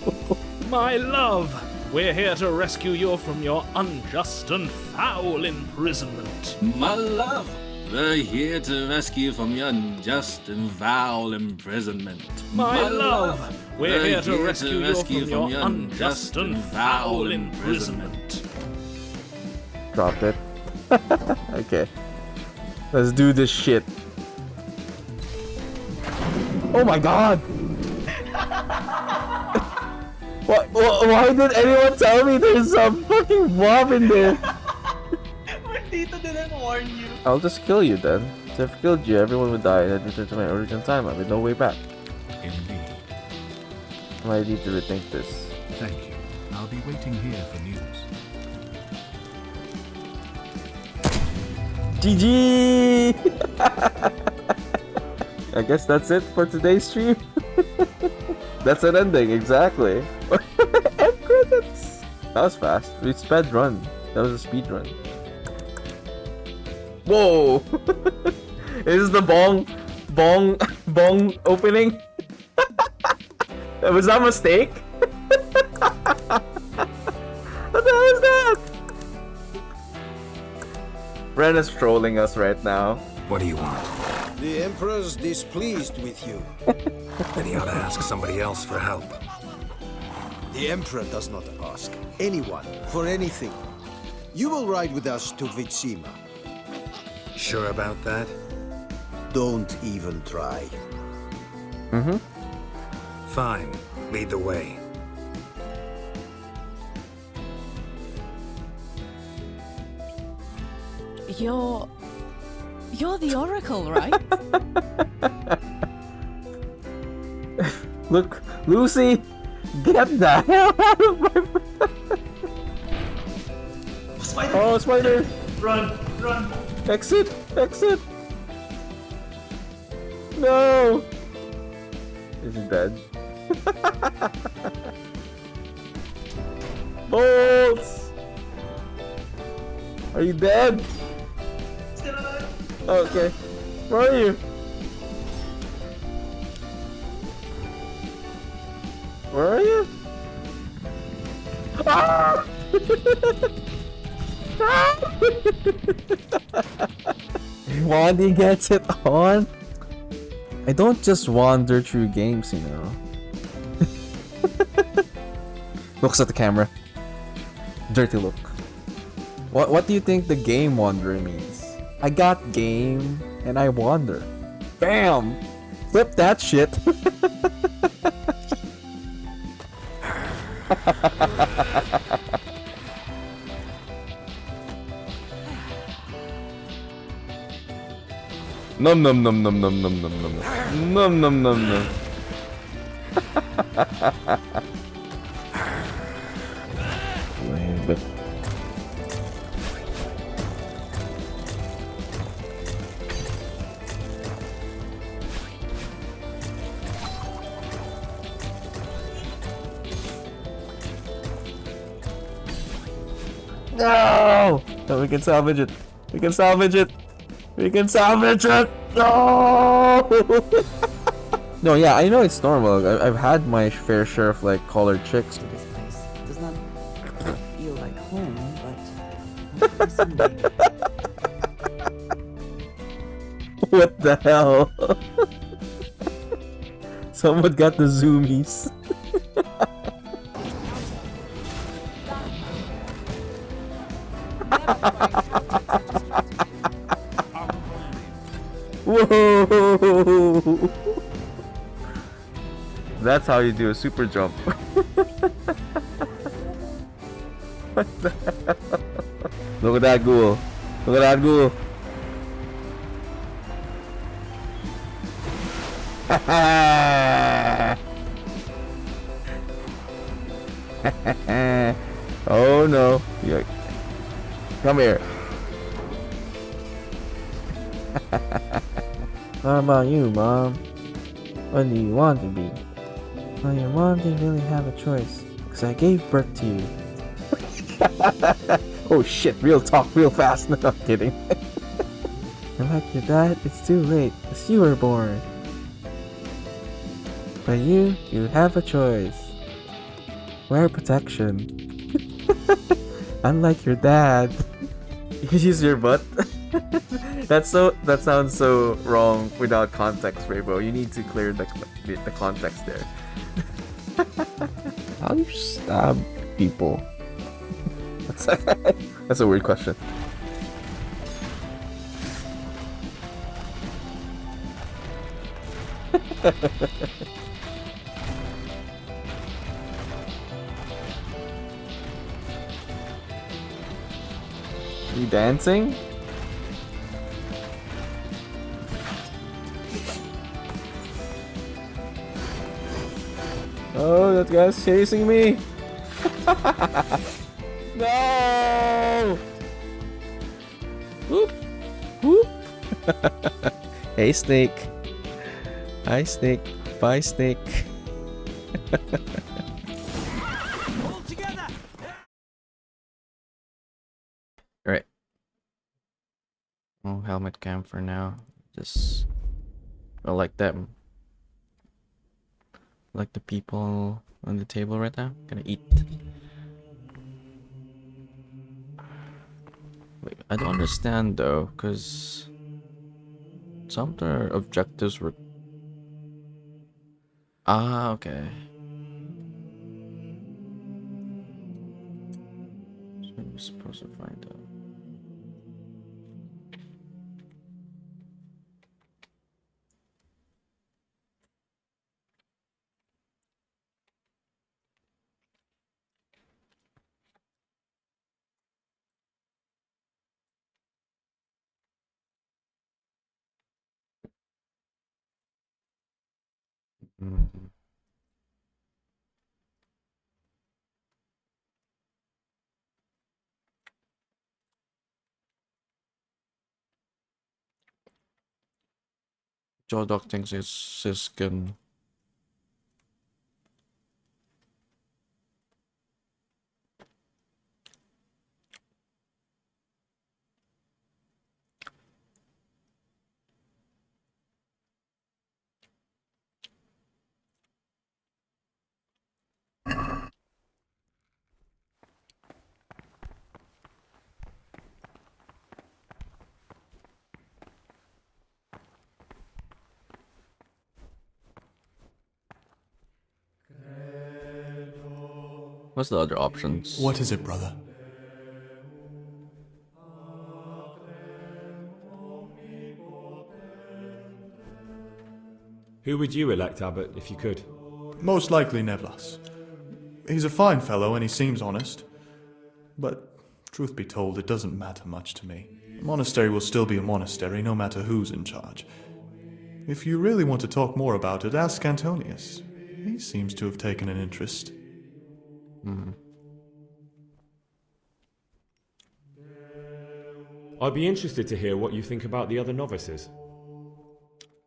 My love, we're here to rescue you from your unjust and foul imprisonment. My love, we're here to rescue you from your unjust and foul imprisonment. My love, we're here to rescue you from your unjust and foul imprisonment. Drop it. Okay. Let's do this shit. Oh my god! Why did anyone tell me there's a fucking mob in there? Tito didn't warn you. I'll just kill you then. So if I killed you, everyone would die and I'd return to my original timeline with no way back. Indeed. I might need to rethink this. Thank you. I'll be waiting here for news. GG! I guess that's it for today's stream. That's an ending, exactly. End credits! That was fast. We sped run. That was a speed run. Whoa! Is this the bong opening? Was that a mistake? What the hell is that? Ren is trolling us right now. What do you want? The Emperor's displeased with you. Then he ought to ask somebody else for help. The Emperor does not ask anyone for anything. You will ride with us to Vitsima. Sure about that? Don't even try. Mm-hmm. Fine. Lead the way. You're the Oracle, right? Look, Lucy, get the hell out of my... Spider! Oh, spider! Run! Run! Exit! Exit! No! Is he dead? Bolts! Are you dead? Still alive? Okay. Where are you? Where are you? Ah! Wandy gets it on? I don't just wander through games, you know. Looks at the camera. Dirty look. What do you think the game wanderer means? I got game and I wander. Bam! Flip that shit. Num num num num num num num num num num num num. But no! No, we can salvage it. We can salvage it. We can salvage it! No! No, yeah, I know it's normal. I've had my fair share of like collared chicks. This place does not feel like home, but someday. What the hell? Someone got the zoomies. Whoa! That's how you do a super jump. What the hell? Look at that ghoul. Look at that ghoul. Oh no. Come here. What about you, Mom? What do you want to be? Well, your mom didn't really have a choice, because I gave birth to you. Oh shit, real talk, real fast. No, I'm kidding. And like your dad, it's too late, because you were born. But you have a choice. Wear protection. Unlike your dad. You can use your butt. That sounds so wrong without context, Rainbow. You need to clear the context there. How do you stab people? That's a weird question. You dancing? Oh, that guy's chasing me! No! Whoop! Whoop! Hey, Snake. Hi, Snake. Bye, Snake. Alright. Oh, helmet cam for now. Just... I like them. Like the people on the table right now. Gonna eat. Wait, I don't understand though, because some of their objectives were... Ah, okay. So I'm supposed to find out. Joe Doc thinks it's Siskin. What's the other options? What is it, brother? Who would you elect, Abbot, if you could? Most likely Nevlas. He's a fine fellow and he seems honest. But, truth be told, it doesn't matter much to me. A monastery will still be a monastery, no matter who's in charge. If you really want to talk more about it, ask Antonius. He seems to have taken an interest. I'd be interested to hear what you think about the other novices.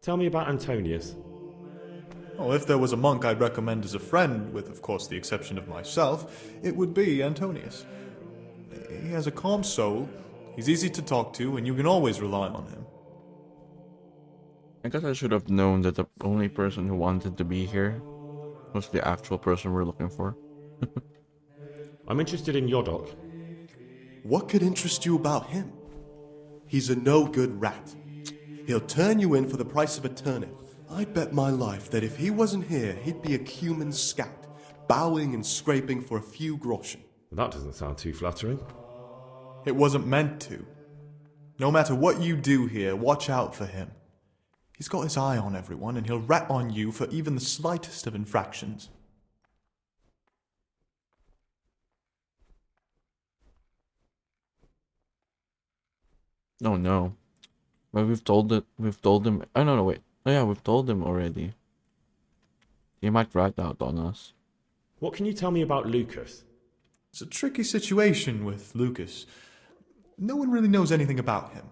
Tell me about Antonius. Oh, if there was a monk I'd recommend as a friend, with of course the exception of myself, it would be Antonius. He has a calm soul, he's easy to talk to, and you can always rely on him. I guess I should have known that the only person who wanted to be here was the actual person we're looking for. I'm interested in Yodok. What could interest you about him? He's a no-good rat. He'll turn you in for the price of a turnip. I'd bet my life that if he wasn't here, he'd be a cumin scout, bowing and scraping for a few groschen. That doesn't sound too flattering. It wasn't meant to. No matter what you do here, watch out for him. He's got his eye on everyone, and he'll rat on you for even the slightest of infractions. Oh no. But we've told him. Oh no, wait. Oh yeah, we've told him already. He might rat out on us. What can you tell me about Lucas? It's a tricky situation with Lucas. No one really knows anything about him.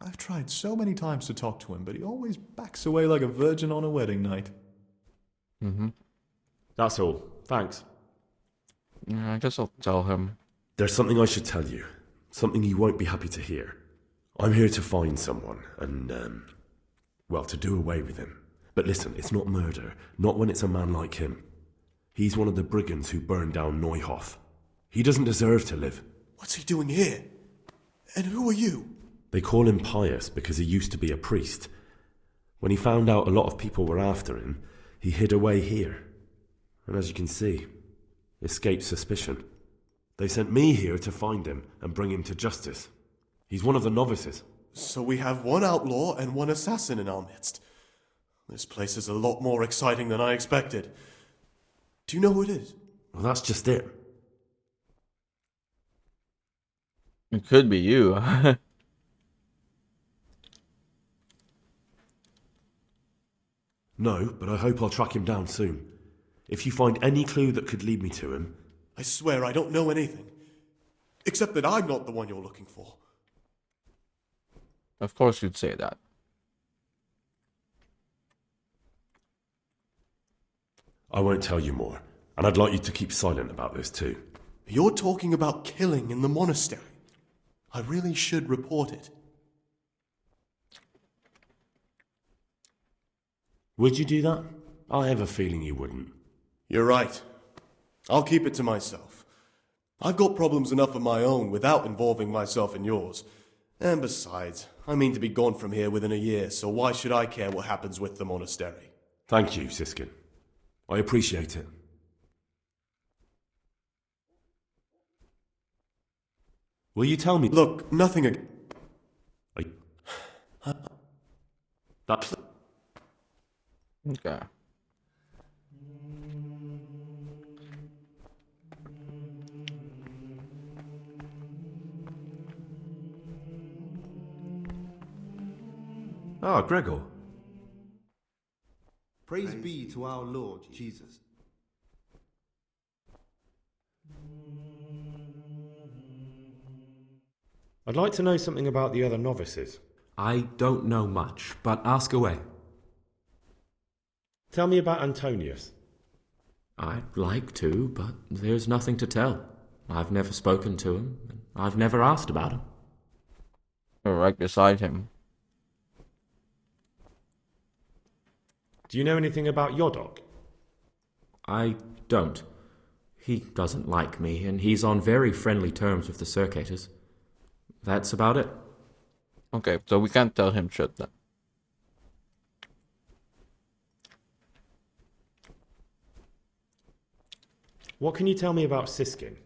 I've tried so many times to talk to him, but he always backs away like a virgin on a wedding night. Mm-hmm. That's all. Thanks. Yeah, I guess I'll tell him. There's something I should tell you. Something you won't be happy to hear. I'm here to find someone and, well, to do away with him. But listen, it's not murder. Not when it's a man like him. He's one of the brigands who burned down Neuhof. He doesn't deserve to live. What's he doing here? And who are you? They call him pious because he used to be a priest. When he found out a lot of people were after him, he hid away here. And as you can see, escaped suspicion. They sent me here to find him and bring him to justice. He's one of the novices. So we have one outlaw and one assassin in our midst. This place is a lot more exciting than I expected. Do you know who it is? Well, that's just it. It could be you. No, but I hope I'll track him down soon. If you find any clue that could lead me to him... I swear I don't know anything. Except that I'm not the one you're looking for. Of course you'd say that. I won't tell you more, and I'd like you to keep silent about this too. You're talking about killing in the monastery. I really should report it. Would you do that? I have a feeling you wouldn't. You're right. I'll keep it to myself. I've got problems enough of my own without involving myself in yours. And besides, I mean to be gone from here within a year, so why should I care what happens with the monastery? Thank you, Siskin. I appreciate it. Will you tell me... Look, nothing... That... Okay. Ah, Gregor. Praise be to our Lord Jesus. I'd like to know something about the other novices. I don't know much, but ask away. Tell me about Antonius. I'd like to, but there's nothing to tell. I've never spoken to him, and I've never asked about him. We're right beside him. Do you know anything about Yodok? I don't. He doesn't like me, and he's on very friendly terms with the Circators. That's about it. Okay, so we can't tell him shit then. What can you tell me about Siskin?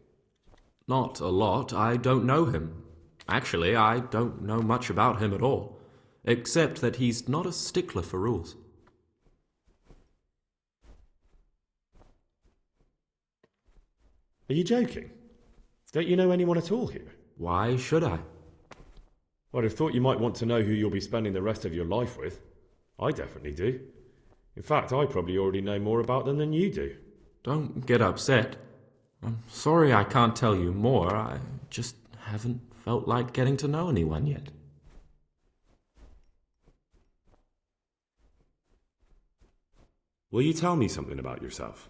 Not a lot. I don't know him. Actually, I don't know much about him at all, except that he's not a stickler for rules. Are you joking? Don't you know anyone at all here? Why should I? Well, I'd have thought you might want to know who you'll be spending the rest of your life with. I definitely do. In fact, I probably already know more about them than you do. Don't get upset. I'm sorry I can't tell you more. I just haven't felt like getting to know anyone yet. Will you tell me something about yourself?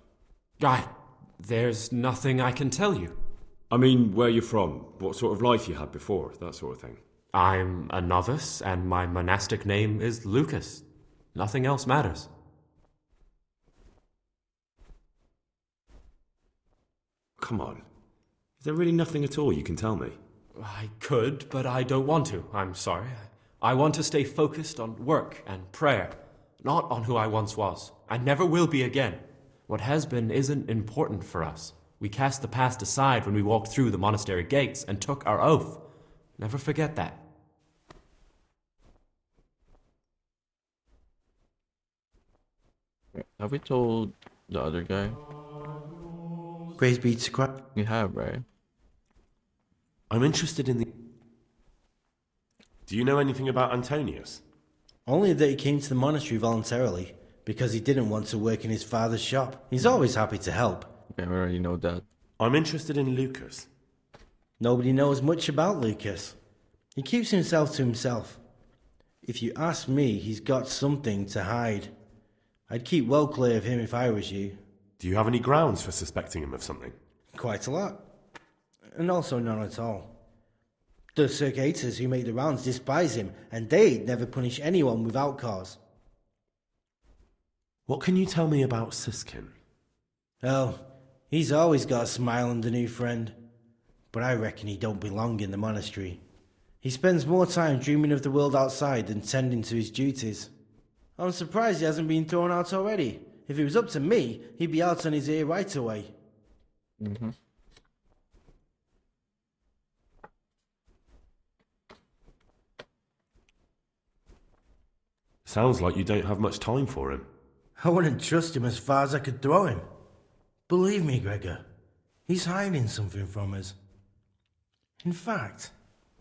There's nothing I can tell you. I mean, where you're from, what sort of life you had before, that sort of thing. I'm a novice, and my monastic name is Lucas. Nothing else matters. Come on. Is there really nothing at all you can tell me? I could, but I don't want to. I'm sorry. I want to stay focused on work and prayer, not on who I once was. I never will be again. What has been isn't important for us. We cast the past aside when we walked through the monastery gates and took our oath. Never forget that. Have we told the other guy? Praise be to Christ. We have, right? I'm interested in the... Do you know anything about Antonius? Only that he came to the monastery voluntarily, because he didn't want to work in his father's shop. He's always happy to help. Okay, we already know that. I'm interested in Lucas. Nobody knows much about Lucas. He keeps himself to himself. If you ask me, he's got something to hide. I'd keep well clear of him if I was you. Do you have any grounds for suspecting him of something? Quite a lot. And also none at all. The circators who make the rounds despise him, and they'd never punish anyone without cause. What can you tell me about Siskin? Oh, he's always got a smile on the new friend. But I reckon he don't belong in the monastery. He spends more time dreaming of the world outside than tending to his duties. I'm surprised he hasn't been thrown out already. If it was up to me, he'd be out on his ear right away. Mm-hmm. Sounds like you don't have much time for him. I wouldn't trust him as far as I could throw him. Believe me, Gregor, he's hiding something from us. In fact,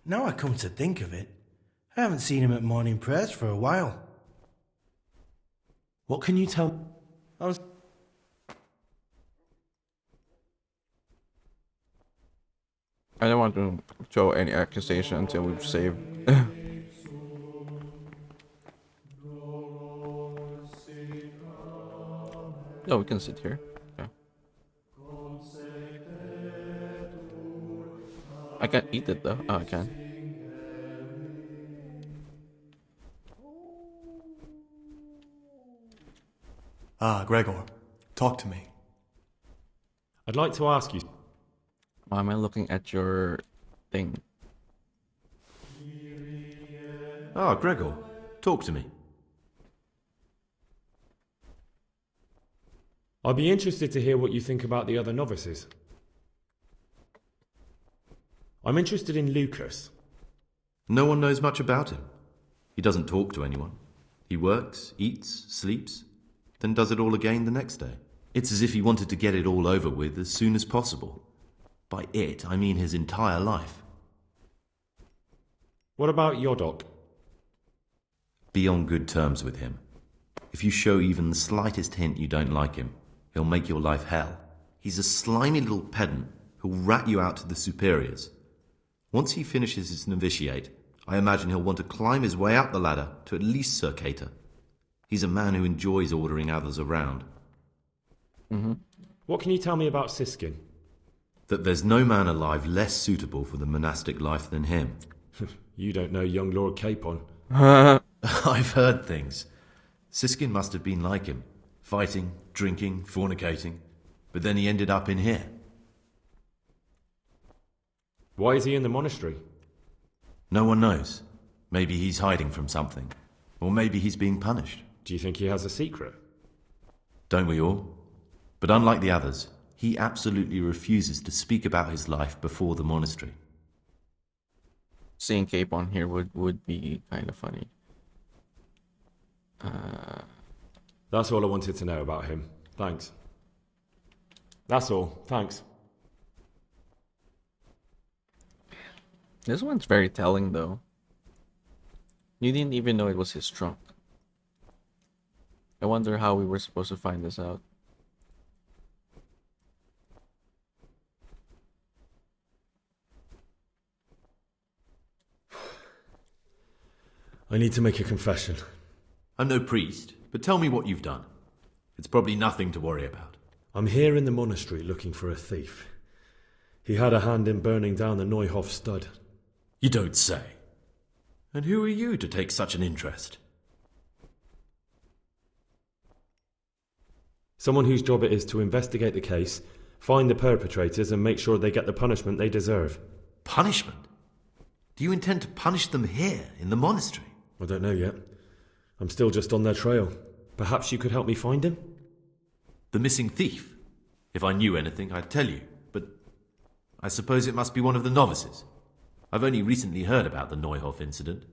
now I come to think of it, I haven't seen him at morning prayers for a while. What can you tell... I don't want to throw any accusation until we've saved. Oh, we can sit here. Okay. I can't eat it though. Oh, I can. Ah, Gregor, talk to me. I'd like to ask you... Why am I looking at your thing? Ah, Gregor, talk to me. I'd be interested to hear what you think about the other novices. I'm interested in Lucas. No one knows much about him. He doesn't talk to anyone. He works, eats, sleeps, then does it all again the next day. It's as if he wanted to get it all over with as soon as possible. By it, I mean his entire life. What about Yodok? Be on good terms with him. If you show even the slightest hint you don't like him, he'll make your life hell. He's a slimy little pedant who'll rat you out to the superiors. Once he finishes his novitiate, I imagine he'll want to climb his way up the ladder to at least Circator. He's a man who enjoys ordering others around. Mm-hmm. What can you tell me about Siskin? That there's no man alive less suitable for the monastic life than him. You don't know young Lord Capon. I've heard things. Siskin must have been like him. Fighting, drinking, fornicating. But then he ended up in here. Why is he in the monastery? No one knows. Maybe he's hiding from something. Or maybe he's being punished. Do you think he has a secret? Don't we all? But unlike the others, he absolutely refuses to speak about his life before the monastery. Seeing Cape on here would be kind of funny. That's all I wanted to know about him. Thanks. That's all. Thanks. This one's very telling though. You didn't even know it was his trunk. I wonder how we were supposed to find this out. I need to make a confession. I'm no priest, but tell me what you've done. It's probably nothing to worry about. I'm here in the monastery looking for a thief. He had a hand in burning down the Neuhof stud. You don't say. And who are you to take such an interest? Someone whose job it is to investigate the case, find the perpetrators, and make sure they get the punishment they deserve. Punishment? Do you intend to punish them here, in the monastery? I don't know yet. I'm still just on their trail. Perhaps you could help me find him? The missing thief? If I knew anything, I'd tell you, but I suppose it must be one of the novices. I've only recently heard about the Neuhof incident.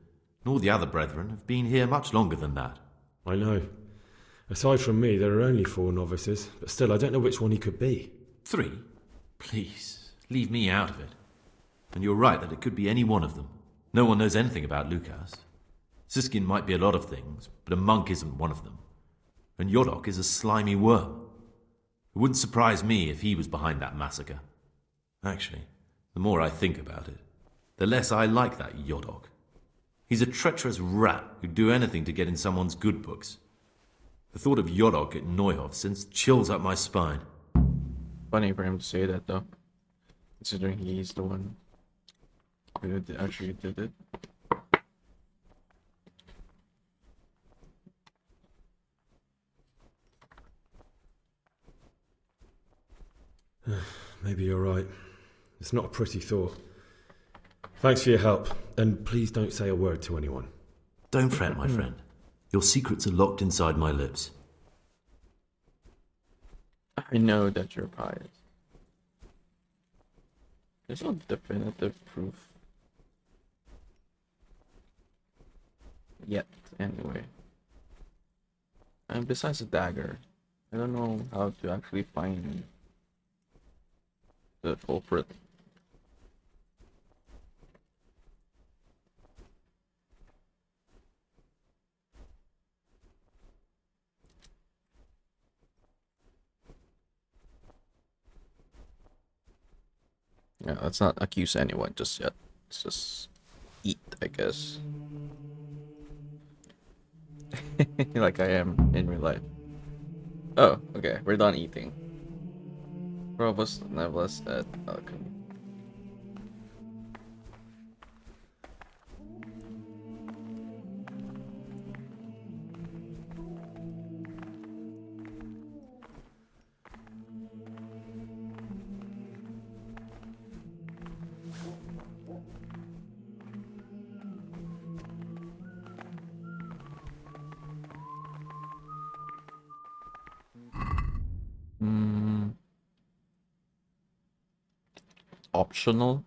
Nor the other brethren have been here much longer than that. I know. Aside from me, there are only 4 novices, but still, I don't know which one he could be. 3? Please, leave me out of it. And you're right that it could be any one of them. No one knows anything about Lukas. Siskin might be a lot of things, but a monk isn't one of them. And Yodok is a slimy worm. It wouldn't surprise me if he was behind that massacre. Actually, the more I think about it, the less I like that Yodok. He's a treacherous rat who'd do anything to get in someone's good books. The thought of Yodok at Neuhof sends chills up my spine. Funny for him to say that, though, considering he's the one who actually did it. Maybe you're right. It's not a pretty thought. Thanks for your help, and please don't say a word to anyone. Don't fret, my friend. Your secrets are locked inside my lips. I know that you're pious. There's no definitive proof. Yet, anyway. And besides the dagger, I don't know how to actually find the culprit. Yeah, let's not accuse anyone just yet. Let's just eat, I guess. Like I am in real life. Oh, okay, we're done eating. Provost Neverless at Alchemy. Optional.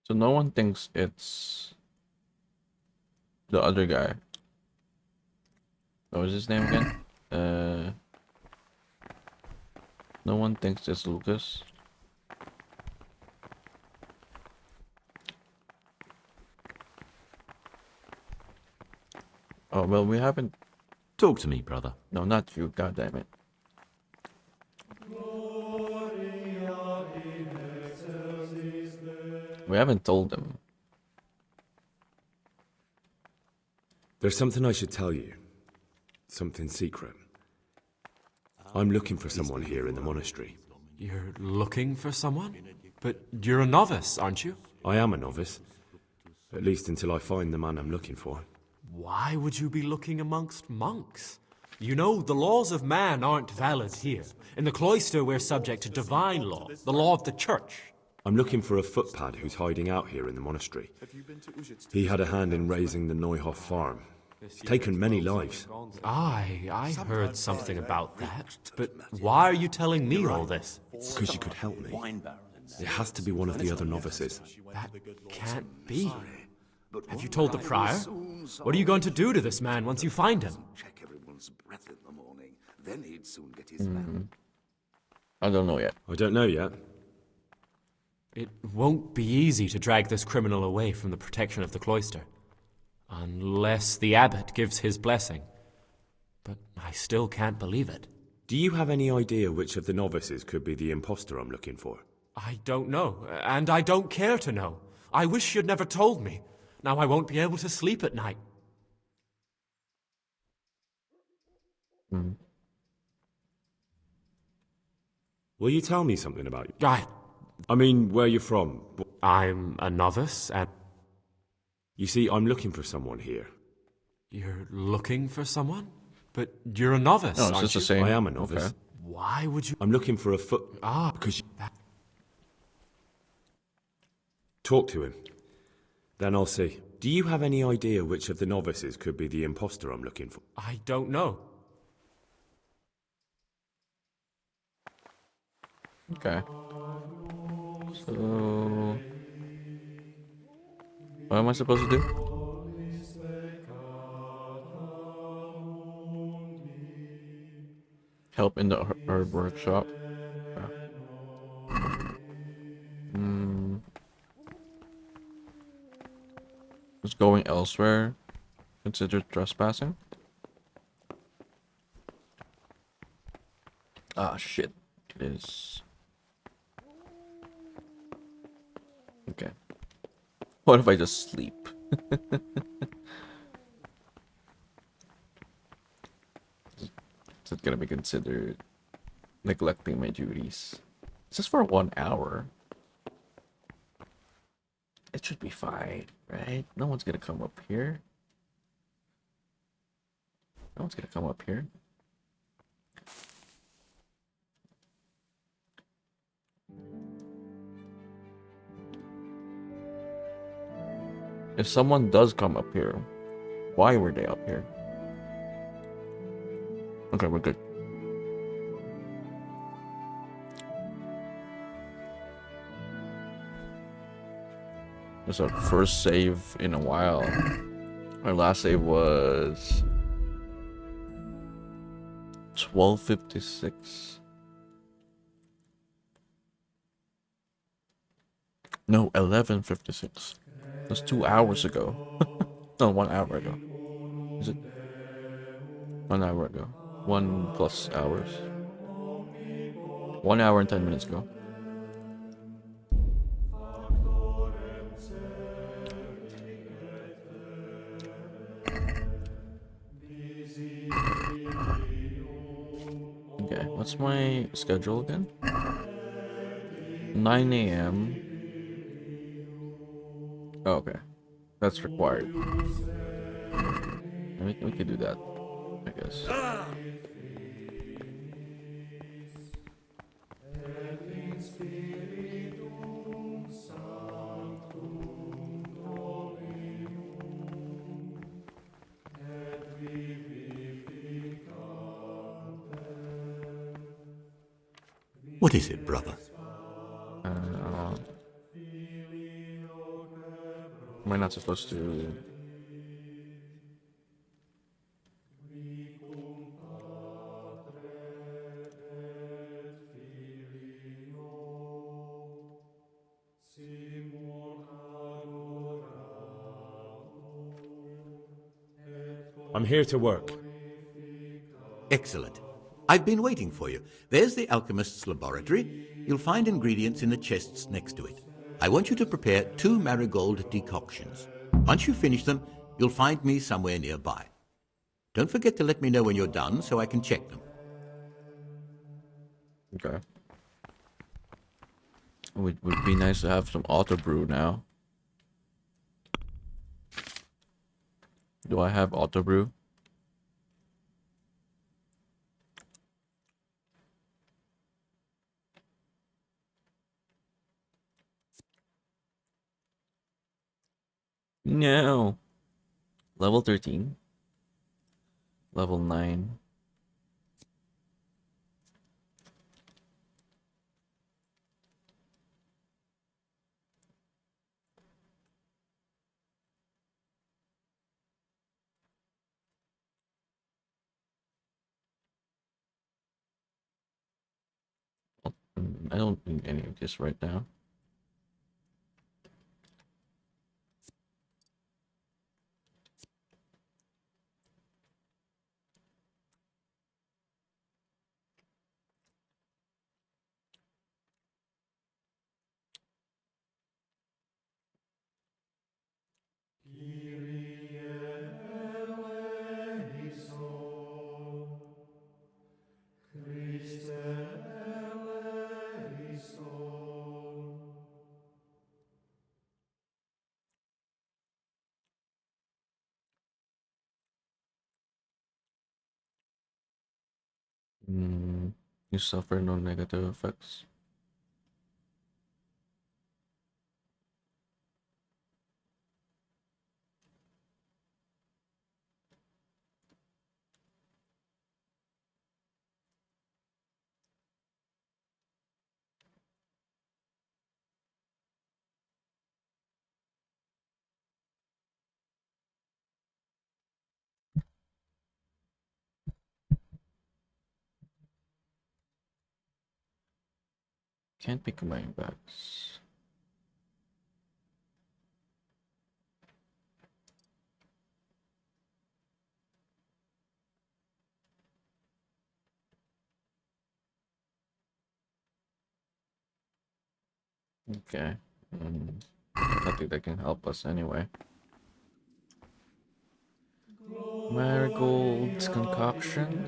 So no one thinks it's the other guy. What was his name again? No one thinks it's Lucas. Oh, well, we haven't... Talk to me, brother. No, not you, goddammit. We haven't told them. There's something I should tell you. Something secret. I'm looking for someone here in the monastery. You're looking for someone? But you're a novice, aren't you? I am a novice. At least until I find the man I'm looking for. Why would you be looking amongst monks? You know, the laws of man aren't valid here. In the cloister, we're subject to divine law, the law of the church. I'm looking for a footpad who's hiding out here in the monastery. He had a hand in raising the Neuhof farm. It's taken many lives. I heard something about that. But why are you telling me all this? Because you could help me. It has to be one of the other novices. That can't be. Have you told the prior? What are you going to do to this man once you find him? Check everyone's breath in the morning. Then he'd soon get his man. I don't know yet. I don't know yet. It won't be easy to drag this criminal away from the protection of the cloister. Unless the abbot gives his blessing. But I still can't believe it. Do you have any idea which of the novices could be the imposter I'm looking for? I don't know, and I don't care to know. I wish you'd never told me. Now I won't be able to sleep at night. Will you tell me something about you? I mean, where you're from. I'm a novice, and... You see, I'm looking for someone here. You're looking for someone? But you're a novice, No, it's aren't just the you? same. I am a novice. Okay. Why would you... I'm looking for a foot... because... Talk to him. Then I'll see. Do you have any idea which of the novices could be the imposter I'm looking for? I don't know. Okay. So... What am I supposed to do? Help in the herb workshop. Is going elsewhere considered trespassing? Ah, shit. It is. Okay. What if I just sleep? Is it gonna be considered neglecting my duties? It's just for 1 hour. It should be fine, right? No one's gonna come up here. No one's gonna come up here. If someone does come up here, why were they up here? Okay, we're good. It's our first save in a while. Our last save was 12:56. No, 11:56. That's 2 hours ago. No, 1 hour ago. Is it? 1 hour ago. 1+ hours. 1 hour and 10 minutes ago. Okay, what's my schedule again? 9 a.m. Oh, okay. That's required. We could do that, I guess. What is it, brother? Am I not supposed to? I'm here to work. Excellent. I've been waiting for you. There's the alchemist's laboratory. You'll find ingredients in the chests next to it. I want you to prepare 2 marigold decoctions. Once you finish them, you'll find me somewhere nearby. Don't forget to let me know when you're done so I can check them. Okay. It would be nice to have some auto brew now. Do I have auto brew? No. Level 13. Level 9. I don't need any of this right now. You suffer no negative effects. Can't be combining backs. Okay. I think that can help us anyway. Marigold's concoction.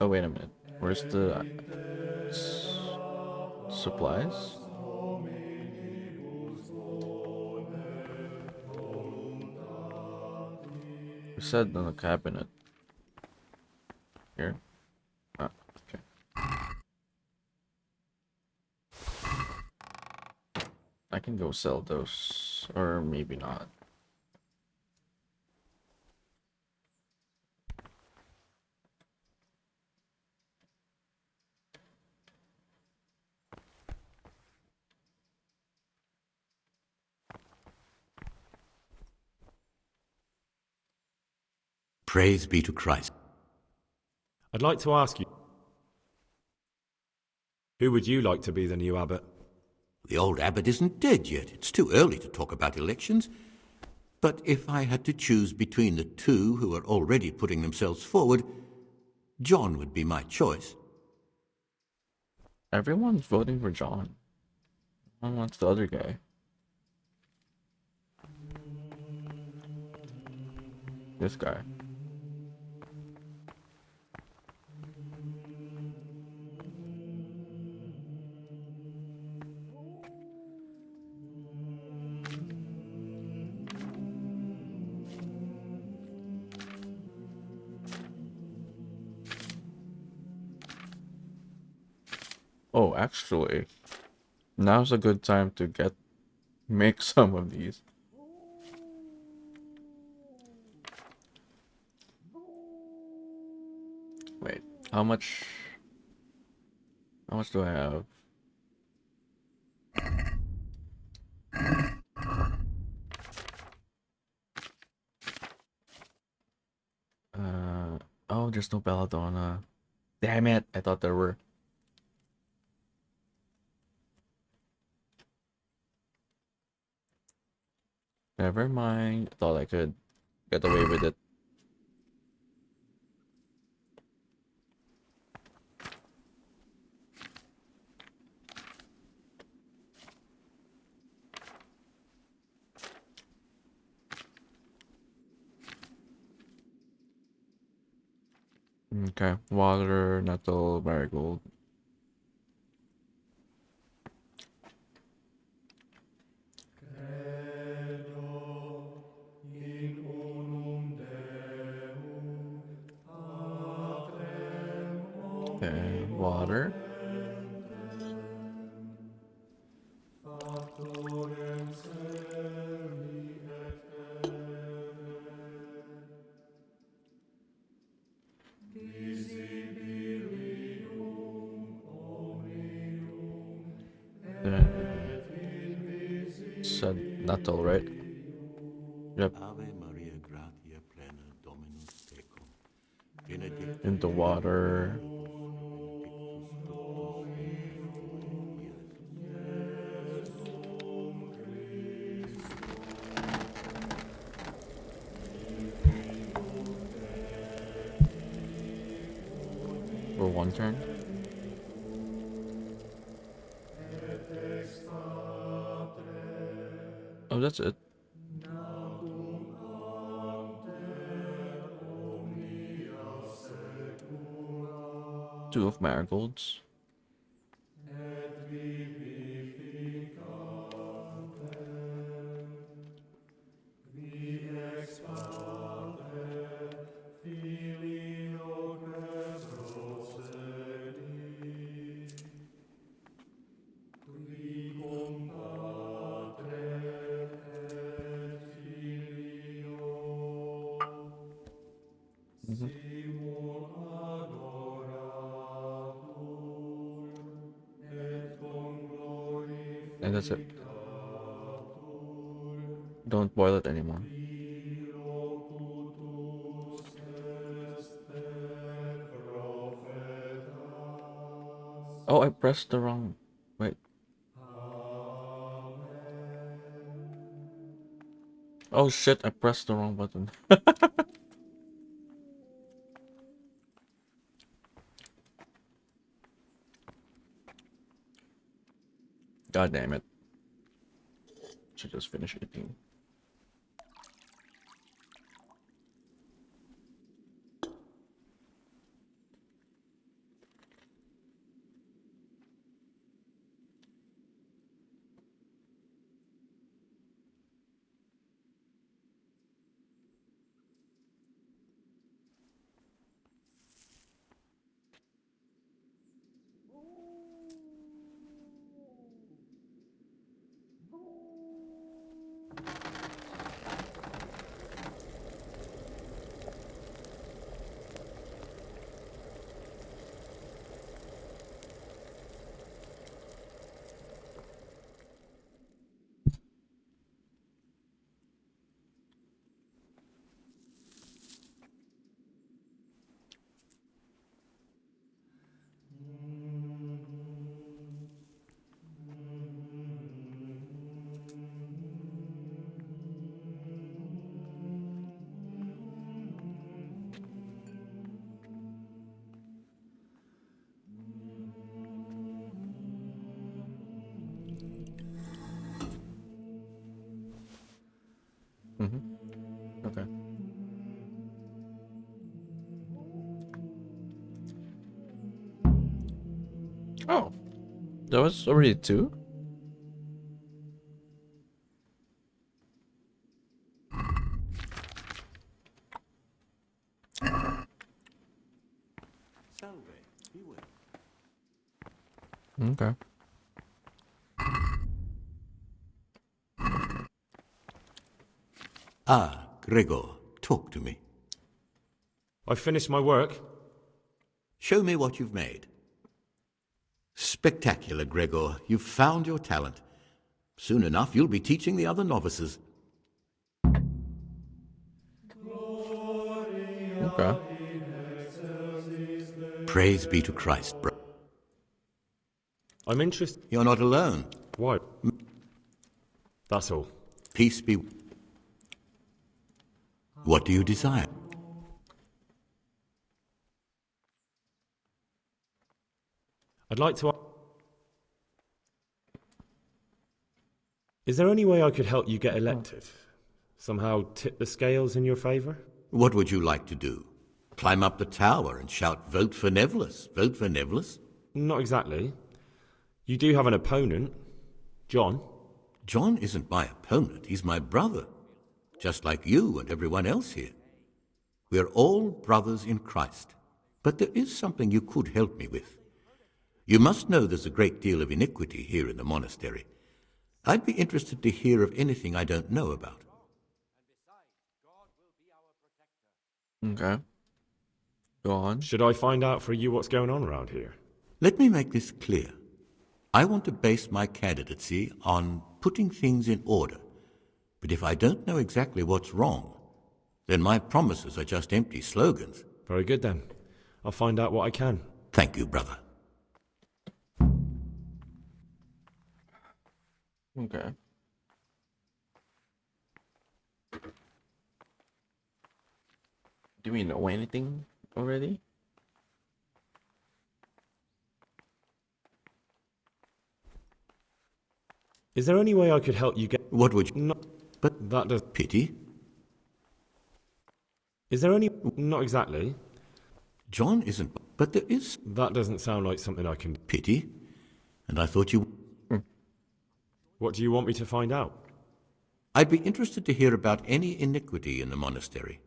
Oh, wait a minute. Where's the supplies? We said in the cabinet. Here. Ah, okay. I can go sell those, or maybe not. Praise be to Christ. I'd like to ask you, who would you like to be the new abbot? The old abbot isn't dead yet. It's too early to talk about elections. But if I had to choose between the two who are already putting themselves forward, John would be my choice. Everyone's voting for John. I want the other guy. This guy. Oh, actually, now's a good time to make some of these. Wait, how much do I have? Oh, there's no belladonna. Damn it, I thought there were. Never mind. Thought I could get away with it. Okay, water, nettle, marigold. Okay, water. Then said nettle, right? Yep. Ave Maria, gratia plena, Dominus tecum. Benedicta In the water. For one turn. Oh, that's it. Two of marigolds. that's it. Don't boil it anymore. Oh, I pressed the wrong... Wait. Oh shit, I pressed the wrong button. God damn it. Should just finish eating. Okay. Oh, that was already 2? Okay. Ah, Gregor, talk to me. I've finished my work. Show me what you've made. Spectacular, Gregor. You've found your talent. Soon enough, you'll be teaching the other novices. Okay. Praise be to Christ, bro. I'm interested. You're not alone. Why? That's all. Peace be. What do you desire? I'd like to... Is there any way I could help you get elected? Somehow tip the scales in your favour? What would you like to do? Climb up the tower and shout, "Vote for Nevlis, vote for Nevlis"? Not exactly. You do have an opponent, John. John isn't my opponent, he's my brother. Just like you and everyone else here. We're all brothers in Christ. But there is something you could help me with. You must know there's a great deal of iniquity here in the monastery. I'd be interested to hear of anything I don't know about. Okay. Go on. Should I find out for you what's going on around here? Let me make this clear. I want to base my candidacy on putting things in order. But if I don't know exactly what's wrong, then my promises are just empty slogans. Very good then. I'll find out what I can. Thank you, brother. Okay. Do we know anything already? Is there any way I could help you get... What would you... Not... But that does... Pity? Is there any... Not exactly. John isn't... But there is... That doesn't sound like something I can... Pity? And I thought you... What do you want me to find out? I'd be interested to hear about any iniquity in the monastery.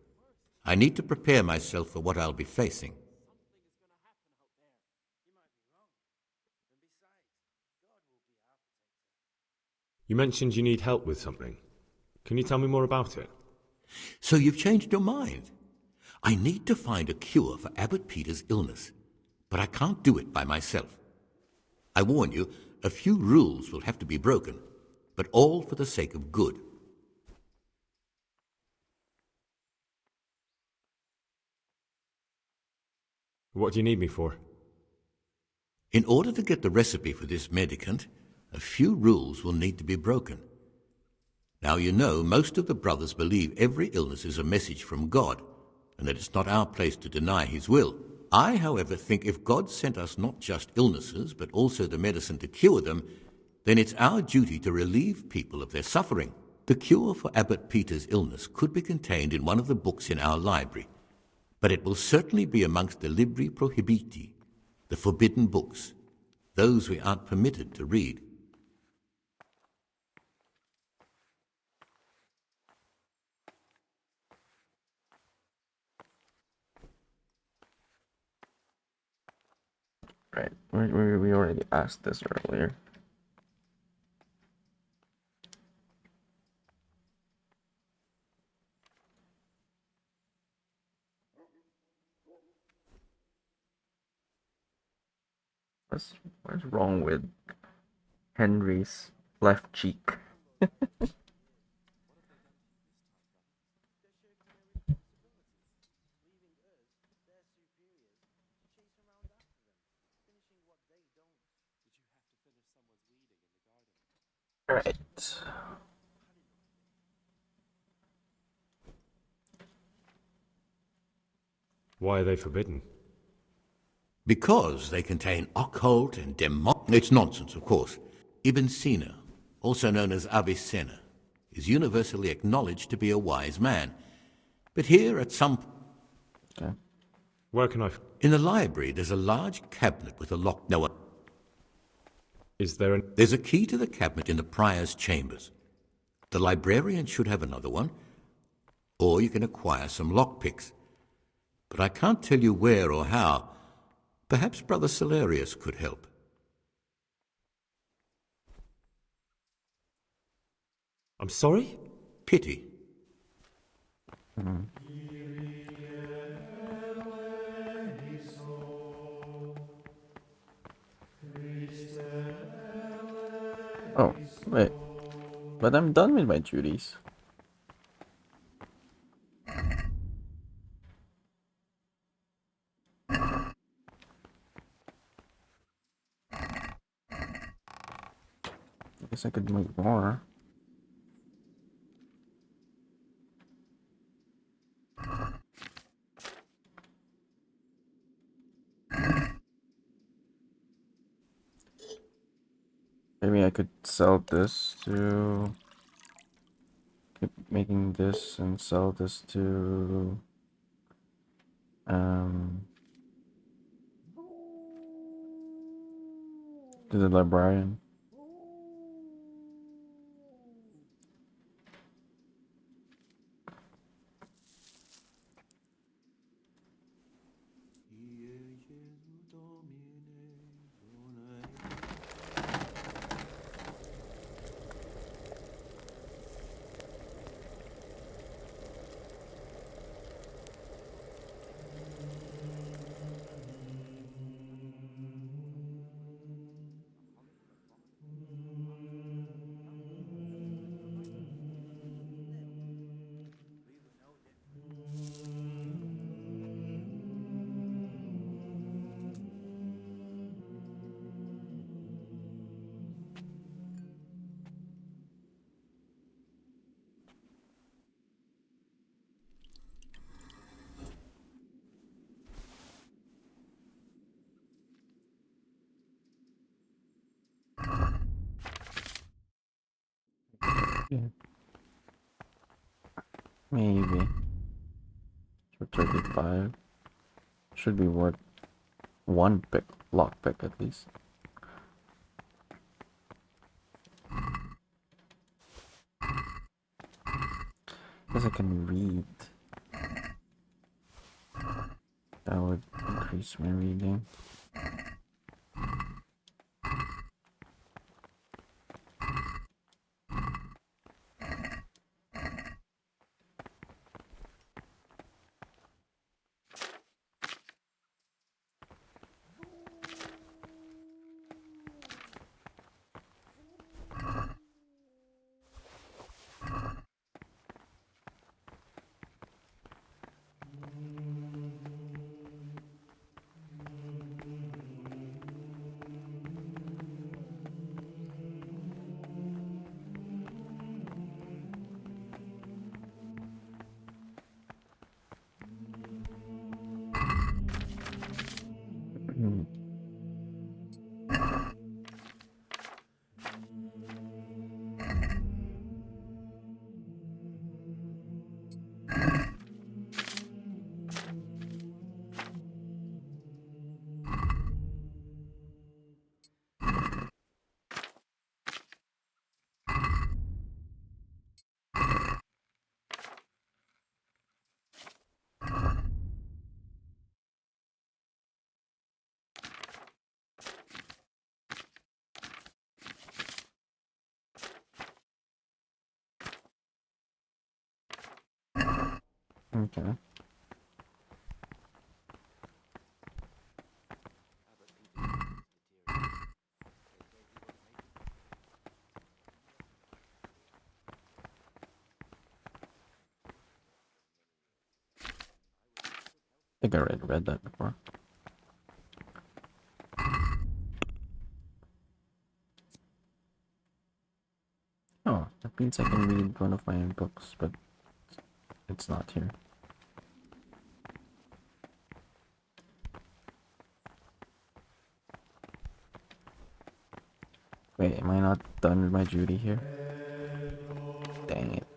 I need to prepare myself for what I'll be facing. You mentioned you need help with something. Can you tell me more about it? So you've changed your mind. I need to find a cure for Abbot Peter's illness, but I can't do it by myself. I warn you, A few rules will have to be broken, but all for the sake of good. What do you need me for? In order to get the recipe for this medicament, a few rules will need to be broken. Now you know most of the brothers believe every illness is a message from God, and that it's not our place to deny his will. I, however, think if God sent us not just illnesses, but also the medicine to cure them, then it's our duty to relieve people of their suffering. The cure for Abbot Peter's illness could be contained in one of the books in our library, but it will certainly be amongst the libri prohibiti, the forbidden books, those we aren't permitted to read. Right, we already asked this earlier. What's wrong with Henry's left cheek? Right. Why are they forbidden? Because they contain occult and demonic... It's nonsense, of course. Ibn Sina, also known as Avicenna, is universally acknowledged to be a wise man. But here at some... Okay. Where can I... In the library, there's a large cabinet with a lock... No, Is there an... There's a key to the cabinet in the prior's chambers. The librarian should have another one, or you can acquire some lockpicks. But I can't tell you where or how. Perhaps Brother Celerius could help. I'm sorry? Pity. Oh, wait. But I'm done with my duties. I guess I could make more. Maybe I could sell this to... Keep making this and sell this to... to the librarian. Yeah. Maybe. For 35. Should be worth one lock pick at least. Guess I can read. That would increase my reading. Okay. I think I read that before. Oh, that means I can read one of my own books, but it's not here. Wait, am I not done with my duty here? Dang it.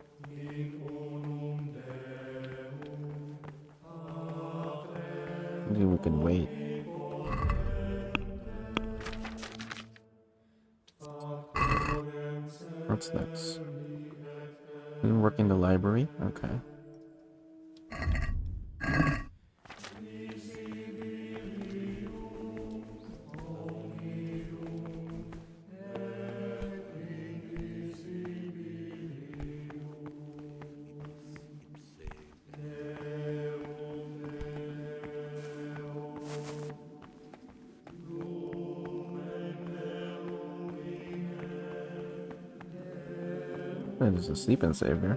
Maybe we can wait. What's next? Work in the library? Okay. There's a sleep and savior.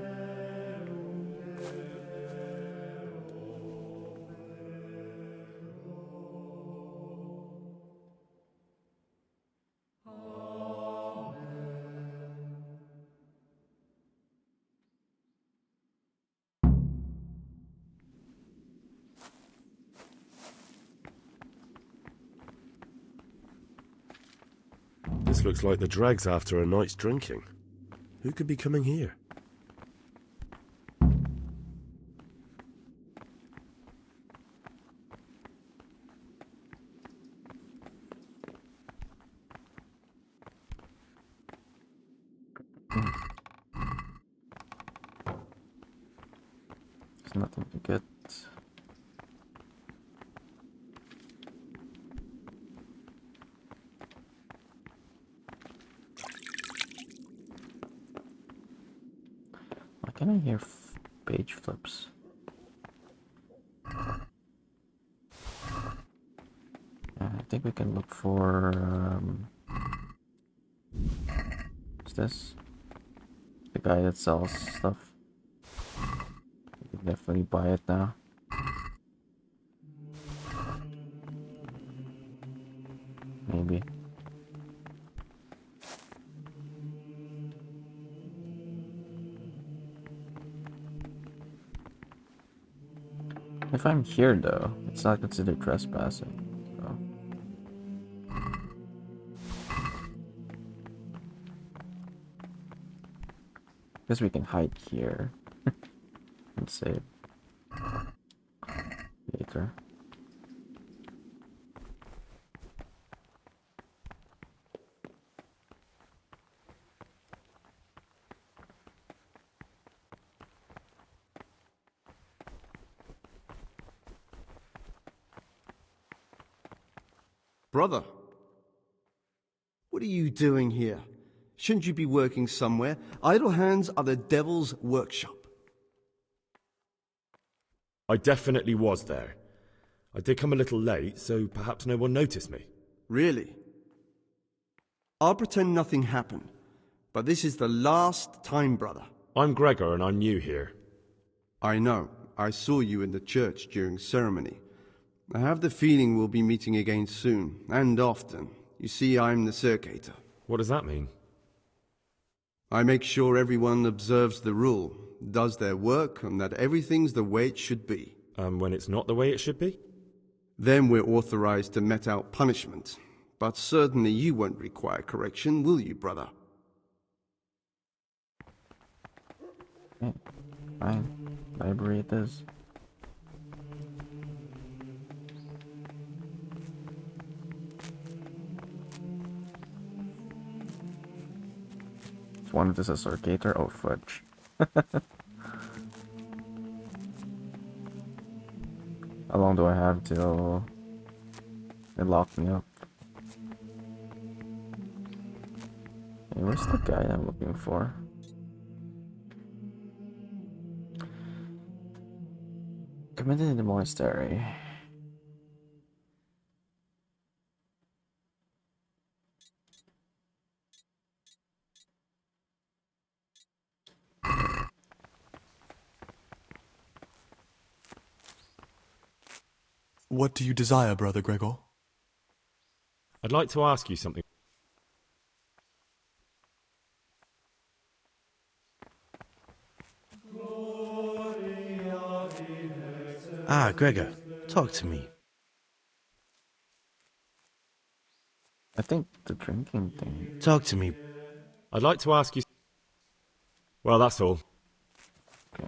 This looks like the dregs after a night's drinking. Who could be coming here? There's nothing to get. Why can I hear page flips? I think we can look for what's this? The guy that sells stuff. We can definitely buy it now. Maybe. If I'm here though, it's not considered trespassing. So. Guess we can hide here and save later. Brother, what are you doing here? Shouldn't you be working somewhere? Idle hands are the devil's workshop. I definitely was there. I did come a little late, so perhaps no one noticed me. Really? I'll pretend nothing happened, but this is the last time, brother. I'm Gregor and I'm new here. I know. I saw you in the church during ceremony. I have the feeling we'll be meeting again soon, and often. You see, I'm the circator. What does that mean? I make sure everyone observes the rule, does their work, and that everything's the way it should be. When it's not the way it should be? Then we're authorized to mete out punishment. But certainly you won't require correction, will you, brother? Okay, fine. Library it is. One of this is a circator. Oh, fudge. How long do I have till they lock me up? Hey, where's the guy I'm looking for? Committed in the monastery. What do you desire, Brother Gregor? I'd like to ask you something. Ah, Gregor, talk to me. I think the drinking thing. Talk to me. I'd like to ask you... Well, that's all. Okay.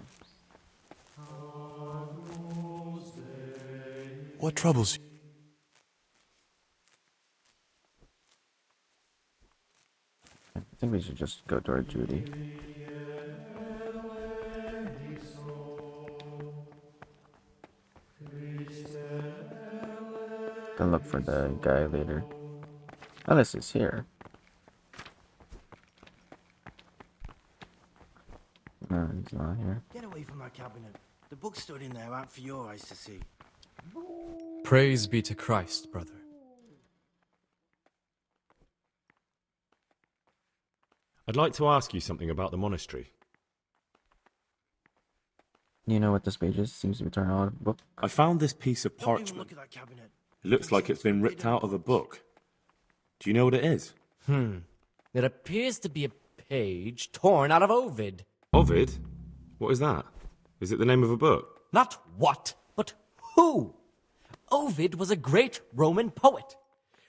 What troubles you? I think we should just go to our duty. Can look for the guy later. Unless he's here. No, he's not here. Get away from our cabinet. The books stood in there aren't for your eyes to see. Praise be to Christ, brother. I'd like to ask you something about the monastery. You know what this page is? Seems to be turned out of a book. I found this piece of parchment. It looks like it's been ripped out of a book. Do you know what it is? It appears to be a page torn out of Ovid. Ovid? What is that? Is it the name of a book? Not what, but who? Ovid was a great Roman poet.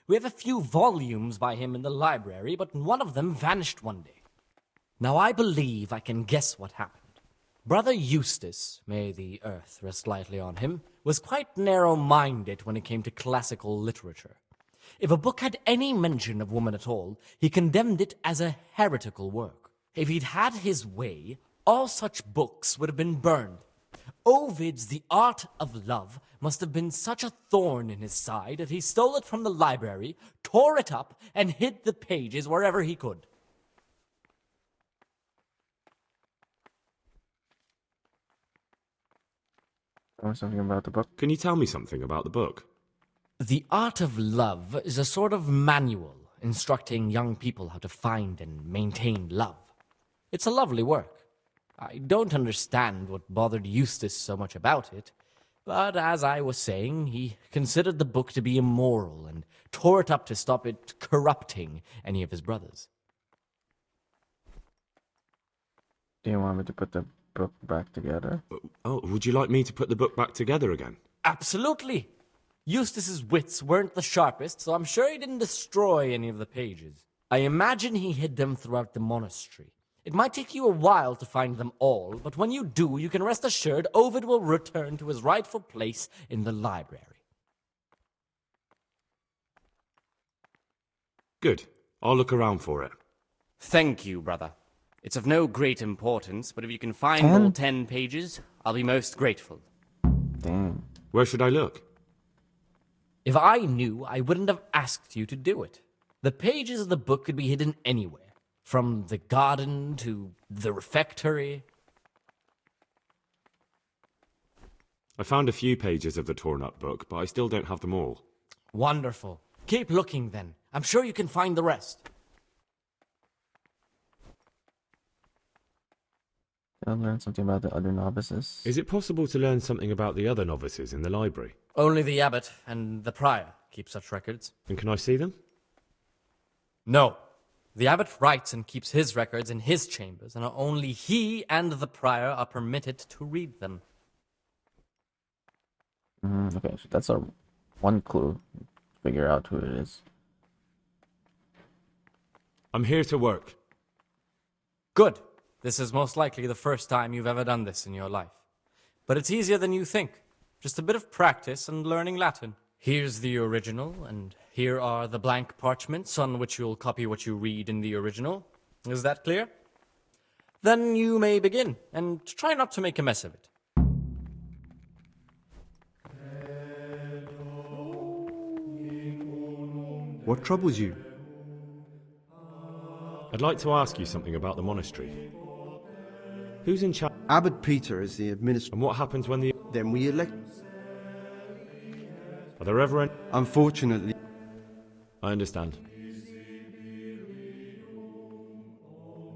We have a few volumes by him in the library, but one of them vanished one day. Now I believe I can guess what happened. Brother Eustace, may the earth rest lightly on him, was quite narrow-minded when it came to classical literature. If a book had any mention of woman at all, he condemned it as a heretical work. If he'd had his way, all such books would have been burned. Ovid's The Art of Love must have been such a thorn in his side that he stole it from the library, tore it up, and hid the pages wherever he could. Or something about the book. Can you tell me something about the book? The Art of Love is a sort of manual instructing young people how to find and maintain love. It's a lovely work. I don't understand what bothered Eustace so much about it, but as I was saying, he considered the book to be immoral and tore it up to stop it corrupting any of his brothers. Do you want me to put the book back together? Oh, would you like me to put the book back together again? Absolutely! Eustace's wits weren't the sharpest, so I'm sure he didn't destroy any of the pages. I imagine he hid them throughout the monastery. It might take you a while to find them all, but when you do, you can rest assured Ovid will return to his rightful place in the library. Good. I'll look around for it. Thank you, brother. It's of no great importance, but if you can find all 10 pages, I'll be most grateful. Damn. Where should I look? If I knew, I wouldn't have asked you to do it. The pages of the book could be hidden anywhere. From the garden to the refectory. I found a few pages of the torn-up book, but I still don't have them all. Wonderful. Keep looking, then. I'm sure you can find the rest. I'll learn something about the other novices. Is it possible to learn something about the other novices in the library? Only the abbot and the prior keep such records. And can I see them? No. The abbot writes and keeps his records in his chambers, and only he and the prior are permitted to read them. Okay, so that's our one clue. Figure out who it is. I'm here to work. Good. This is most likely the first time you've ever done this in your life. But it's easier than you think. Just a bit of practice and learning Latin. Here's the original, and here are the blank parchments on which you'll copy what you read in the original. Is that clear? Then you may begin, and try not to make a mess of it. What troubles you? I'd like to ask you something about the monastery. Who's in charge? Abbot Peter is the administrator. And what happens when the... Then we elect. Are there ever any... Unfortunately. I understand.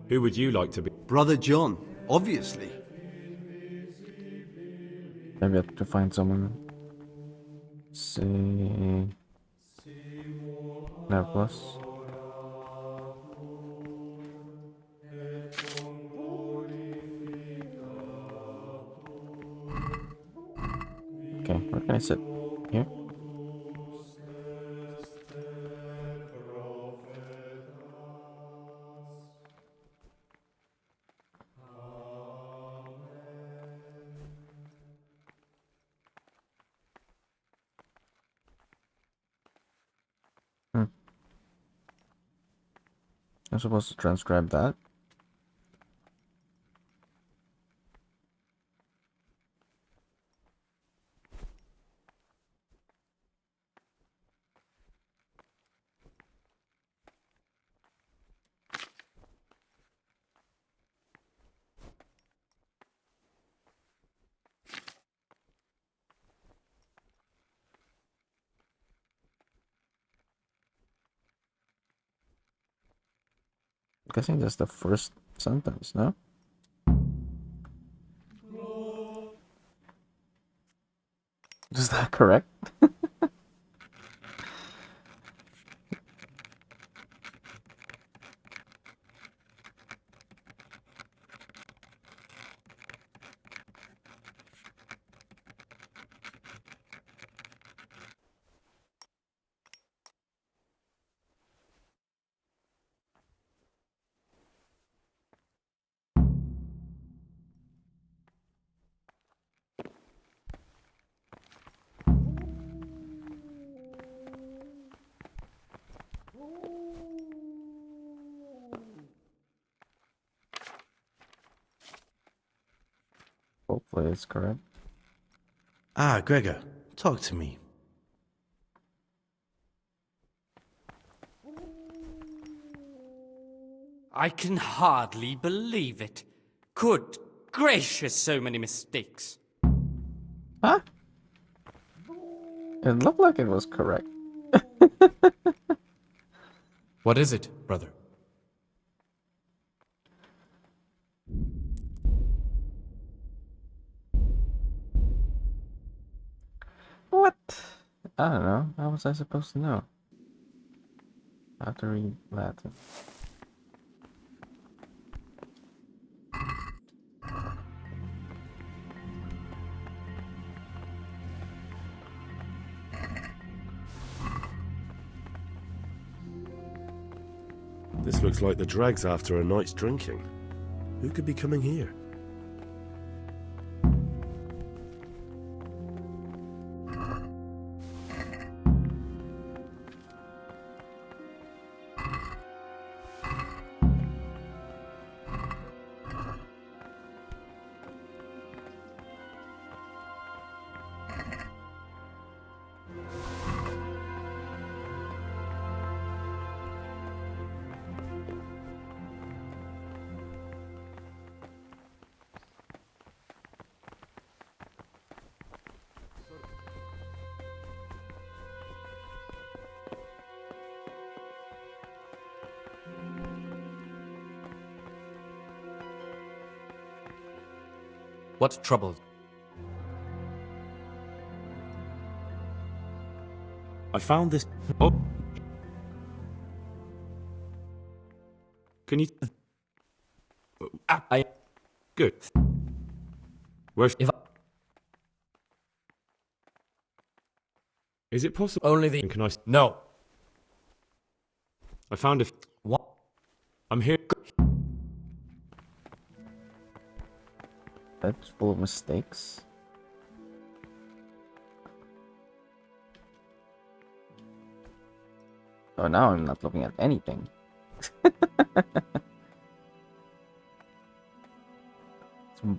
Who would you like to be? Brother John, obviously. Maybe I have to find someone. See. Nervous. Okay, where can I sit? Here? I'm supposed to transcribe that. I'm guessing that's the first sentence, no? Is that correct? Hopefully it's correct. Ah, Gregor, talk to me. I can hardly believe it. Good gracious, so many mistakes. Huh? It looked like it was correct. What is it, brother? What? I don't know. How was I supposed to know? How to read Latin. This looks like the dregs after a night's drinking. Who could be coming here? What troubles? I found this... Oh! Can you... I... Good. Where's... If I... Is it possible... Only the... Can I... No. I found a... What? I'm here... That's full of mistakes. Oh, now I'm not looking at anything. It's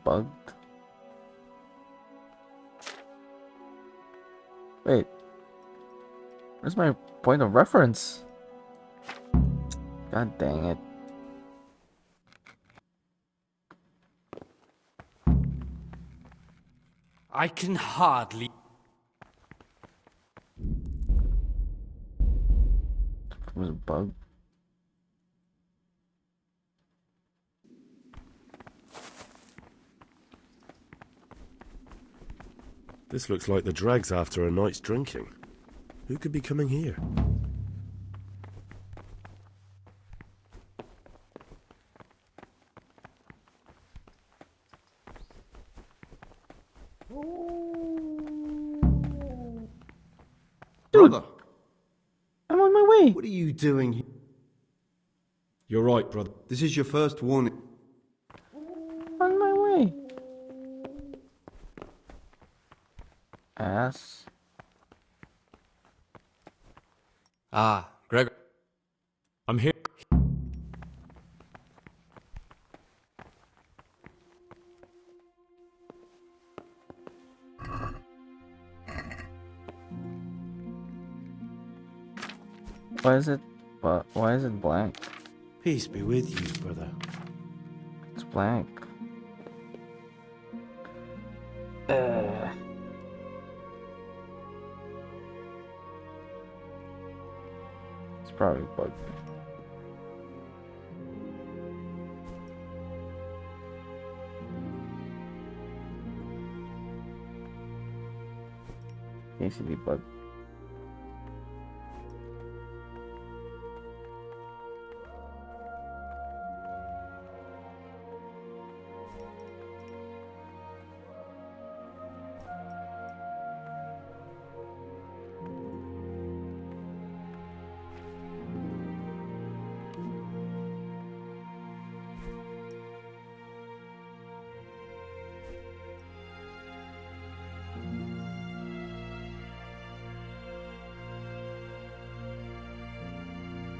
bugged. Wait. Where's my point of reference? God dang it. I can hardly... It was a bug. This looks like the dregs after a night's drinking. Who could be coming here? Brother, I'm on my way. what are you doing here? You're right, brother. This is your first warning. On my way. Ass. Ah, Gregor. I'm here. Why is it blank? Peace be with you, brother. It's blank. It's probably bugged. KCD bug.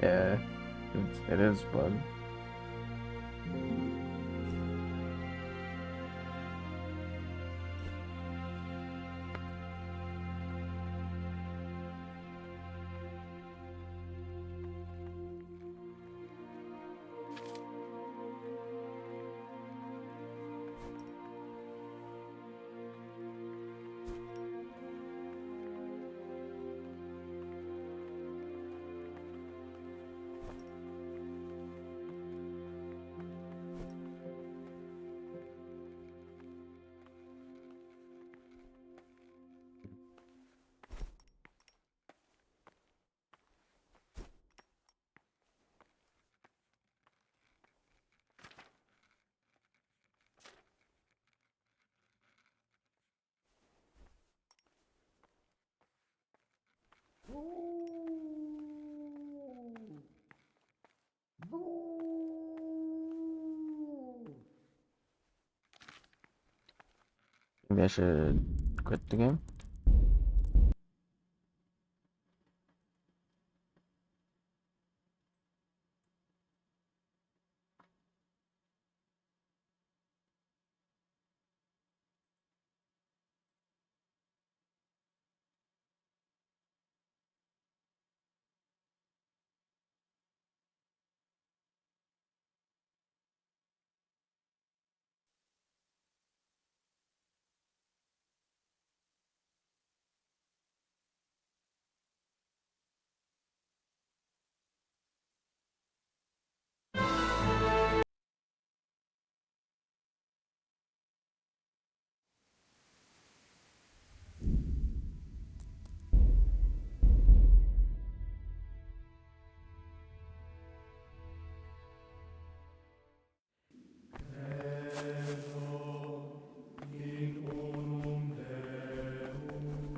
Yeah, it is bugged. Maybe I should quit the game.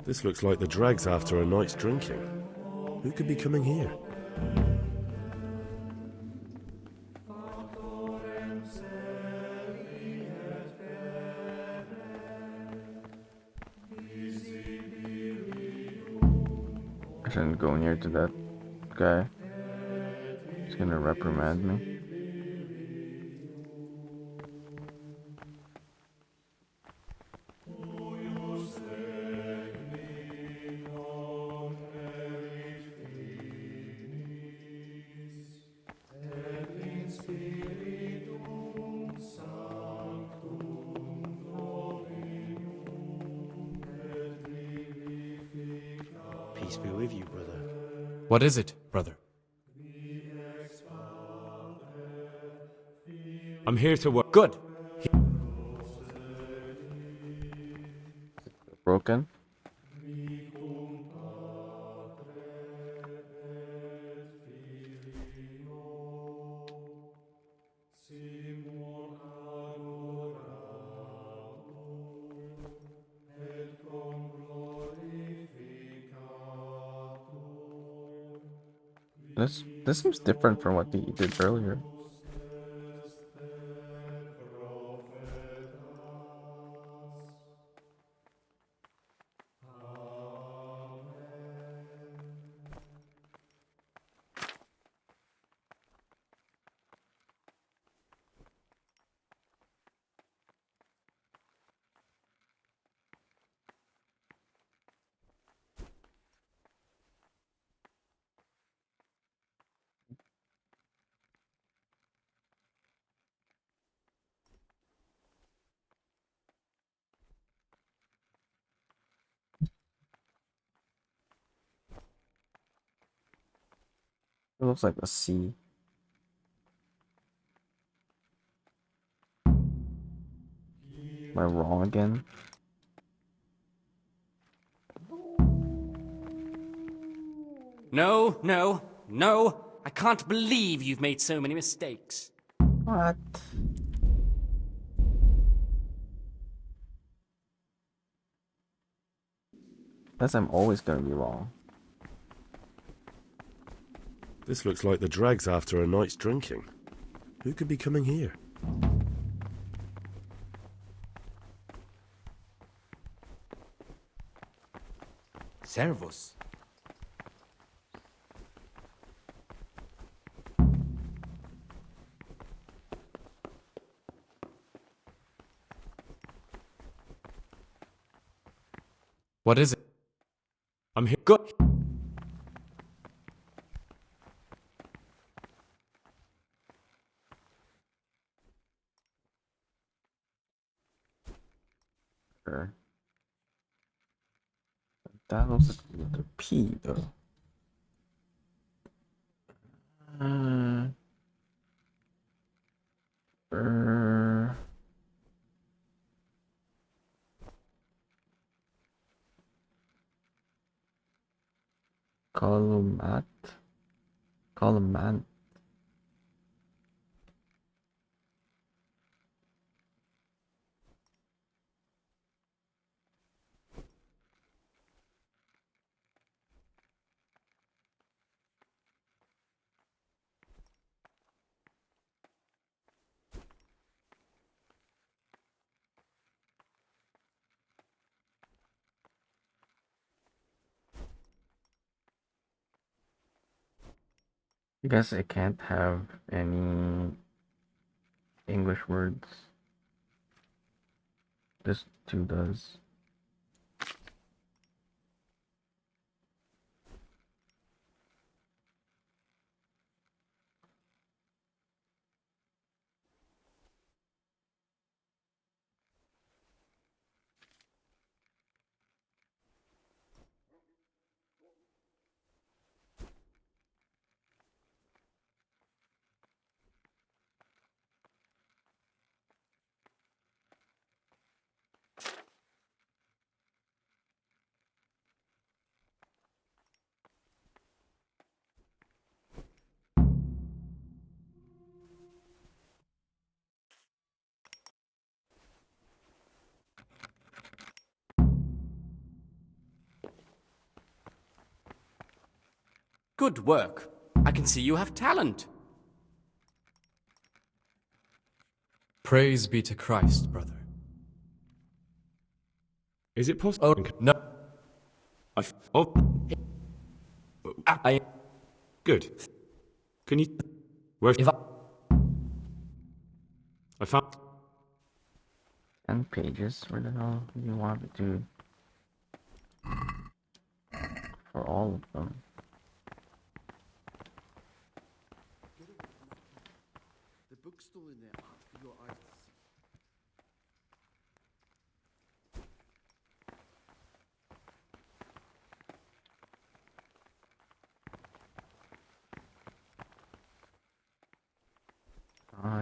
This looks like the dregs after a night's drinking. Who could be coming here? I shouldn't go near to that guy. He's gonna reprimand me. Peace be with you, brother. What is it, brother? I'm here to work. Good. Broken. This seems different from what he did earlier. It looks like a C. Am I wrong again? No, no, no. I can't believe you've made so many mistakes. What? Guess I'm always gonna be wrong. This looks like the dregs after a night's drinking. Who could be coming here? Servus. What is it? I'm here. Good. Sure. That looks like the P though. Columat. Columant. I guess I can't have any English words. This too does. Good work. I can see you have talent. Praise be to Christ, brother. Is it possible? Oh, no. I. Good. Can you? Where's? If I found. 10 pages. Where the hell do you want me to? For all of them. The book's still in there, Art, for your eyes to see.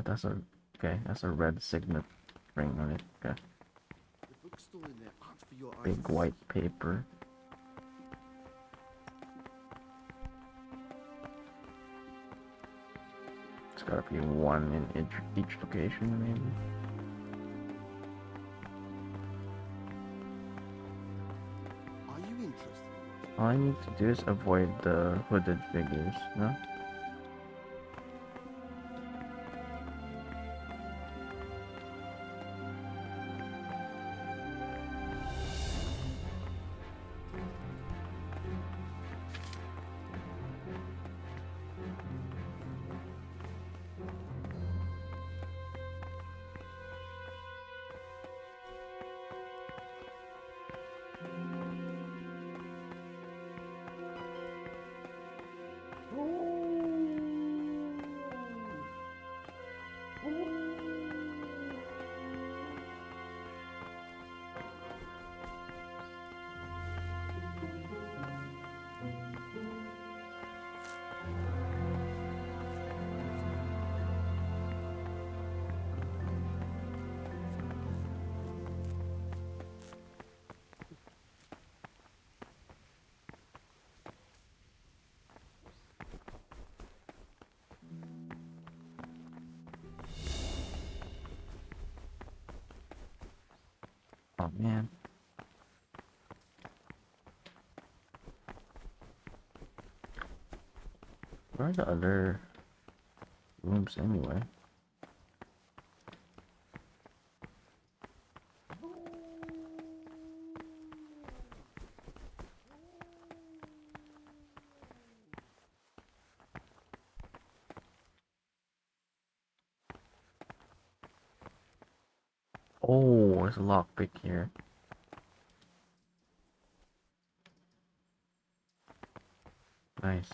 that's a okay. That's a red signet ring on it. Okay. Big white paper. It's gotta be one in each location, maybe. Are you interested? All I need to do is avoid the hooded figures, no? Oh man. Where are the other rooms anyway? Oh, there's a lockpick here. Nice.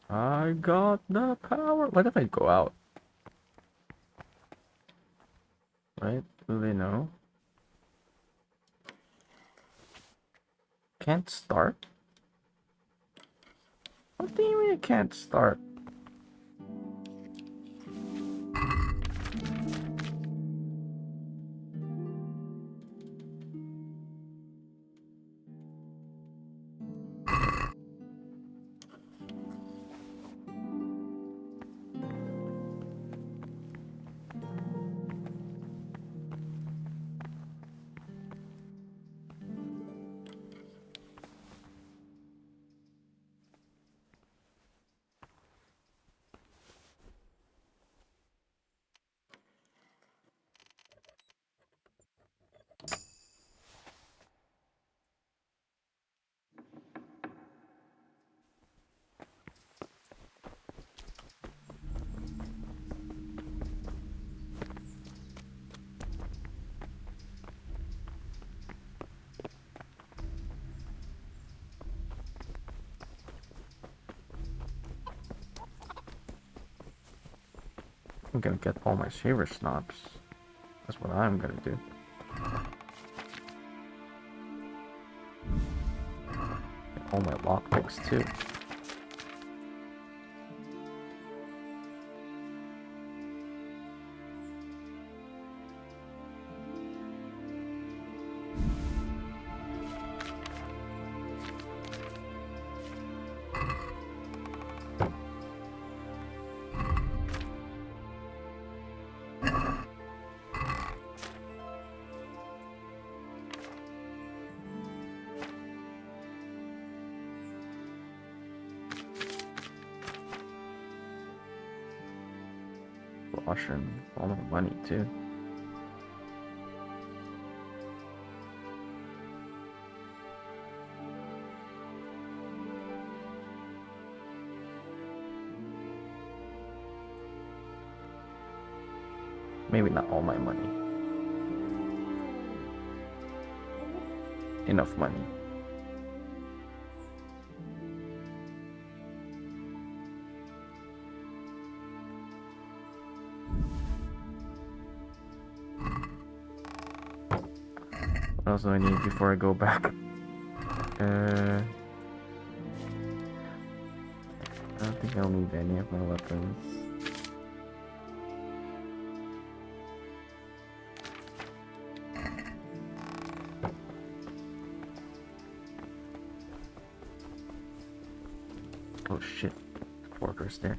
I got the power. What if I go out? Right? Do they know? Can't start? What do you mean it can't start? I'm gonna get all my shaver snobs. That's what I'm gonna do. Get all my lockpicks too. Russian, all the money too. Maybe not all my money. Enough money. What else do I need before I go back? think I'll need any of my weapons. Oh shit, fortress there.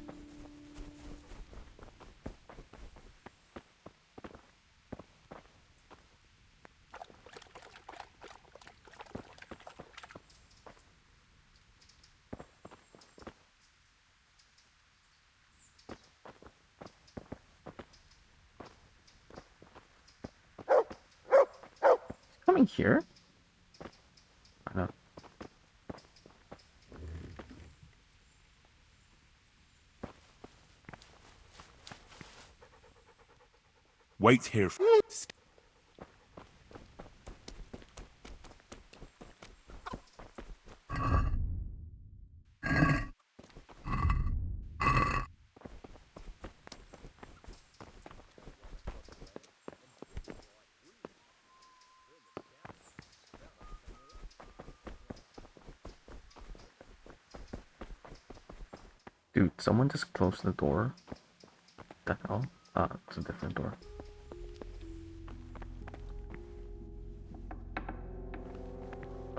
Coming here? I know. Wait here. Dude, someone just closed the door. What the hell? Ah, it's a different door.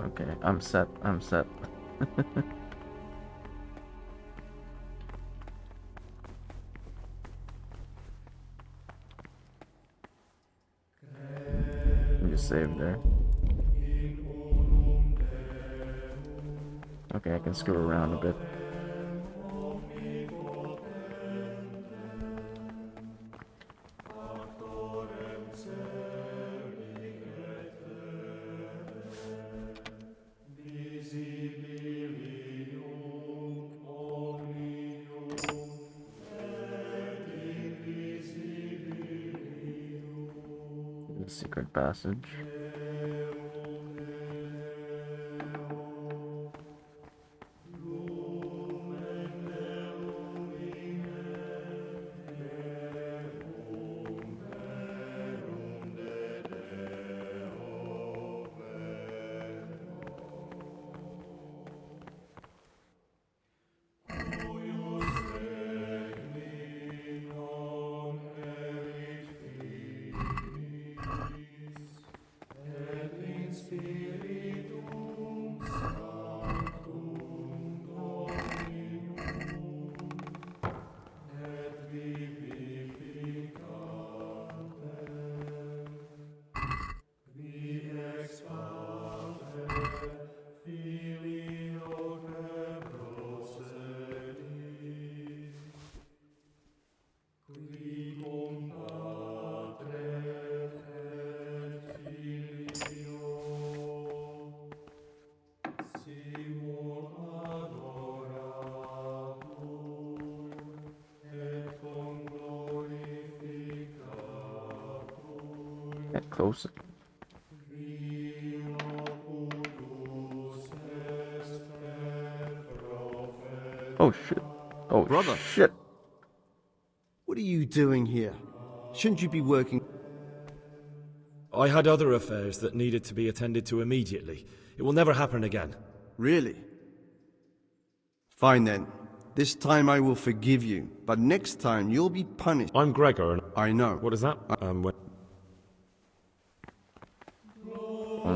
Okay, I'm set. I'm set. You just saved there. Okay, I can screw around a bit. The secret passage. Get closer. Oh shit. Oh Brother. shit. What are you doing here? Shouldn't you be working? I had other affairs that needed to be attended to immediately. It will never happen again. Really? Fine then. This time I will forgive you, but next time you'll be punished. I'm Gregor and... I know. What is that? Dang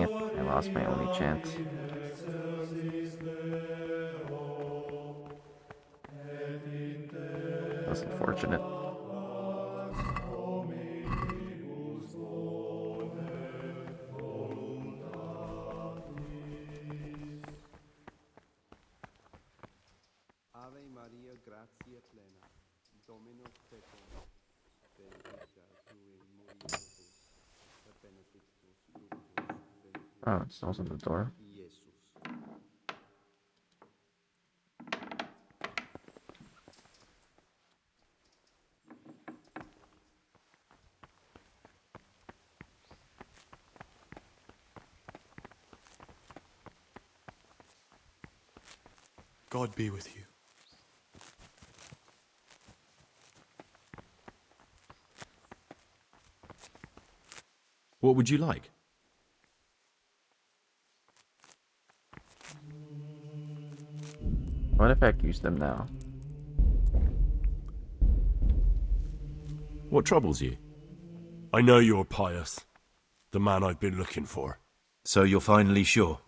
it, I lost my only chance. That's unfortunate. Ave Maria, gratia plena, Dominus tecum, benedicta tu in mulieribus, et benedictus fructus ventris. Oh, it smells on the door. Jesus. God be with you. What would you like? What if I use them now? What troubles you? I know you're pious. The man I've been looking for. So you're finally sure?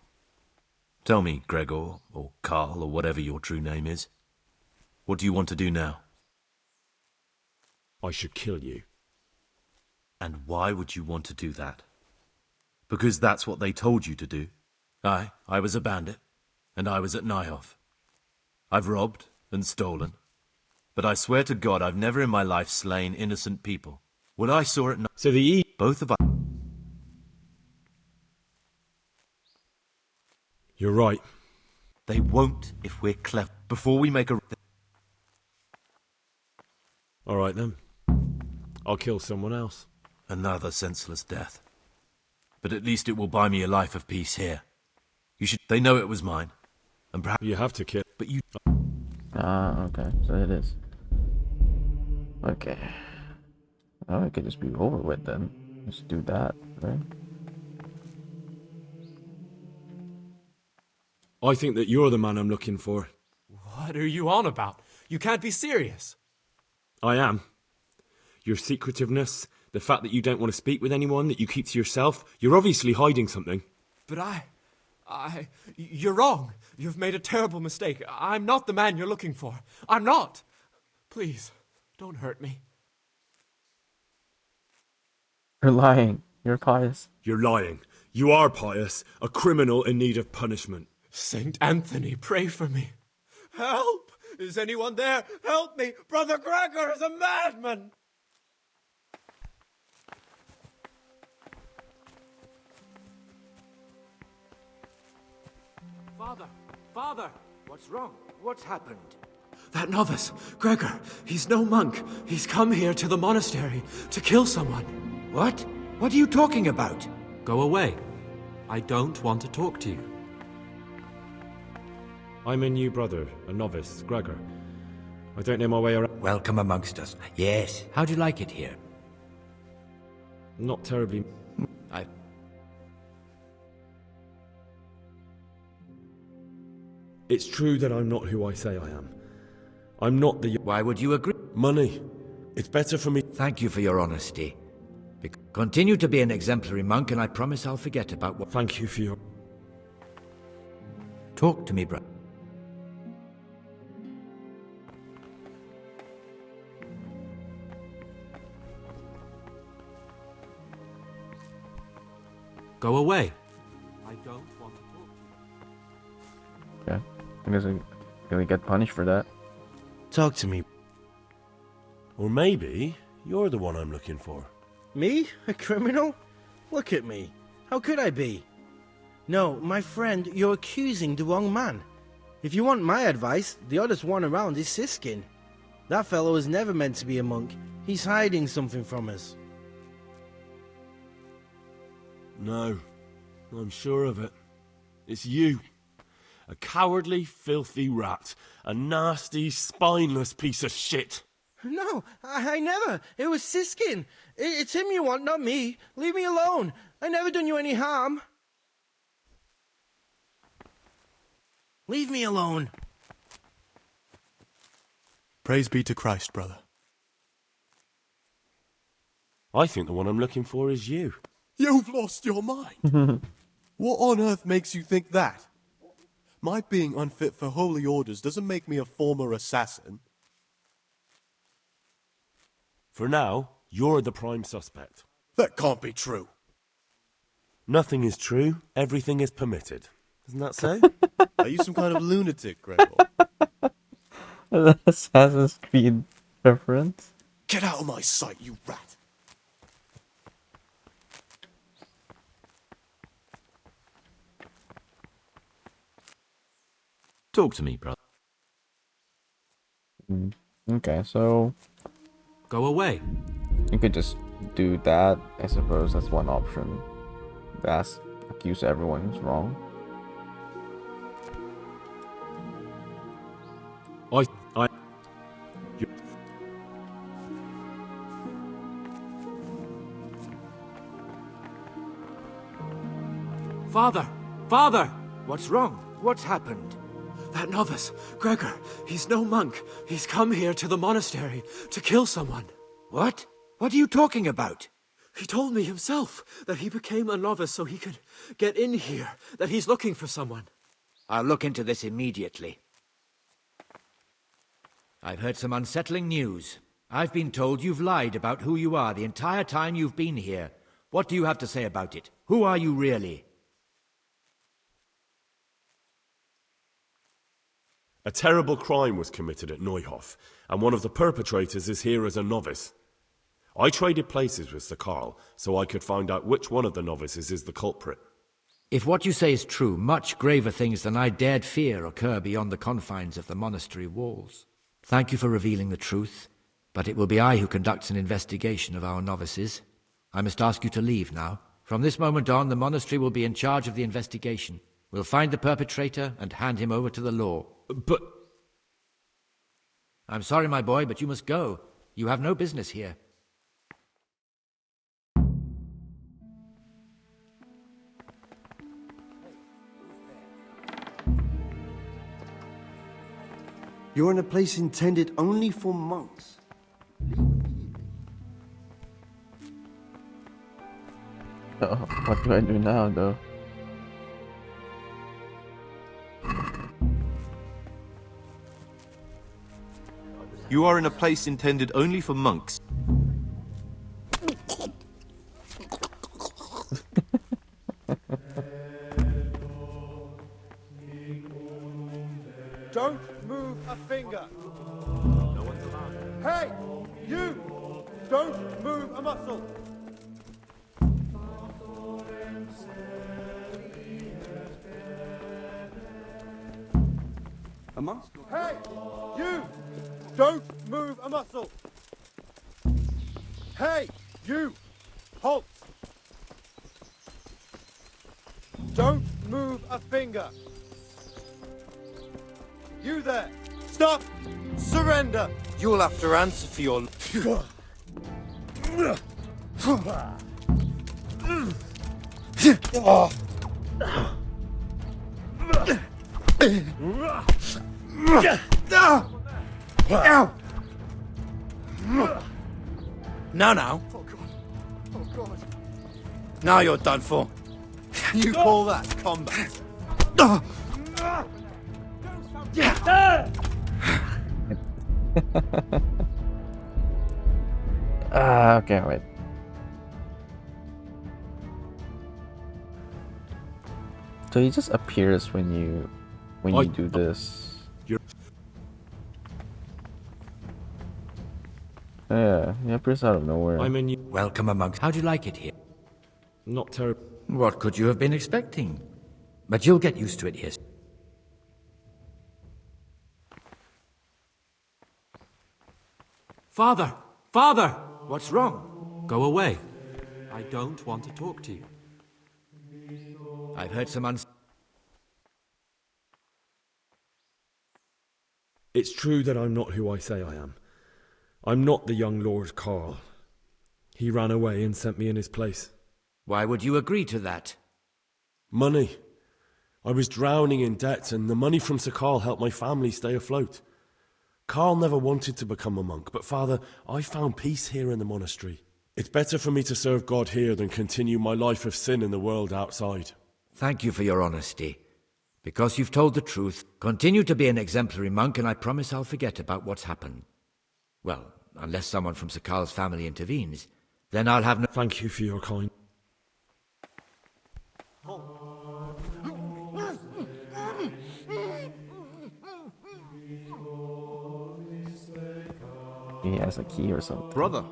Tell me, Gregor, or Carl, or whatever your true name is. What do you want to do now? I should kill you. And why would you want to do that? Because that's what they told you to do. I was a bandit, and I was at Nyhoff. I've robbed and stolen, but I swear to God I've never in my life slain innocent people. When I saw it... So the both of us... You're right. They won't if we're clever. Before we make a... All right then. I'll kill someone else. Another senseless death. But at least it will buy me a life of peace here. You should... They know it was mine. And perhaps... You have to kill... But you... Ah, okay. So it is. Okay. Oh, it could just be over with then. Just do that, right? I think that you're the man I'm looking for. What are you on about? You can't be serious. I am. Your secretiveness, the fact that you don't want to speak with anyone, that you keep to yourself, you're obviously hiding something. But you're wrong. You've made a terrible mistake. I'm not the man you're looking for. I'm not. Please, don't hurt me. You're lying. You're pious. You're lying. You are pious, a criminal in need of punishment. Saint Anthony, pray for me. Help! Is anyone there? Help me! Brother Gregor is a madman! Father! What's wrong? What's happened? That novice, Gregor, he's no monk. He's come here to the monastery to kill someone. What? What are you talking about? Go away. I don't want to talk to you. I'm a new brother, a novice, Gregor. I don't know my way around. Welcome amongst us. Yes. How do you like it here? Not terribly. It's true that I'm not who I say I am. I'm not the... Why would you agree? Money. It's better for me... Thank you for your honesty. Continue to be an exemplary monk, and I promise I'll forget about what... Thank you for your... Talk to me, brother. Go away. I don't want to talk to you. Okay. I guess we get punished for that. Talk to me. Or maybe you're the one I'm looking for. Me? A criminal? Look at me. How could I be? No, my friend, you're accusing the wrong man. If you want my advice, the oddest one around is Siskin. That fellow was never meant to be a monk. He's hiding something from us. No, I'm sure of it. It's you. A cowardly, filthy rat. A nasty, spineless piece of shit. No, I never. It was Siskin. It's him you want, not me. Leave me alone. I never done you any harm. Leave me alone. Praise be to Christ, brother. I think the one I'm looking for is you. You've lost your mind. What on earth makes you think that? My being unfit for holy orders doesn't make me a former assassin. For now, you're the prime suspect. That can't be true. Nothing is true, everything is permitted. Isn't that so? Are you some kind of lunatic, Gregor? Assassin's Creed reference? Get out of my sight, you rat! Talk to me, brother. Okay, so... Go away. You could just do that, I suppose. That's one option. Accuse everyone who's wrong. Father! Father! What's wrong? What's happened? That novice, Gregor, he's no monk. He's come here to the monastery to kill someone. What? What are you talking about? He told me himself that he became a novice so he could get in here, that he's looking for someone. I'll look into this immediately. I've heard some unsettling news. I've been told you've lied about who you are the entire time you've been here. What do you have to say about it? Who are you really? A terrible crime was committed at Neuhof, and one of the perpetrators is here as a novice. I traded places with Sir Carl, so I could find out which one of the novices is the culprit. If what you say is true, much graver things than I dared fear occur beyond the confines of the monastery walls. Thank you for revealing the truth, but it will be I who conducts an investigation of our novices. I must ask you to leave now. From this moment on, the monastery will be in charge of the investigation. We'll find the perpetrator and hand him over to the law. But... I'm sorry, my boy, but you must go. You have no business here. You're in a place intended only for monks. Oh, what do I do now, though? You are in a place intended only for monks. Don't move a finger. No one's allowed. Hey, you! Don't move a muscle. Amongst? Hey, you! Don't move a muscle. Hey, you! Halt! Don't move a finger. You there! Stop! Surrender! You'll have to answer for your... Now. Oh God! Oh God! Now you're done for. You call that combat? Okay, wait. So he just appears when you do this. Yeah, he appears out of nowhere. Welcome amongst. How'd you like it here? Not terrible. What could you have been expecting? But you'll get used to it here. Father! Father! What's wrong? Go away. I don't want to talk to you. I've heard some It's true that I'm not who I say I am. I'm not the young Lord Carl. He ran away and sent me in his place. Why would you agree to that? Money. I was drowning in debt, and the money from Sir Carl helped my family stay afloat. Carl never wanted to become a monk, but Father, I found peace here in the monastery. It's better for me to serve God here than continue my life of sin in the world outside. Thank you for your honesty. Because you've told the truth, continue to be an exemplary monk, and I promise I'll forget about what's happened. Well, unless someone from Sir Carl's family intervenes, then I'll have no... Thank you for your kind... He has a key or something. Brother,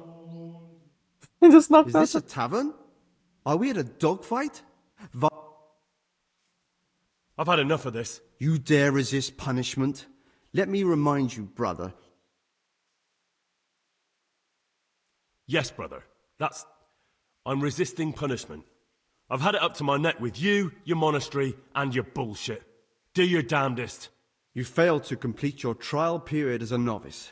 He just knocked is out this the- a tavern? Are we at a dogfight? I've had enough of this. You dare resist punishment? Let me remind you, brother. Yes, brother. I'm resisting punishment. I've had it up to my neck with you, your monastery, and your bullshit. Do your damnedest. You failed to complete your trial period as a novice.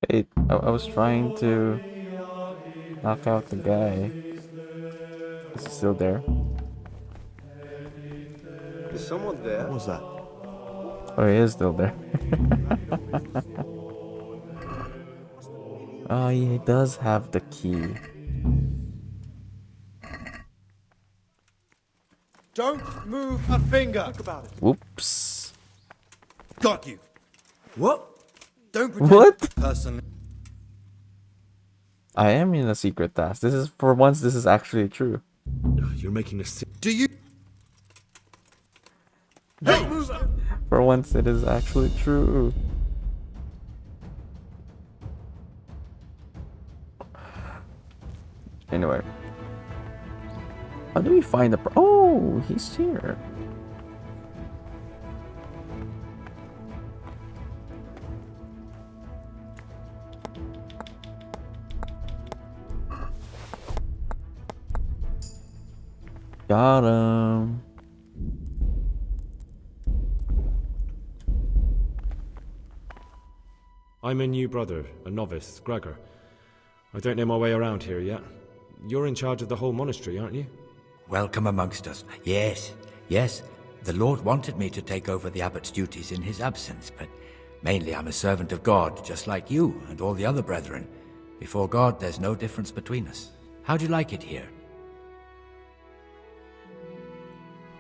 Wait, I was trying to knock out the guy. Is he still there? Is someone there? What was that? Oh, he is still there. Oh, he does have the key. Don't move a finger. Think about it. Whoops. Got you. What? Don't pretend. What? Personally. I am in a secret task. This is, for once, this is actually true. You're making a... Do you? Hey! For once, it is actually true. Anyway. How do we find the... Oh, he's here. Got him. I'm a new brother, a novice, Gregor. I don't know my way around here yet. You're in charge of the whole monastery, aren't you? Welcome amongst us. Yes, yes. The Lord wanted me to take over the abbot's duties in his absence, but mainly I'm a servant of God, just like you and all the other brethren. Before God, there's no difference between us. How do you like it here?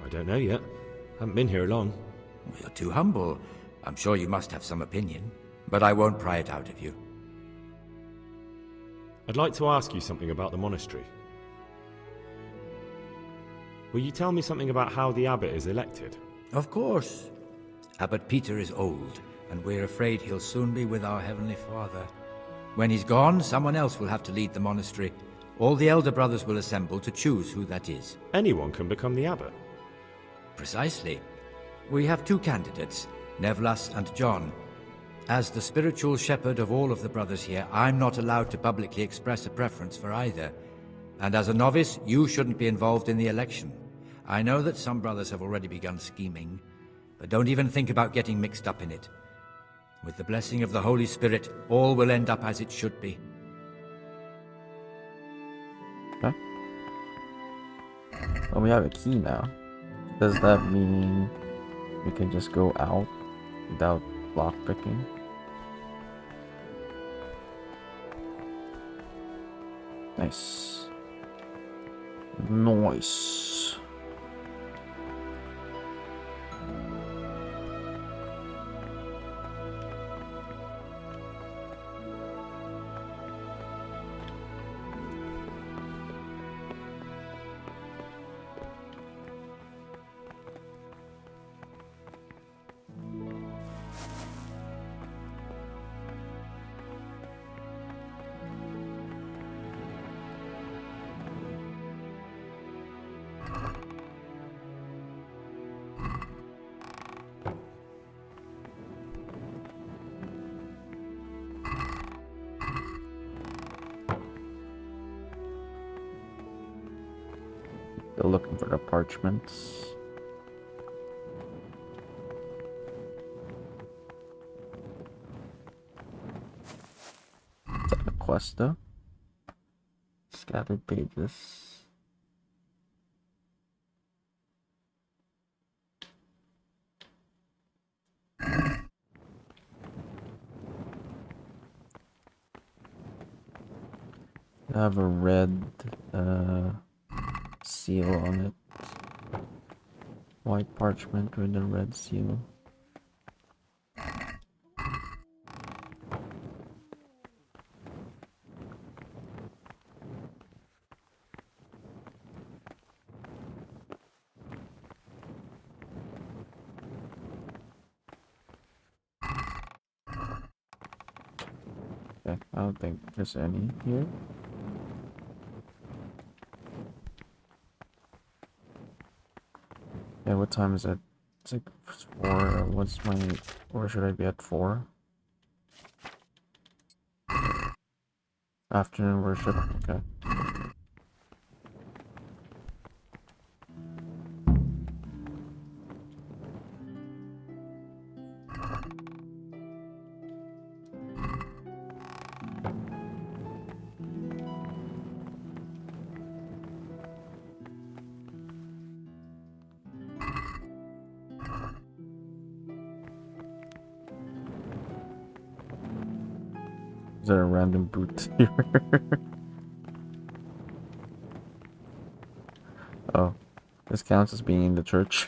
I don't know yet. Haven't been here long. You're too humble. I'm sure you must have some opinion, but I won't pry it out of you. I'd like to ask you something about the monastery. Will you tell me something about how the abbot is elected? Of course. Abbot Peter is old, and we're afraid he'll soon be with our Heavenly Father. When he's gone, someone else will have to lead the monastery. All the elder brothers will assemble to choose who that is. Anyone can become the abbot? Precisely. We have two candidates, Nevlas and John. As the spiritual shepherd of all of the brothers here, I'm not allowed to publicly express a preference for either. And as a novice, you shouldn't be involved in the election. I know that some brothers have already begun scheming, but don't even think about getting mixed up in it. With the blessing of the Holy Spirit, all will end up as it should be. Okay. Well, we have a key now. Does that mean we can just go out without lockpicking? Nice. Nice. Still looking for the parchments. Is that a quest though? Scattered pages. I have a red seal on it. White parchment with a red seal. Okay, I don't think there's any here. Yeah, what time is it? It's like 4. What's my... Or should I be at 4? Afternoon worship. Okay. there a random boot here? Oh, this counts as being in the church.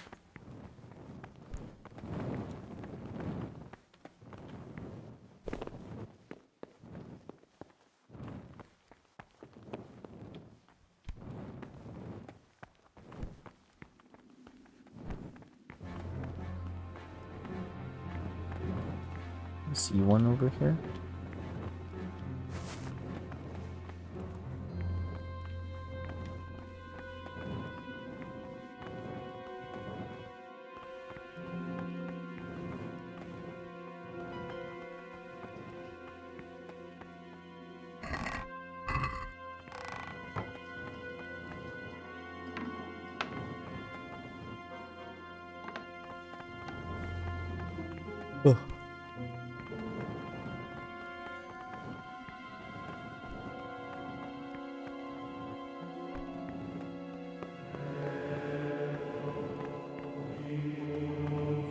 I see one over here. Oh.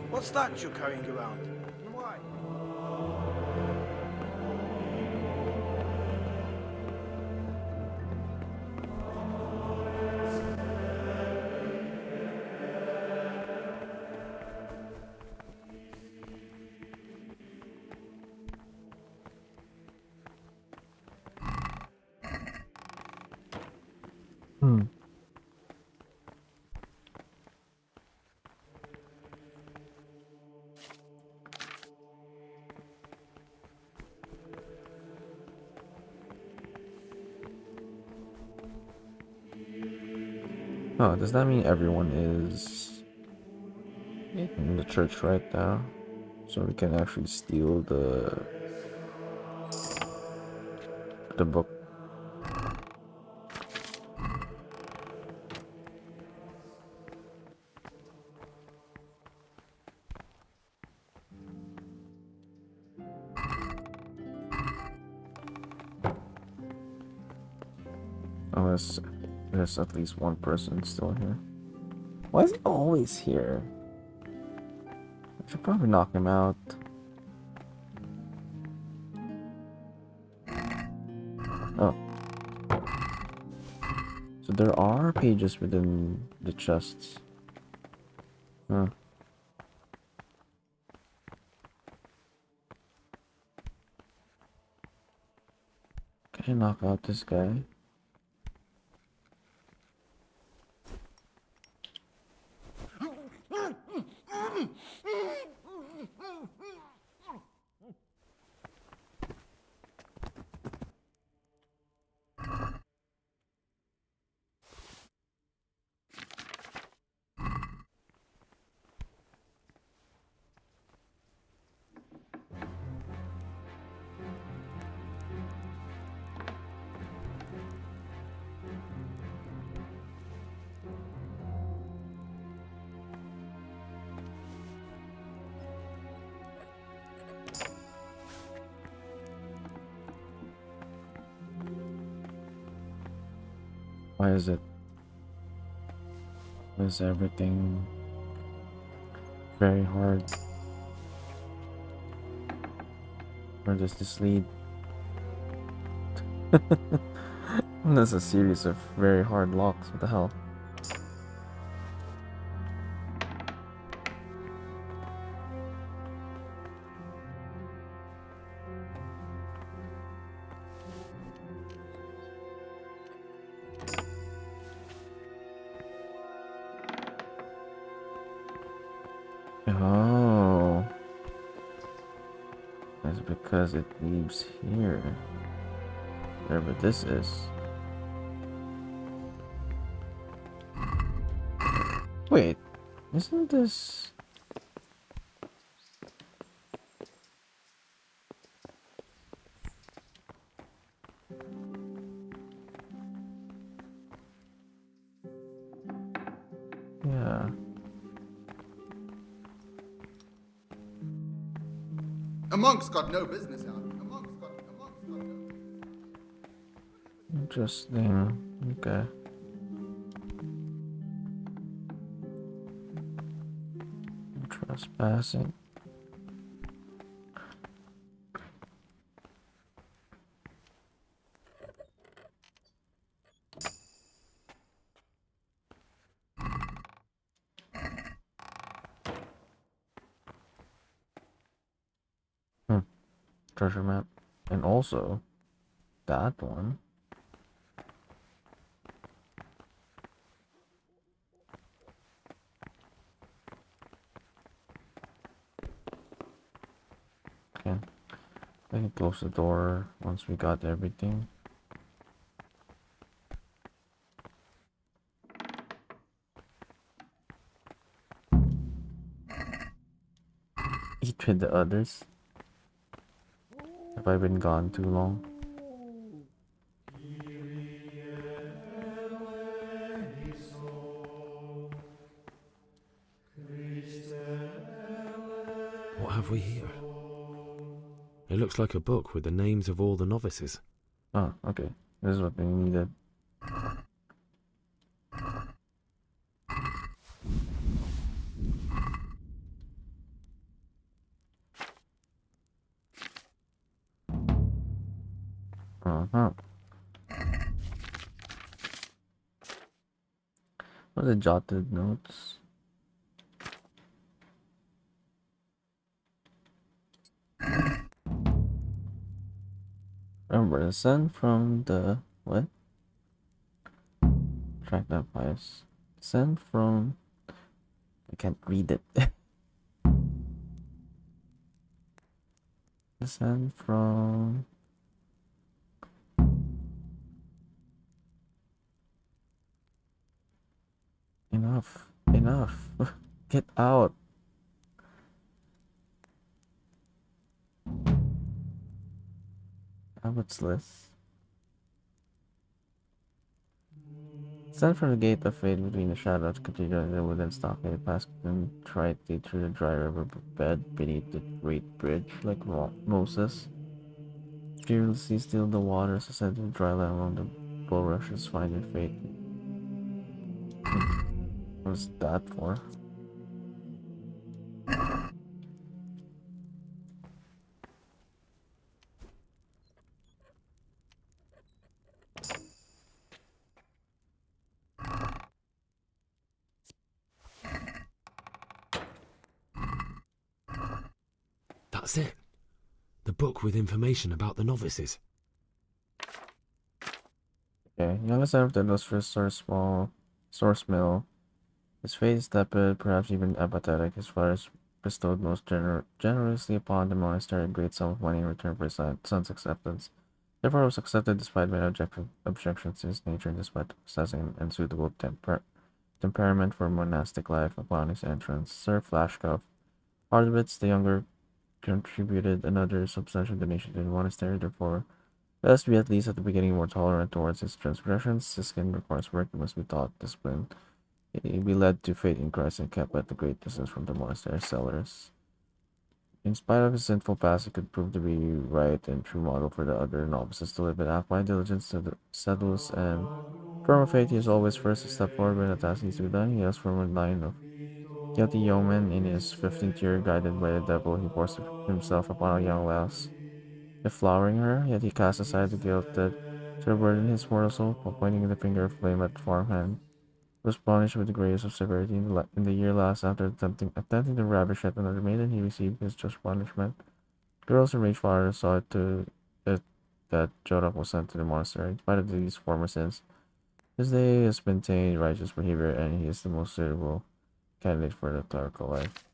What's that you're carrying around? And why? Hmm. Oh, does that mean everyone is in the church right now? So we can actually steal the book. Unless there's at least one person still here. Why is he always here? I should probably knock him out. Oh. So there are pages within the chests. Huh. Can I knock out this guy? Why is it? Is everything very hard? Where does this lead? There's a series of very hard locks. What the hell? Oh, that's because it leaves here. Wherever this is. Wait, isn't this... Yeah. A monk's got no business out. A monk's got no... Interesting. Okay. Trespassing. treasure map. And also, that one. Okay. I can close the door once we got everything. Eat with the others. Have I been gone too long? What have we here? It looks like a book with the names of all the novices. Oh, okay. This is what we needed. Uh-huh. What are the jotted notes? Remember, descend from the... what? Track that bias. Descend from... I can't read it. Descend from... Enough. Enough. Get out. Abbott's list. Descend from the gate of fate between the shadow of the cathedral and the wooden stockade, pass contritely through the dry river bed beneath the great bridge, like Moses. Fearlessly steal the waters, ascend to the dry land along the bulrushes, find your fate. What's that for? That's it. The book with information about the novices. Okay, youngest out of the illustrious source mill. His fate is tepid, perhaps even apathetic. His fathers bestowed most generously upon the monastery a great sum of money in return for his son's acceptance. Therefore, it was accepted despite many objections to his nature and despite possessing an unsuitable temperament for monastic life. Upon his entrance, Sir Flashcuff Hardwitz the younger contributed another substantial donation to the monastery. Therefore, let us be at least at the beginning more tolerant towards his transgressions. His skin requires work, he must be taught discipline. He be led to faith in Christ and kept at the great distance from the monastery cellars. In spite of his sinful past, he could prove to be right and true model for the other novices to live in. Act by diligence, sedulous, and firm of faith, he is always first to step forward when a task needs to be done. He has from a line of guilty yeomen in his 15th year, guided by the devil, he forced himself upon a young lass, deflowering her, yet he cast aside the guilt that should burden his mortal soul, pointing the finger of flame at farmhand. Was punished with the greatest of severity in the year last after attempting to ravish yet another maiden. He received his just punishment. Girls' enraged father saw it to it that Jodak was sent to the monastery. In spite of these former sins, his day has maintained righteous behavior, and he is the most suitable candidate for the clerical life.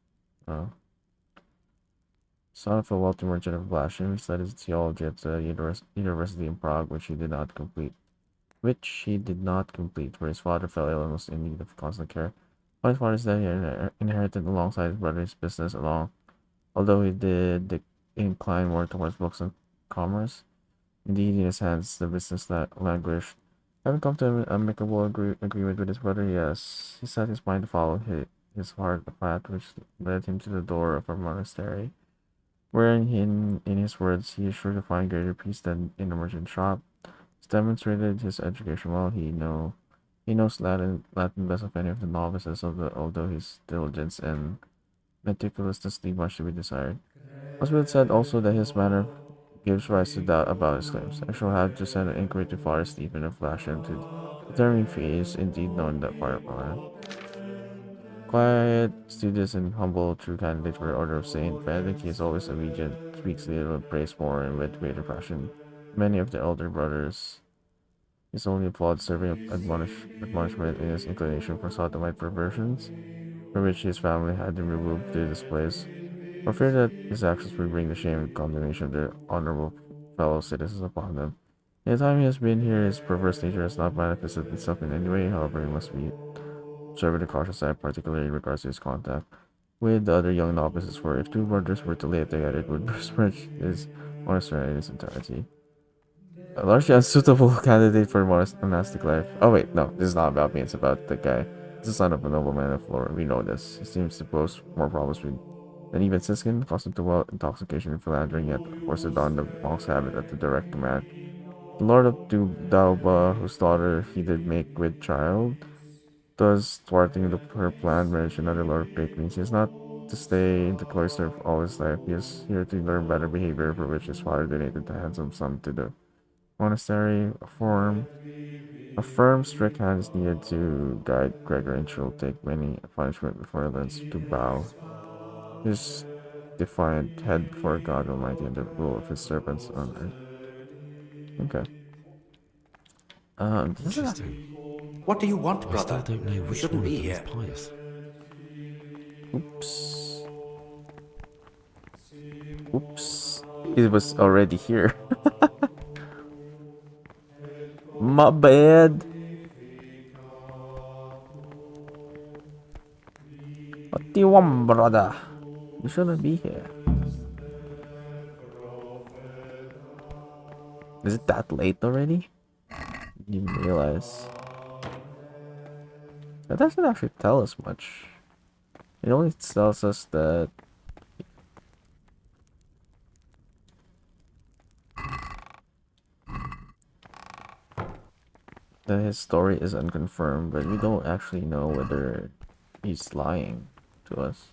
Son of a wealthy merchant of Blasphemy, he studied theology at the University in Prague, which he did not complete, for his father fell ill and was in need of constant care. On his father's death, he inherited alongside his brother's business although he did incline more towards books and commerce. Indeed, in his hands, the business languished. Having come to an amicable agreement with his brother, he set his mind to follow his heart, a path which led him to the door of a monastery, wherein, in his words, he is sure to find greater peace than in a merchant shop. He's demonstrated his education well. He knows Latin best of any of the novices, although his diligence and meticulousness leave much to be desired. Oswald said also that his manner gives rise to doubt about his claims. I shall have to send an inquiry to Father Stephen of Lasham to determine if he is indeed known that part of Ireland. Quiet, studious, and humble, true candidate for the Order of Saint Benedict, he is always obedient speaks little and prays more and with greater passion. Many of the elder brothers his only applaud serving admonishment in his inclination for sodomite perversions, for which his family had him removed to this place, for fear that his actions would bring the shame and condemnation of their honorable fellow citizens upon them. In the time he has been here, his perverse nature has not manifested itself in any way, however, he must be observed with a cautious eye, particularly in regards to his contact with the other young novices, for if two brothers were to lay it together, it would besmirch his monastery in its entirety. A largely unsuitable candidate for monastic life. Oh wait, no, this is not about me, it's about the guy. He's the son of a nobleman of Flora, we know this. He seems to pose more problems than even Siskin, accustomed to wealth, intoxication, and philandering, yet forced to don the monk's habit at the direct command. The Lord of Dauba, whose daughter he did make with child, thus thwarting her planned marriage, another Lord of Great means he is not to stay in the cloister all his life. He is here to learn better behavior, for which his father donated the handsome sum to the monastery. A firm, strict hand is needed to guide Gregor, and she will take many a punishment before he learns to bow his defiant head before God Almighty and the rule of his servants on earth. Okay. Interesting. What do you want, I brother? still don't know You which shouldn't one of be them is here. pious. Oops. Oops. It was already here. My bad. What do you want, brother? You shouldn't be here. Is it that late already? Didn't even realize. That doesn't actually tell us much. It only tells us that his story is unconfirmed, but we don't actually know whether he's lying to us.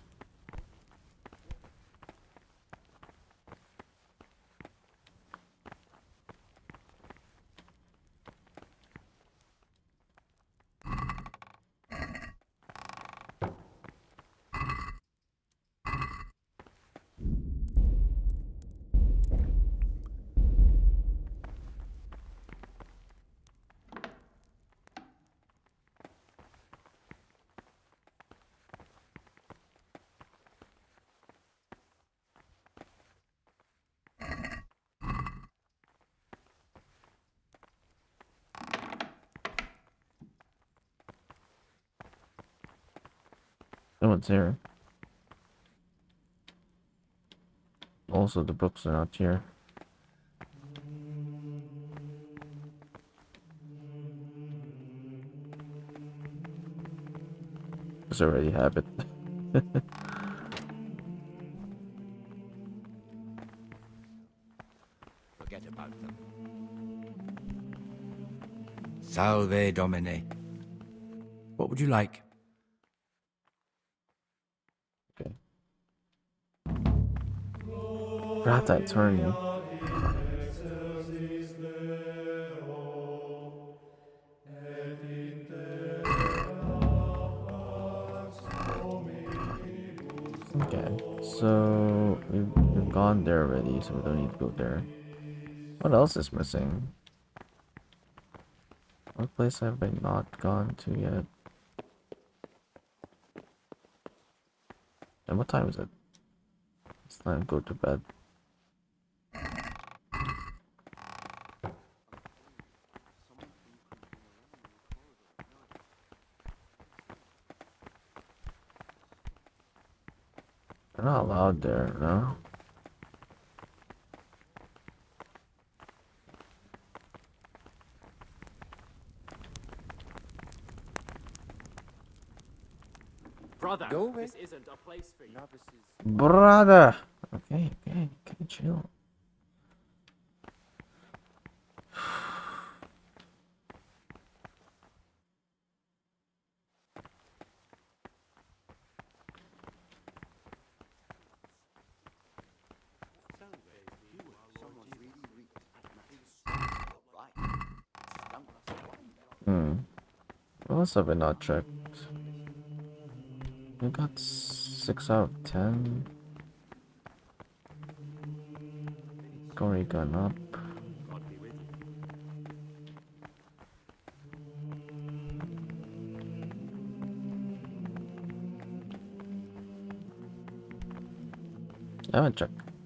No one's here. Also, the books are not here. It's already habit. Forget about them. Salve, Domine. What would you like? Okay. Rata attorney. Okay, so we've gone there already, so we don't need to go there. What else is missing? What place have I not gone to yet? And what time is it? It's time to go to bed. They're not allowed there, no? Brother, Go away. this isn't a place for you. Brother! Okay, chill. What else have I not checked? I got 6 out of 10. Corey gone up. I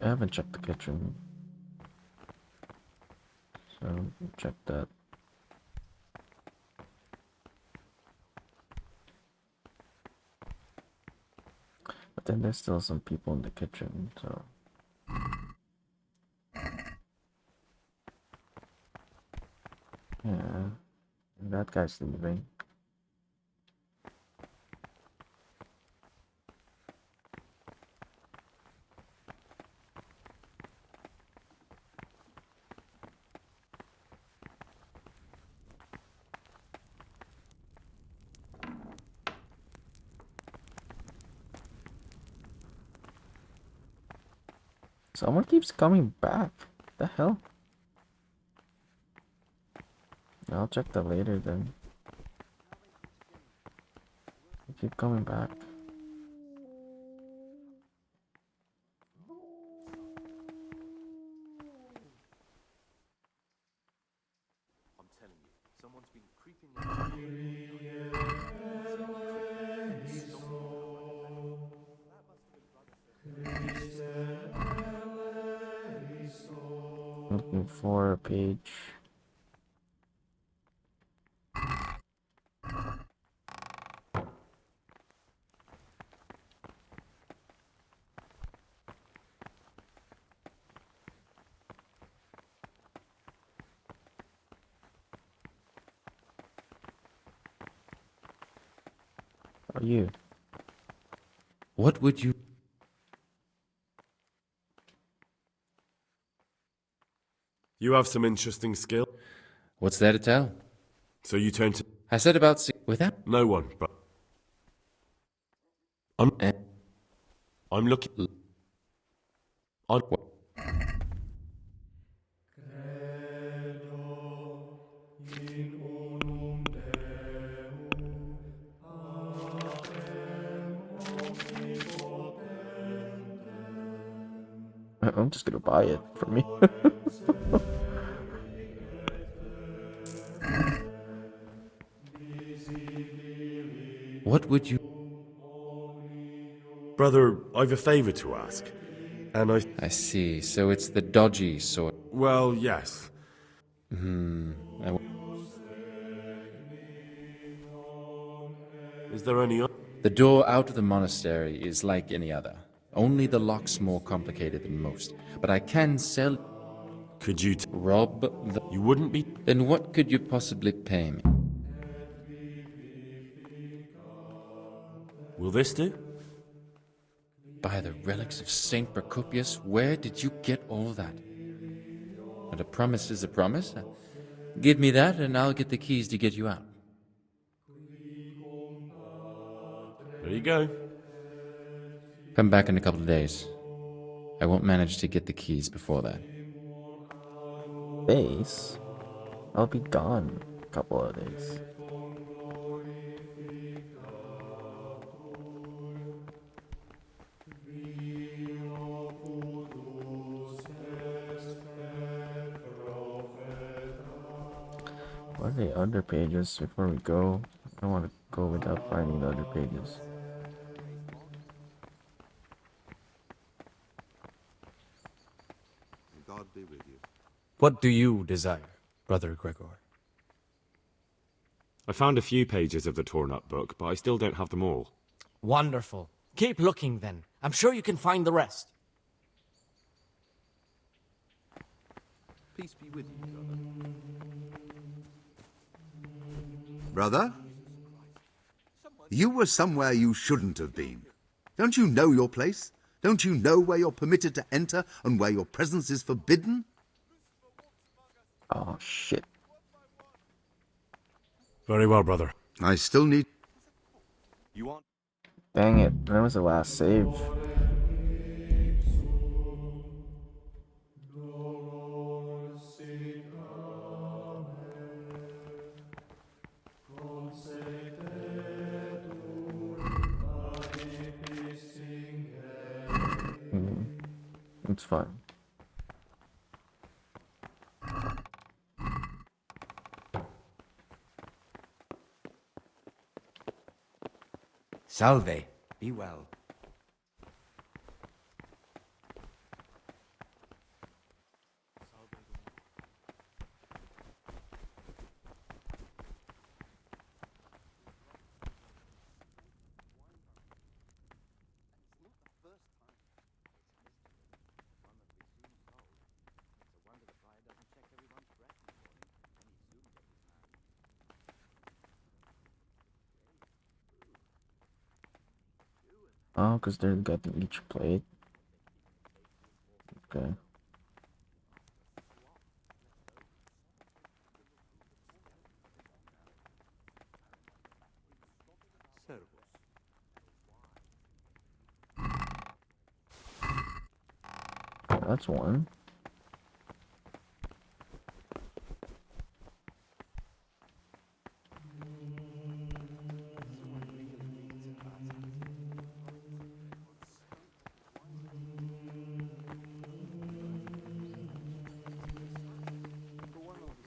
haven't checked the kitchen. So check that. But then there's still some people in the kitchen, so yeah. That guy's leaving. Someone keeps coming back. The hell? I'll check that later then. They keep coming back. I'm telling you, someone's been creeping Looking for a page. Are you? What would you... You have some interesting skill. What's there to tell? So you turn to... I said about with that? No one, but... I'm looking... On... I'm just gonna buy it for me. What would you... Brother, I've a favor to ask. And I see, so it's the dodgy sort. Well, yes. Is there any... The door out of the monastery is like any other. Only the lock's more complicated than most. But I can sell... Could you... rob the... You wouldn't be... Then what could you possibly pay me? Will this do? By the relics of Saint Procopius, where did you get all that? But a promise is a promise. Give me that and I'll get the keys to get you out. There you go. Come back in a couple of days. I won't manage to get the keys before that. Days? I'll be gone a couple of days. What are the other pages before we go? I don't want to go without finding the other pages. God be with you. What do you desire, Brother Gregor? I found a few pages of the torn-up book, but I still don't have them all. Wonderful. Keep looking then. I'm sure you can find the rest. Peace be with you, brother. Brother? You were somewhere you shouldn't have been. Don't you know your place? Don't you know where you're permitted to enter and where your presence is forbidden? Oh, shit. Very well, brother. I still need... You want... Dang it. When was the last save? It's fine. Salve. Be well. Oh, because they're getting each plate. Okay. That's one.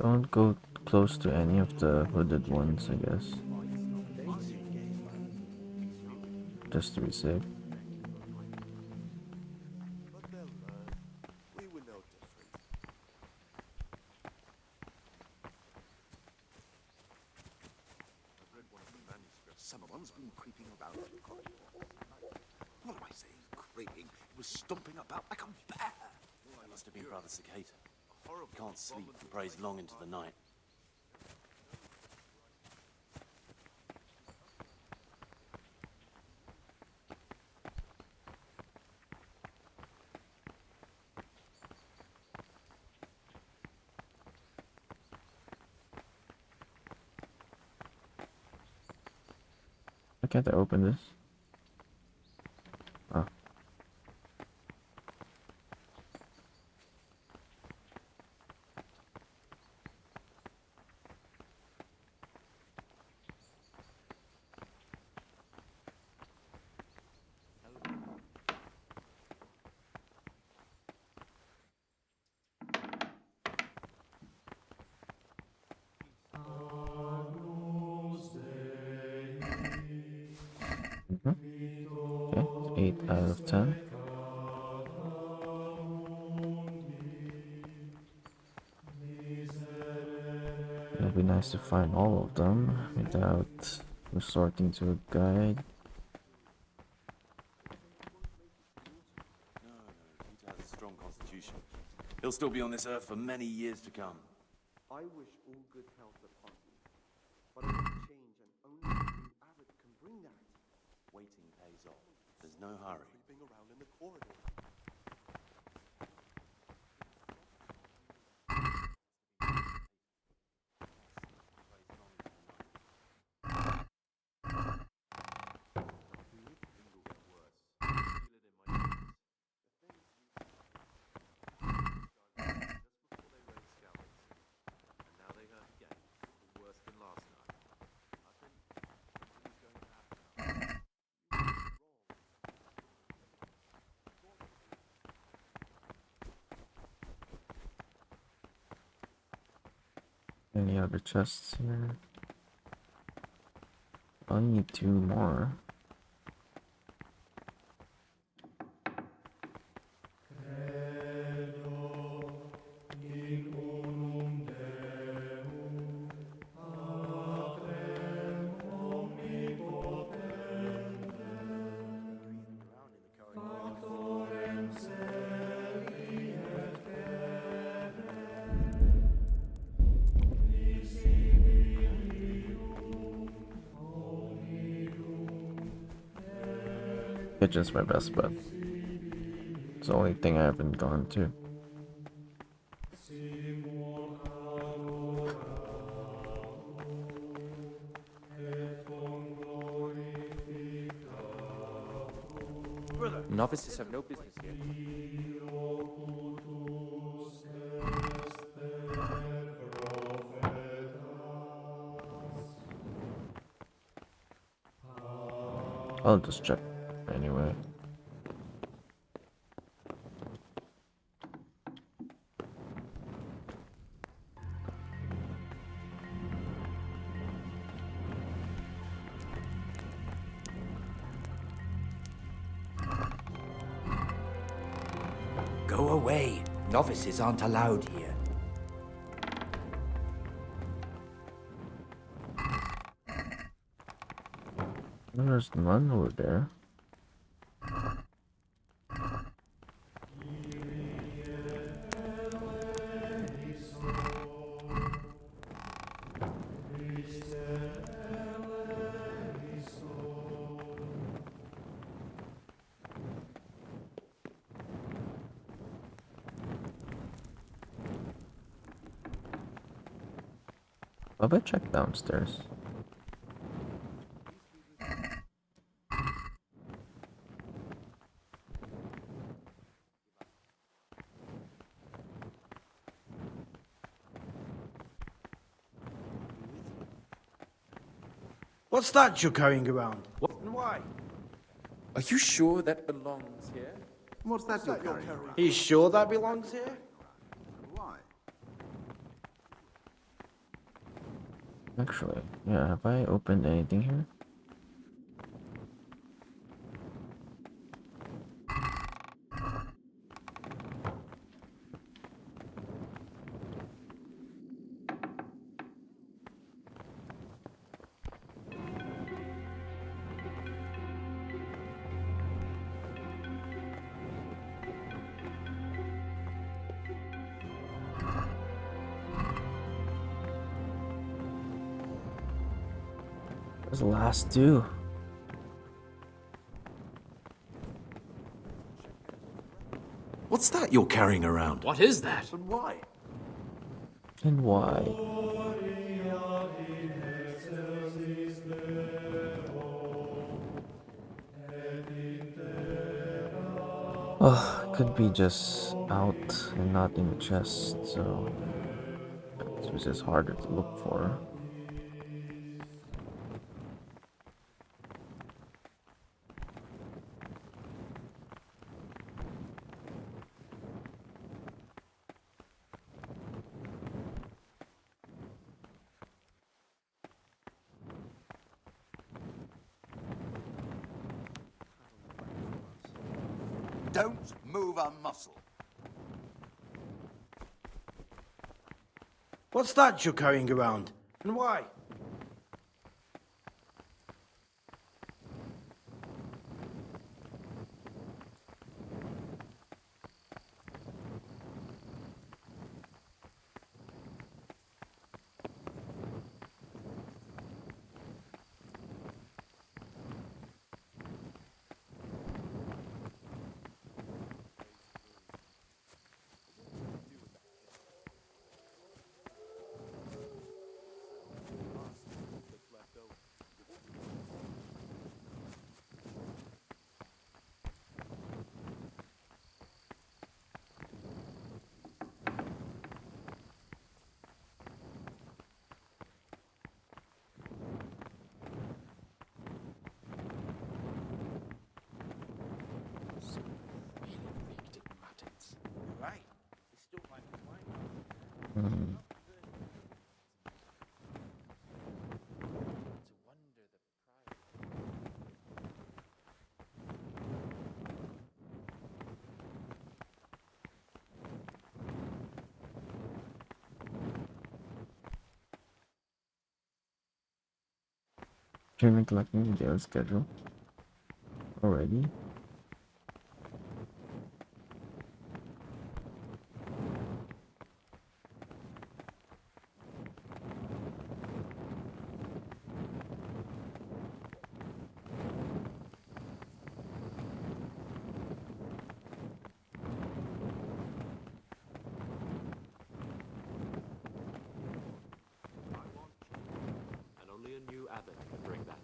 Don't go close to any of the hooded ones, I guess. Just to be safe. We were no different. I've read one of the manuscripts. Someone's been creeping about the corridor. What am I saying? Creeping. It was stomping about like a bear. It must have been Brother Cicada. He can't sleep and prays long into the night. Why can't I open this? Oh. Okay, 8 out of 10. It'll be nice to find all of them without resorting to a guide. No, Peter has a strong constitution. He'll still be on this earth for many years to come. I wish all good health upon you, but I want change, and only you, Abbot, can bring that. Waiting pays off. There's no hurry. Creeping around in the corridor. Any other chests here? I need 2 more. Kitchen's my best bet. It's the only thing I haven't gone to. Novices have no business here. I'll just check anyway. away. Novices aren't allowed here. There's none over there. I'll bet check downstairs. What's that you're carrying around? And why? Are you sure that belongs here? What's that you're carrying? Are you sure that belongs here? Why? Actually, yeah, have I opened anything here? Where's the last two? What's that you're carrying around? What is that? And why? And why? Oh, could be just out and not in the chest, so it's just harder to look for. Don't move a muscle. What's that you're carrying around? And why? Chairman collecting the daily schedule already. And only a new abbot can bring that.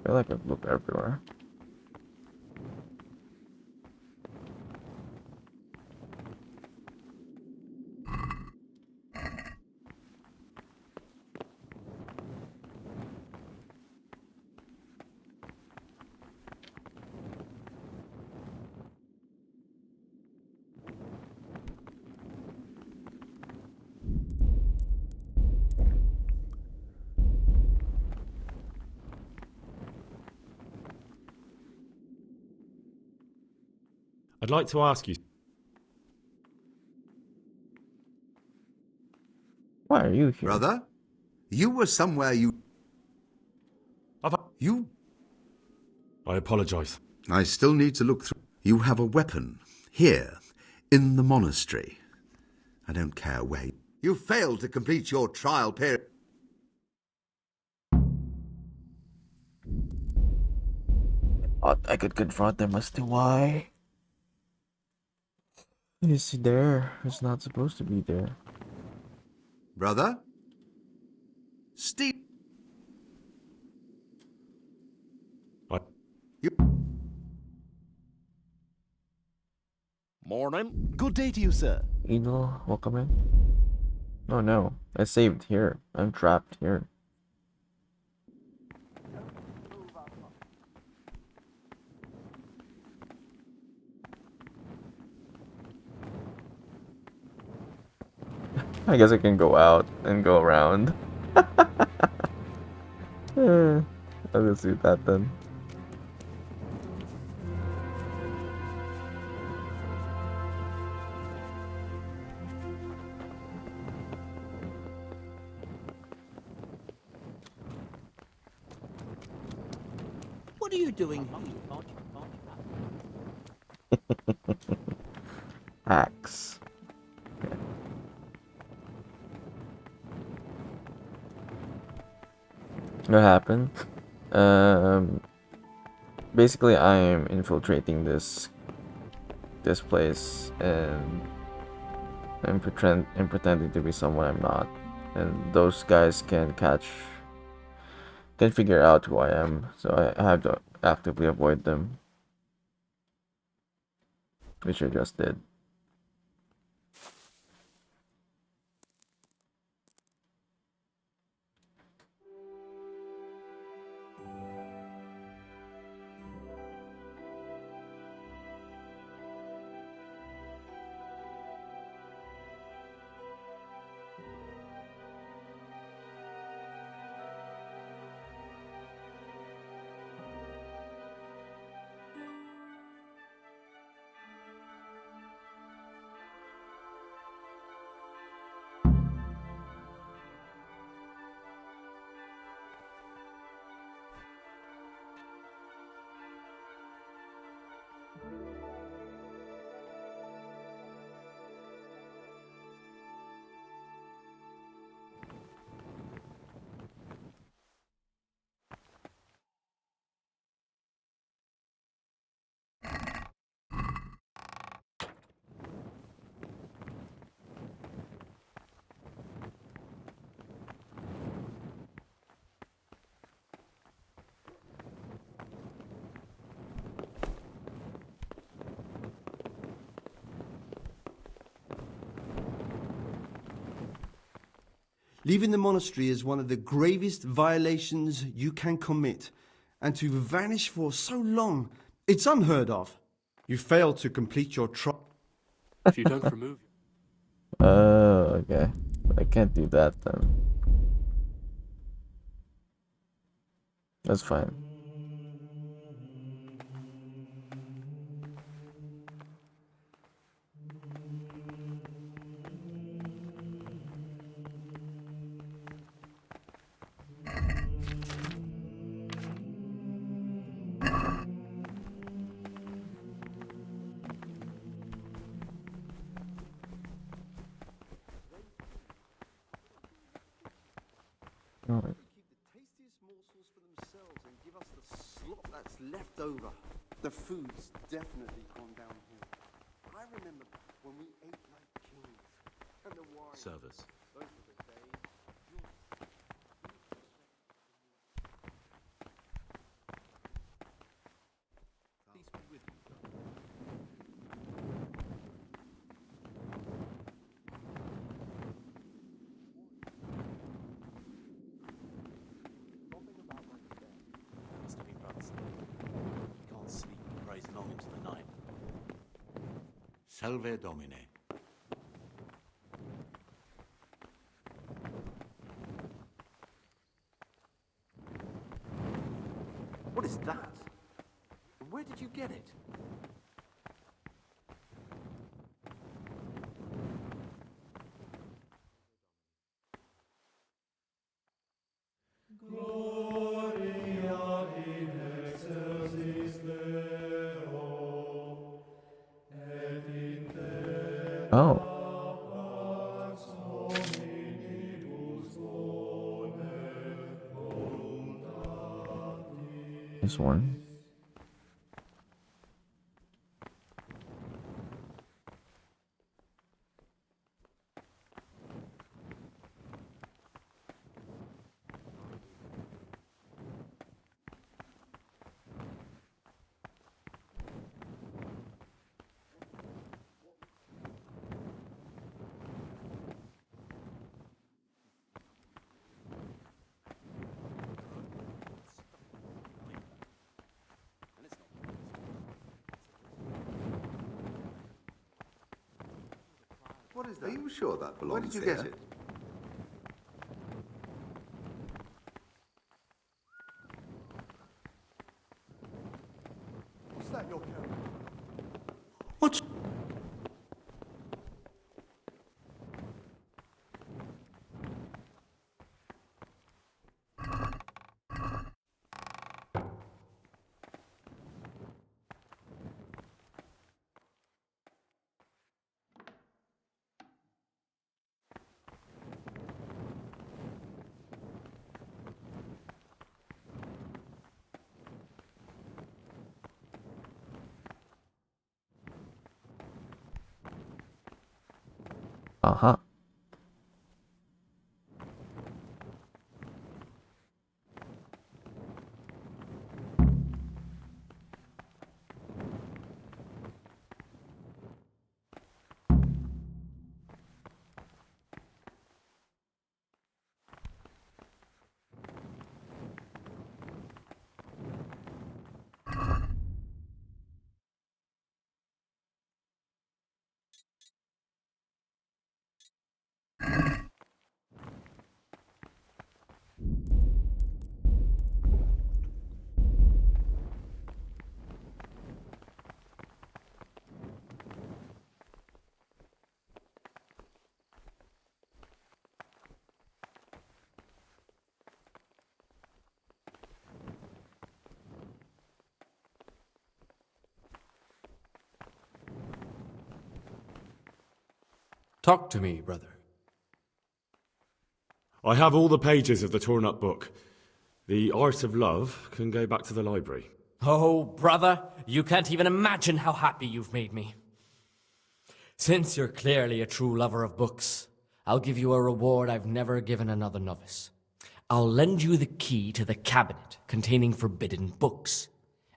I feel like I've looked everywhere. I'd like to ask you. Why are you here? Brother, you were somewhere you... You... I apologize. I still need to look through... You have a weapon. Here. In the monastery. I don't care where... You failed to complete your trial period. I could confront them as to why. Is he there? He's not supposed to be there. Brother? Steve... Morning. Good day to you, sir. Edel, welcome in. Oh no, I saved here. I'm trapped here. I guess I can go out and go around. I'll just do that then. What are you doing here? Axe. Okay. What happened? Basically I am infiltrating this place and I'm pretending to be someone I'm not, and those guys can figure out who I am, so I have to actively avoid them, which I just did. Leaving the monastery is one of the gravest violations you can commit, and to vanish for so long, it's unheard of. You failed to complete your trial. If you don't remove... Okay. I can't do that then. That's fine. Alright. That's left over. The food's definitely gone downhill. I remember when we ate like kings. And the wine. Service. Those were the days. Peace be with you. Must have been rather slow. You can't sleep and prays long into the night. Salve Domine. What is that? And where did you get it? Oh. This one. What is that? Are you sure that belongs here? Where did you get it? What's that you're carrying? What? Uh-huh. Talk to me, brother. I have all the pages of the torn up book. The Art of Love can go back to the library. Oh, brother, you can't even imagine how happy you've made me. Since you're clearly a true lover of books, I'll give you a reward I've never given another novice. I'll lend you the key to the cabinet containing forbidden books,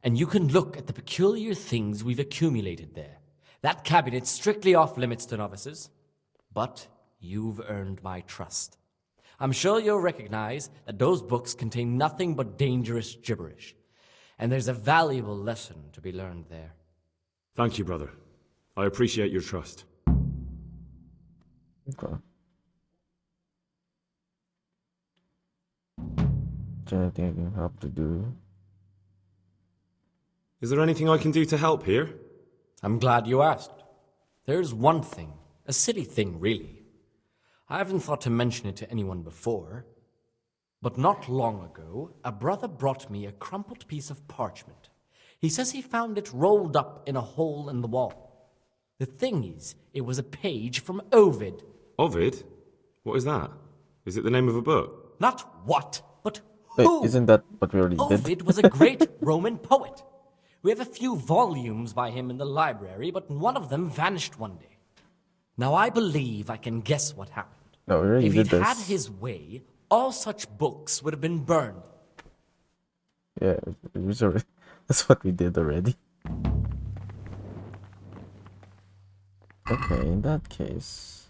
and you can look at the peculiar things we've accumulated there. That cabinet's strictly off limits to novices, but you've earned my trust. I'm sure you'll recognize that those books contain nothing but dangerous gibberish, and there's a valuable lesson to be learned there. Thank you, brother. I appreciate your trust. Okay. Is there anything I can help to do? Is there anything I can do to help here? I'm glad you asked. There's one thing, a silly thing really. I haven't thought to mention it to anyone before, but not long ago, a brother brought me a crumpled piece of parchment. He says he found it rolled up in a hole in the wall. The thing is, it was a page from Ovid. Ovid? What is that? Is it the name of a book? Not what, but Wait, who? isn't that what we already did? Ovid was a great Roman poet. We have a few volumes by him in the library, but one of them vanished one day. Now I believe I can guess what happened. No, we already If did he'd this. had his way, all such books would have been burned. Yeah, it was already, that's what we did already. Okay, in that case,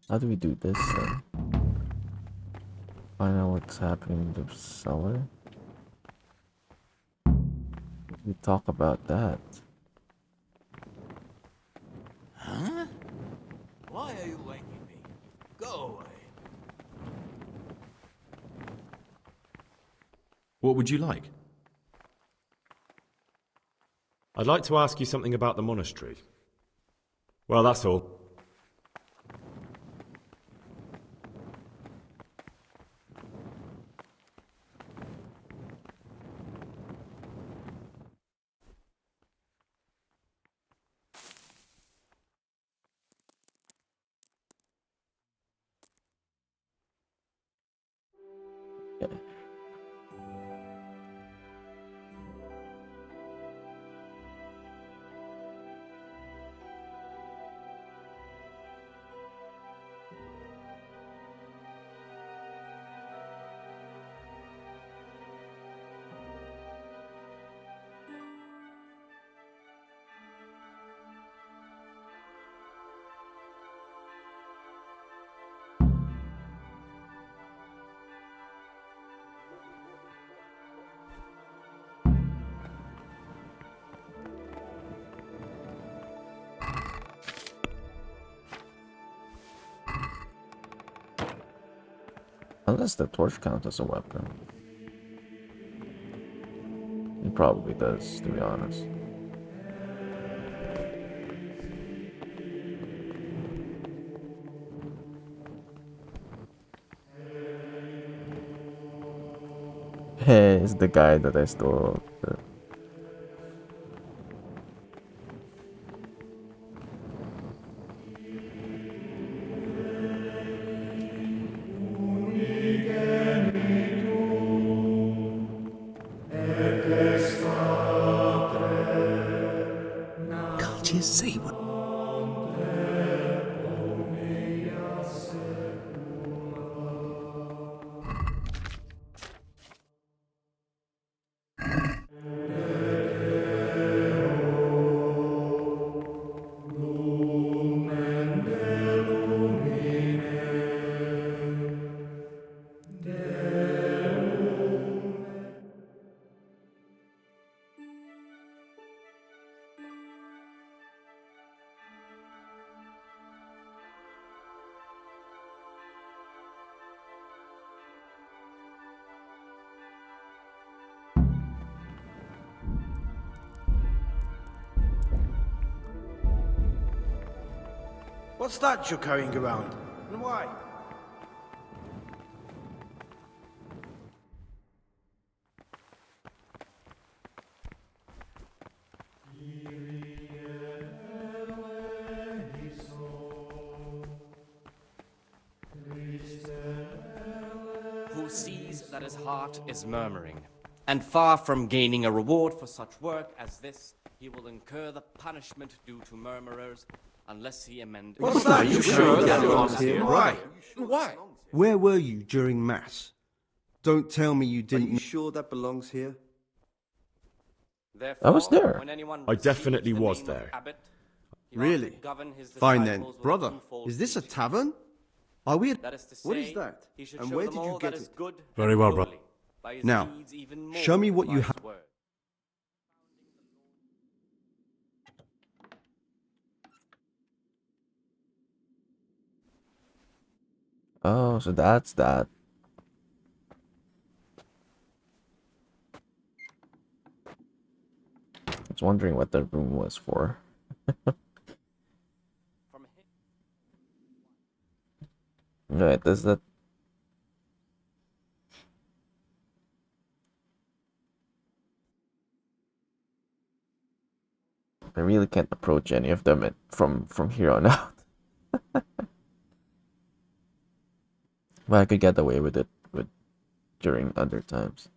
how do we do this then? Find out what's happening in the cellar. We talk about that. Huh? Why are you waking me? Go away. What would you like? I'd like to ask you something about the monastery. Well, that's all. Okay. Unless the torch counts as a weapon. It probably does, to be honest. Hey, it's the guy that I stole. Can't you see what? What's that you're carrying around? And why? Who sees that his heart is murmuring, and far from gaining a reward for such work as this, he will incur the punishment due to murmurers unless he amend. What's that? Are you sure that belongs here? Why? Why? Where were you during Mass? Don't tell me you didn't. Are you sure that belongs here? I was there. I definitely was there. Really? Fine then. Brother, is this a tavern? Are we at... What is that? And where did you get it? Very well, brother. Now, show me what you have. Oh, so that's that. I was wondering what the room was for. Right, does that... I really can't approach any of them from here on out. But I could get away with it during other times.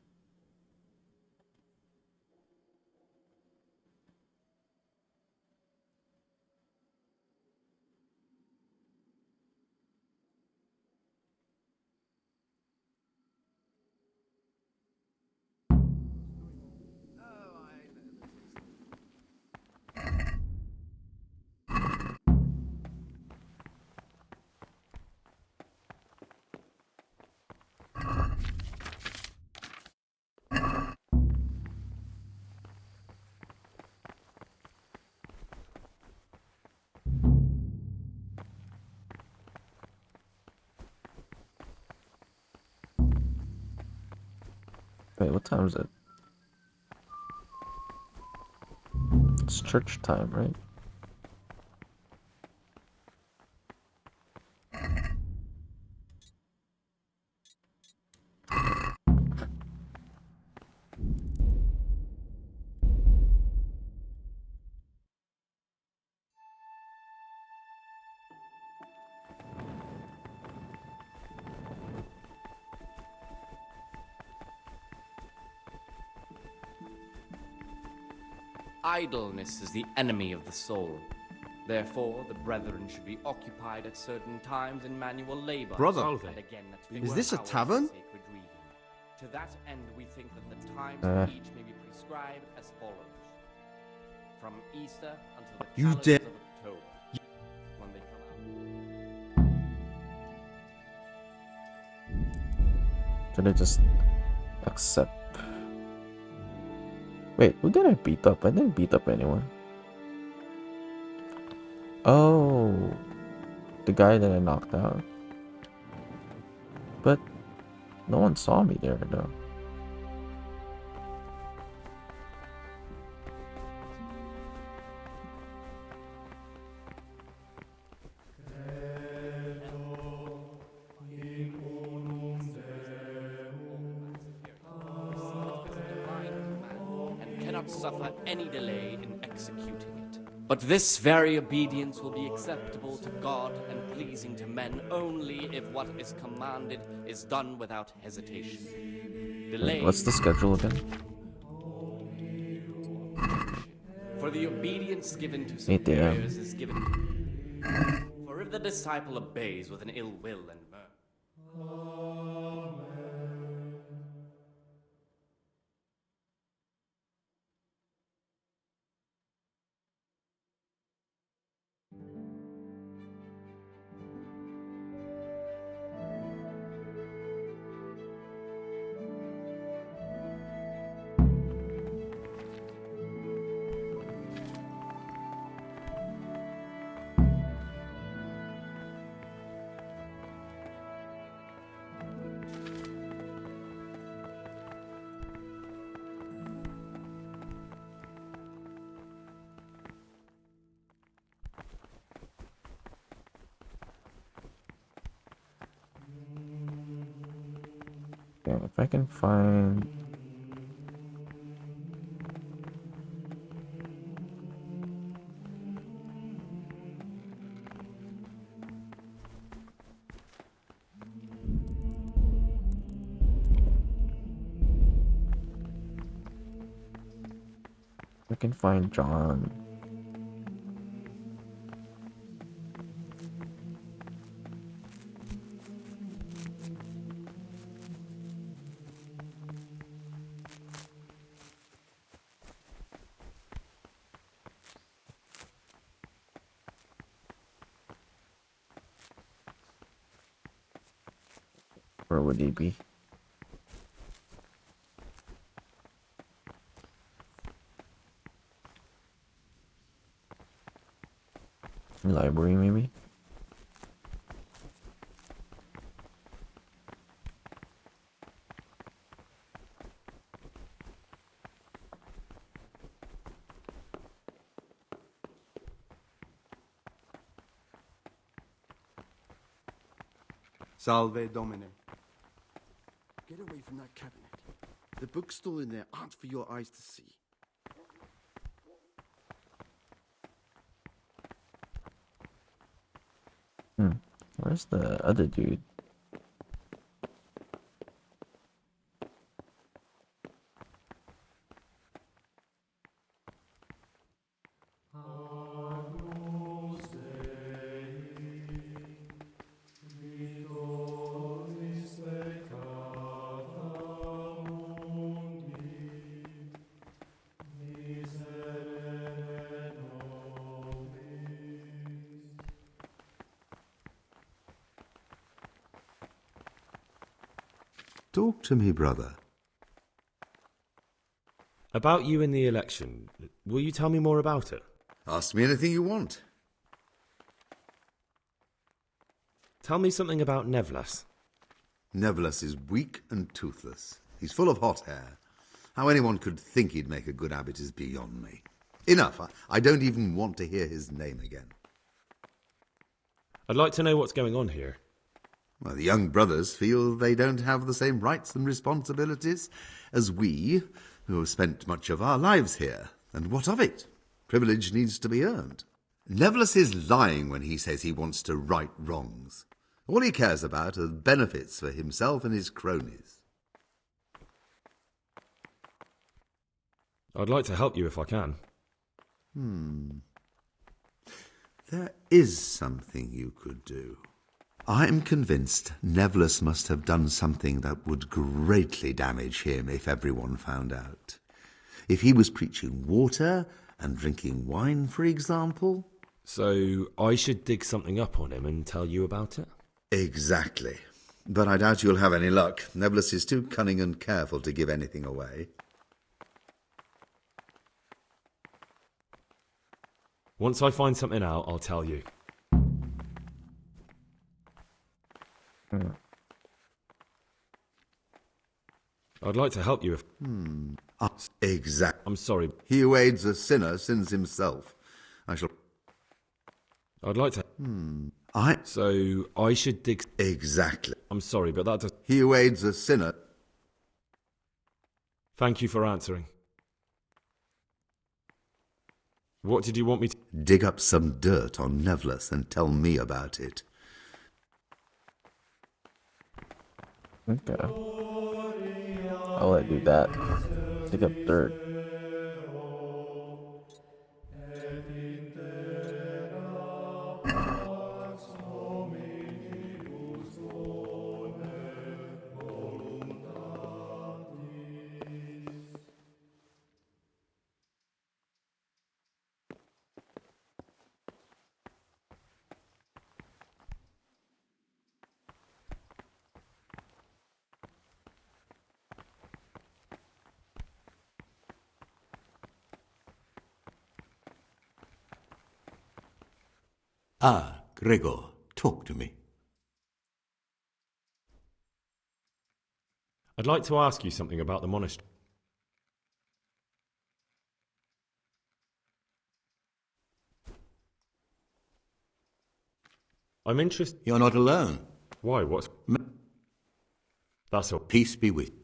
Wait, what time is it? It's church time, right? Idleness is the enemy of the soul. Therefore, the brethren should be occupied at certain times in manual labor. Brother, And again at is fixed this a hours for tavern? sacred reading. To that end, we think that the times Uh. for each may be prescribed as follows. From Easter until the You calendars dare- of October, when they come out. Should I just accept? Wait, who did I beat up? I didn't beat up anyone. Oh, the guy that I knocked out. But no one saw me there though. And cannot suffer any delay in executing it. But this very obedience will be acceptable to God and pleasing to men only if what is commanded is done without hesitation. Delay. What's the schedule again? For the obedience given to 8 a.m. superiors is given. For if the disciple obeys with an ill will and Yeah, if I can find. I can find John. Where would he be? Library, maybe? Salve Domine. Get away from that cabinet. The books still in there aren't for your eyes to see. Where's the other dude? Talk to me, brother. About you in the election, will you tell me more about it? Ask me anything you want. Tell me something about Nevlas. Nevlas is weak and toothless. He's full of hot hair. How anyone could think he'd make a good abbot is beyond me. Enough. I don't even want to hear his name again. I'd like to know what's going on here. Well, the young brothers feel they don't have the same rights and responsibilities as we, who have spent much of our lives here. And what of it? Privilege needs to be earned. Nevlas is lying when he says he wants to right wrongs. All he cares about are benefits for himself and his cronies. I'd like to help you if I can. There is something you could do. I'm convinced Nevlus must have done something that would greatly damage him if everyone found out. If he was preaching water and drinking wine, for example. So I should dig something up on him and tell you about it? Exactly. But I doubt you'll have any luck. Nevlus is too cunning and careful to give anything away. Once I find something out, I'll tell you. I'd like to help you if... Exact. I'm sorry. He who aids a sinner sins himself. I'd like to... So I should dig... Exactly. I'm sorry, but that does... He who aids a sinner... Thank you for answering. What did you want me to... Dig up some dirt on Nevlus and tell me about it. Okay. I'll let you do that. Dig up dirt. Ah, Gregor, talk to me. I'd like to ask you something about the monastery. I'm interested... You're not alone. Why? What's... That's all. Peace be with you.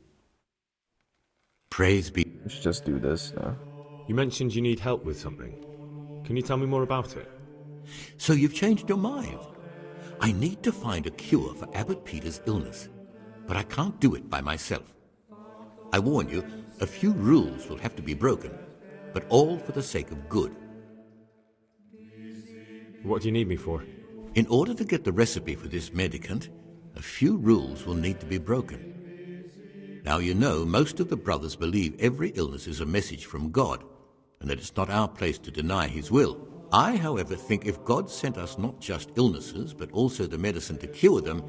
Praise be... We should just do this now. You mentioned you need help with something. Can you tell me more about it? So you've changed your mind. I need to find a cure for Abbot Peter's illness, but I can't do it by myself. I warn you, a few rules will have to be broken, but all for the sake of good. What do you need me for? In order to get the recipe for this medicament, a few rules will need to be broken. Now you know, most of the brothers believe every illness is a message from God, and that it's not our place to deny his will. I, however, think if God sent us not just illnesses, but also the medicine to cure them,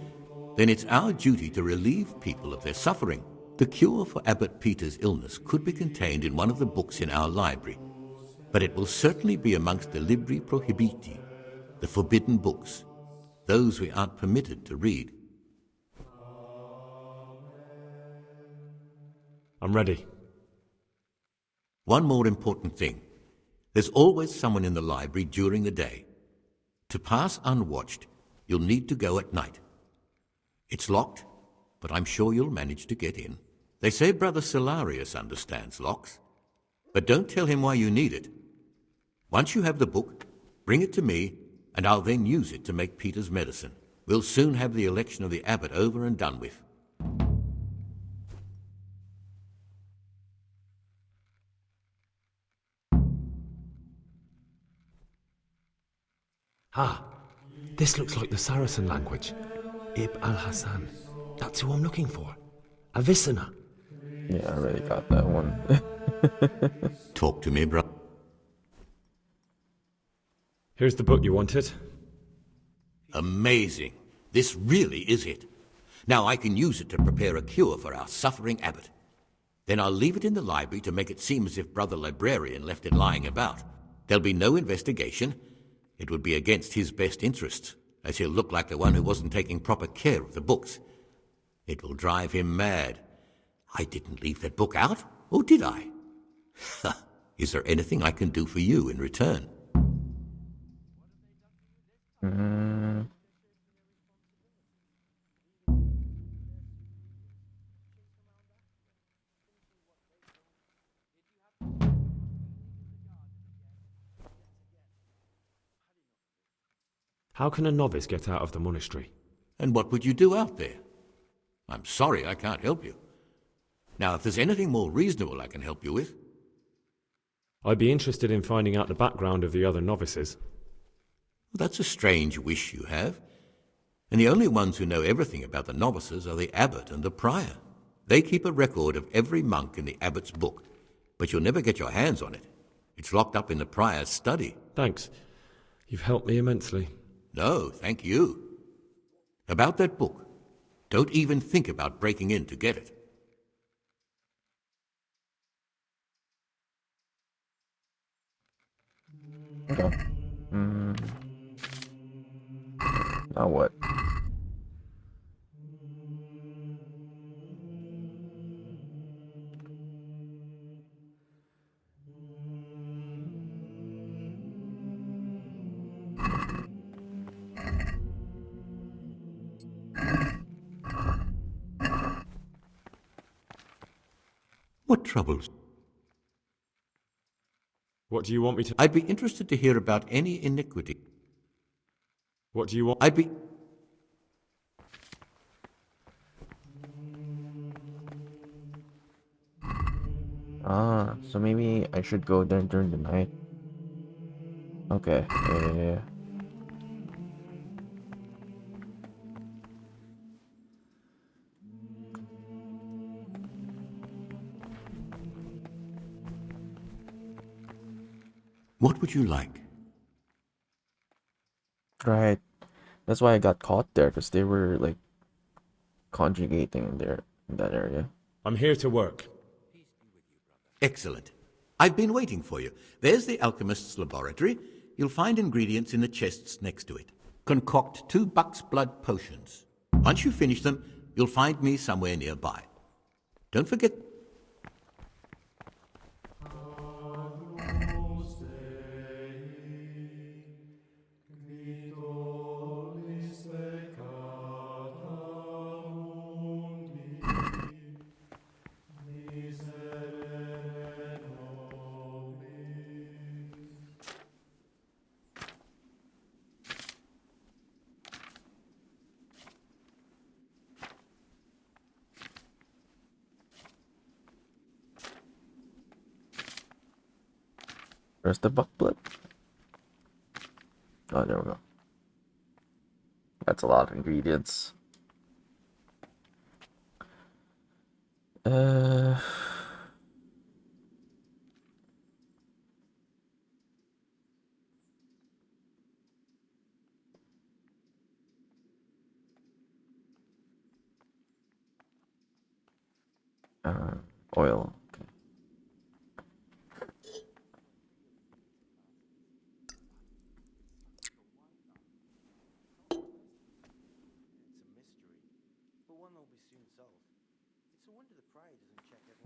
then it's our duty to relieve people of their suffering. The cure for Abbot Peter's illness could be contained in one of the books in our library, but it will certainly be amongst the Libri Prohibiti, the forbidden books, those we aren't permitted to read. I'm ready. One more important thing. There's always someone in the library during the day. To pass unwatched, you'll need to go at night. It's locked, but I'm sure you'll manage to get in. They say Brother Solarius understands locks, but don't tell him why you need it. Once you have the book, bring it to me, and I'll then use it to make Peter's medicine. We'll soon have the election of the abbot over and done with. Ah, this looks like the Saracen language. Ibn al-Hassan. That's who I'm looking for. Avicenna. Yeah, I already got that one. Talk to me, bro. Here's the book you wanted. Amazing. This really is it. Now I can use it to prepare a cure for our suffering abbot. Then I'll leave it in the library to make it seem as if Brother Librarian left it lying about. There'll be no investigation. It would be against his best interests, as he'll look like the one who wasn't taking proper care of the books. It will drive him mad. I didn't leave that book out, or did I? Is there anything I can do for you in return? How can a novice get out of the monastery? And what would you do out there? I'm sorry I can't help you. Now, if there's anything more reasonable I can help you with... I'd be interested in finding out the background of the other novices. That's a strange wish you have. And the only ones who know everything about the novices are the abbot and the prior. They keep a record of every monk in the abbot's book, but you'll never get your hands on it. It's locked up in the prior's study. Thanks. You've helped me immensely. No, thank you. About that book, don't even think about breaking in to get it. Okay. Now what? What troubles? What do you want me to... I'd be interested to hear about any iniquity. What do you want... I'd be... So maybe I should go there during the night. Okay, yeah. What would you like? Right. That's why I got caught there, because they were like conjugating in there in that area. I'm here to work. Excellent. I've been waiting for you. There's the alchemist's laboratory. You'll find ingredients in the chests next to it. Concoct 2 buck's blood potions. Once you finish them, you'll find me somewhere nearby. Don't forget... Where's the buck blood? Oh, there we go. That's a lot of ingredients. Oil. Okay.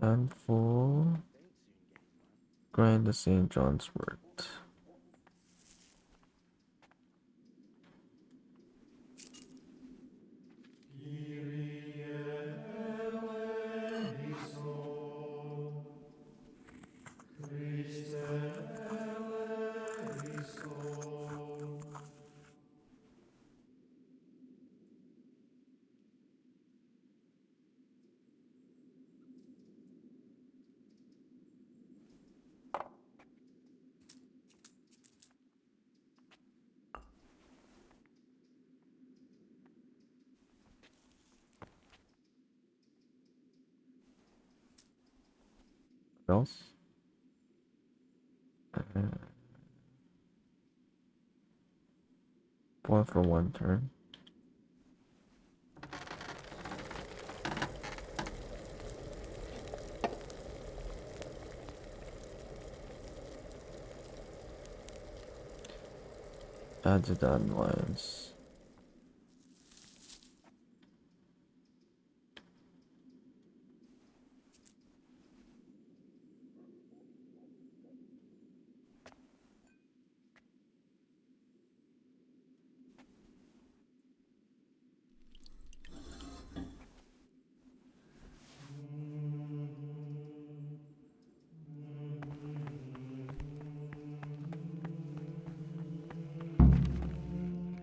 And for grind the St. John's wort. Else? One for one turn. Add to dandelions.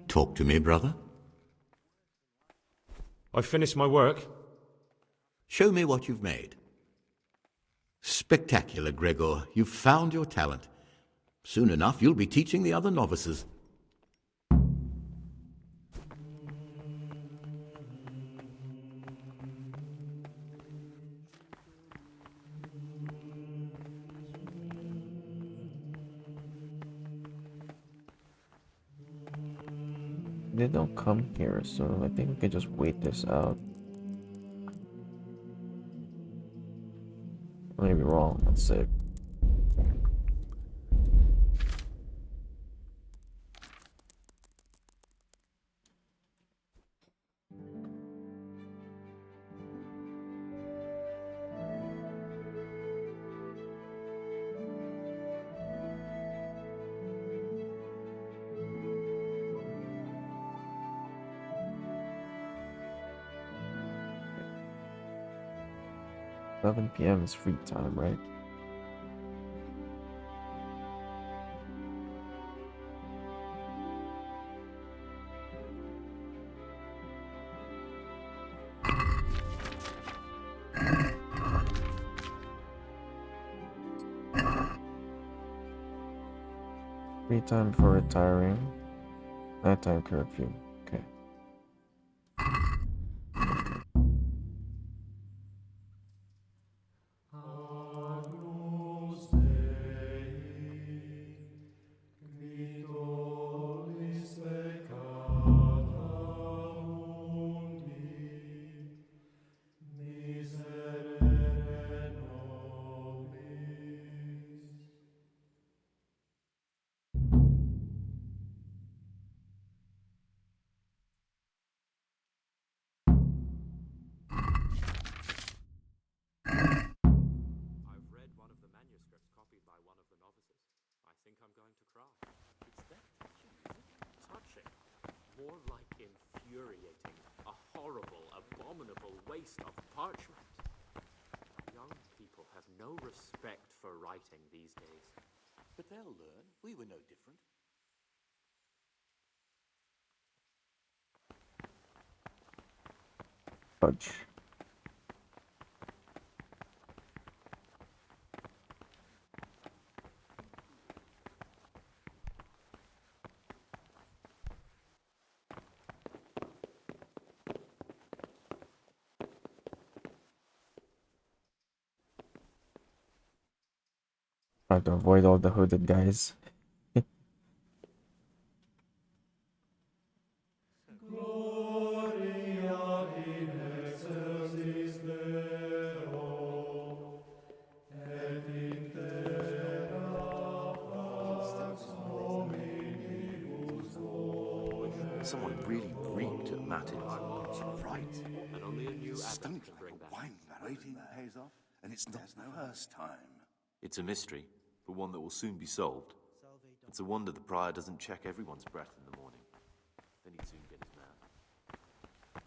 Talk to me, brother. I've finished my work. Show me what you've made. Spectacular, Gregor. You've found your talent. Soon enough, you'll be teaching the other novices. They don't come here, so I think we can just wait this out. I may be wrong, let's see. PM is free time, right? Free time for retiring. Nighttime curfew. Okay. I've read one of the manuscripts copied by one of the novices. I think I'm going to cry. It's that touching, is it? Touching. More like infuriating. A horrible, abominable waste of parchment. Young people have no respect for writing these days. But they'll learn. We were no different. Fudge. Try to avoid all the hooded guys. Someone really reeked at Mattin's. Right. And only a new abbot Stunk can like bring a that. wine barrel. Waiting pays off, and it's not the first time. It's a mystery, but one that will soon be solved. It's a wonder the prior doesn't check everyone's breath in the morning. Then he'd soon get his man.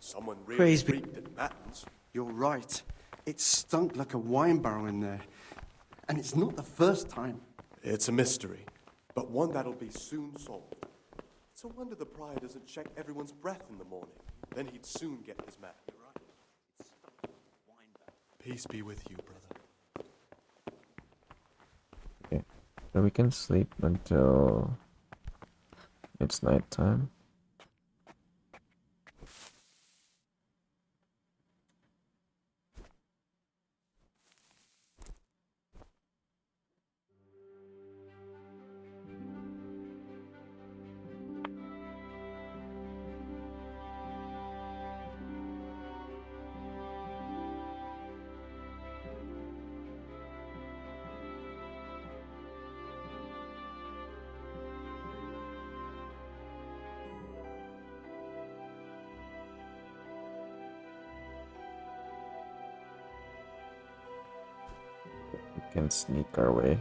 Someone really Praise be- reeked at Mattin's. You're right. It stunk like a wine barrel in there. And it's not the first time. It's a mystery, but one that'll be soon solved. It's a wonder the prior doesn't check everyone's breath in the morning. Then he'd soon get his man. You're right. It stunk like a wine barrel. Peace be with you, brother. Okay. So we can sleep until it's nighttime. We can sneak our way.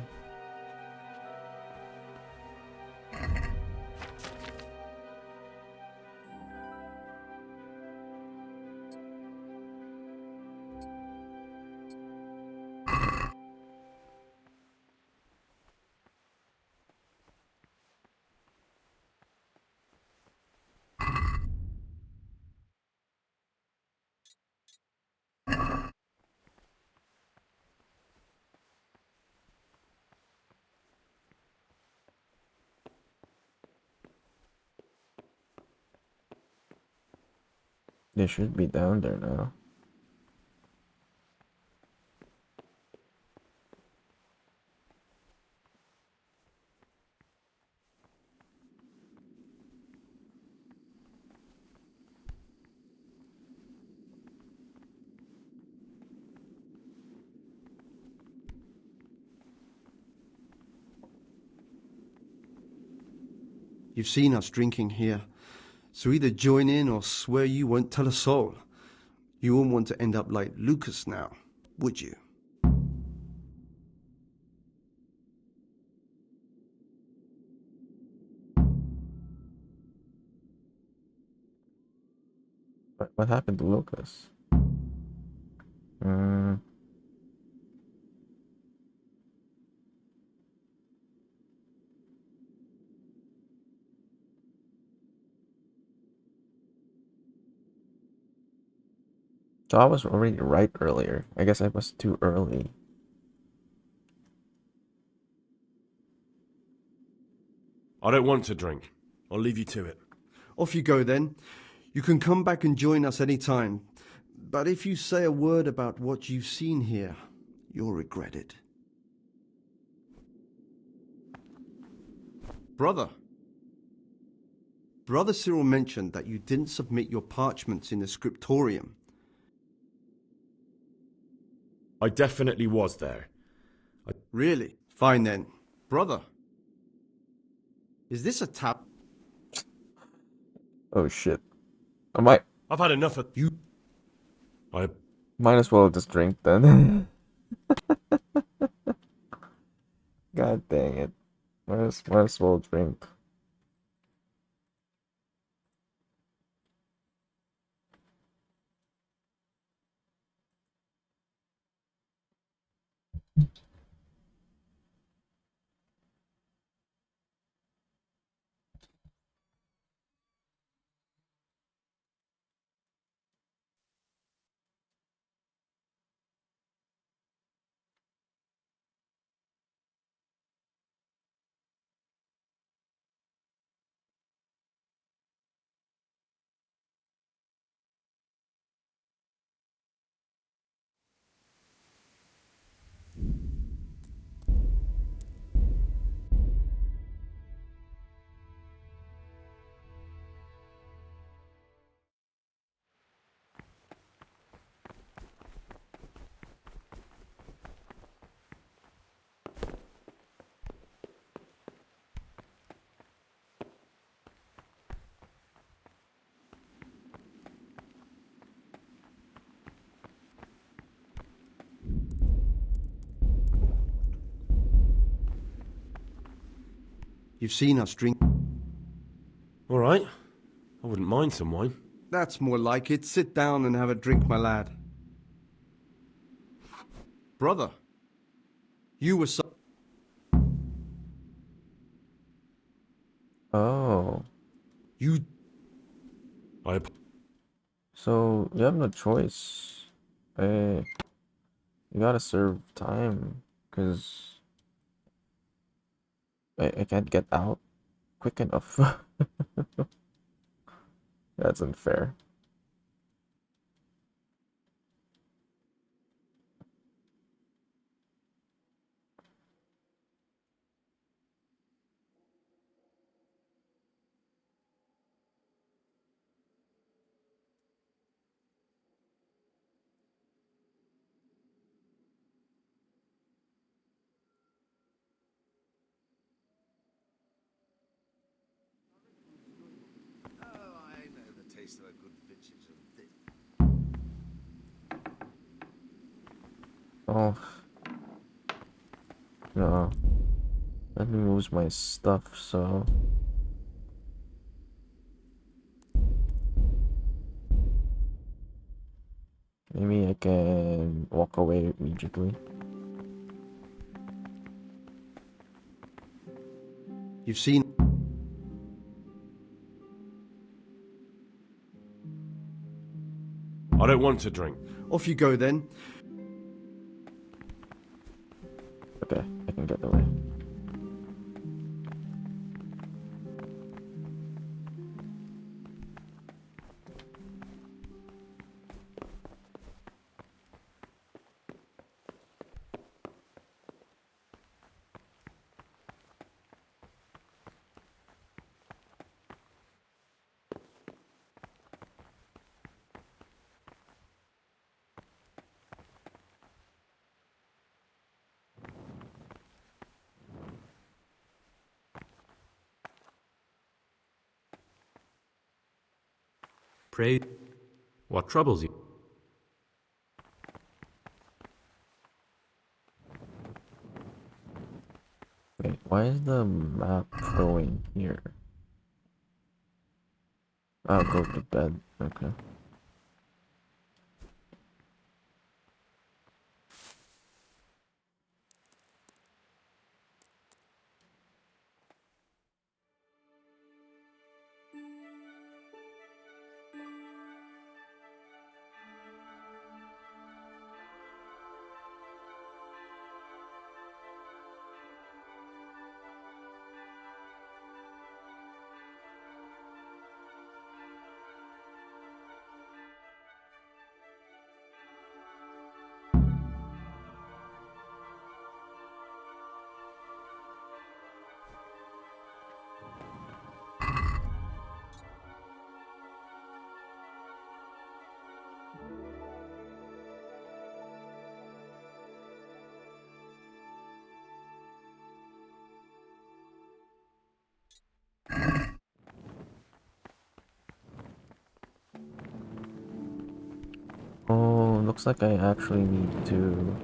They should be down there now. You've seen us drinking here, so either join in or swear you won't tell a soul. You won't want to end up like Lucas now, would you? What happened to Lucas? Hmm. So I was already right earlier. I guess I was too early. I don't want to drink. I'll leave you to it. Off you go then. You can come back and join us any time. But if you say a word about what you've seen here, you'll regret it. Brother. Brother Cyril mentioned that you didn't submit your parchments in the scriptorium. I definitely was there. Really? Fine then. Brother. Is this a tap? Oh shit. I might. I've had enough of you. I Might as well just drink then. God dang it. Might as well drink. You've seen us drink. all right. I wouldn't mind some wine. That's more like it. Sit down and have a drink, my lad. Brother. You were so... Oh. You... So you have no choice. You gotta serve time, cause I can't get out quick enough. That's unfair. Oh, I know the taste of a good vintage and thick. Oh. No. Let me lose my stuff, so... Maybe I can walk away immediately. You've seen... I don't want to drink. Off you go then. Okay, I can get away. Pray. What troubles you? Wait, why is the map going here? I'll go to bed. Okay. Oh, looks like I actually need to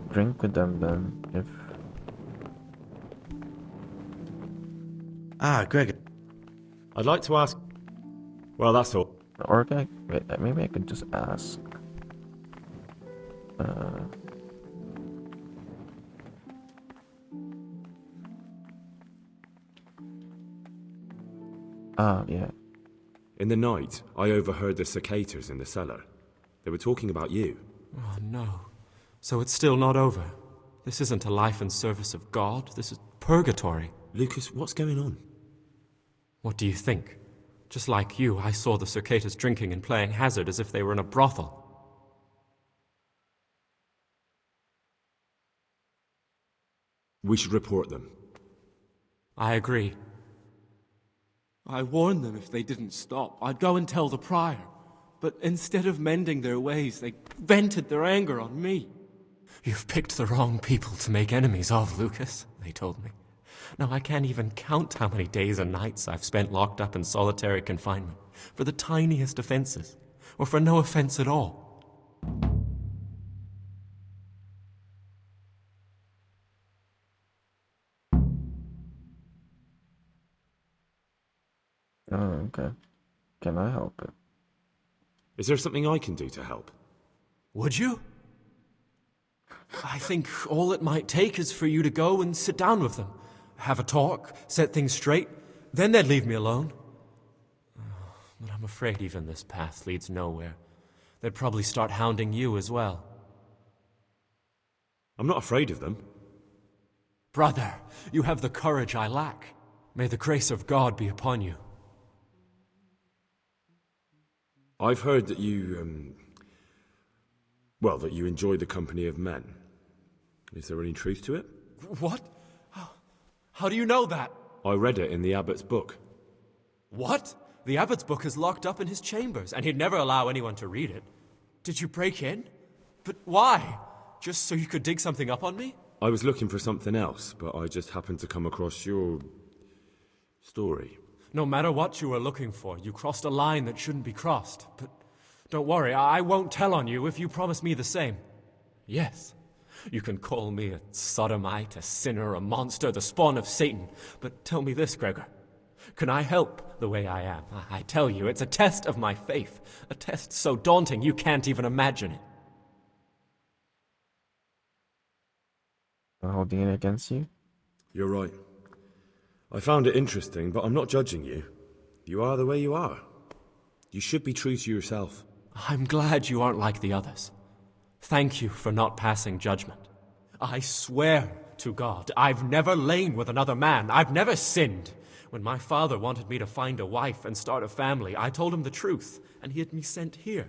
drink with them then, if... Ah, Gregor. I'd like to ask... Well, that's all. Or wait, maybe I could just ask. Yeah. In the night, I overheard the cicadas in the cellar. They were talking about you. Oh, no. So it's still not over. This isn't a life in service of God. This is purgatory. Lucas, what's going on? What do you think? Just like you, I saw the cicadas drinking and playing hazard as if they were in a brothel. We should report them. I agree. I warned them if they didn't stop, I'd go and tell the prior. But instead of mending their ways, they vented their anger on me. You've picked the wrong people to make enemies of, Lucas, they told me. Now I can't even count how many days and nights I've spent locked up in solitary confinement for the tiniest offenses, or for no offense at all. Oh, okay. Can I help it? Is there something I can do to help? Would you? I think all it might take is for you to go and sit down with them. Have a talk, set things straight. Then they'd leave me alone. But I'm afraid even this path leads nowhere. They'd probably start hounding you as well. I'm not afraid of them. Brother, you have the courage I lack. May the grace of God be upon you. I've heard that you, well, that you enjoy the company of men. Is there any truth to it? What? How do you know that? I read it in the abbot's book. What? The abbot's book is locked up in his chambers, and he'd never allow anyone to read it. Did you break in? But why? Just so you could dig something up on me? I was looking for something else, but I just happened to come across your story. No matter what you were looking for, you crossed a line that shouldn't be crossed. But don't worry, I won't tell on you if you promise me the same. Yes, you can call me a sodomite, a sinner, a monster, the spawn of Satan. But tell me this, Gregor. Can I help the way I am? I tell you, it's a test of my faith. A test so daunting you can't even imagine it. I'm holding it against you? You're right. I found it interesting, but I'm not judging you. You are the way you are. You should be true to yourself. I'm glad you aren't like the others. Thank you for not passing judgment. I swear to God, I've never lain with another man. I've never sinned. When my father wanted me to find a wife and start a family, I told him the truth, and he had me sent here.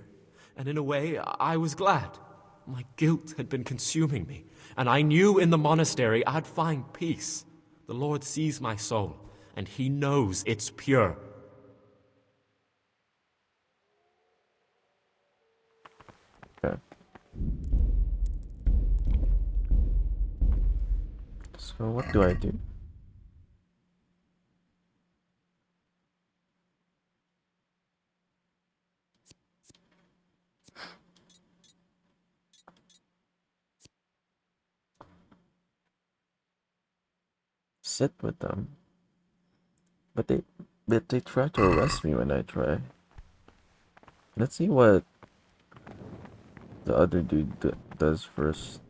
And in a way, I was glad. My guilt had been consuming me, and I knew in the monastery I'd find peace. The Lord sees my soul, and He knows it's pure. Okay. So what do I do? sit with them. But they try to arrest me when I try. Let's see what the other dude does first.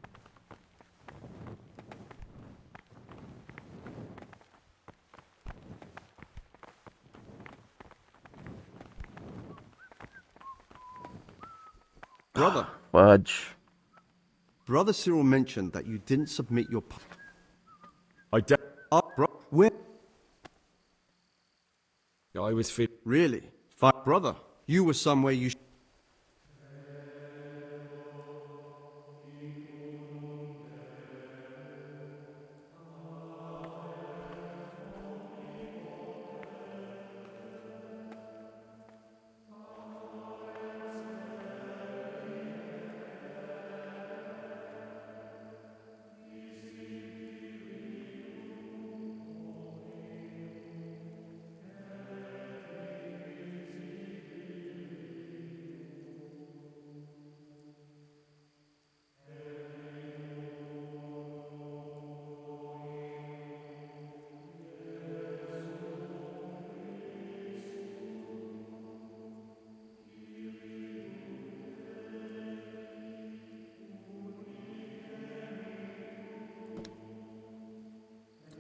Brother. Fudge. Brother Cyril mentioned that you didn't submit your... Where? I was fit. Really? Fine, brother. You were somewhere you...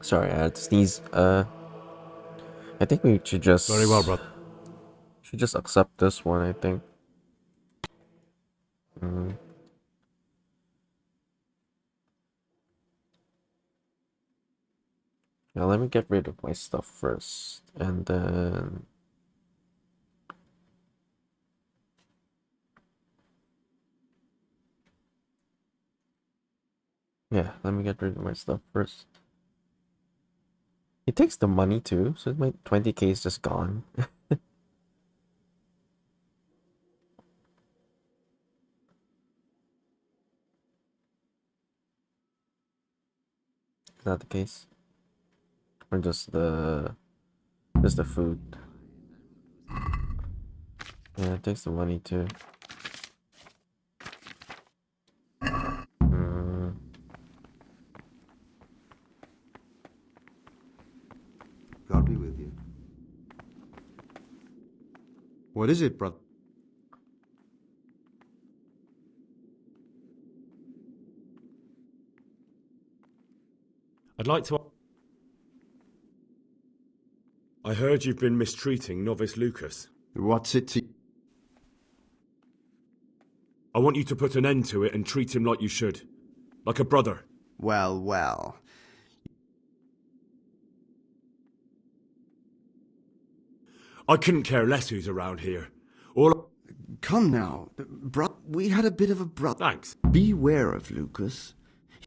Sorry, I had to sneeze. I think we should just... Very well, brother. Should just accept this one, I think. Now let me get rid of my stuff first, and then... Yeah, let me get rid of my stuff first. He takes the money too, so my 20k is just gone. Is that the case? Or just the food? Yeah, it takes the money too. God be with you. What is it, brother? I'd like to... I heard you've been mistreating Novice Lucas. What's it to... I want you to put an end to it and treat him like you should. Like a brother. Well, well. I couldn't care less who's around here. Come now. We had a bit of a brother. Thanks. Beware of Lucas.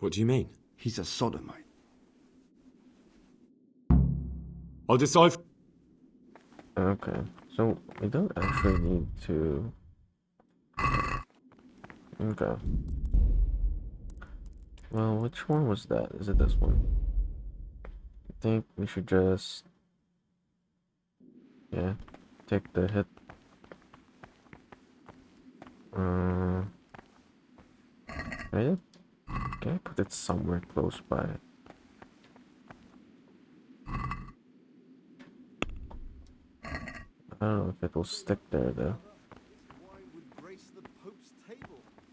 What do you mean? He's a sodomite. I'll decide... Okay, so we don't actually need to... Okay. Well, which one was that? Is it this one? I think we should just... Yeah, take the hit. Right? Okay, put it somewhere close by. I don't know if it will stick there though.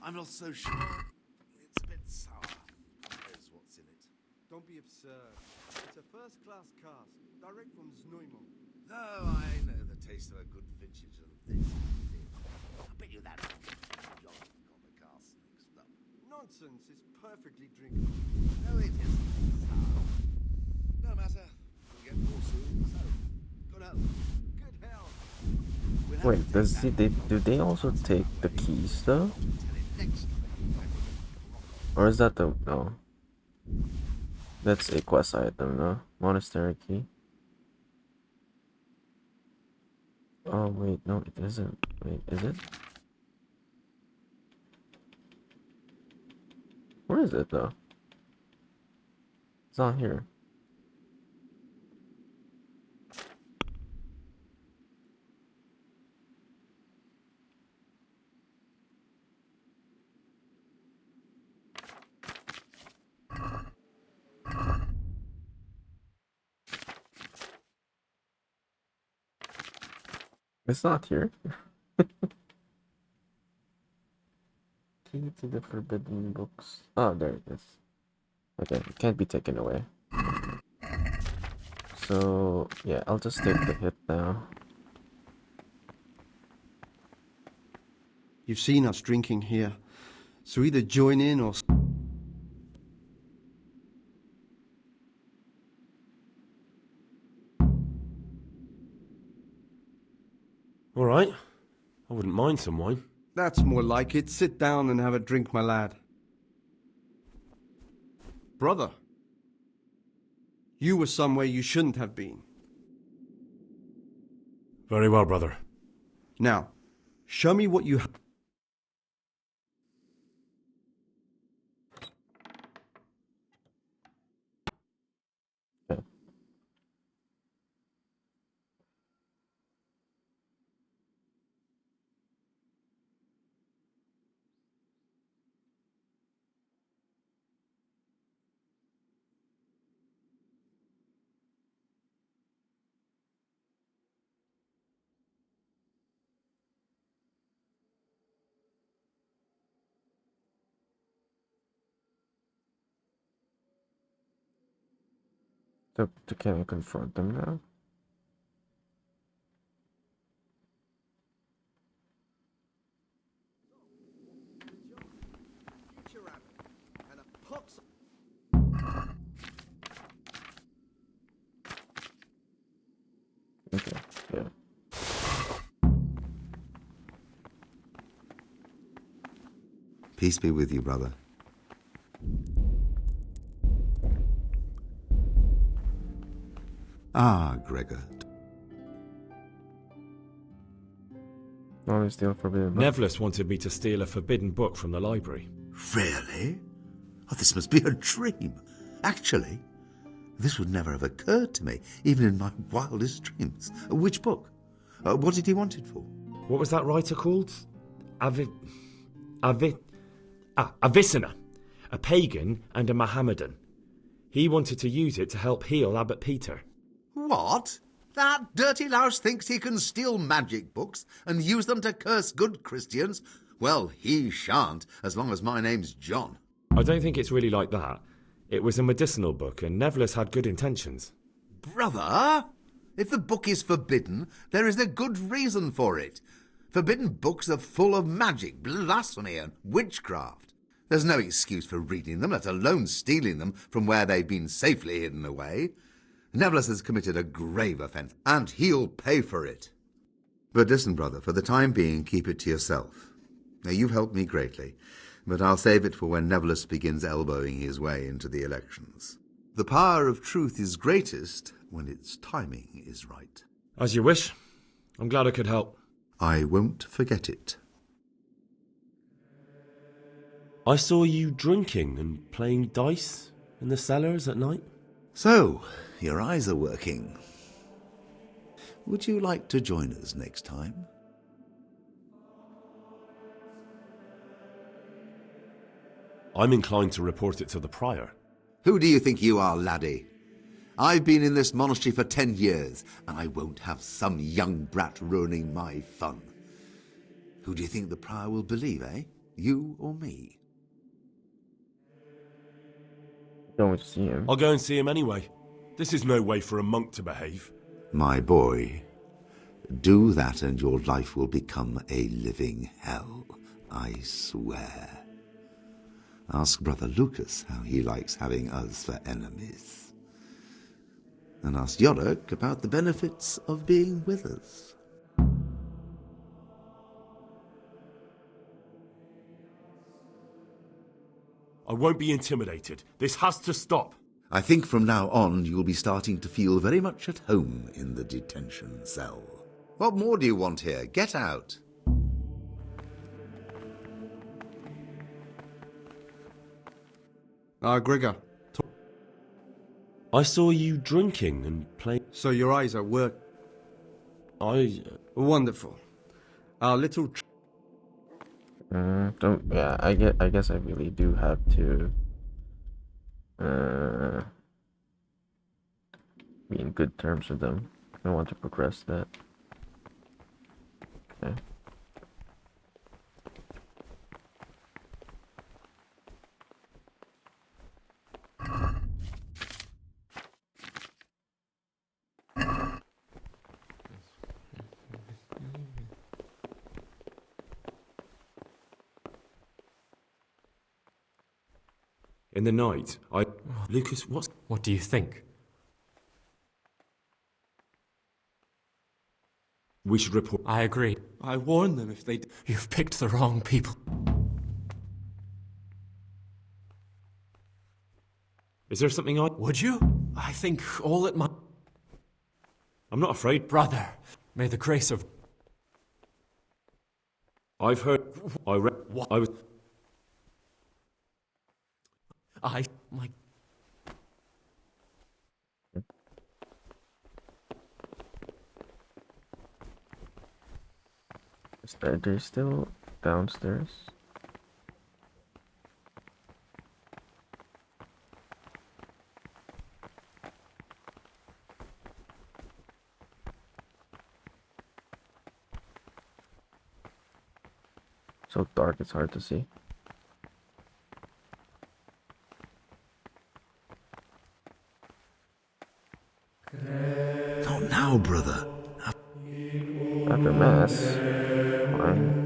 I'm not so sure. It's a bit sour. Here's what's in it. Don't be absurd. It's a first-class cask, direct from Zneumann. No, I know the taste of a good vintage and this. I bet you that John got the cask mixed up. Nonsense, it's perfectly drinkable. No, it isn't. Sour. No matter. We'll get more soon, so good health. Good health. Wait, do they also take the keys though? Or is that the... no. That's a quest item, no? Monastery key. Oh wait, no it isn't. Wait, is it? Where is it though? It's not here. It's not here. Key to the forbidden books. Oh, there it is. Okay, it can't be taken away. So, yeah, I'll just take the hit now. You've seen us drinking here, so either join in or... All right. I wouldn't mind some wine. That's more like it. Sit down and have a drink, my lad. Brother, you were somewhere you shouldn't have been. Very well, brother. Now, show me what you have. So, can I confront them now? Okay, yeah. Peace be with you, brother. Ah, Gregor. Only steal forbidden book. Nevlis wanted me to steal a forbidden book from the library. Really? Oh, this must be a dream. Actually, this would never have occurred to me, even in my wildest dreams. Which book? What did he want it for? What was that writer called? Avicenna, a pagan and a Mohammedan. He wanted to use it to help heal Abbot Peter. What? That dirty louse thinks he can steal magic books and use them to curse good Christians? Well, he shan't, as long as my name's John. I don't think it's really like that. It was a medicinal book, and Nevlis had good intentions. Brother, if the book is forbidden, there is a good reason for it. Forbidden books are full of magic, blasphemy, and witchcraft. There's no excuse for reading them, let alone stealing them from where they've been safely hidden away. Nevlis has committed a grave offence, and he'll pay for it. But listen, brother, for the time being, keep it to yourself. Now, you've helped me greatly, but I'll save it for when Nevlis begins elbowing his way into the elections. The power of truth is greatest when its timing is right. As you wish. I'm glad I could help. I won't forget it. I saw you drinking and playing dice in the cellars at night. So, your eyes are working. Would you like to join us next time? I'm inclined to report it to the prior. Who do you think you are, laddie? I've been in this monastery for 10 years, and I won't have some young brat ruining my fun. Who do you think the prior will believe, eh? You or me? Going to see him. I'll go and see him anyway. This is no way for a monk to behave. My boy, do that and your life will become a living hell, I swear. Ask Brother Lucas how he likes having us for enemies. And ask Yorick about the benefits of being with us. I won't be intimidated. This has to stop. I think from now on you'll be starting to feel very much at home in the detention cell. What more do you want here? Get out. Gregor. I saw you drinking and playing... So your eyes are work. Wonderful. Our little... Yeah, I guess I really do have to be in good terms with them. I want to progress that. Okay. In the night, Lucas, What do you think? We should report. I agree. I warned them if they... You've picked the wrong people. Is there something Would you? I think all at my... I'm not afraid. Brother, may the grace of... I've heard... I read... I was... My... Is they still downstairs? So dark, it's hard to see. Not now, brother. After mass. Fine.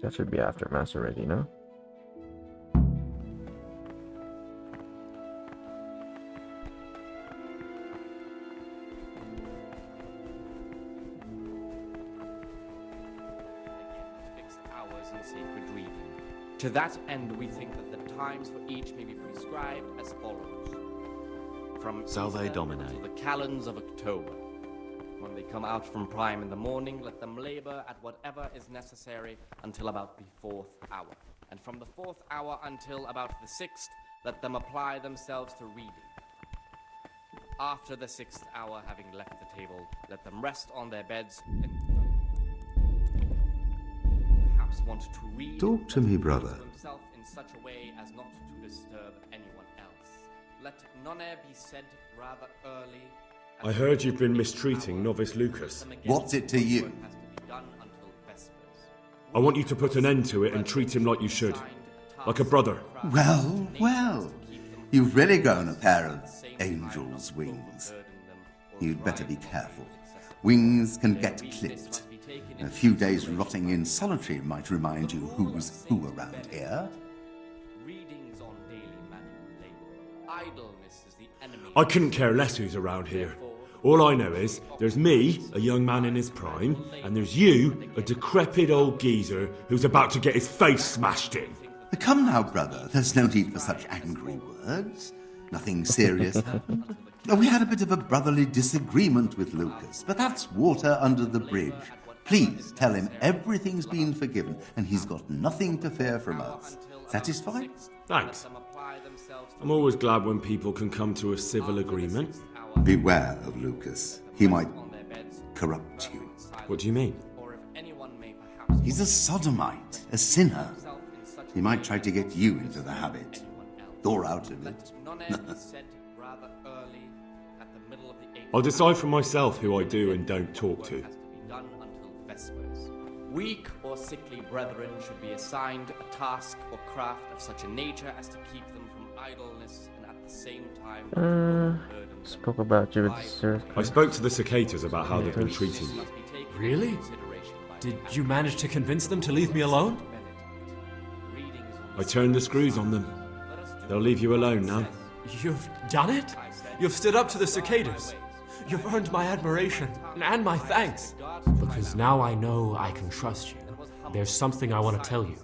That should be after mass already, no? To that end, we think that the times for each may be prescribed as follows. From Salve Easter Domine. until the calends of October. When they come out from prime in the morning, let them labor at whatever is necessary until about the 4th hour. And from the 4th hour until about the 6th, let them apply themselves to reading. After the 6th hour, having left the table, let them rest on their beds and want to read. Talk to me, brother. Himself in such a way as not to disturb anyone else. Let none be said rather early. I heard you've been mistreating novice Lucas. What's it to you? I want you to put an end to it and treat him like you should. Like a brother. Well, well. You've really grown a pair of angel's wings. You'd better be careful. Wings can get clipped. A few days rotting in solitary might remind you who's who around here. Readings on daily manual labor. Idleness is the enemy. I couldn't care less who's around here. All I know is, there's me, a young man in his prime, and there's you, a decrepit old geezer who's about to get his face smashed in. Come now, brother. There's no need for such angry words. Nothing serious happened. We had a bit of a brotherly disagreement with Lucas, but that's water under the bridge. Please tell him everything's been forgiven and he's got nothing to fear from us. Satisfied? Thanks. I'm always glad when people can come to a civil agreement. Beware of Lucas. He might corrupt you. What do you mean? He's a sodomite, a sinner. He might try to get you into the habit. Or out of it. I'll decide for myself who I do and don't talk to. Weak or sickly brethren should be assigned a task or craft of such a nature as to keep them from idleness and at the same time Spoke about you with the serious. I spoke to the cicadas about how they've been treating you. Really? Did you manage to convince them to leave me alone? I turned the screws on them. They'll leave you alone now. You've done it? You've stood up to the cicadas. You've earned my admiration and my thanks. Because now I know I can trust you. There's something I want to tell you.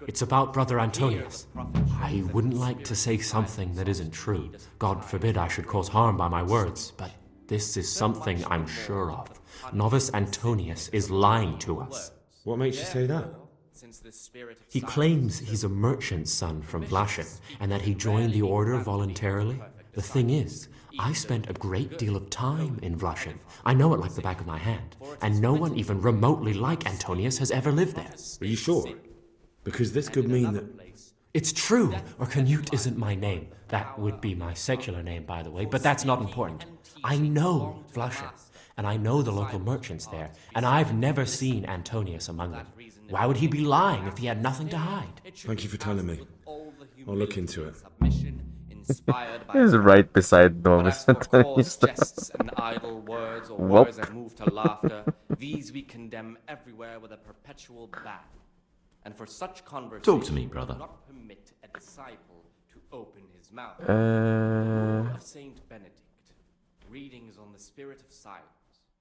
It's about Brother Antonius. I wouldn't like to say something that isn't true. God forbid I should cause harm by my words, but this is something I'm sure of. Novice Antonius is lying to us. What makes you say that? He claims he's a merchant's son from Vlashim, and that he joined the order voluntarily. The thing is, I spent a great deal of time in Vlushin. I know it like the back of my hand. And no one even remotely like Antonius has ever lived there. Are you sure? Because this could mean that... It's true, or Canute isn't my name. That would be my secular name, by the way, but that's not important. I know Vlushin, and I know the local merchants there, and I've never seen Antonius among them. Why would he be lying if he had nothing to hide? Thank you for telling me. I'll look into it. He's right beside Novice. Coarse jests and idle words or words that move to laughter, these we condemn everywhere with a perpetual ban. And for such conversation, Talk to me, brother. do not permit a disciple to open his mouth. The rule of Saint Benedict. Readings on the spirit of silence.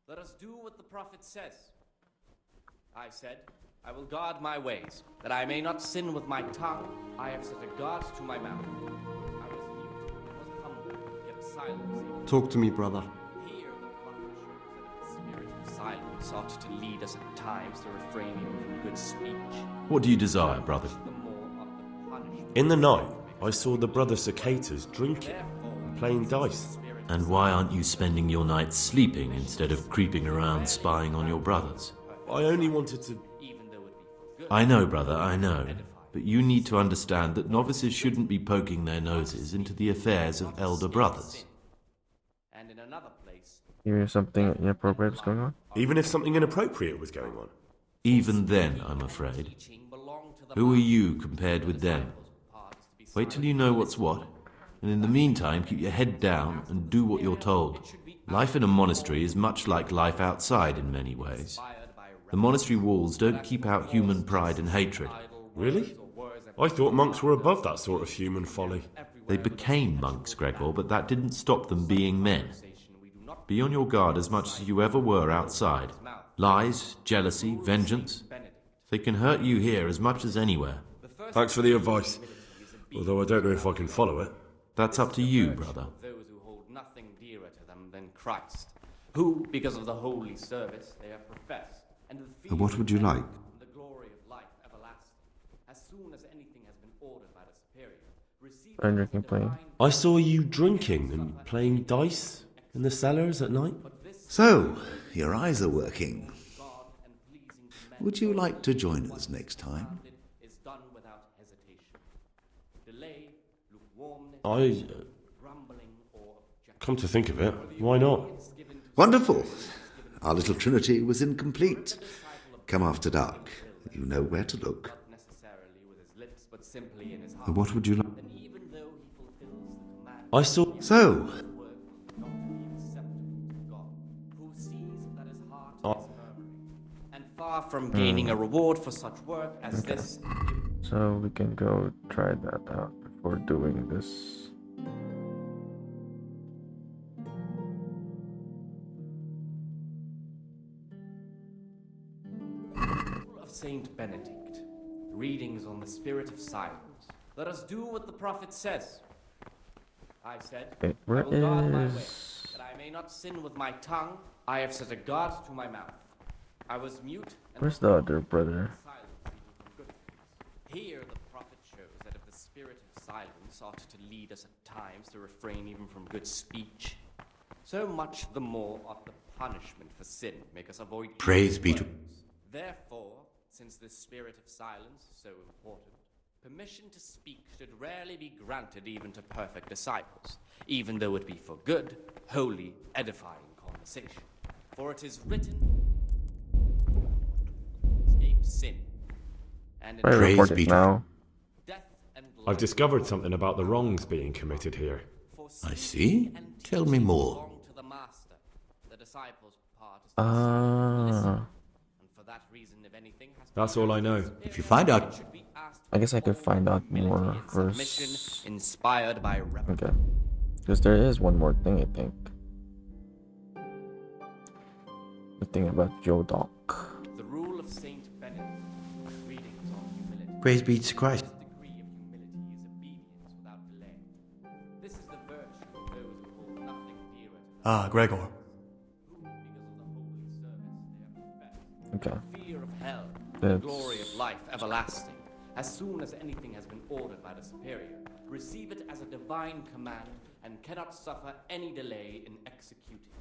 Let us do what the prophet says. I said, I will guard my ways, that I may not sin with my tongue. I have set a guard to my mouth. I was mute, was humble, yet silence. Talk to me, brother. Here the prophet shows that the spirit of silence ought to lead us at times to refrain even from good speech. What do you desire, brother? In the night, I saw the brother cicadas drinking and playing dice. And why aren't you spending your nights sleeping instead of creeping around spying on your brothers? I only wanted to... I know, brother, I know. But you need to understand that novices shouldn't be poking their noses into the affairs of elder brothers. And in another place, Here's something inappropriate was going on? Even if something inappropriate was going on. Even then, I'm afraid. Who are you compared with them? Wait till you know what's what, and in the meantime keep your head down and do what you're told. Life in a monastery is much like life outside in many ways. The monastery walls don't keep out human pride and hatred. Really? I thought monks were above that sort of human folly. They became monks, Gregor, but that didn't stop them being men. Be on your guard as much as you ever were outside. Lies, jealousy, vengeance. They can hurt you here as much as anywhere. Thanks for the advice. Although I don't know if I can follow it. That's up to you, brother. those who hold nothing dearer to them than Christ, who, because of the holy service they have professed, and the fear What would you like? of the glory of life everlasting, as soon as anything has been ordered by the superior, receive I'm drinking playing. I saw you drinking and playing dice in the cellars at night. So, your eyes are working. Would you like to join us next time? is done without hesitation. Delay, lukewarmness, I... grumbling, or objection. Come to think of it, why not? Wonderful. Our little trinity was incomplete. Come after dark. You know where to look. Not necessarily with his lips, but simply in his heart. What would you like? Then even though he fulfills the command, I saw... So, not to be acceptable to God, who sees that his heart is murmuring, and far from gaining a reward for such work as this. So we can go try that out before doing this. Of Saint Benedict, readings on the spirit of silence. Let us do what the prophet says. I said, Wait, I where will guard my way, is... that I may not sin with my tongue. I have set a guard to my mouth. I was mute and Where's the other brother? silent even from good things. Here the prophet shows that if the spirit of silence ought to lead us at times to refrain even from good speech, so much the more ought the punishment for sin make us avoid evil Praise be to... words. Therefore, since this spirit of silence is so important, permission to speak should rarely be granted even to perfect disciples, even though it be for good, holy, edifying conversation. For it is written, escape sin, and in I report it now. death and I've discovered something about the wrongs being committed here. I see. Tell me more. belong to the master. The disciples' part is Ah, and for that reason, if anything has That's all I know. If you find out... I guess I could find out more submission first. inspired by reverence. Okay. Because there is one more thing, I think. The thing about Joe Doc. The rule of Saint Benedict, readings on humility. Praise be to Christ. Degree of humility is obedience without delay. This is the virtue of those who hold nothing dearer to Ah, Gregor. who, because of the holy service they have professed, Okay. fear of hell, the glory of life everlasting. As soon as anything has been ordered by the superior, receive it as a divine command and cannot suffer any delay in executing it.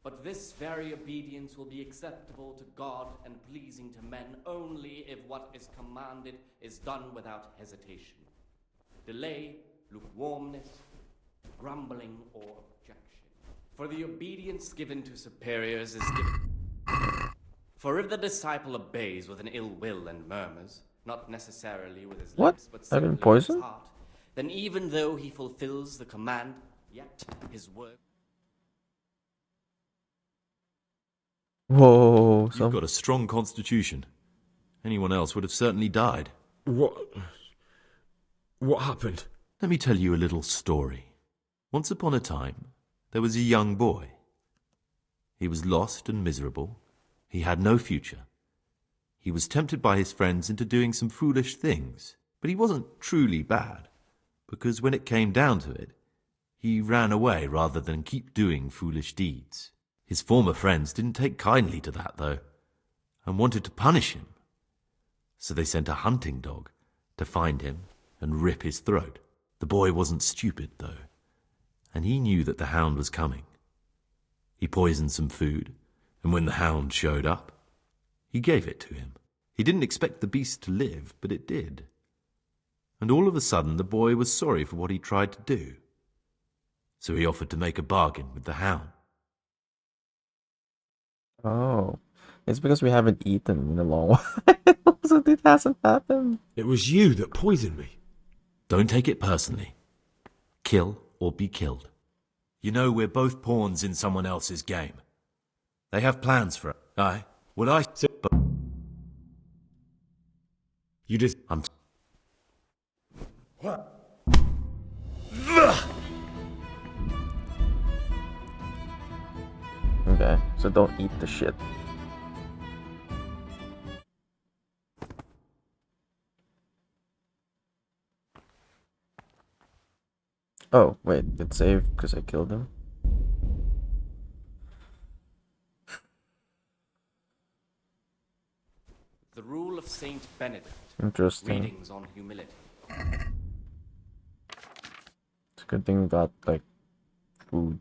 But this very obedience will be acceptable to God and pleasing to men only if what is commanded is done without hesitation. Delay, lukewarmness, grumbling, or objection. For the obedience given to superiors is given. For if the disciple obeys with an ill will and murmurs, not necessarily with his What? lips, but I've been simply with his poisoned? heart, then even though he fulfills the command, yet his work. Whoa, You've got a strong constitution. Anyone else would have certainly died. What happened? Let me tell you a little story. Once upon a time, there was a young boy. He was lost and miserable. He had no future. He was tempted by his friends into doing some foolish things, but he wasn't truly bad, because when it came down to it, he ran away rather than keep doing foolish deeds. His former friends didn't take kindly to that, though, and wanted to punish him. So they sent a hunting dog to find him and rip his throat. The boy wasn't stupid, though, and he knew that the hound was coming. He poisoned some food, and when the hound showed up, he gave it to him. He didn't expect the beast to live, but it did. And all of a sudden the boy was sorry for what he tried to do. So he offered to make a bargain with the hound. Oh, it's because we haven't eaten in a long while, so it hasn't happened. It was you that poisoned me. Don't take it personally. Kill or be killed. You know we're both pawns in someone else's game. They have plans for it. Aye. What I said, but you just. What? Okay, so don't eat the shit. Oh, wait, it saved because I killed him? The rule of Saint Benedict. Interesting. Readings on humility. It's a good thing we got, like, food.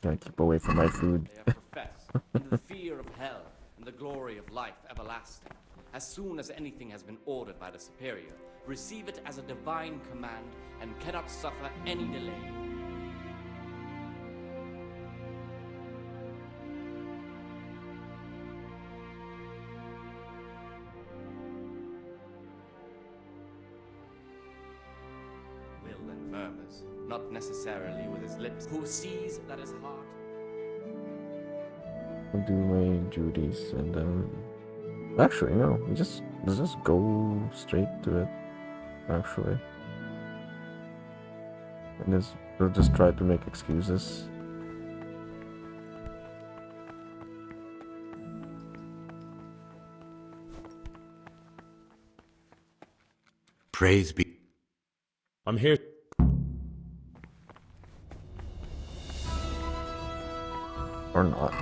Gotta keep away from my food. They have professed, and the fear of hell and the glory of life everlasting. As soon as anything has been ordered by the superior, receive it as a divine command and cannot suffer any delay. Will and murmurs, not necessarily with his lips, who sees that his heart. I'll do my duties and then... Actually, no, let's just go straight to it, actually. And we'll just try to make excuses. Praise be. I'm here. Or not.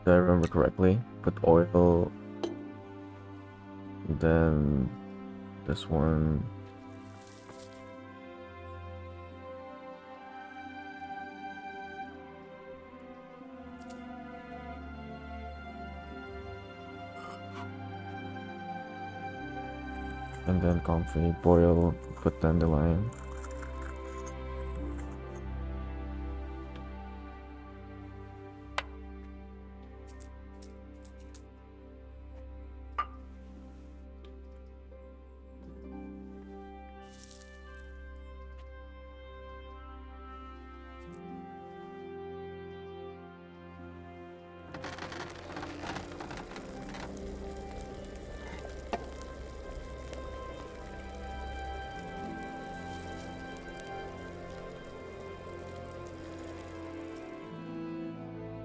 If I remember correctly, put oil, then this one. And then comfrey, boil, put dandelion.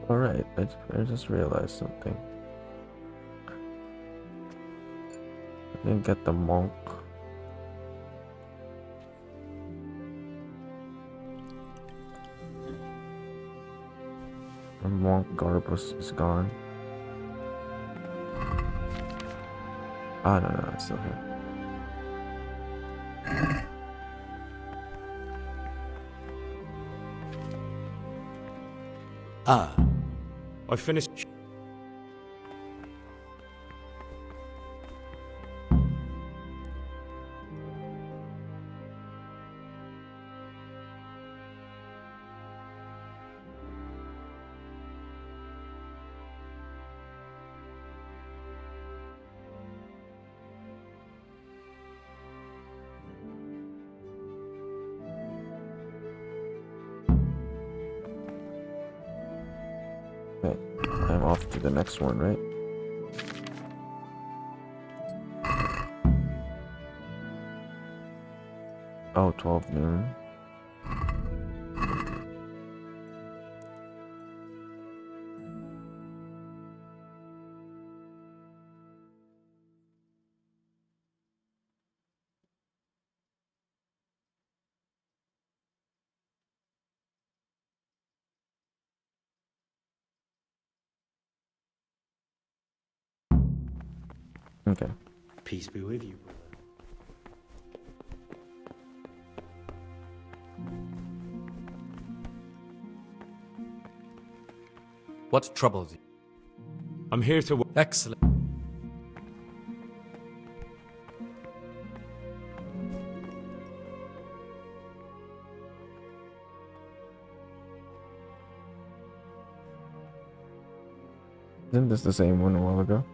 Alright, I just realized something. I didn't get the monk. The monk garb is gone. Ah, no, it's still here. Ah. I finished. Okay, I'm off to the next one, right? Oh, 12 noon. Okay. Peace be with you, brother. What troubles you? I'm here to. Excellent. Isn't this the same one a while ago?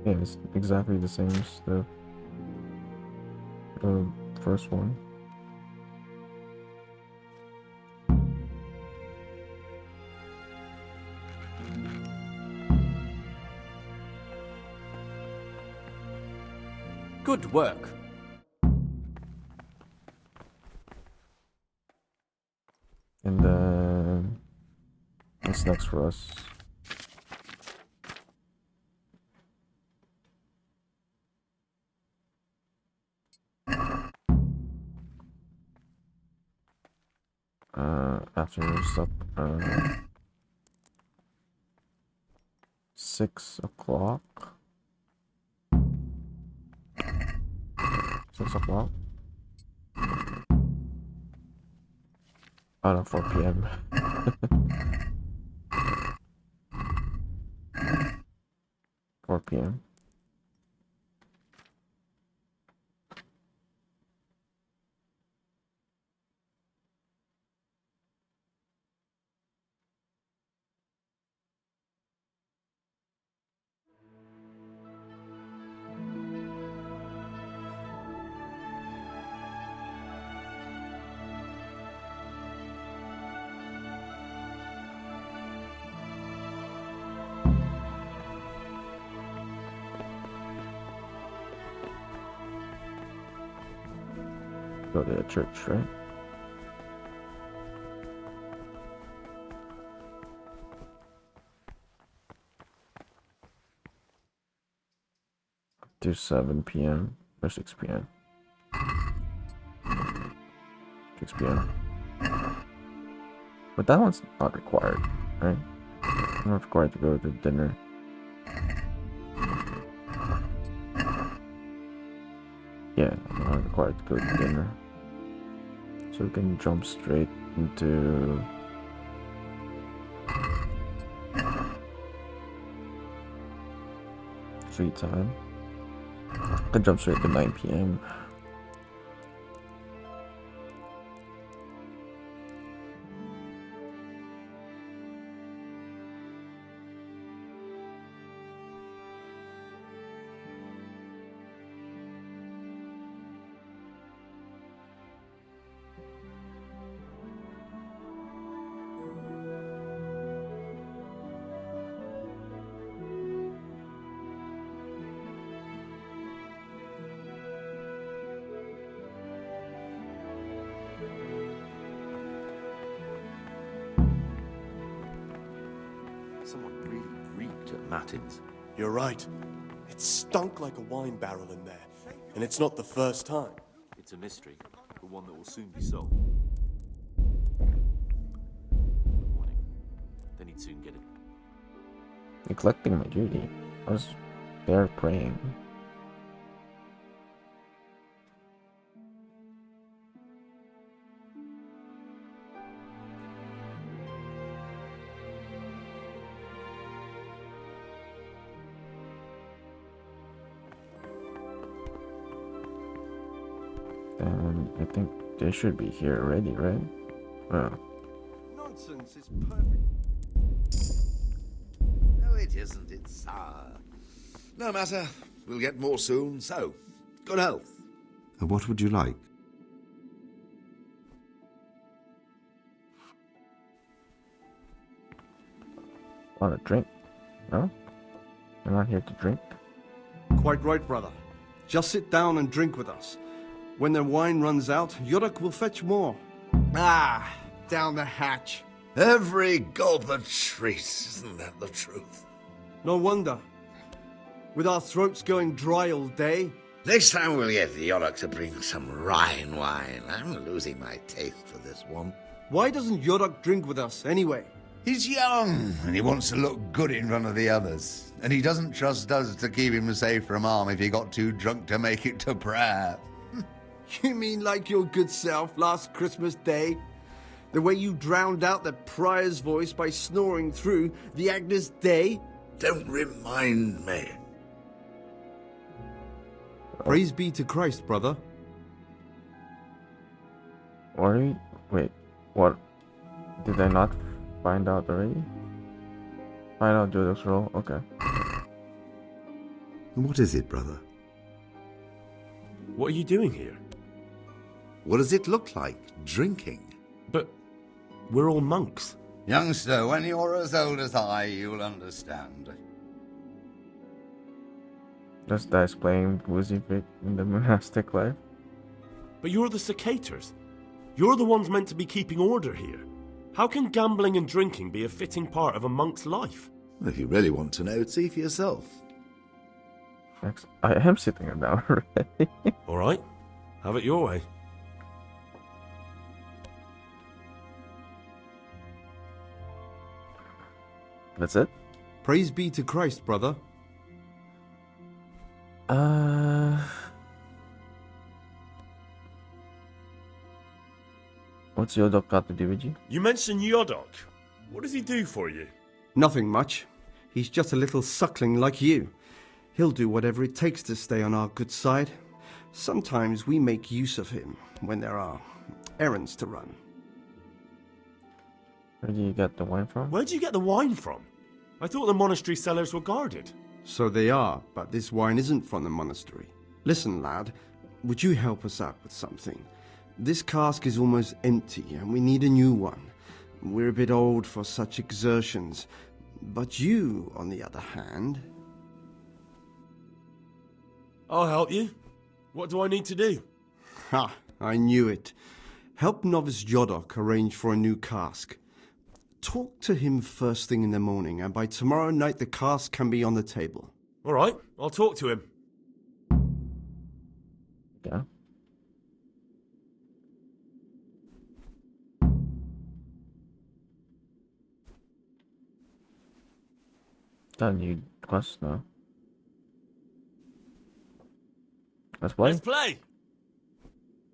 Yeah, it's exactly the same as the first one. Good work. And then what's next for us? After sup, 6 o'clock. 6 o'clock? Oh no, 4 p.m. 4 p.m. Go to the church, right? To 7 p.m. or 6 p.m. 6 p.m. But that one's not required, right? I'm not required to go to dinner. Yeah, I'm not required to go to dinner. So we can jump straight into free time. I can jump straight to 9 p.m. Someone really reeked at Matins. You're right. It stunk like a wine barrel in there. And it's not the first time. It's a mystery, but one that will soon be solved. Warning. Then he'd soon get it. Neglecting my duty. I was there praying. And I think they should be here already, right? Oh. Nonsense, it's perfect. No, it isn't. It's sour. No matter. We'll get more soon. So, good health. What would you like? Want a drink? No? You're not here to drink? Quite right, brother. Just sit down and drink with us. When the wine runs out, Yodok will fetch more. Ah, down the hatch. Every gulp a treat. Isn't that the truth? No wonder. With our throats going dry all day. Next time we'll get Yodok to bring some Rhine wine. I'm losing my taste for this one. Why doesn't Yodok drink with us, anyway? He's young, and he wants to look good in front of the others. And he doesn't trust us to keep him safe from harm if he got too drunk to make it to prayer. You mean like your good self last Christmas Day? The way you drowned out the prior's voice by snoring through the Agnus Dei? Don't remind me. Praise be to Christ, brother. What are you? Wait, what? Did I not find out already? Find out Jodok's role? Okay. What is it, brother? What are you doing here? What does it look like? Drinking? But we're all monks. Youngster, when you're as old as I, you'll understand. Just guys playing Woozy Fit in the monastic life. But you're the cicators. You're the ones meant to be keeping order here. How can gambling and drinking be a fitting part of a monk's life? If you really want to know, see for yourself. I am sitting it down already. All right, have it your way. That's it? Praise be to Christ, brother. What's Yodok got to do with you? You mentioned Yodok. What does he do for you? Nothing much. He's just a little suckling like you. He'll do whatever it takes to stay on our good side. Sometimes we make use of him when there are errands to run. Where do you get the wine from? Where do you get the wine from? I thought the monastery cellars were guarded. So they are, but this wine isn't from the monastery. Listen, lad, would you help us out with something? This cask is almost empty, and we need a new one. We're a bit old for such exertions. But you, on the other hand... I'll help you. What do I need to do? Ha! I knew it. Help novice Yodok arrange for a new cask. Talk to him first thing in the morning, and by tomorrow night the cask can be on the table. All right, I'll talk to him. Yeah. That new quest now. Let's play. Let's play!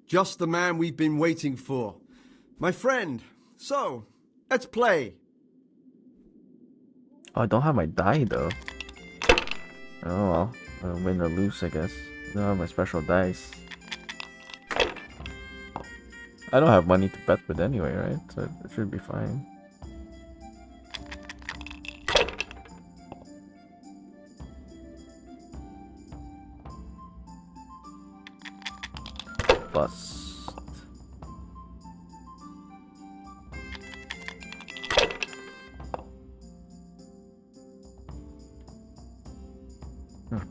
Just the man we've been waiting for. My friend, so, let's play. Oh, I don't have my die though. Oh well, win or lose, I guess. I don't have my special dice. I don't have money to bet with anyway, right? So it should be fine. Bust.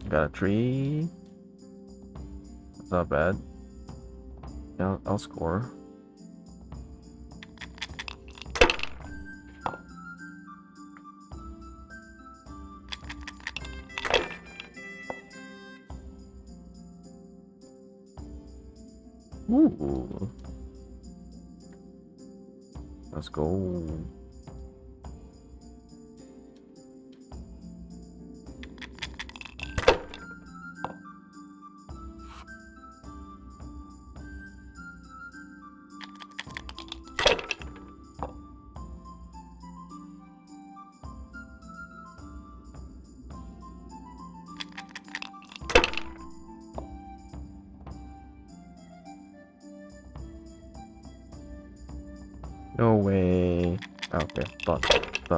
Got a tree. That's not bad. Yeah, I'll score. go. Let's go. No way. Okay, thought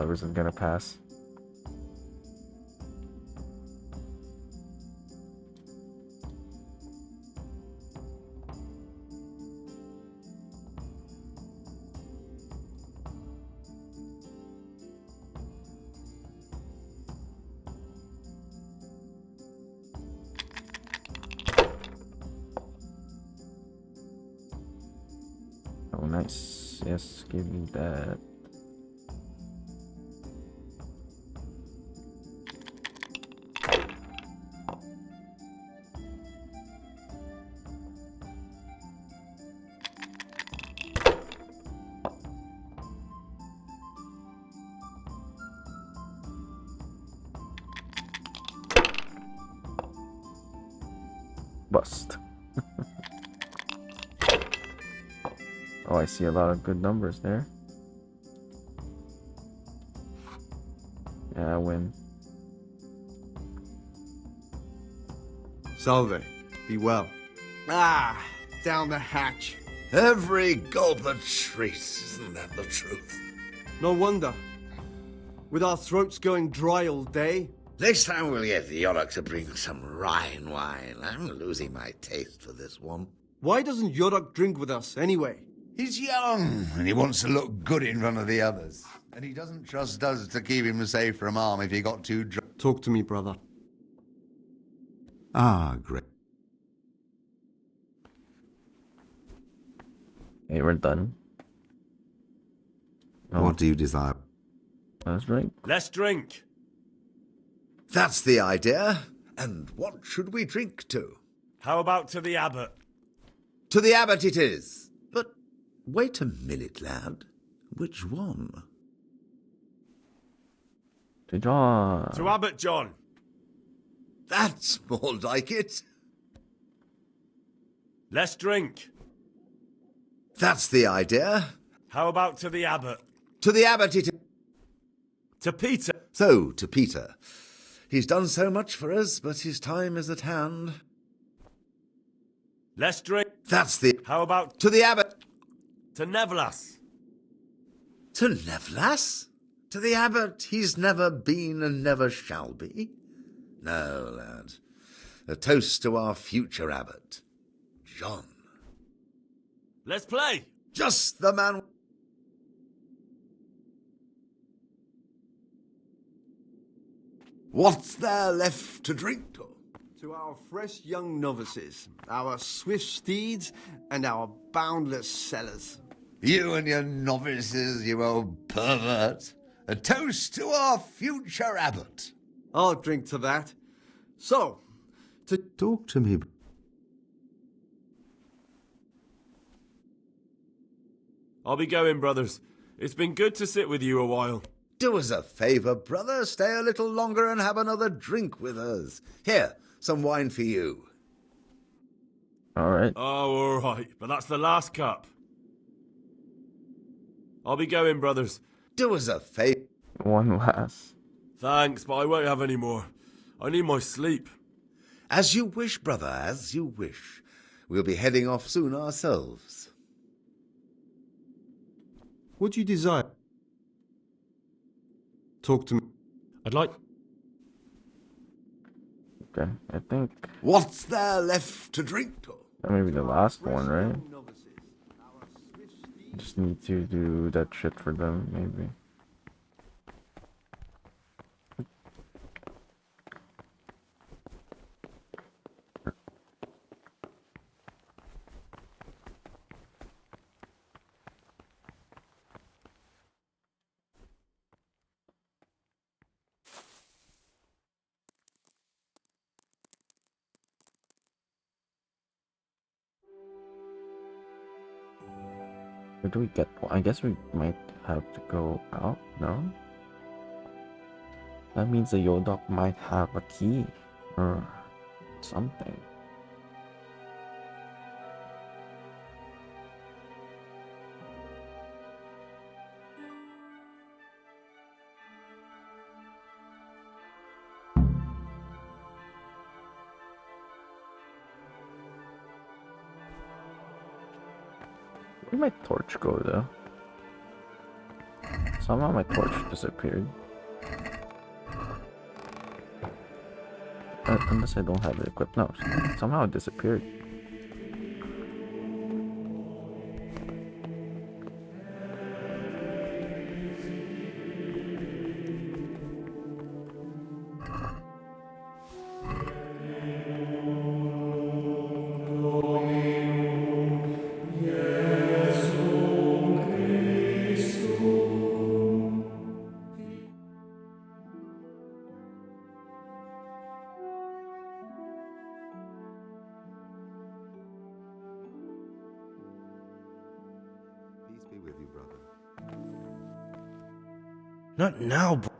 it wasn't gonna pass. Oh, nice. Yes, give me that. Bust. Oh, I see a lot of good numbers there. Yeah, I win. Salve. Be well. Ah, down the hatch. Every gulp a treat, isn't that the truth? No wonder. With our throats going dry all day. Next time we'll get Yorick to bring some Rhine wine. I'm losing my taste for this one. Why doesn't Yorick drink with us, anyway? He's young, and he wants to look good in front of the others. And he doesn't trust us to keep him safe from harm if he got too drunk. Talk to me, brother. Ah, great. Hey, we're done. Oh, What do you desire? let's drink. Let's drink. That's the idea. And what should we drink to? How about to the abbot? To the abbot it is. But wait a minute, lad. Which one? To John. To Abbot John. That's more like it. Let's drink. That's the idea. How about to the abbot? To the abbot it is. To Peter. So, to Peter. He's done so much for us, but his time is at hand. Let's drink. That's the... How about... To the abbot. To Nevlas. To Nevlas? To the abbot he's never been and never shall be? No, lad. A toast to our future abbot, John. Let's play. Just the man... What's there left to drink to? To our fresh young novices, our swift steeds, and our boundless cellars. You and your novices, you old pervert. A toast to our future abbot. I'll drink to that. So, to... Talk to me. I'll be going, brothers. It's been good to sit with you a while. Do us a favour, brother. Stay a little longer and have another drink with us. Here, some wine for you. All right. Oh, all right. But that's the last cup. I'll be going, brothers. Do us a favour. One last. Thanks, but I won't have any more. I need my sleep. As you wish, brother, as you wish. We'll be heading off soon ourselves. What do you desire? Talk to me. I'd like... Okay, I think What's there left to drink to? that may be the last one, right? Just need to do that shit for them, maybe. Where do we get one? I guess we might have to go out, no? That means the Yodok might have a key or something. Where'd my torch go though? Somehow my torch disappeared. Unless I don't have it equipped. No, somehow it disappeared. Peace be with you, brother. Not now, bro.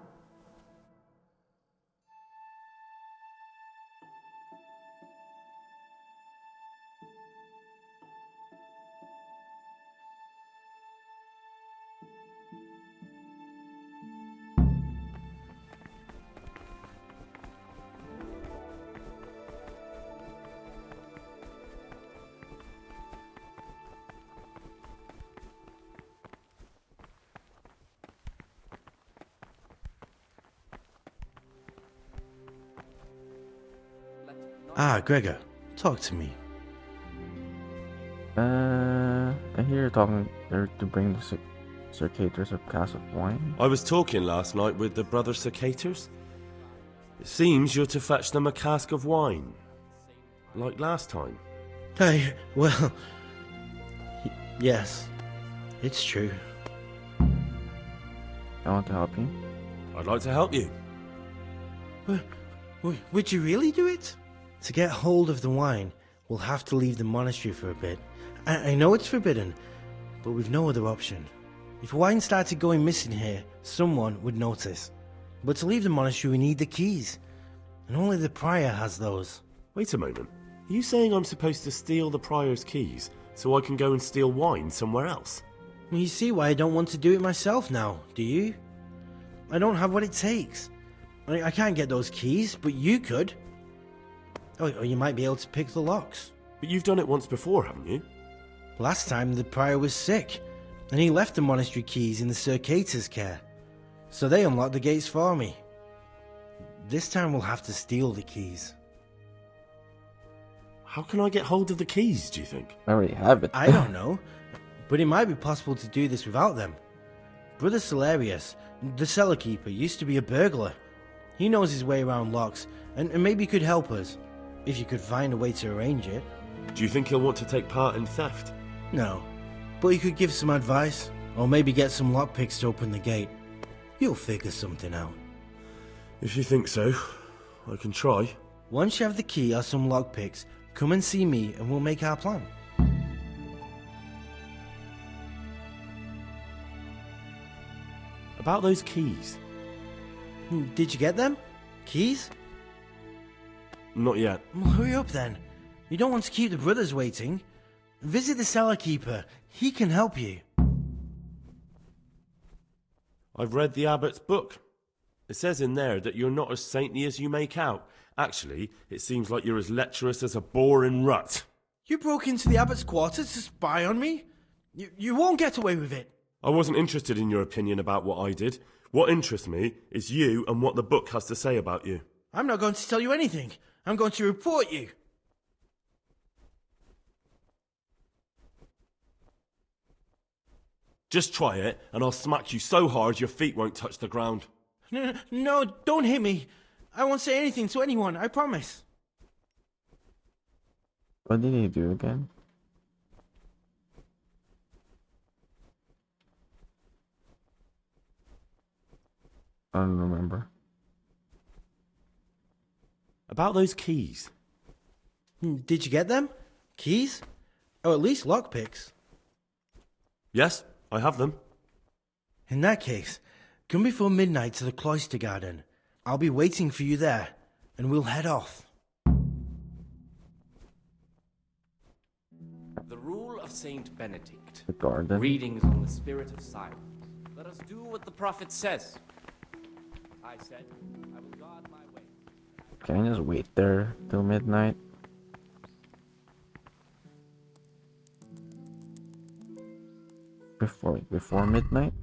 Ah, Gregor, talk to me. I hear you're talking there to bring the circators of cask of wine. I was talking last night with the brother Cicators. It seems you're to fetch them a cask of wine. Like last time. Well... yes, it's true. I want to help you. I'd like to help you. Would you really do it? To get hold of the wine, we'll have to leave the monastery for a bit. I know it's forbidden, but we've no other option. If wine started going missing here, someone would notice. But to leave the monastery, we need the keys. And only the prior has those. Wait a moment. Are you saying I'm supposed to steal the prior's keys so I can go and steal wine somewhere else? Well, you see why I don't want to do it myself now, do you? I don't have what it takes. I can't get those keys, but you could. Or you might be able to pick the locks. But you've done it once before, haven't you? Last time the prior was sick, and he left the monastery keys in the Circator's care. So they unlocked the gates for me. This time we'll have to steal the keys. How can I get hold of the keys, do you think? I already have it. I don't know, but it might be possible to do this without them. Brother Celerius, the cellar keeper, used to be a burglar. He knows his way around locks, and maybe could help us, if you could find a way to arrange it. Do you think he'll want to take part in theft? No, but he could give some advice, or maybe get some lockpicks to open the gate. You'll figure something out. If you think so, I can try. Once you have the key or some lockpicks, come and see me and we'll make our plan. About those keys. Did you get them? Keys? Not yet. Well, hurry up then. You don't want to keep the brothers waiting. Visit the cellar keeper. He can help you. I've read the abbot's book. It says in there that you're not as saintly as you make out. Actually, it seems like you're as lecherous as a boring rut. You broke into the abbot's quarters to spy on me? You won't get away with it. I wasn't interested in your opinion about what I did. What interests me is you and what the book has to say about you. I'm not going to tell you anything. I'm going to report you. Just try it, and I'll smack you so hard your feet won't touch the ground. No, don't hit me. I won't say anything to anyone, I promise. What did he do again? I don't remember. About those keys. Did you get them? Keys? Or at least lockpicks? Yes, I have them. In that case, come before midnight to the cloister garden. I'll be waiting for you there, and we'll head off. The rule of Saint Benedict. The garden. Readings on the spirit of silence. Let us do what the prophet says. I said, I will guard my way. Can I just wait there till midnight? Before midnight?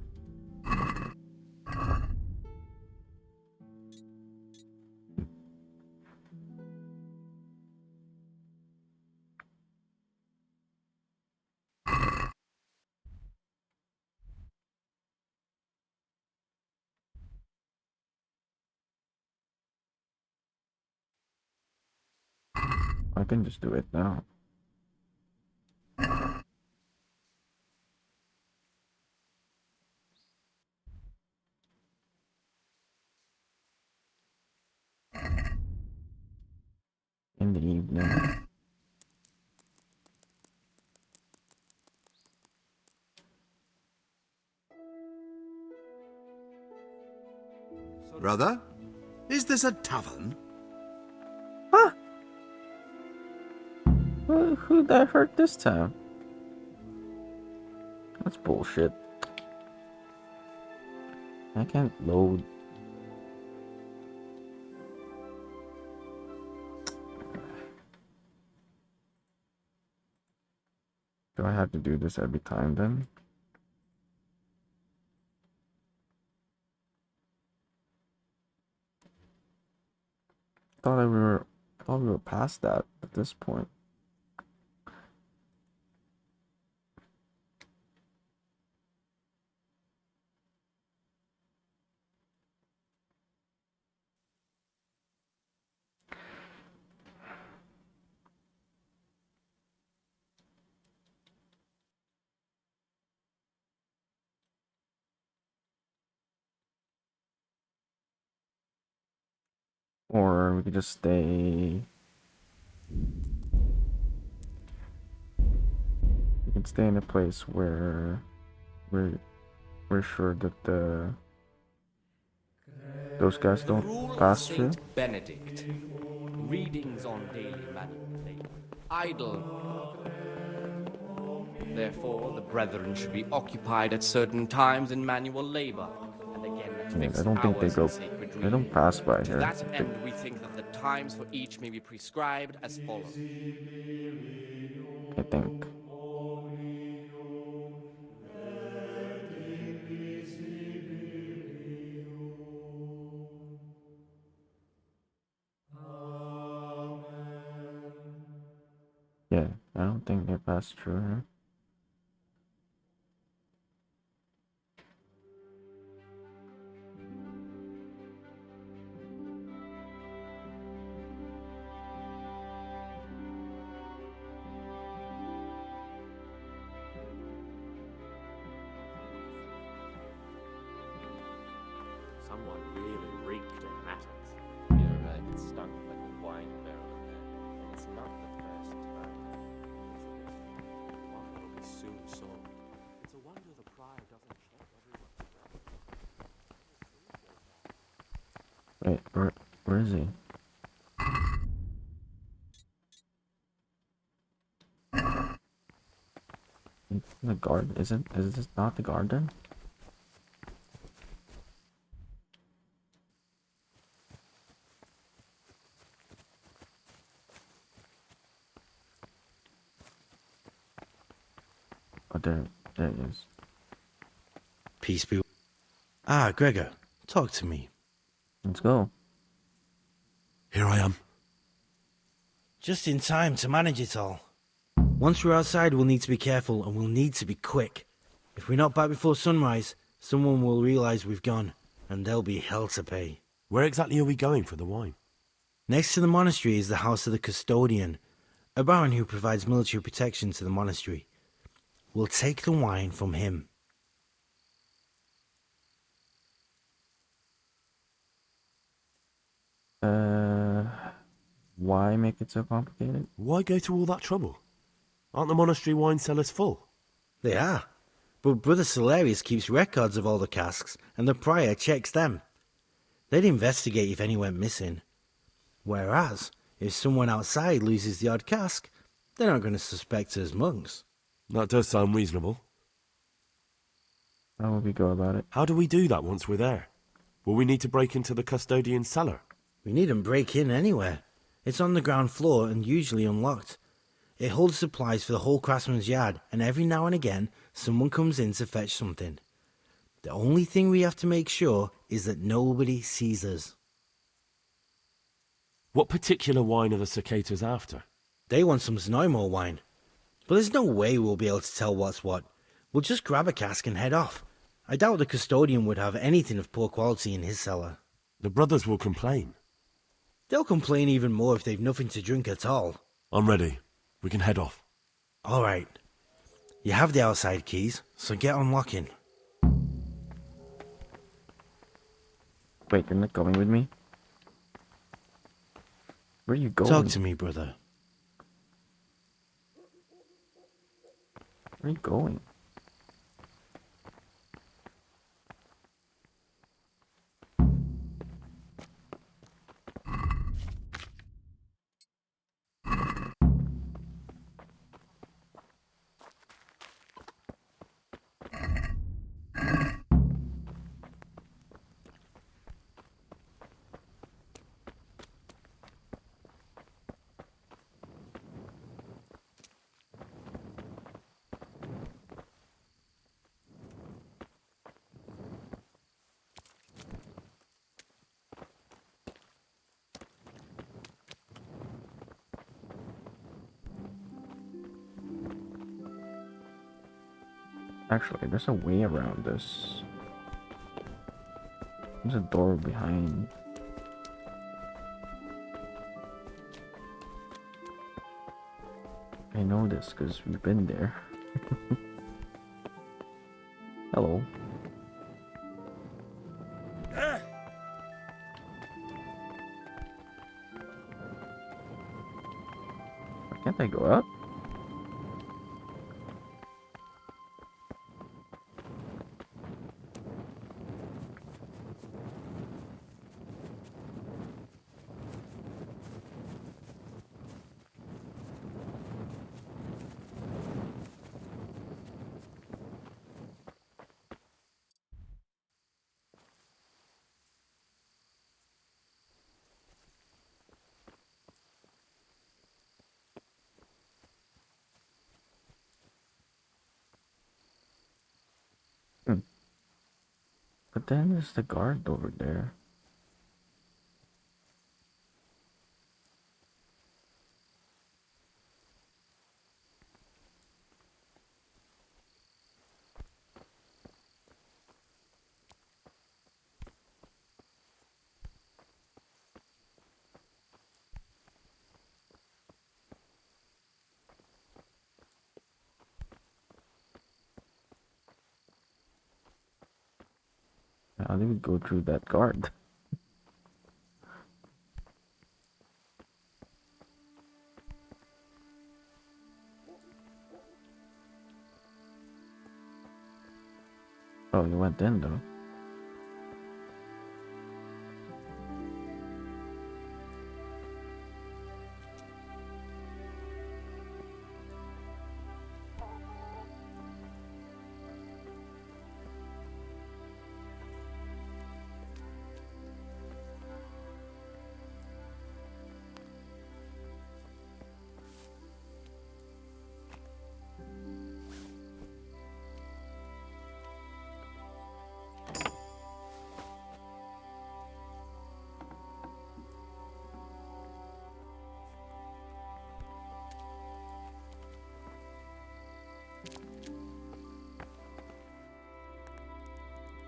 I can just do it now. In the evening. Brother, is this a tavern? Huh? Who'd I hurt this time? That's bullshit. I can't load. Do I have to do this every time then? I thought we were past that at this point. Or we could just stay. We can stay in a place where we're sure that those guys don't pass through. Saint Benedict. Readings on daily manual labor. Idle. Therefore, the brethren should be occupied at certain times in manual labor, and again at fixed I don't think they hours go. in sacred They reading. don't pass by To here. that end, we think that the times for each may be prescribed as follows. I think. Yeah, I don't think they pass through here. Someone really reeked in Mattox. You're right, it stunk like a wine barrel in there. And it's not the first time. One that'll be soon solved. It's a wonder the prior doesn't check everyone. Wait, where is he? It's in the garden, isn't? Is this not the garden? Oh, there it is. Peace be. Ah, Gregor, talk to me. Let's go. Here I am. Just in time to manage it all. Once we're outside, we'll need to be careful, and we'll need to be quick. If we're not back before sunrise, someone will realize we've gone, and there'll be hell to pay. Where exactly are we going for the wine? Next to the monastery is the house of the custodian, a baron who provides military protection to the monastery. We'll take the wine from him. Why make it so complicated? Why go to all that trouble? Aren't the monastery wine cellars full? They are, but Brother Celerius keeps records of all the casks, and the prior checks them. They'd investigate if any went missing. Whereas, if someone outside loses the odd cask, they're not going to suspect us monks. That does sound reasonable. How will we go about it? How do we do that once we're there? Will we need to break into the custodian's cellar? We needn't break in anywhere. It's on the ground floor and usually unlocked. It holds supplies for the whole craftsman's yard, and every now and again, someone comes in to fetch something. The only thing we have to make sure is that nobody sees us. What particular wine are the cicadas after? They want some Znaimo wine. But there's no way we'll be able to tell what's what. We'll just grab a cask and head off. I doubt the custodian would have anything of poor quality in his cellar. The brothers will complain. They'll complain even more if they've nothing to drink at all. I'm ready. We can head off. All right. You have the outside keys, so get unlocking. Wait, you're not coming with me? Where are you going? Talk to me, brother. Where are you going? Actually, there's a way around this. There's a door behind. I know this because we've been there. Hello. Why can't I go up? But then there's the guard over there. How do we go through that guard? Oh, you went in though.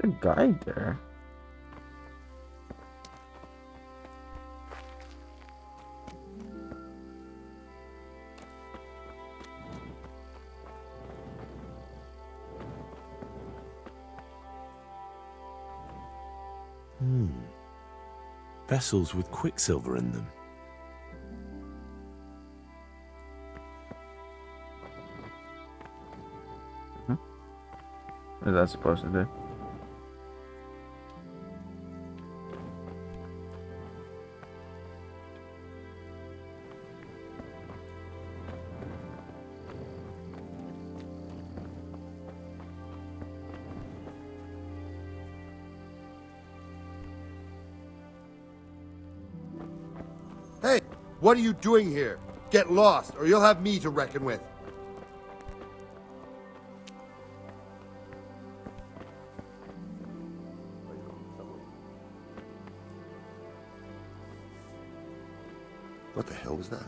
A guy there. Vessels with quicksilver in them. What is that supposed to do? Hey, what are you doing here? Get lost, or you'll have me to reckon with. What the hell was that?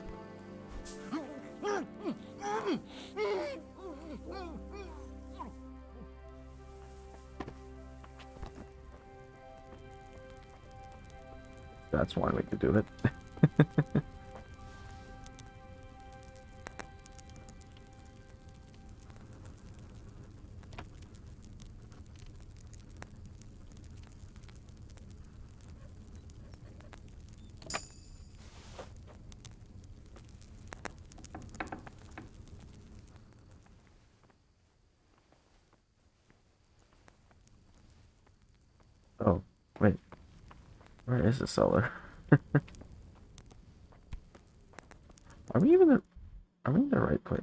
That's one way to do it. Oh, wait. Where is the cellar? Are we even are we in the right place?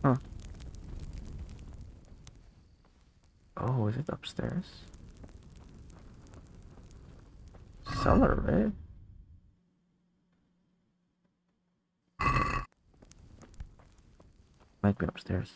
Huh. Oh, is it upstairs? Cellar, right? Might be upstairs.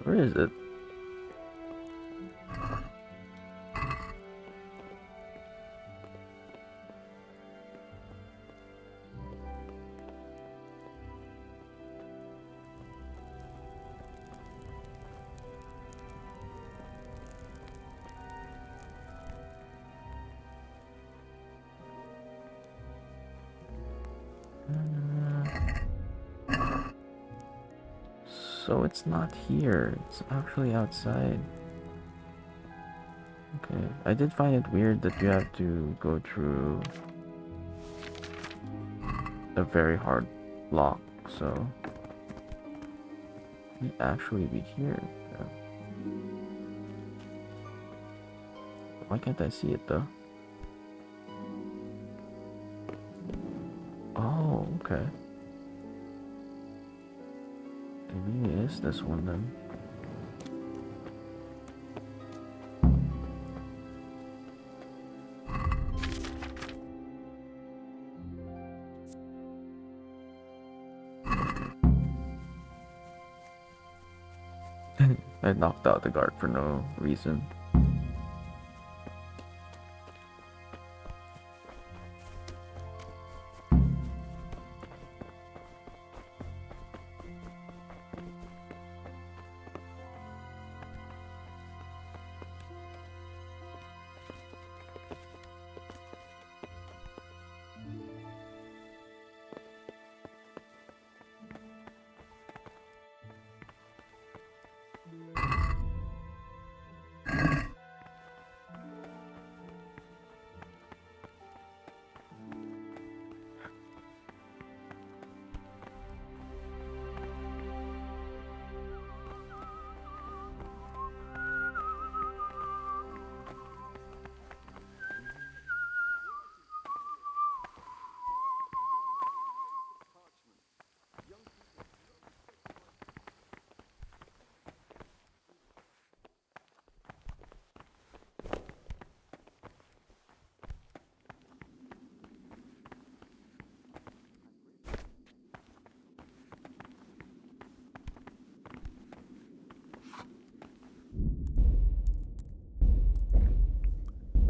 Where is it? So it's not here. It's actually outside. Okay, I did find it weird that you have to go through a very hard lock, so it actually be here. Yeah. Why can't I see it though? Oh, okay. Maybe it is this one then. I knocked out the guard for no reason.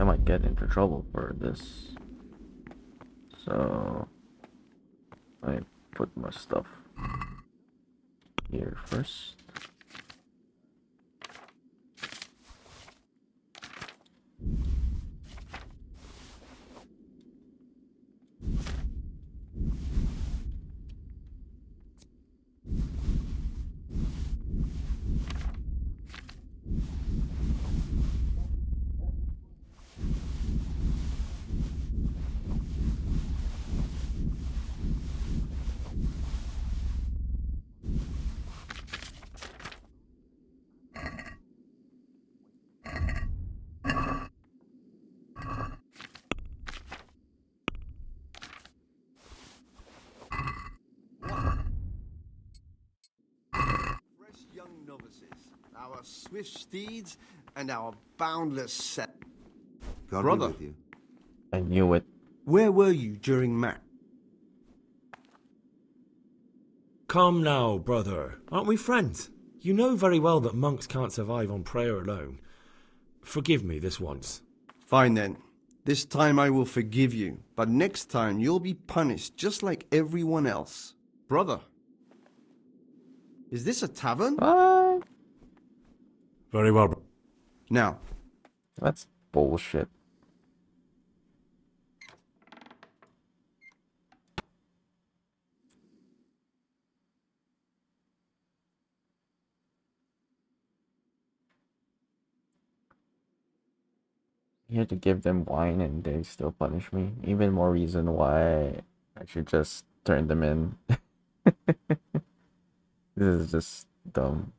I might get into trouble for this. So I put my stuff here first. Fresh young novices, our swift steeds, and our boundless set. God Brother, be with you. I knew it. Where were you during Matt? Come now, brother. Aren't we friends? You know very well that monks can't survive on prayer alone. Forgive me this once. Fine then. This time I will forgive you, but next time you'll be punished just like everyone else. Brother, is this a tavern? What? Very well. Now, That's bullshit. You had to give them wine and they still punish me. Even more reason why I should just turn them in. This is just dumb.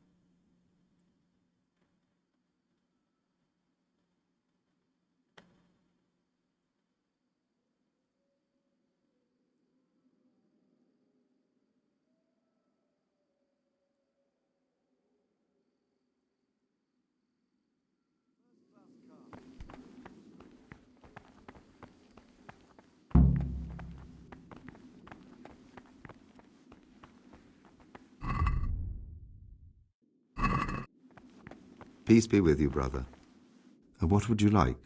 Peace be with you, brother. What would you like?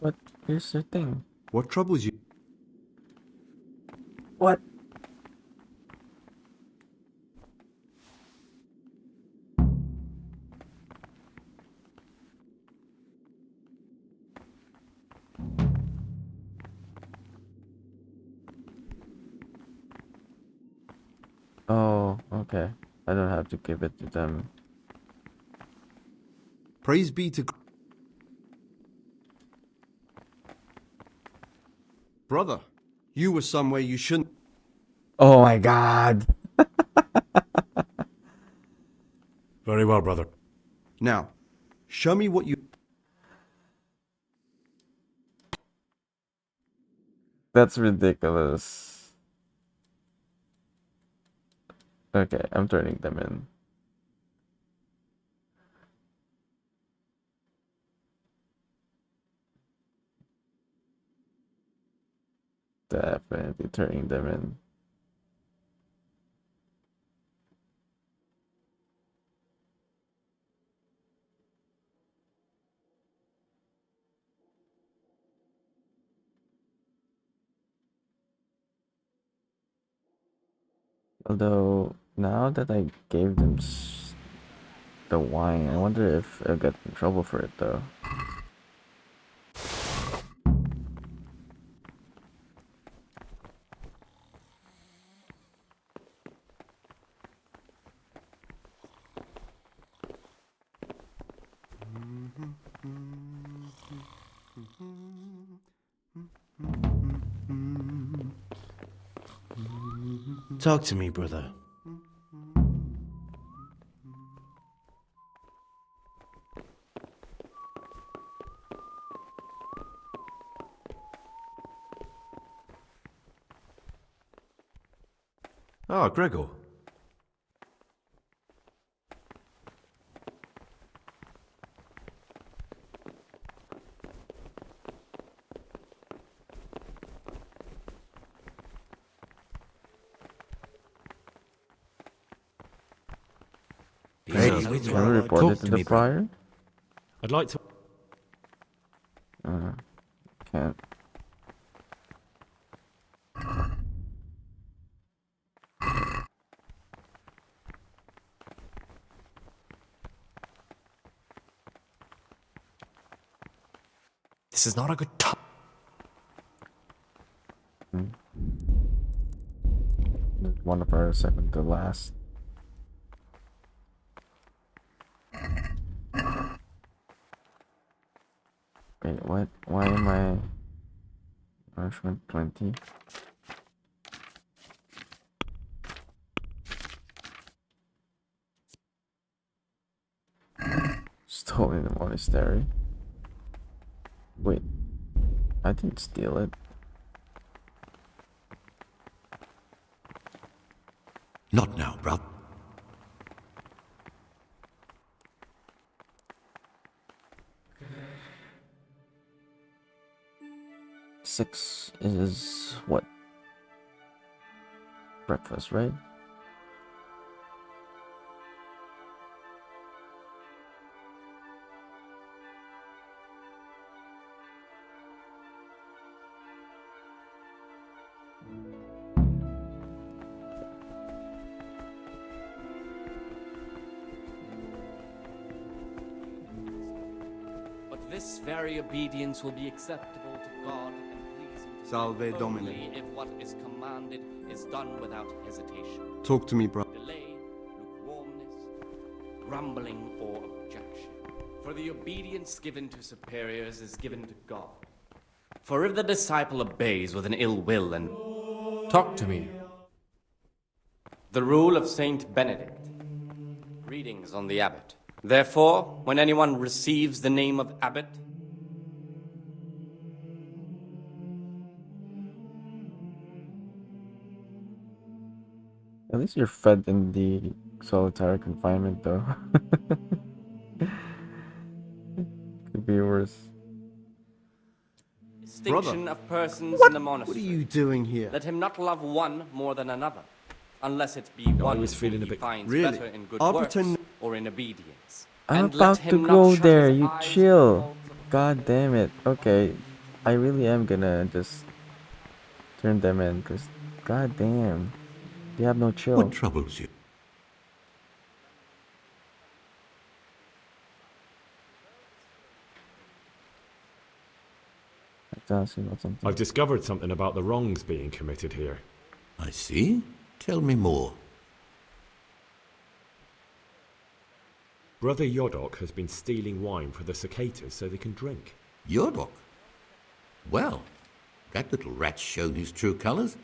But here's the thing. what troubles you? What? Oh, okay. I don't have to give it to them. Praise be to... Brother, you were somewhere you shouldn't... Oh my god. Very well, brother. Now, show me what you... That's ridiculous. Okay, I'm turning them in. Definitely turning them in. Although, now that I gave them the wine, I wonder if I'll get in trouble for it though. Talk to me, brother. Ah, Gregor. Hey, knows. Can we report Talk it to to the me, bro. prior? I'd like to. Can't. This is not a good time. One of our second to last. Wait, what? Why am I... Nourishment 20? Stolen the monastery. Wait, I didn't steal it. Not now, brother. Six is what? Breakfast, right? But this very obedience will be acceptable to God and pleasing to Salve men Domine. only if what is commanded is done without hesitation. Talk to me, bro. Delay, lukewarmness, grumbling, or objection. For the obedience given to superiors is given to God. For if the disciple obeys with an ill will and... Talk to me. The rule of Saint Benedict. Readings on the abbot. Therefore, when anyone receives the name of abbot, At least you're fed in the solitary confinement, though. Could be worse. distinction of persons What? in the monastery. What are you doing here? Let him not love one more than another, unless it be I one was whom feeling a he bit- finds Really? better in good I'll works pretend- or in obedience. I'm And let about to him not go shut there, his you eyes to the chill. faults of God damn it. Okay, I really am gonna just turn them in, cause god damn, you have no chill. What troubles you? Something. I've discovered something about the wrongs being committed here. I see. Tell me more. Brother Yodok has been stealing wine for the cicadas so they can drink. Yordok? Well, that little rat's shown his true colours.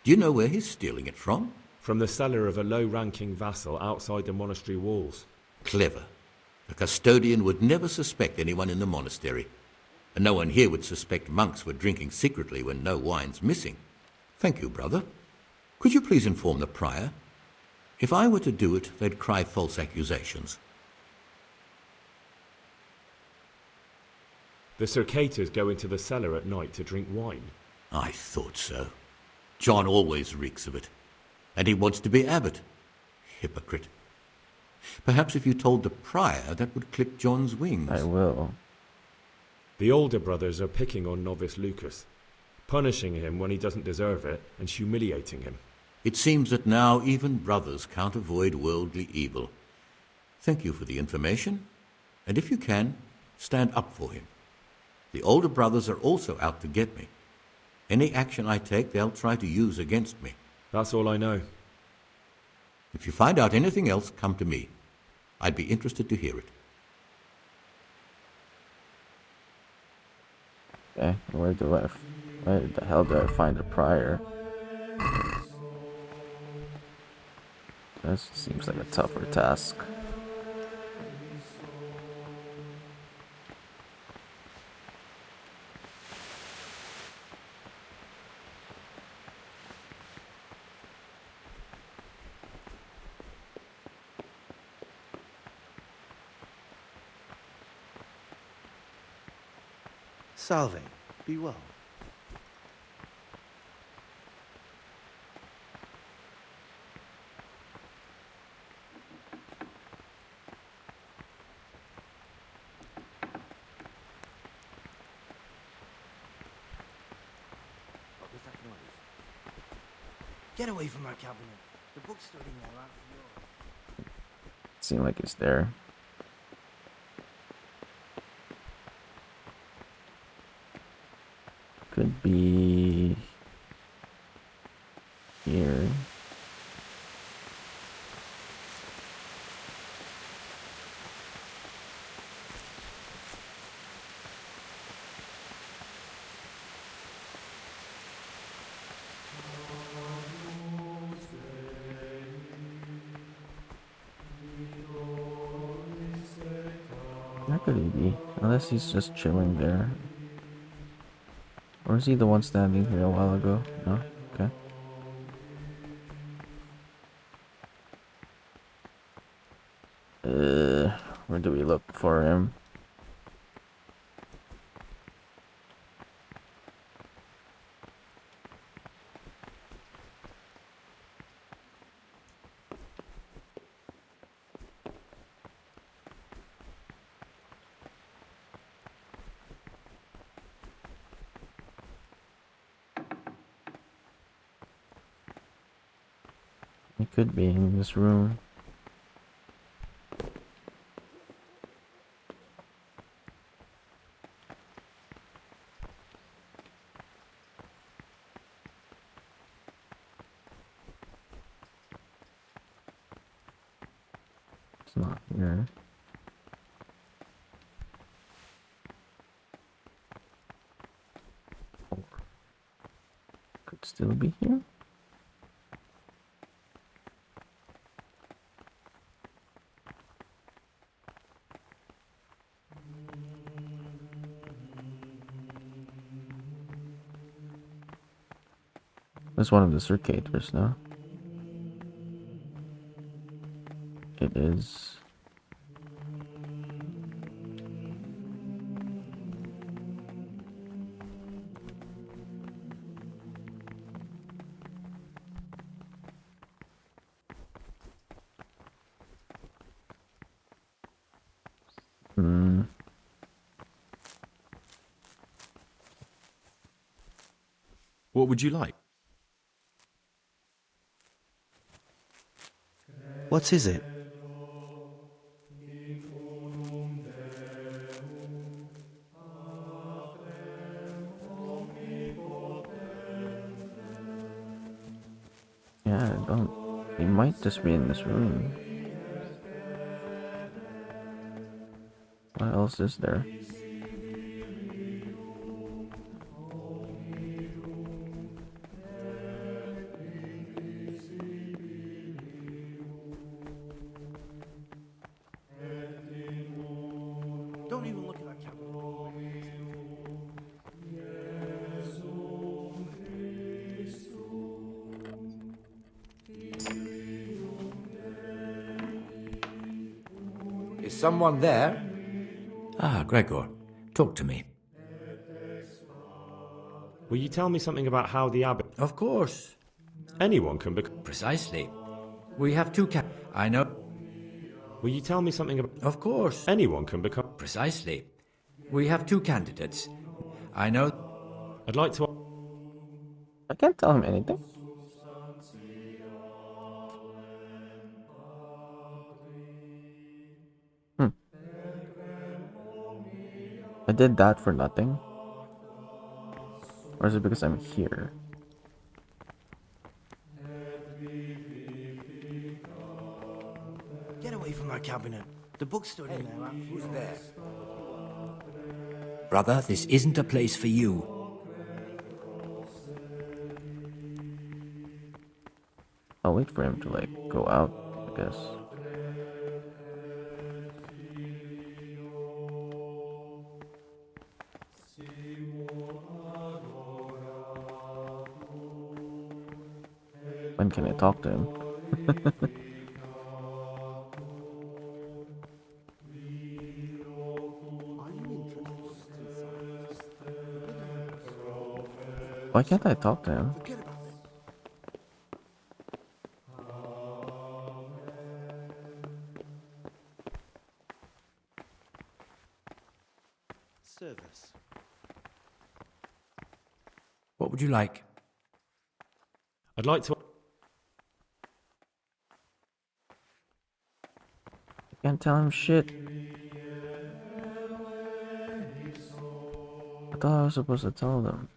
Do you know where he's stealing it from? From the cellar of a low-ranking vassal outside the monastery walls. Clever. The custodian would never suspect anyone in the monastery. And no one here would suspect monks were drinking secretly when no wine's missing. Thank you, brother. Could you please inform the prior? If I were to do it, they'd cry false accusations. The cicadas go into the cellar at night to drink wine. I thought so. John always reeks of it. And he wants to be abbot. Hypocrite. Perhaps if you told the prior, that would clip John's wings. I will. The older brothers are picking on novice Lucas, punishing him when he doesn't deserve it and humiliating him. It seems that now even brothers can't avoid worldly evil. Thank you for the information, and if you can, stand up for him. The older brothers are also out to get me. Any action I take, they'll try to use against me. That's all I know. If you find out anything else, come to me. I'd be interested to hear it. Okay, where the hell do I find a prior? This seems like a tougher task. Salve, be well. Get away from that cabinet. The book's stood in there out for yours. Seems like it's there. Could be here. Where could he be? Unless he's just chilling there. Or is he the one standing here a while ago? No? Okay. Where do we look for him? He could be in this room. It's not here. Or could still be here. That's one of the circuitors, no? It is. What would you like? What is it? Yeah, I don't. He might just be in this room. What else is there? Don't even look at that cabinet. Is someone there? Ah, Gregor. Talk to me. Will you tell me something about how the abbot... Of course. Anyone can become... Precisely. We have two I know. Will you tell me something about... Of course. Anyone can become... Precisely. We have two candidates. I know. I'd like to... I can't tell him anything. I did that for nothing. Or is it because I'm here? Get away from that cabinet. The book's stood in there out for Who's yours. there? Brother, this isn't a place for you. I'll wait for him to like go out, I guess. When can I talk to him? Why can't I talk to him? Service. What would you like? I'd like to... Can't tell him shit. I thought I was supposed to tell them.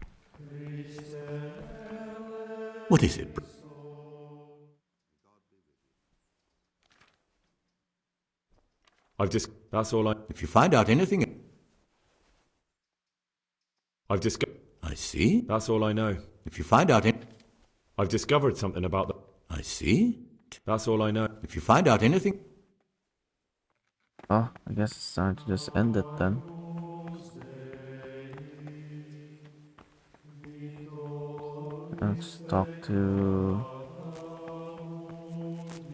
What is it? That's all I... If you find out anything... I've discovered... I see. That's all I know. If you find out... I've discovered something about the... I see. That's all I know. If you find out anything... Oh, I guess it's time to just end it then. Let's talk to...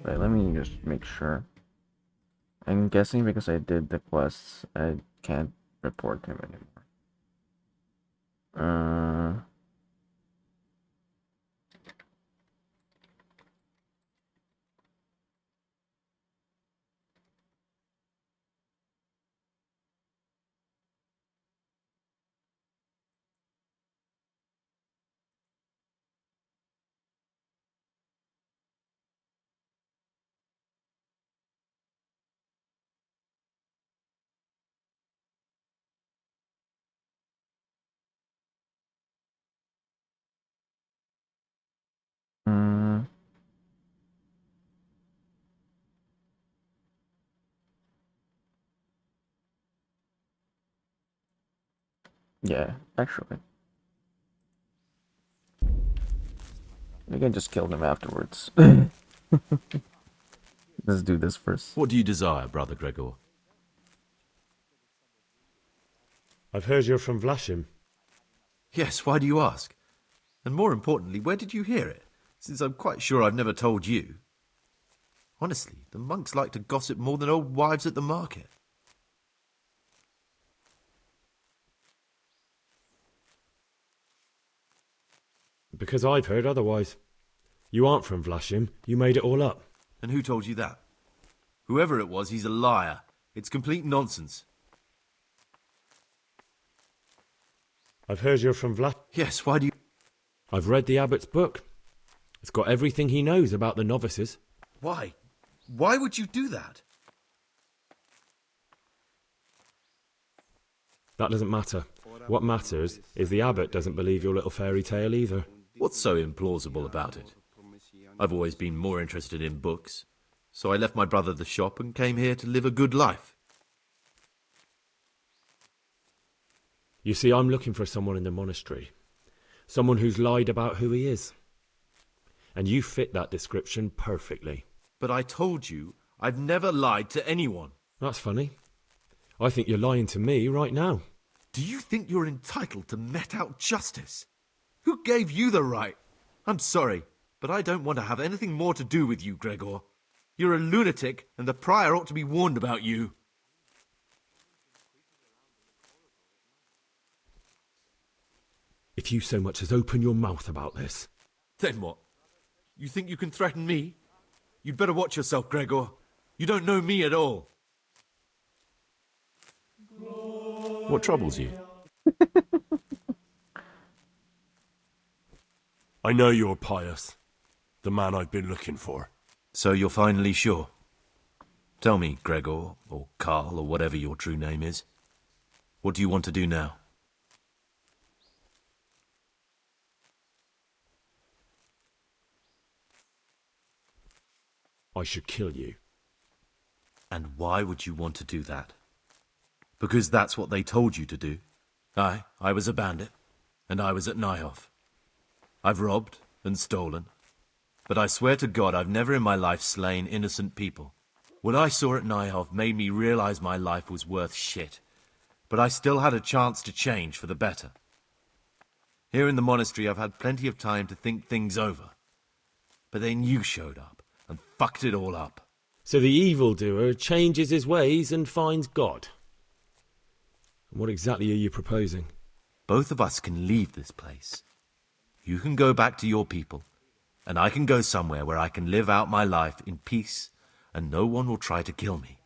Wait, let me just make sure. I'm guessing because I did the quests, I can't report him anymore. Yeah, actually. We can just kill them afterwards. Let's do this first. What do you desire, Brother Gregor? I've heard you're from Vlashim. Yes, why do you ask? And more importantly, where did you hear it? Since I'm quite sure I've never told you. Honestly, the monks like to gossip more than old wives at the market. Because I've heard otherwise. You aren't from Vlashim. You made it all up. And who told you that? Whoever it was, he's a liar. It's complete nonsense. I've heard you're from Vlashim. Yes, why do you... I've read the abbot's book. It's got everything he knows about the novices. Why? Why would you do that? That doesn't matter. What matters is the abbot doesn't believe your little fairy tale either. What's so implausible about it? I've always been more interested in books, so I left my brother the shop and came here to live a good life. You see, I'm looking for someone in the monastery. Someone who's lied about who he is. And you fit that description perfectly. But I told you, I've never lied to anyone. That's funny. I think you're lying to me right now. Do you think you're entitled to met out justice? Who gave you the right? I'm sorry, but I don't want to have anything more to do with you, Gregor. You're a lunatic, and the prior ought to be warned about you. If you so much as open your mouth about this... Then what? You think you can threaten me? You'd better watch yourself, Gregor. You don't know me at all. What troubles you? I know you're pious. The man I've been looking for. So you're finally sure? Tell me, Gregor, or Carl, or whatever your true name is. What do you want to do now? I should kill you. And why would you want to do that? Because that's what they told you to do. I was a bandit, and I was at Nyhoff. I've robbed and stolen, but I swear to God I've never in my life slain innocent people. What I saw at Nyhoff made me realize my life was worth shit, but I still had a chance to change for the better. Here in the monastery I've had plenty of time to think things over, but then you showed up and fucked it all up. So the evildoer changes his ways and finds God. And what exactly are you proposing? Both of us can leave this place. You can go back to your people, and I can go somewhere where I can live out my life in peace, and no one will try to kill me.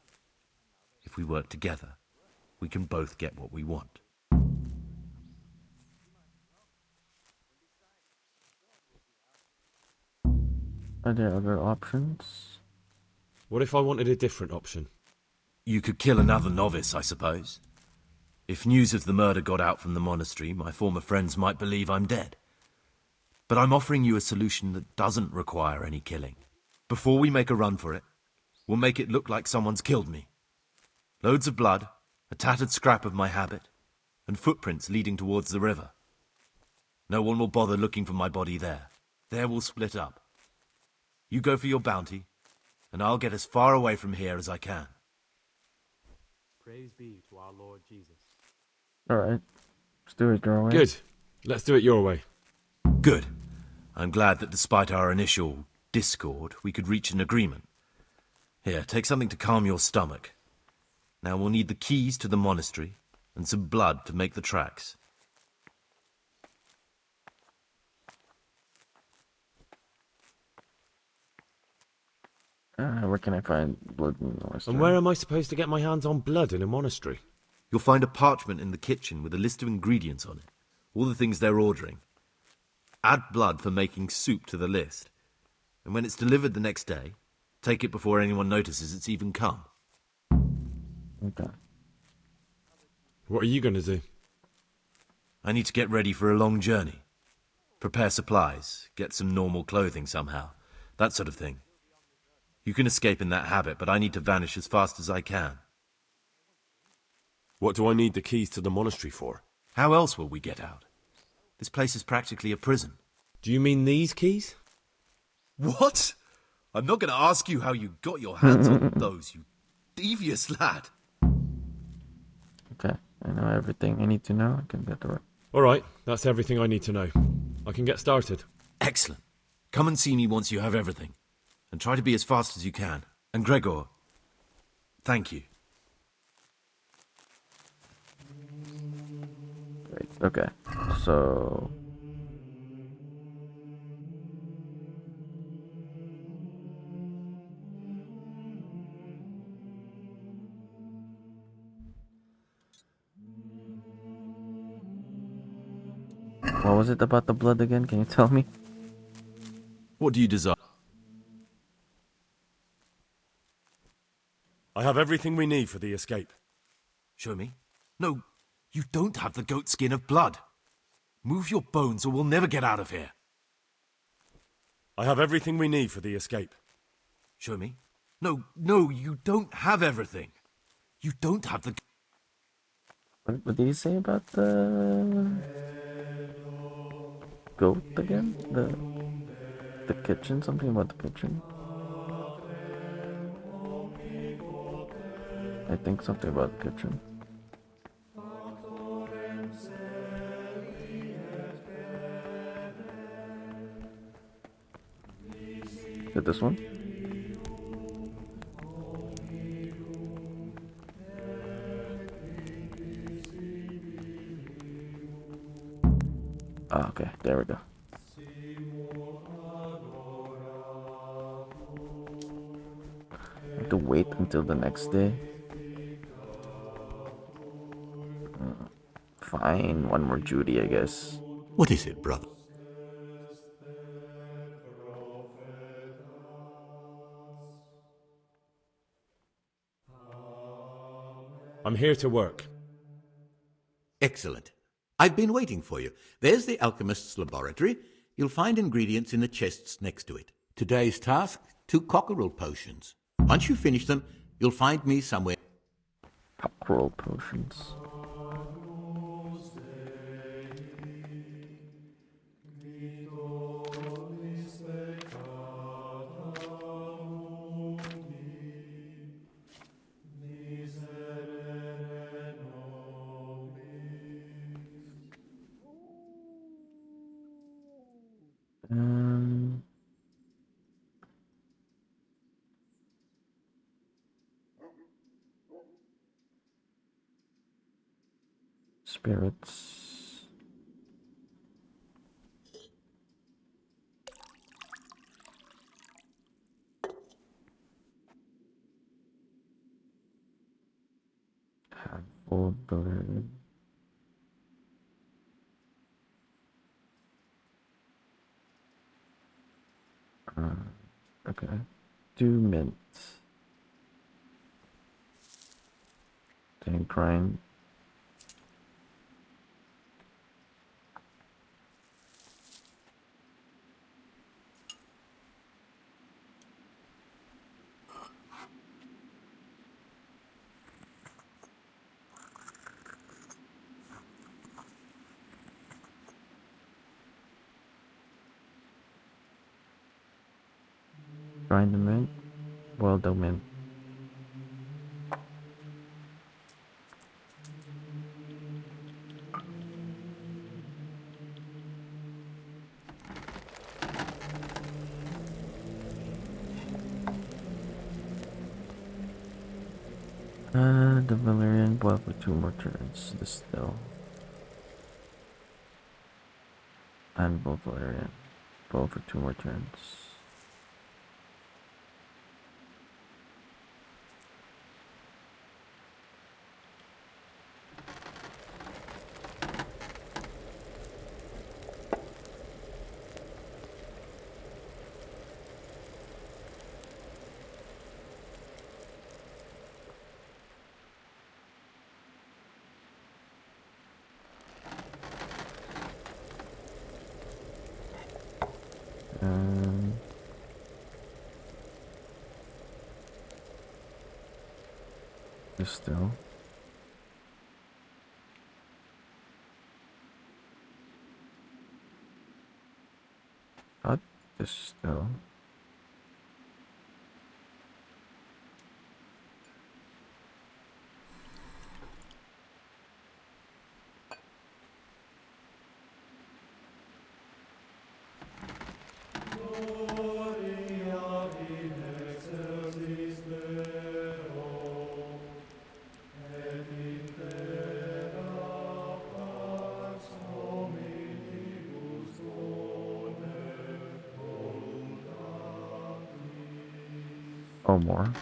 If we work together, we can both get what we want. Are there other options? What if I wanted a different option? You could kill another novice, I suppose. If news of the murder got out from the monastery, my former friends might believe I'm dead. But I'm offering you a solution that doesn't require any killing. Before we make a run for it, we'll make it look like someone's killed me. Loads of blood, a tattered scrap of my habit, and footprints leading towards the river. No one will bother looking for my body there. There we'll split up. You go for your bounty, and I'll get as far away from here as I can. Praise be to our Lord Jesus. Alright. Let's do it your way. Good. Let's do it your way. Good. I'm glad that despite our initial discord, we could reach an agreement. Here, take something to calm your stomach. Now we'll need the keys to the monastery and some blood to make the tracks. Where can I find blood in the monastery? And where am I supposed to get my hands on blood in a monastery? You'll find a parchment in the kitchen with a list of ingredients on it, all the things they're ordering. Add blood for making soup to the list, and when it's delivered the next day, take it before anyone notices it's even come. Okay. What are you going to do? I need to get ready for a long journey. Prepare supplies, get some normal clothing somehow, that sort of thing. You can escape in that habit, but I need to vanish as fast as I can. What do I need the keys to the monastery for? How else will we get out? This place is practically a prison. Do you mean these keys? What? I'm not going to ask you how you got your hands on those, you devious lad. Okay, I know everything I need to know. I can get to work. All right, that's everything I need to know. I can get started. Excellent. Come and see me once you have everything. And try to be as fast as you can. And Gregor, thank you. Great. Okay, so... What was it about the blood again? Can you tell me? What do you desire? I have everything we need for the escape. Show me. No, you don't have the goat skin of blood. Move your bones or we'll never get out of here. I have everything we need for the escape. Show me. No, you don't have everything. You don't have the... What did he say about the... goat again? The kitchen? Something about the kitchen? I think something about the kitchen. Is it this one? Ah, okay, there we go. I have to wait until the next day. Fine, one more duty, I guess. What is it, brother? I'm here to work. Excellent. I've been waiting for you. There's the alchemist's laboratory. You'll find ingredients in the chests next to it. Today's task, 2 cockerel potions. Once you finish them, you'll find me somewhere. Cockerel potions. Spirits. Have full blood. Okay. 2 mints. Didn't grind. Grind the mint. Well done, mint. The Valerian boil for 2 more turns. Distill. And both Valerian. Boil for 2 more turns. Distill. Not distill. Or more.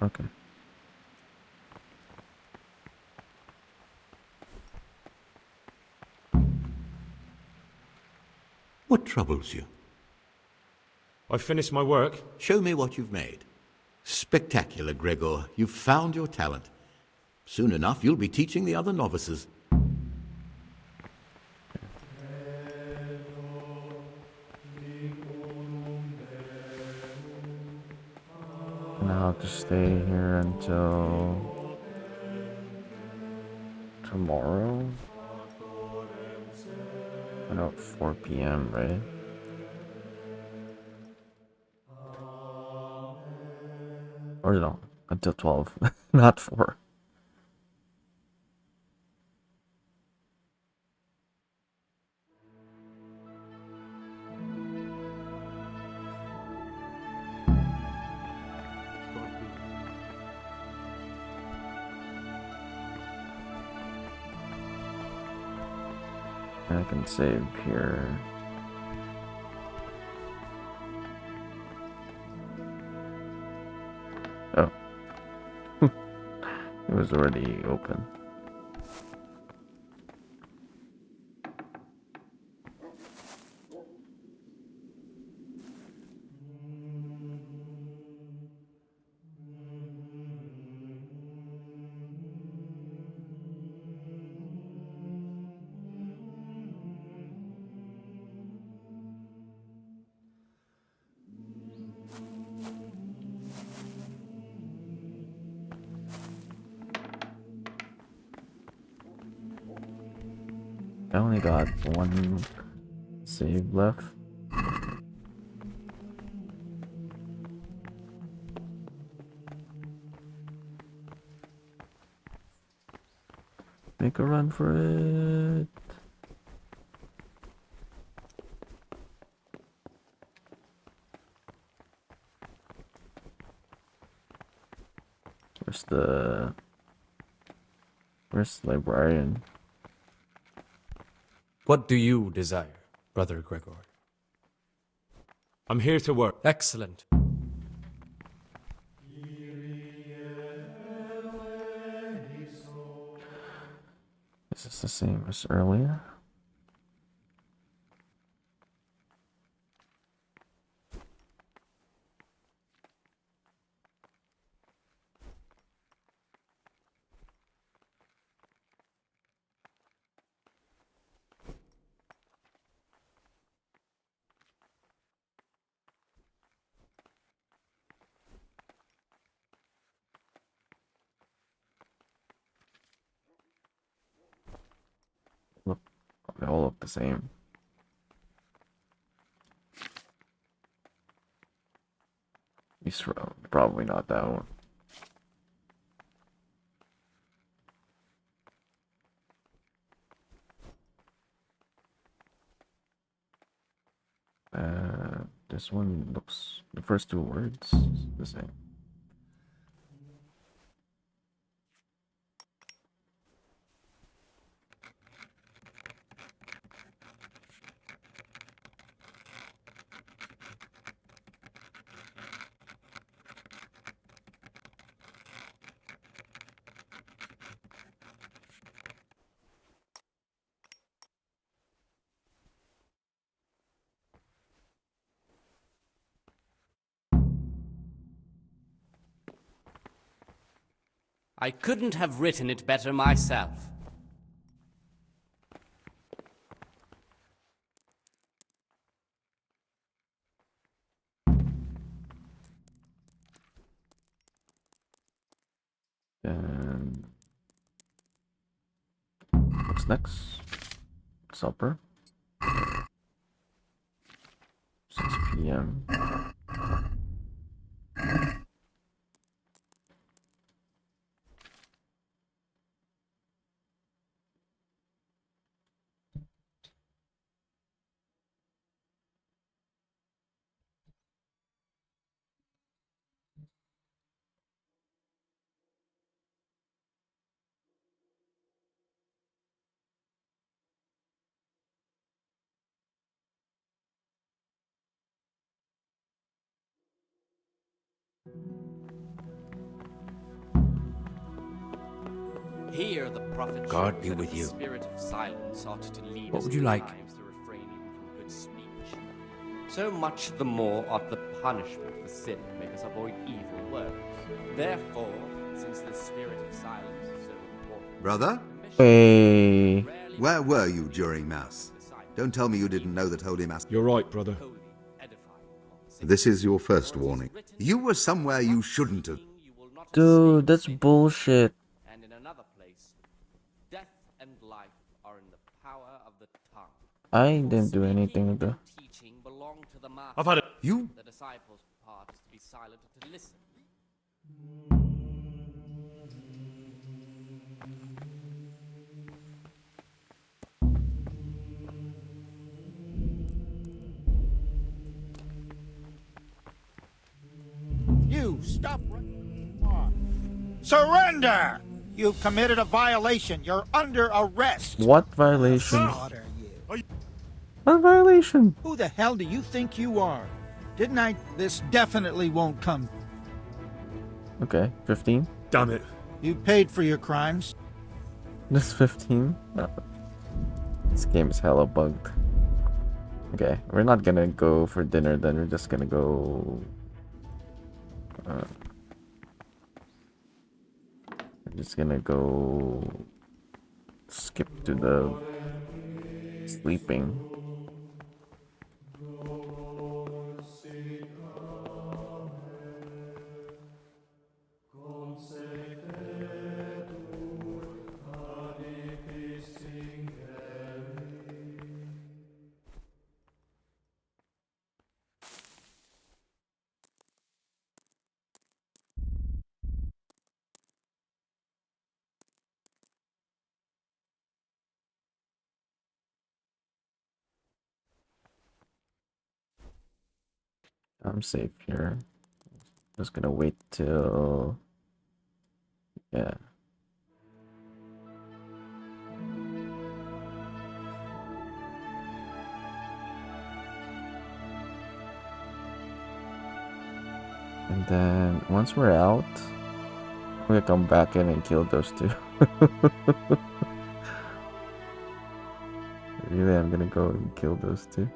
Okay. What troubles you? I've finished my work. Show me what you've made. Spectacular, Gregor. You've found your talent. Soon enough, you'll be teaching the other novices. And I'll just stay here until tomorrow. About 4 p.m., right? Or no, until 12, not 4. I can save here. Oh. It was already open. I only got 1 save left. Make a run for it. Where's the librarian? What do you desire, Brother Gregor? I'm here to work. Excellent. Is this the same as earlier? the same. Israel, probably not that one. This one looks, the first two words the same. I couldn't have written it better myself. And what's next? Supper. 6 p.m. Here the prophet God shows be that with the you. spirit of silence ought to lead What us would you at like? times to refrain even from good speech. So much the more ought the punishment for sin make us avoid evil works. Therefore, since the spirit of silence is so important, Brother? Hey. Where were you during Mass? Don't tell me you didn't know that Holy Mass... You're right, brother. This is your first warning. You were somewhere you shouldn't have. Dude, that's bullshit. and in another place, death and life are in the power of the tongue. I didn't do anything with the... Teaching belong to the master. I've had it. You... The disciples' part is to be silent and to listen. You stop right on. Surrender! You've committed a violation. You're under arrest. What violation? Slaughter you. What violation? Who the hell do you think you are? Didn't I? This definitely won't come. Okay, 15? Damn it. You paid for your crimes. This 15? No. This game is hella bugged. Okay, we're not gonna go for dinner then, we're just gonna go... we're just gonna go... skip to the... sleeping. I'm safe here. Just gonna wait till... yeah. And then once we're out, we're gonna come back in and kill those two. Really, I'm gonna go and kill those two.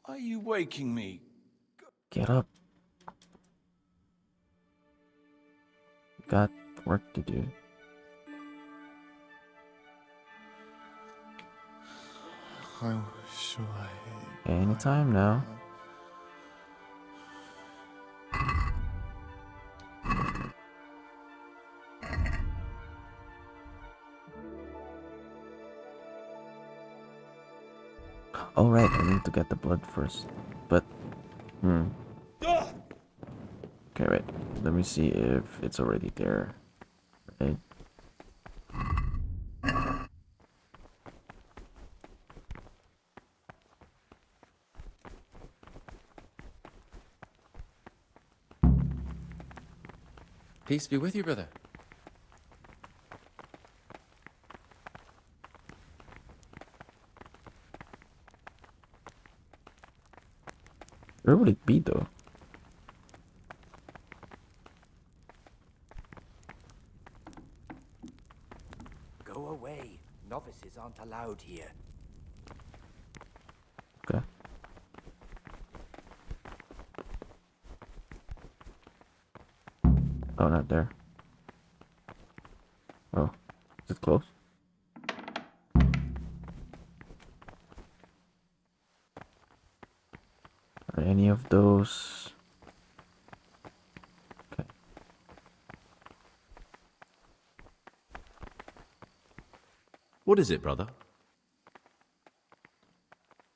Are you waking me? Get up. Got work to do. I wish I... Anytime now. Oh right, I need to get the blood first. But, okay, wait. Let me see if it's already there. Right. Peace be with you, brother. Where would it be though? Go away. Novices aren't allowed here. Okay. Oh, not there. Oh, is it close? Are any of those? Okay. What is it, brother?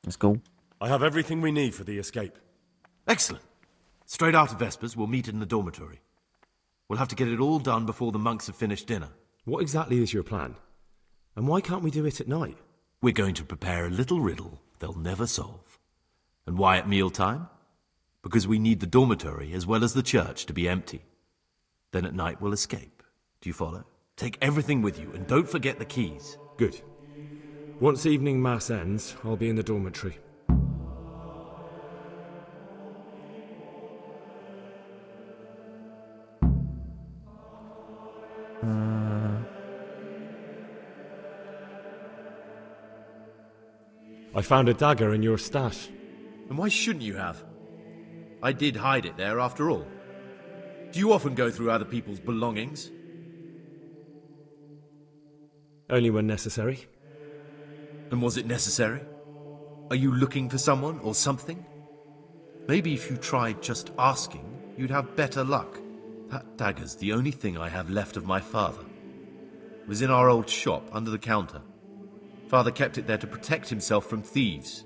Let's go. I have everything we need for the escape. Excellent. Straight after Vespers, we'll meet in the dormitory. We'll have to get it all done before the monks have finished dinner. What exactly is your plan? And why can't we do it at night? We're going to prepare a little riddle they'll never solve. And why at mealtime? Because we need the dormitory as well as the church to be empty. Then at night we'll escape. Do you follow? Take everything with you and don't forget the keys. Good. Once evening mass ends, I'll be in the dormitory. I found a dagger in your stash. And why shouldn't you have? I did hide it there after all. Do you often go through other people's belongings? Only when necessary. And was it necessary? Are you looking for someone or something? Maybe if you tried just asking, you'd have better luck. That dagger's the only thing I have left of my father. It was in our old shop under the counter. Father kept it there to protect himself from thieves.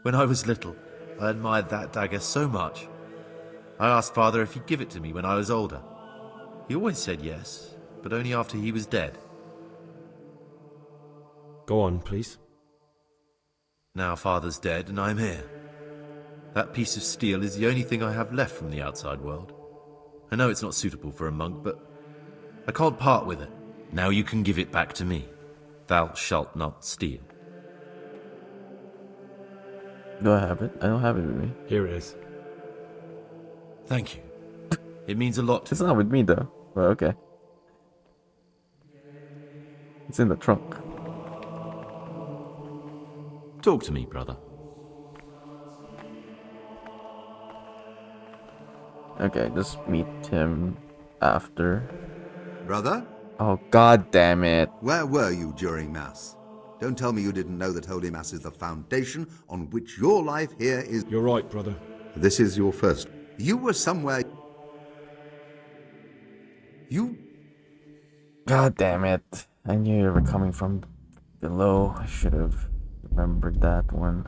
When I was little, I admired that dagger so much. I asked Father if he'd give it to me when I was older. He always said yes, but only after he was dead. Go on, please. Now Father's dead and I'm here. That piece of steel is the only thing I have left from the outside world. I know it's not suitable for a monk, but I can't part with it. Now you can give it back to me. Thou shalt not steal. Do I have it? I don't have it with me. Here it is. Thank you. It means a lot. It's not with me though. But okay. It's in the trunk. Talk to me, brother. Okay, just meet him after. Brother? Oh, god damn it. Where were you during Mass? Don't tell me you didn't know that Holy Mass is the foundation on which your life here is... You're right, brother. This is your first... You were somewhere... You... God damn it. I knew you were coming from below. I should have remembered that one.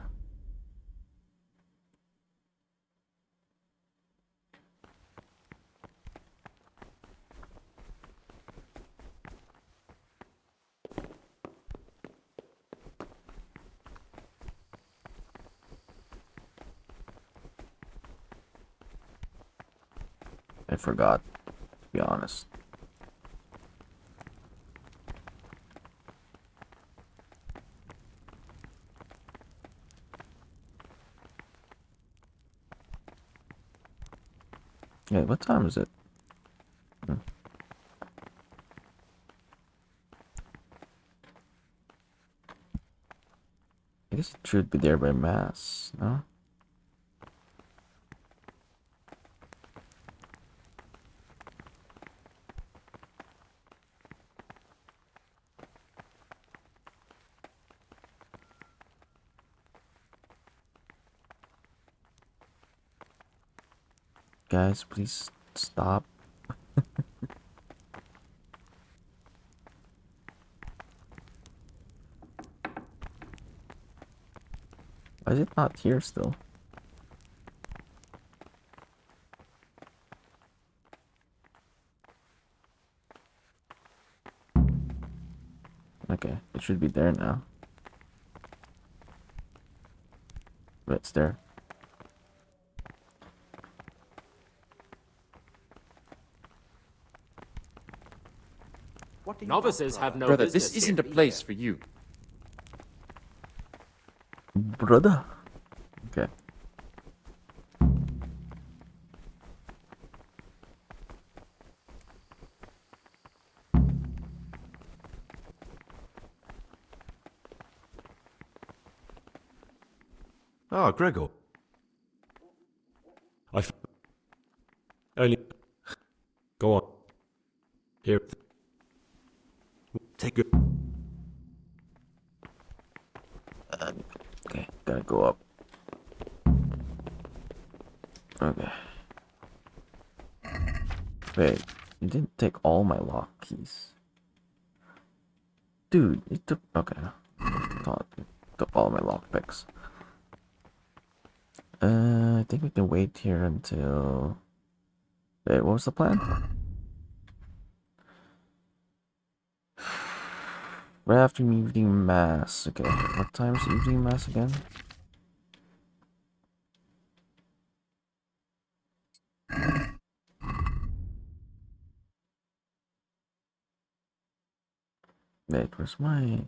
I forgot, to be honest. Yeah, what time is it? I guess should be there by mass, no? Guys, please stop. Why is it not here still? Okay, it should be there now. But it's there. Novices have no Brother, business this isn't a place for you. Brother. Okay. Ah, Gregor. Only. Go on. Here. Take good. Okay, gotta go up. Okay. Wait, you didn't take all my lock keys. Dude, you took. Okay. Thought you took all my lock picks. I think we can wait here until. Wait, what was the plan? Right after evening mass. Okay, what time is evening mass again? Wait, where's my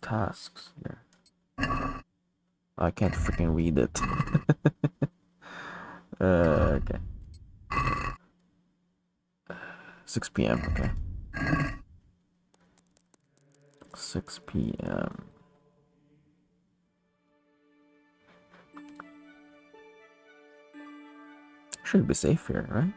tasks here? I can't freaking read it. Okay. 6 p.m. Okay. 6 p.m. Should be safe here, right?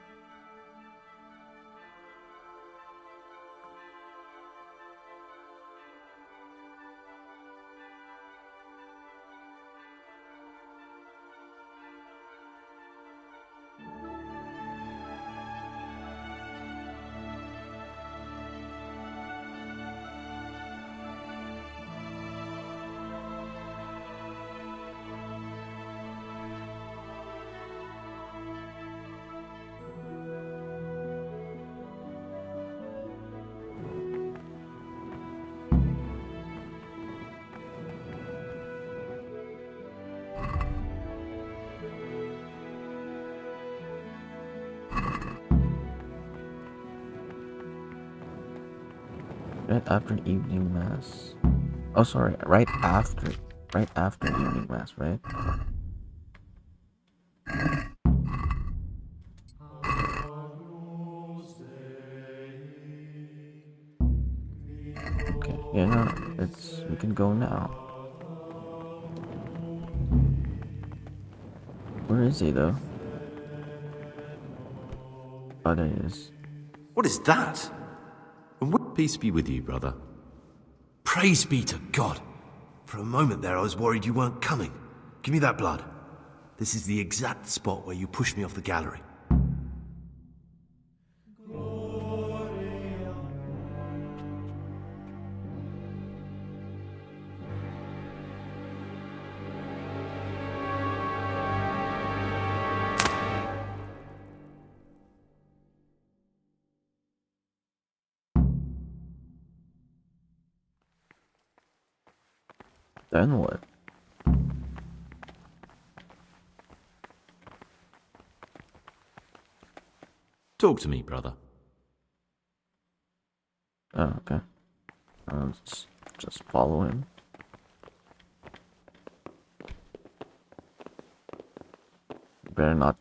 Right after evening mass. Oh, sorry. Right after evening mass, right? Okay. Yeah, no, we can go now. Where is he though? Oh, there he is. What is that? And what peace be with you, brother? Praise be to God. For a moment there, I was worried you weren't coming. Give me that blood. This is the exact spot where you pushed me off the gallery. Then what? Talk to me, brother. Oh, okay. Just follow him. Better not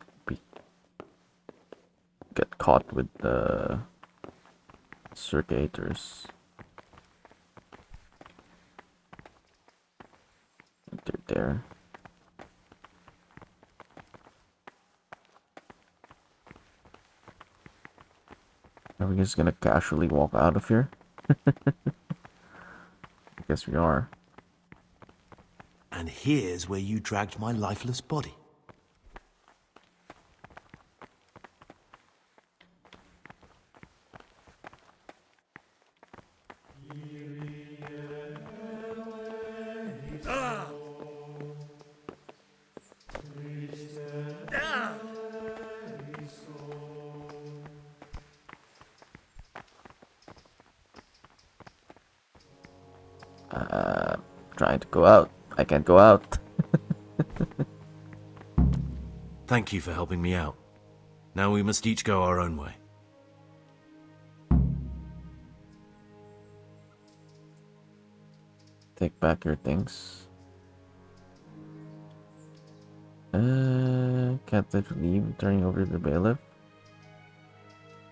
get caught with the circuitors. right there. Are we just gonna casually walk out of here? I guess we are. And here's where you dragged my lifeless body. Trying to go out. I can't go out. Thank you for helping me out. Now we must each go our own way. Take back your things. Can't let you leave, turning over to the bailiff.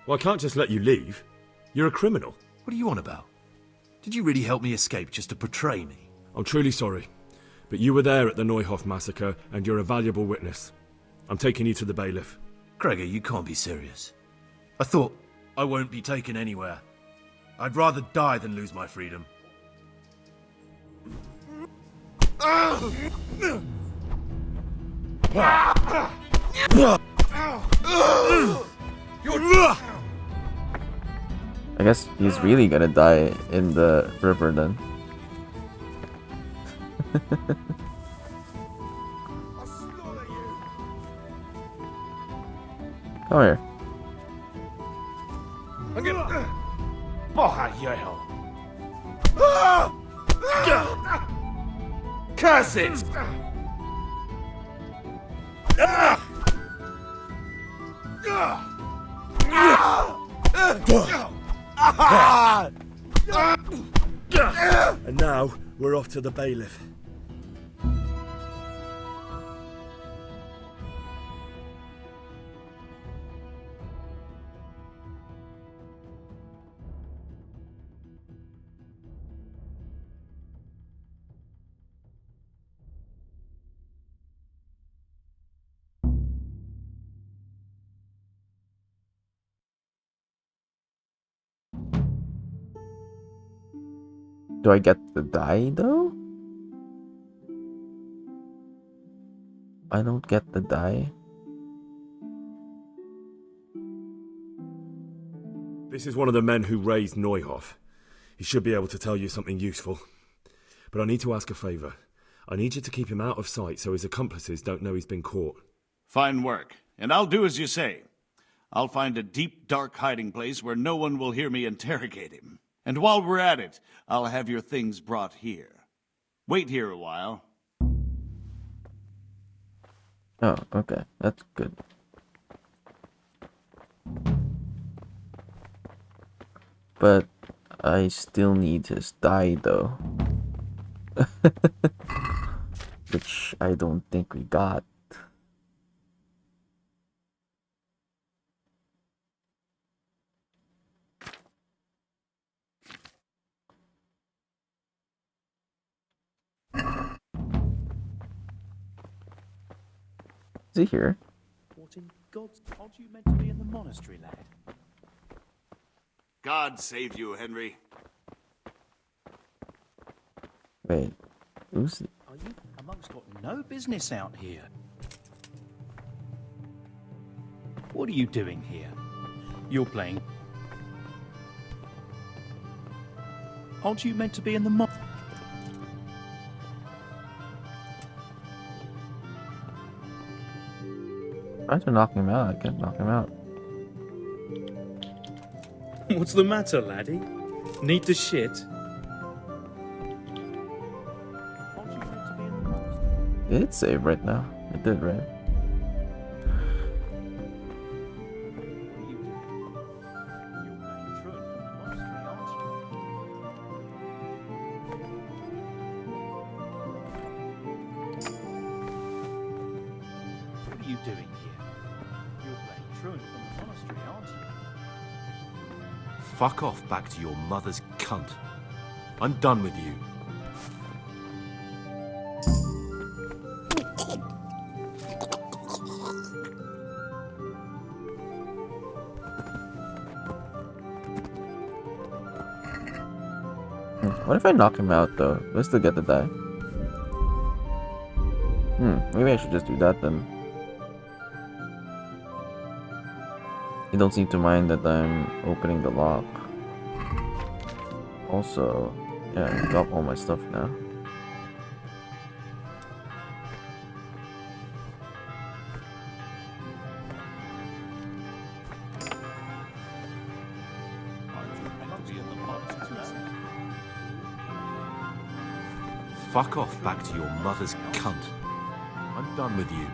Well, I can't just let you leave. You're a criminal. What are you on about? Did you really help me escape just to betray me? I'm truly sorry, but you were there at the Neuhoff massacre, and you're a valuable witness. I'm taking you to the bailiff. Gregor, you can't be serious. I thought I won't be taken anywhere. I'd rather die than lose my freedom. I guess he's really gonna die in the river then. Come here. Curse it! And now, we're off to the bailiff. Do I get to die though? I don't get to die. This is one of the men who raised Neuhoff. He should be able to tell you something useful. But I need to ask a favour. I need you to keep him out of sight so his accomplices don't know he's been caught. Fine work, and I'll do as you say. I'll find a deep, dark hiding place where no one will hear me interrogate him. And while we're at it, I'll have your things brought here. Wait here a while. Oh, okay. That's good. But I still need his die though. Which I don't think we got. Is he here? What in God's... Aren't you meant to be in the monastery, lad? God save you, Henry. Wait, who's... Are you amongst got no business out here? What are you doing here? You're playing... Aren't you meant to be in the Try to knock him out. I can't knock him out. What's the matter, laddie? Need to shit? Did it save right now? It did, right? What are you doing here? You're playing truant from the monastery, aren't you? Fuck off back to your mother's cunt. I'm done with you. What if I knock him out though? Do I still get to die? Maybe I should just do that then. You don't seem to mind that I'm opening the lock. Also, yeah, I got all my stuff now. Fuck off back to your mother's cunt. I'm done with you.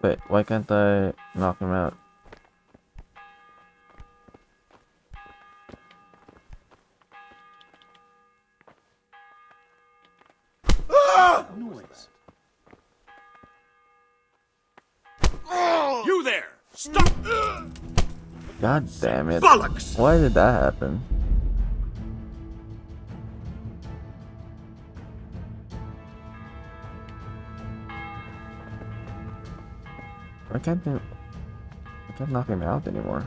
Wait, why can't I knock him out? Noise. You there! Stop! God damn it. Bollocks! Why did that happen? I can't knock him out anymore.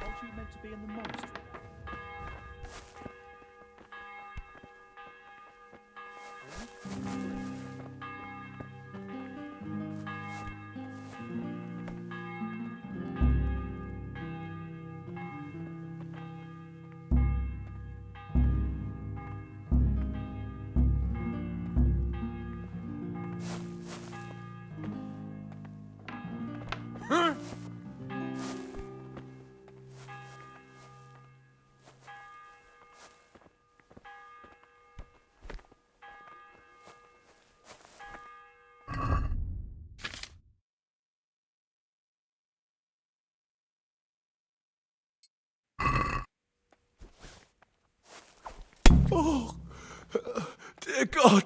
Aren't you meant to be in the monastery? Oh, dear God.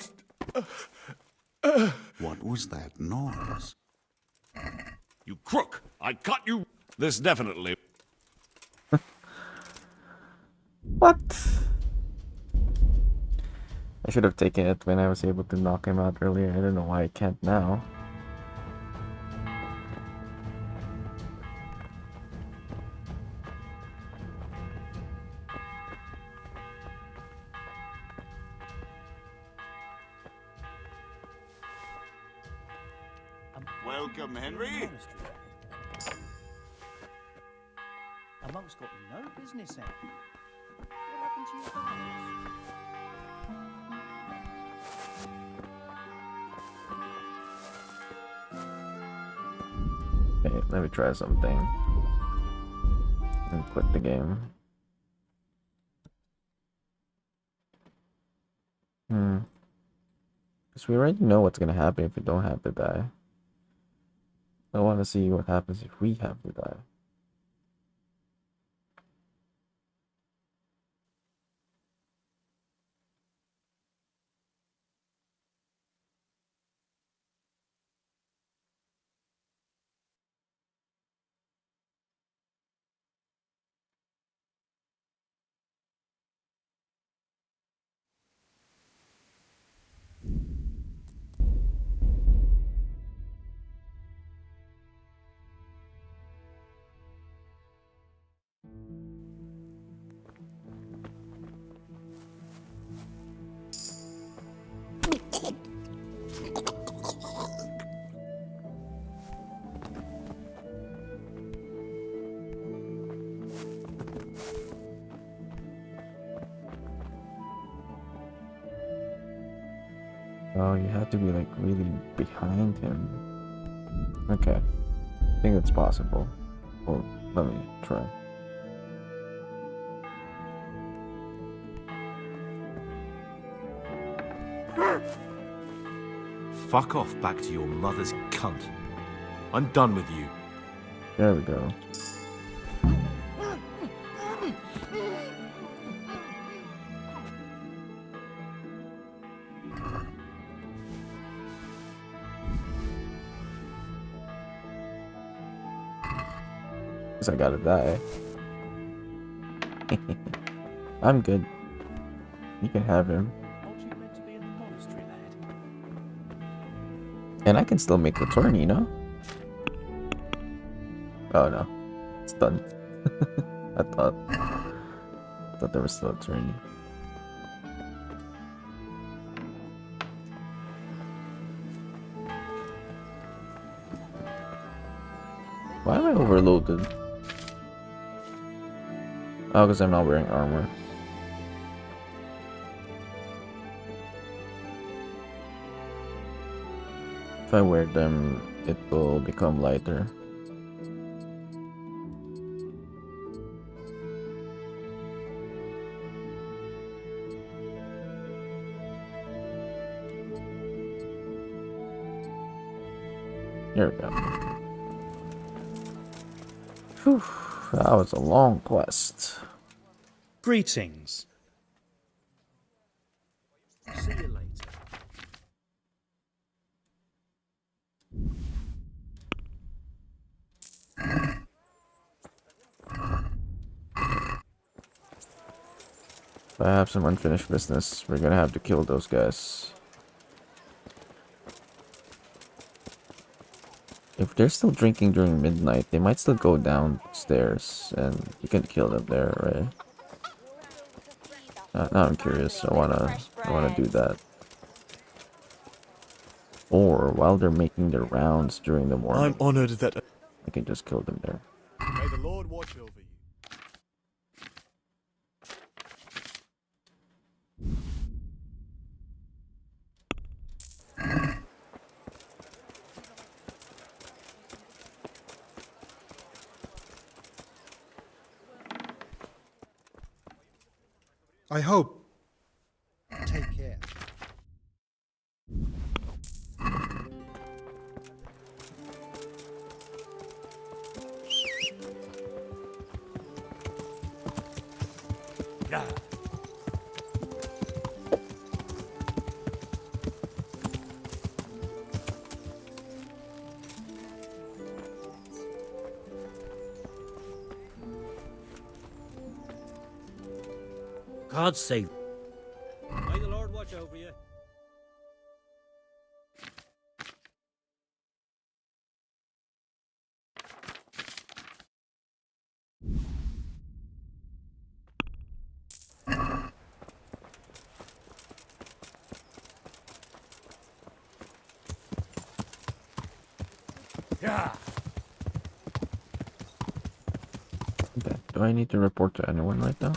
What was that noise? You crook! I caught you! This definitely... What? I should have taken it when I was able to knock him out earlier. I don't know why I can't now. Welcome, Henry. A monk's got no business out. What happened to your house? Okay, let me try something. And quit the game. Because we already know what's gonna happen if we don't have to die. I want to see what happens if we have to die. Oh, you have to be like really behind him. Okay. I think it's possible. Well, let me try. Fuck off back to your mother's cunt. I'm done with you. There we go. Guess I gotta die. I'm good. You can have him. Aren't you meant to be in the monastery, lad? And I can still make the turn, you know? Oh no. It's done. I thought there was still a turn. Why am I overloaded? Oh, because I'm not wearing armor. If I wear them, it will become lighter. Here we go. Whew, that was a long quest. Greetings. See you later. If I have some unfinished business, we're gonna have to kill those guys. If they're still drinking during midnight, they might still go downstairs and you can kill them there, right? Now I'm curious. I wanna do that. Or while they're making their rounds during the morning, I'm honored that I can just kill them there. May the Lord watch over you. I hope. Take care. Yeah. God save. May the Lord watch over you. Yeah. Okay. Do I need to report to anyone right now?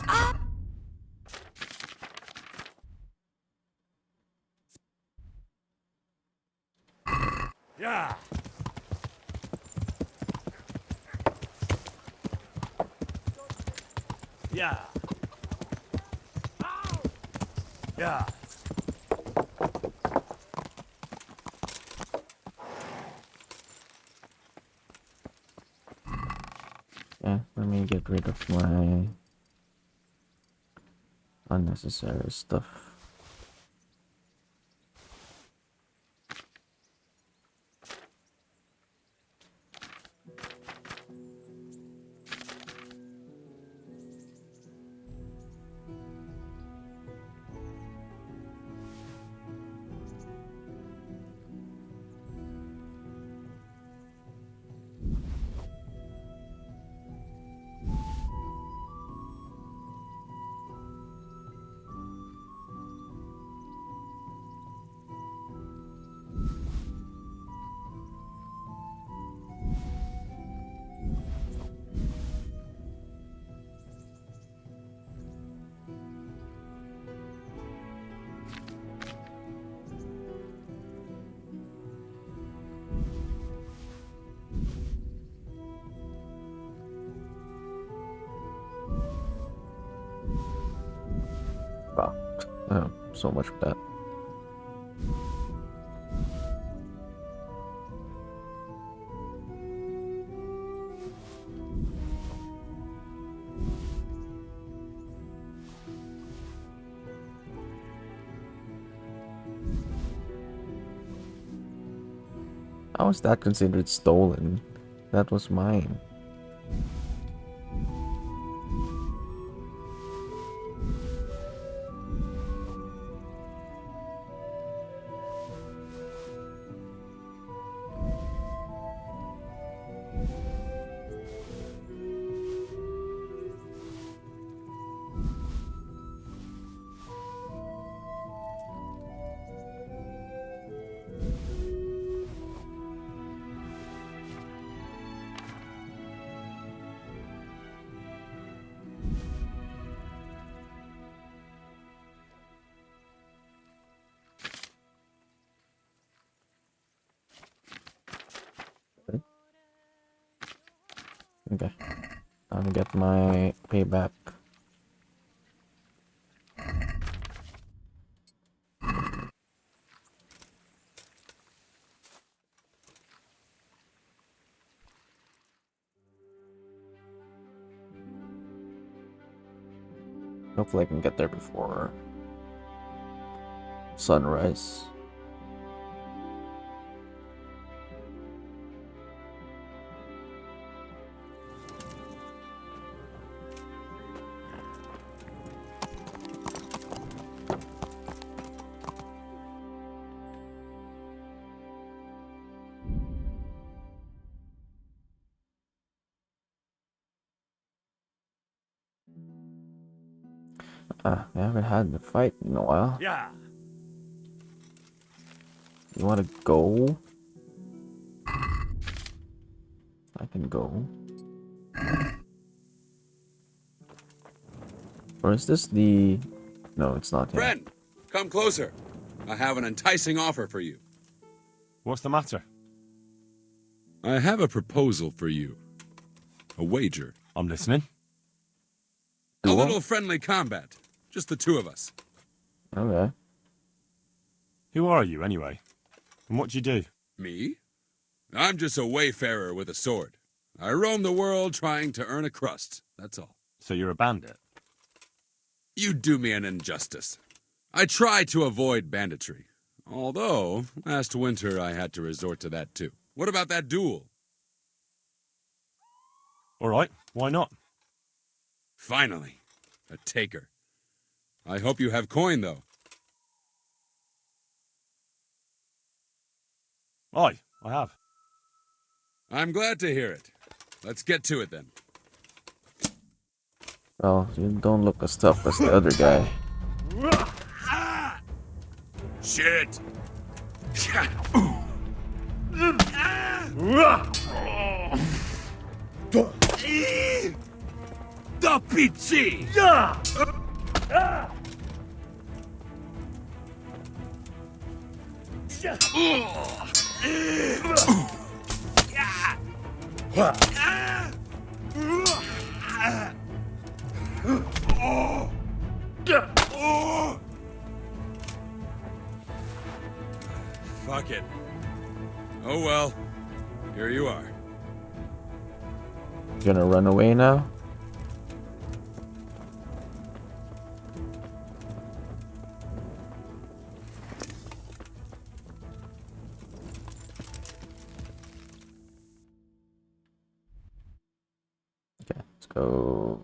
Yeah. Yeah. Yeah. Yeah, let me get rid of my unnecessary stuff. Wow. So much for that. How is that considered stolen? That was mine. Okay. I'm gonna get my payback. Hopefully I can get there before sunrise. We haven't had a fight in a while. Yeah. You wanna go? I can go. Or is this the... No, it's not him. Friend, come closer. I have an enticing offer for you. What's the matter? I have a proposal for you. A wager. I'm listening. A little friendly combat. Just the two of us. Okay. Who are you, anyway? And what do you do? Me? I'm just a wayfarer with a sword. I roam the world trying to earn a crust, that's all. So you're a bandit? You do me an injustice. I try to avoid banditry. Although, last winter I had to resort to that too. What about that duel? All right, why not? Finally, a taker. I hope you have coin, though. Aye, I have. I'm glad to hear it. Let's get to it then. Well, you don't look as tough as the other guy. Shit! Da pizzi! Fuck it. Oh well. Here you are. You gonna run away now? Okay, let's go.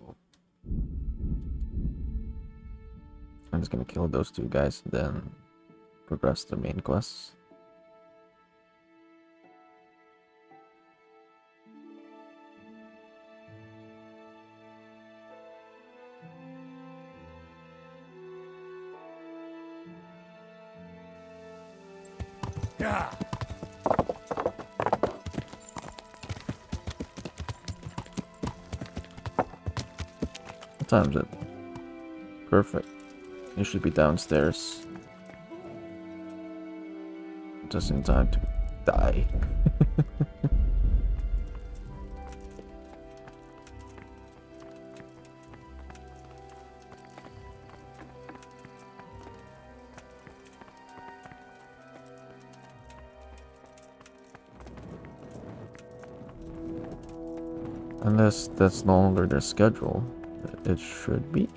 I'm just gonna kill those two guys, then progress the main quests. Yeah. What time is it? Perfect. You should be downstairs. Just in time to die. Unless that's no longer their schedule, it should be.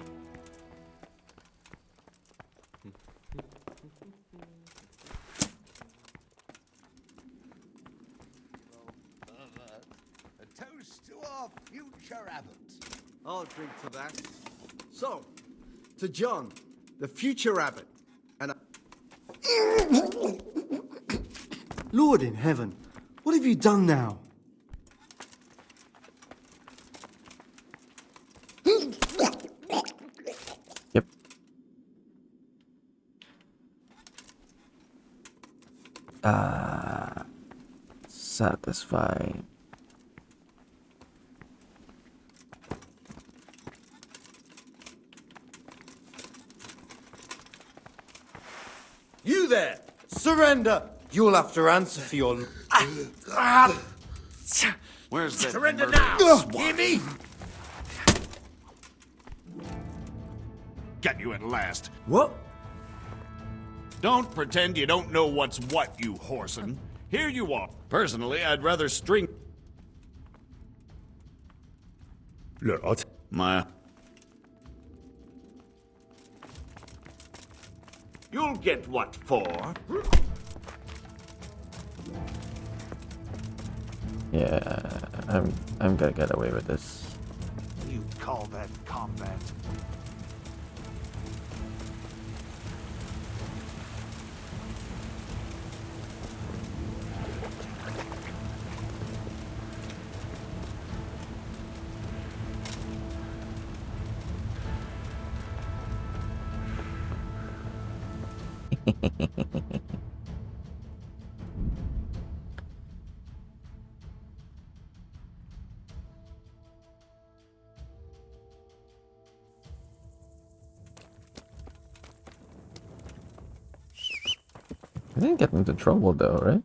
A toast to our future abbot. I'll drink to that. So, to John, the future abbot, and Lord in heaven, what have you done now? Yep. Satisfying. You there! Surrender! You'll have to answer for your... Where's the Surrender murderer now! swine? Hear me? Got you at last. What? Don't pretend you don't know what's what, you whoreson. Here you are. Personally, I'd rather string... Look, My... You'll get what for. Yeah, I'm gonna get away with this. You call that combat? I didn't get into trouble though, right?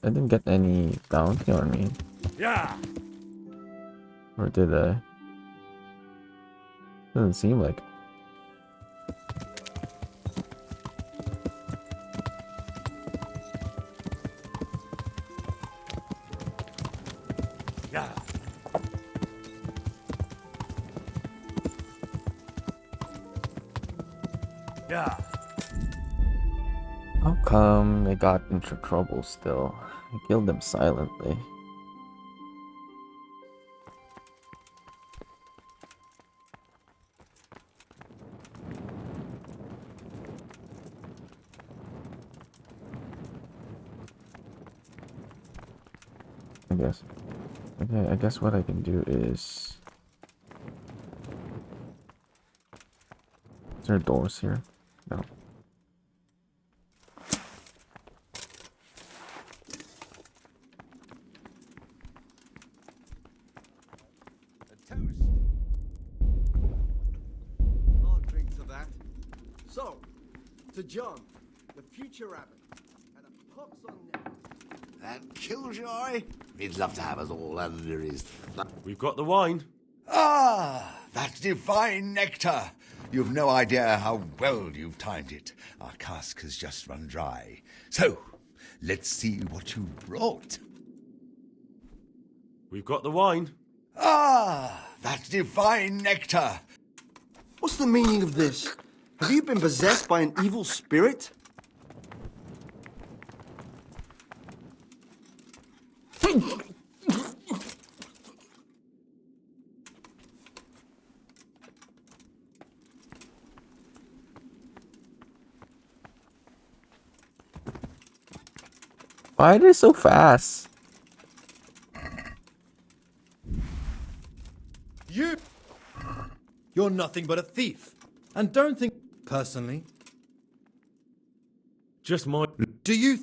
I didn't get any bounty on me. Yeah. Or did I? Doesn't seem like. Yeah. Yeah. How come they got into trouble still? I killed them silently. I guess. Okay, I guess what I can do is... Is there doors here? No. I'll drink to that. So, to John, the future abbot, and a pox on neck. And Killjoy? He'd love to have us all under his thumb. We've got the wine. Ah, that divine nectar! You've no idea how well you've timed it. Our cask has just run dry. So, let's see what you brought. We've got the wine. Ah, that divine nectar! What's the meaning of this? Have you been possessed by an evil spirit? Why are they so fast? You're nothing but a thief. And don't think personally. Just my... Do you...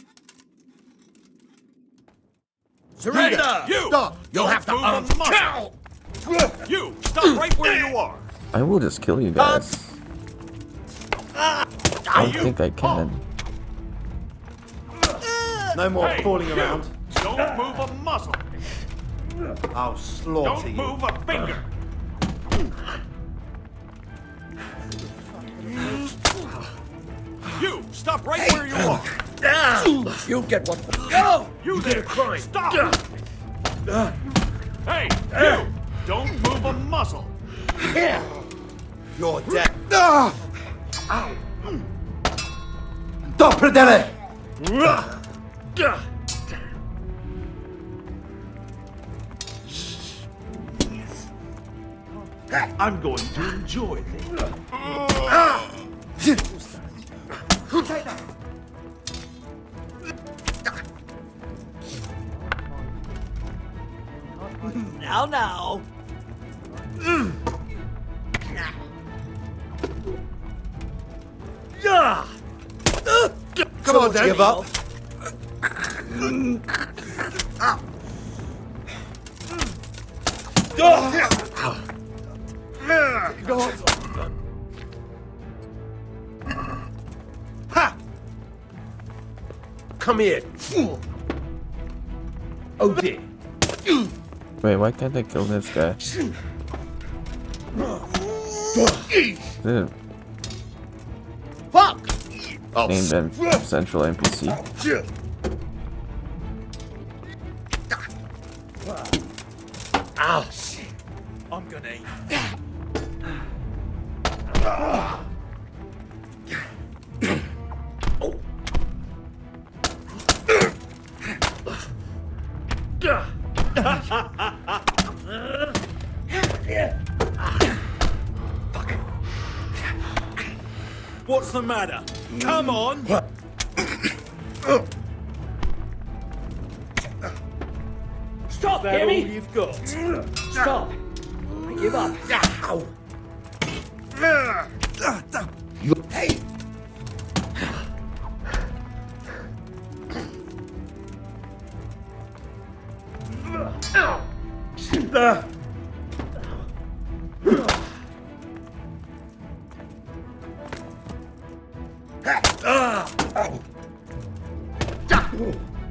Surrender! You! Stop! You'll have to unmuscle! You! Stop right where you are! I will just kill you guys. I don't think I can. No more Hey, falling you! around. Don't move a muscle! I'll slaughter Don't you. move a finger! You! Stop right where you are! You'll get what... Go! You there! crime. Stop! Hey! You! Don't move a muscle! You're dead. Dopredele! I'm going to enjoy things. Now. Come on, Dan. Give up. Go on. Ha! Come here. Oh dear. Wait, why can't I kill this guy? Dude. Fuck! Named him Central NPC. Ow! I'm gonna eat. What's the matter? Come on! Stop, that Timmy! all you've got? Stop! I give up. Hey!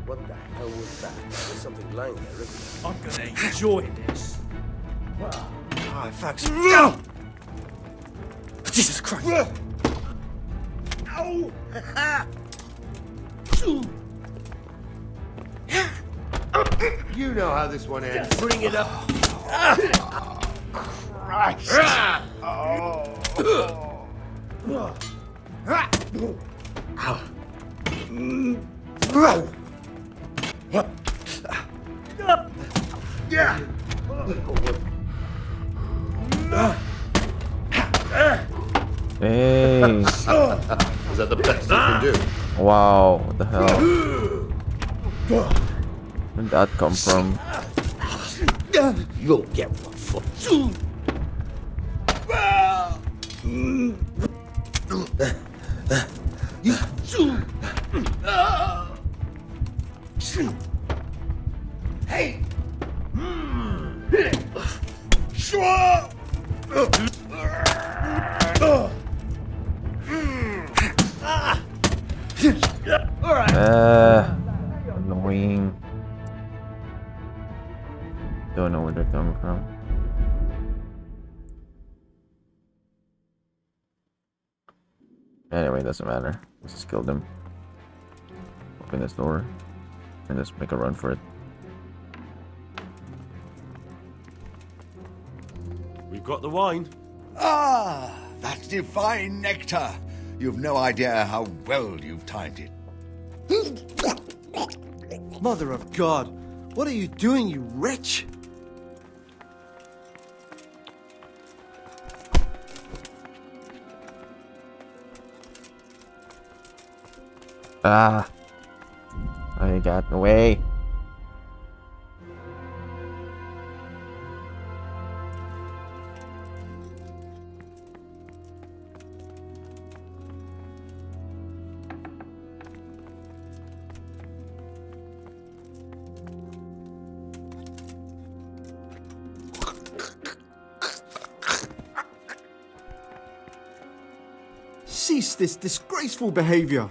What the hell was that? There's something lying there, isn't there? I'm gonna enjoy this. Ah, fuck's. Jesus Christ! Ow! You know how this one ends. Bring it up. Christ! Yeah! Hey. Is that the best you can do? Wow, what the hell? Where'd that come from? You'll get one foot. Hey! Annoying. Don't know where they're coming from. Anyway, doesn't matter. Let's just kill them. Open this door and just make a run for it. We've got the wine. Ah, that's divine nectar. You've no idea how well you've timed it. Mother of God, what are you doing, you wretch? Ah, I got away. Cease this disgraceful behavior.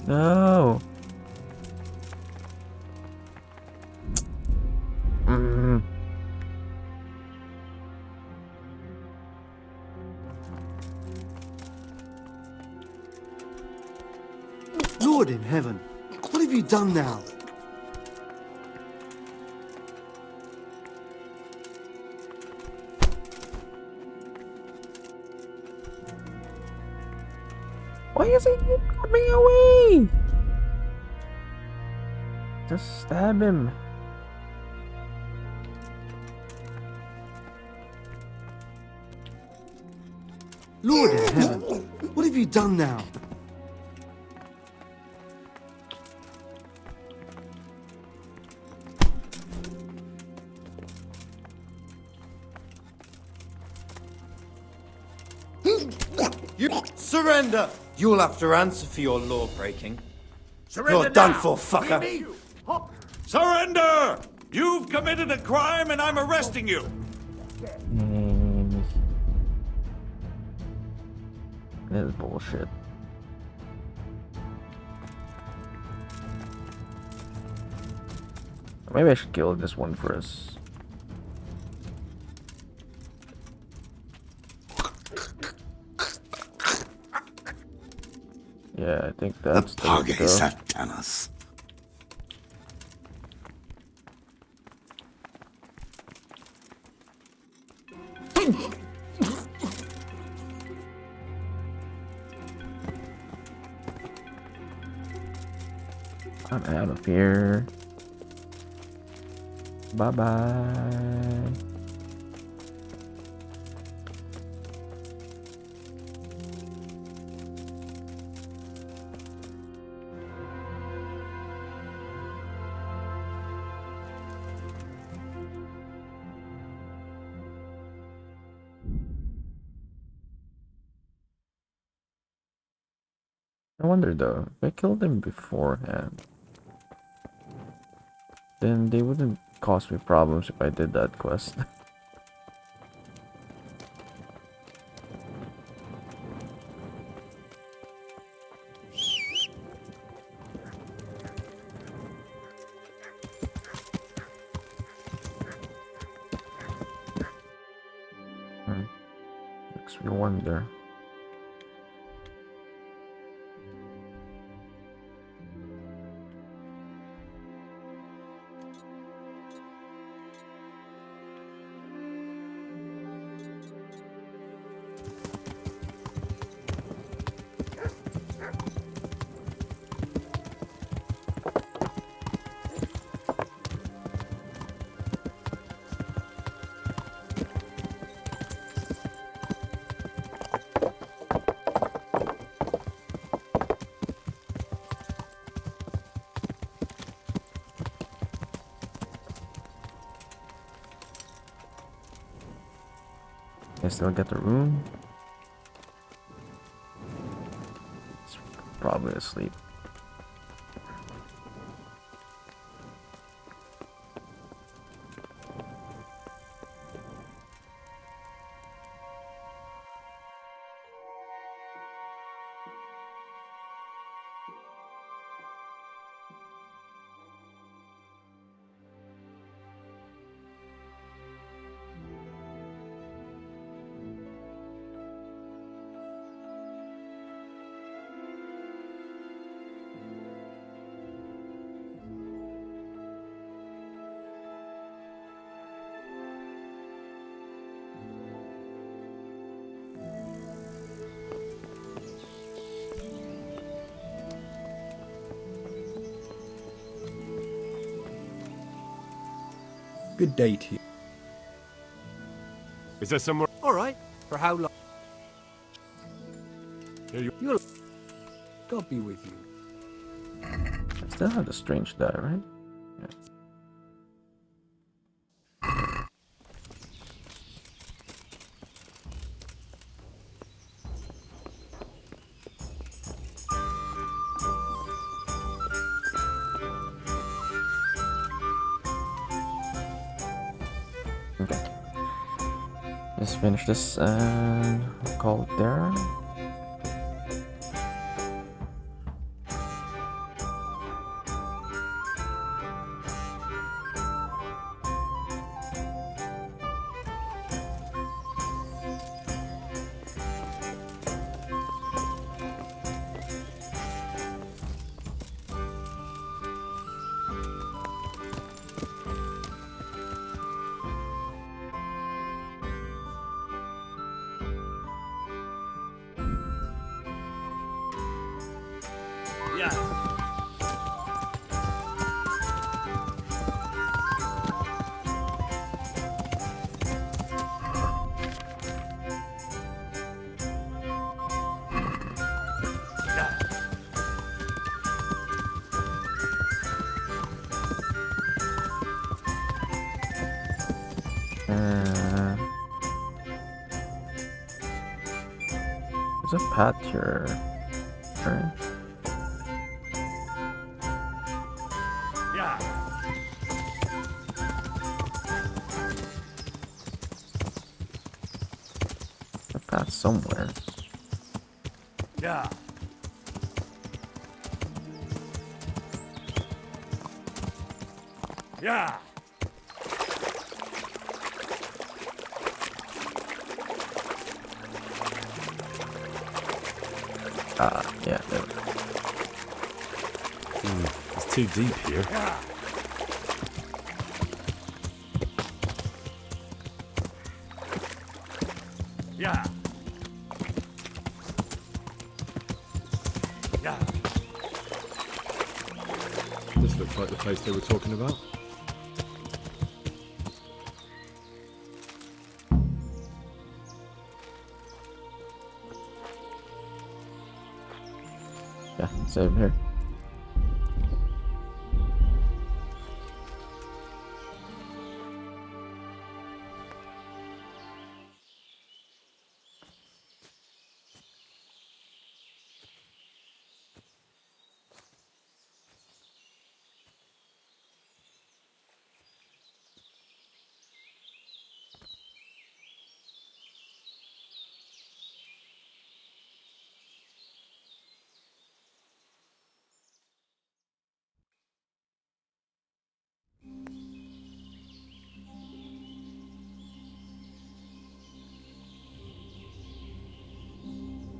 No. Lord in heaven, what have you done now? Why is he coming away? Just stab him. Lord in heaven, what have you done now? You surrender! You'll have to answer for your law breaking. Surrender You're done now. for, fucker. Surrender! You've committed a crime and I'm arresting you. This is bullshit. Maybe I should kill this one first. Yeah, I think that's the way to go. Satanas. I'm out of here. Bye bye. I wonder though, if I killed him beforehand, then they wouldn't cause me problems if I did that quest. Makes me wonder. I still get the room. It's probably asleep. Good day to you. Is there somewhere? All right. For how long? Here You'll. God be with you. I still have the strange die, right? Yeah. Okay. Let's finish this and call it there. Yeah. There's a path here, right? Yeah. A path somewhere. Yeah. Yeah. Yeah, there we go. It's too deep here. Yeah. Yeah. This looks like the place they were talking about. Yeah, save here.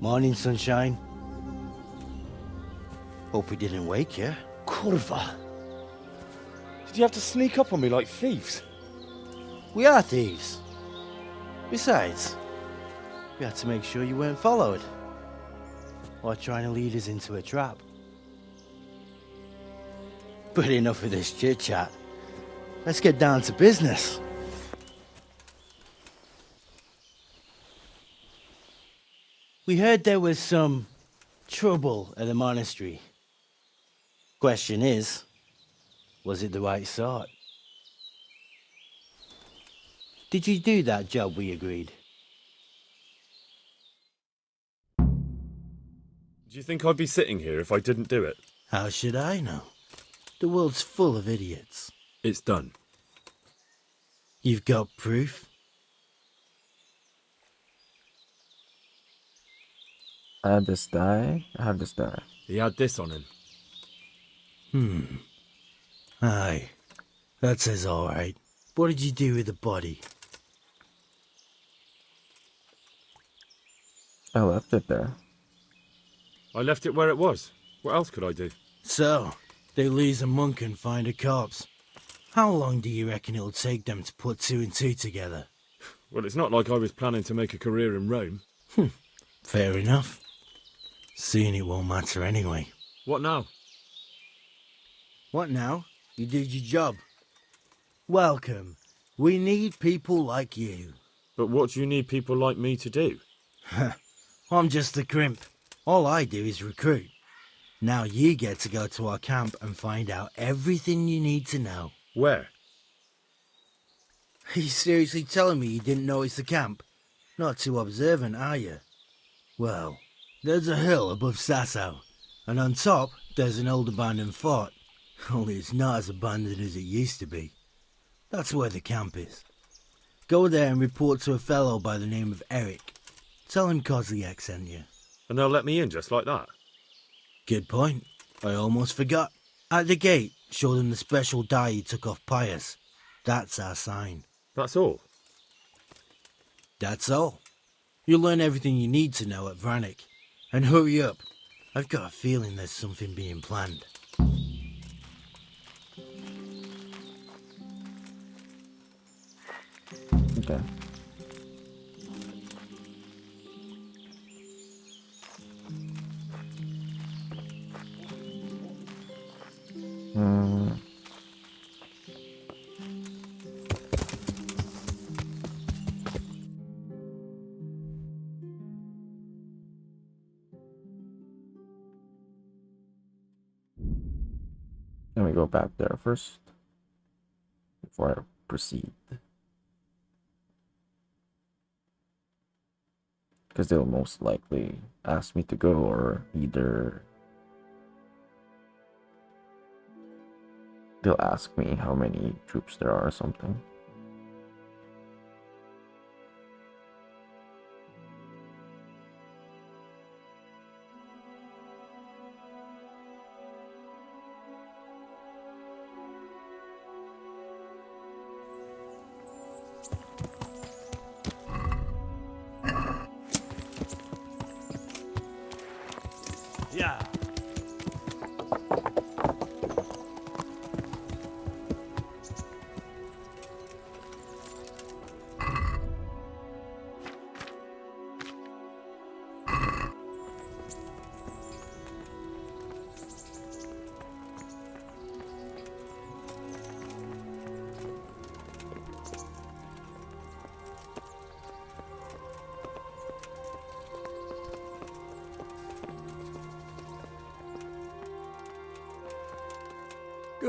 Morning, sunshine. Hope we didn't wake you. Kurva! Did you have to sneak up on me like thieves? We are thieves. Besides, we had to make sure you weren't followed. Or trying to lead us into a trap. But enough of this chit-chat. Let's get down to business. We heard there was some trouble at the monastery. Question is, was it the right sort? Did you do that job we agreed? Do you think I'd be sitting here if I didn't do it? How should I know? The world's full of idiots. It's done. You've got proof? I had this die. I have this die. He had this on him. Aye. That says alright. What did you do with the body? I left it there. I left it where it was. What else could I do? So, they lose a monk and find a corpse. How long do you reckon it'll take them to put two and two together? Well, it's not like I was planning to make a career in Rome. Fair enough. Soon it won't matter anyway. What now? What now? You did your job. Welcome. We need people like you. But what do you need people like me to do? I'm just a crimp. All I do is recruit. Now you get to go to our camp and find out everything you need to know. Where? Are you seriously telling me you didn't know it's the camp? Not too observant, are you? Well, there's a hill above Sasso, and on top there's an old abandoned fort. Only it's not as abandoned as it used to be. That's where the camp is. Go there and report to a fellow by the name of Eric. Tell him Kozliak sent you. And they'll let me in just like that? Good point. I almost forgot. At the gate, show them the special die you took off Pius. That's our sign. That's all? That's all. You'll learn everything you need to know at Vranik. And hurry up. I've got a feeling there's something being planned. Okay. Let me go back there first before I proceed. Because they'll most likely ask me to go, or either they'll ask me how many troops there are or something.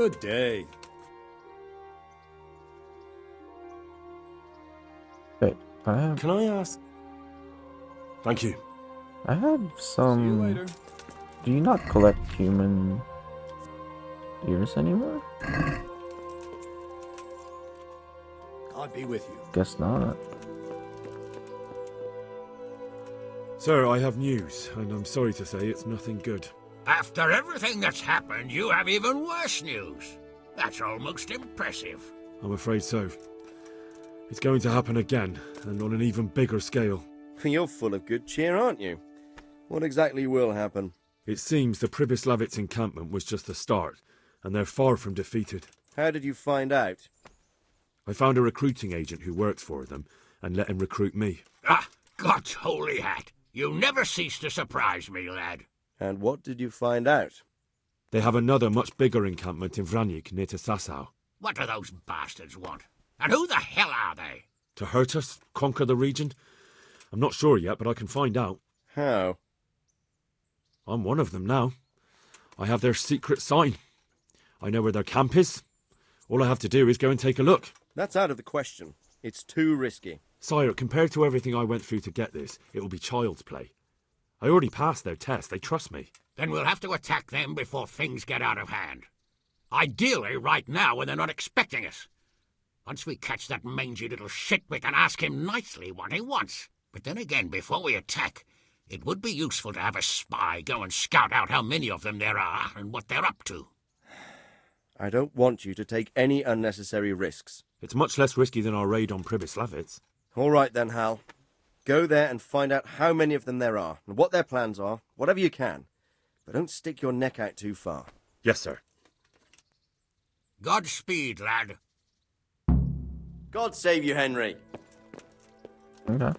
Good day. Wait, I have... Can I ask? Thank you. I have some... See you later. Do you not collect human ears anymore? God be with you. Guess not. Sir, I have news, and I'm sorry to say it's nothing good. After everything that's happened, you have even worse news. That's almost impressive. I'm afraid so. It's going to happen again, and on an even bigger scale. You're full of good cheer, aren't you? What exactly will happen? It seems the Pribyslavitz encampment was just the start, and they're far from defeated. How did you find out? I found a recruiting agent who works for them, and let him recruit me. Ah, God's holy hat. You never cease to surprise me, lad. And what did you find out? They have another much bigger encampment in Vranyk near to Sasau. What do those bastards want? And who the hell are they? To hurt us? Conquer the region? I'm not sure yet, but I can find out. How? I'm one of them now. I have their secret sign. I know where their camp is. All I have to do is go and take a look. That's out of the question. It's too risky. Sire, compared to everything I went through to get this, it will be child's play. I already passed their test. They trust me. Then we'll have to attack them before things get out of hand. Ideally, right now, when they're not expecting us. Once we catch that mangy little shit, we can ask him nicely what he wants. But then again, before we attack, it would be useful to have a spy go and scout out how many of them there are and what they're up to. I don't want you to take any unnecessary risks. It's much less risky than our raid on Pribyslavitz. All right then, Hal. Go there and find out how many of them there are, and what their plans are, whatever you can. But don't stick your neck out too far. Yes, sir. Godspeed, lad. God save you, Henry. Okay.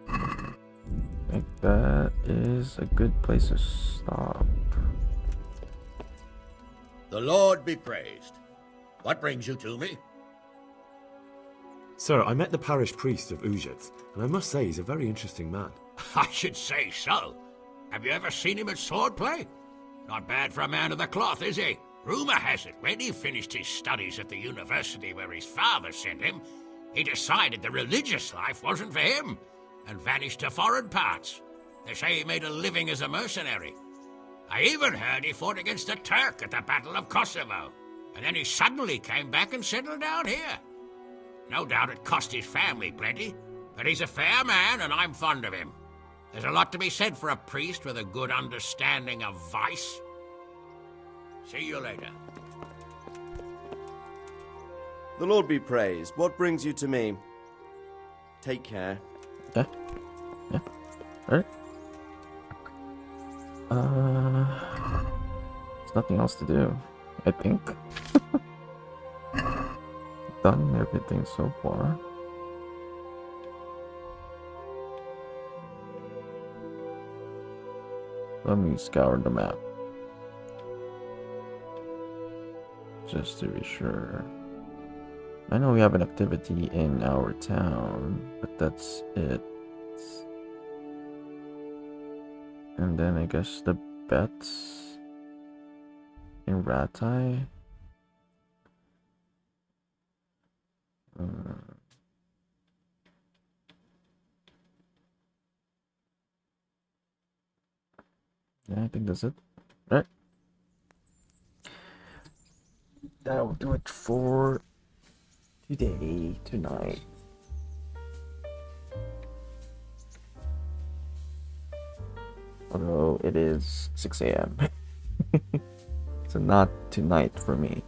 I think that is a good place to stop. The Lord be praised. What brings you to me? Sir, I met the parish priest of Uzhitz, and I must say he's a very interesting man. I should say so. Have you ever seen him at swordplay? Not bad for a man of the cloth, is he? Rumour has it, when he finished his studies at the university where his father sent him, he decided the religious life wasn't for him, and vanished to foreign parts. They say he made a living as a mercenary. I even heard he fought against the Turk at the Battle of Kosovo, and then he suddenly came back and settled down here. No doubt it cost his family plenty, but he's a fair man and I'm fond of him. There's a lot to be said for a priest with a good understanding of vice. See you later. The Lord be praised. What brings you to me? Take care. Okay. Yeah. Alright. There's nothing else to do, I think. Done everything so far. Let me scour the map. Just to be sure. I know we have an activity in our town, but that's it. And then I guess the bets in Ratai. Yeah, I think that's it. Right. That will do it for tonight. Although it is 6 a.m. So not tonight for me.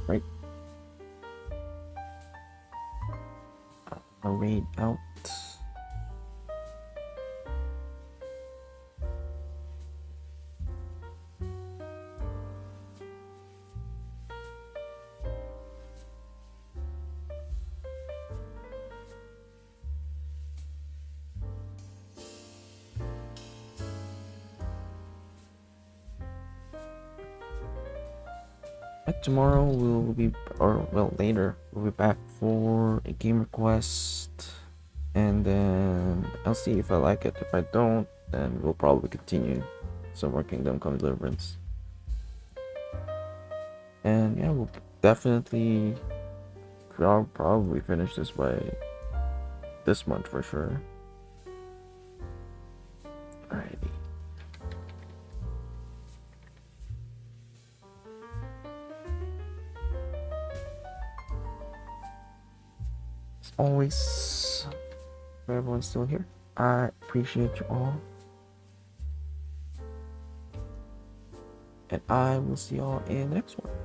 Right. A raid out. Tomorrow we'll be, or well, later we'll be back for a game request, and then I'll see if I like it. If I don't, then we'll probably continue some more Kingdom Come Deliverance. And yeah, we'll definitely, I'll probably finish this by this month for sure. Alrighty. As always, for everyone still here, I appreciate you all. And I will see y'all in the next one.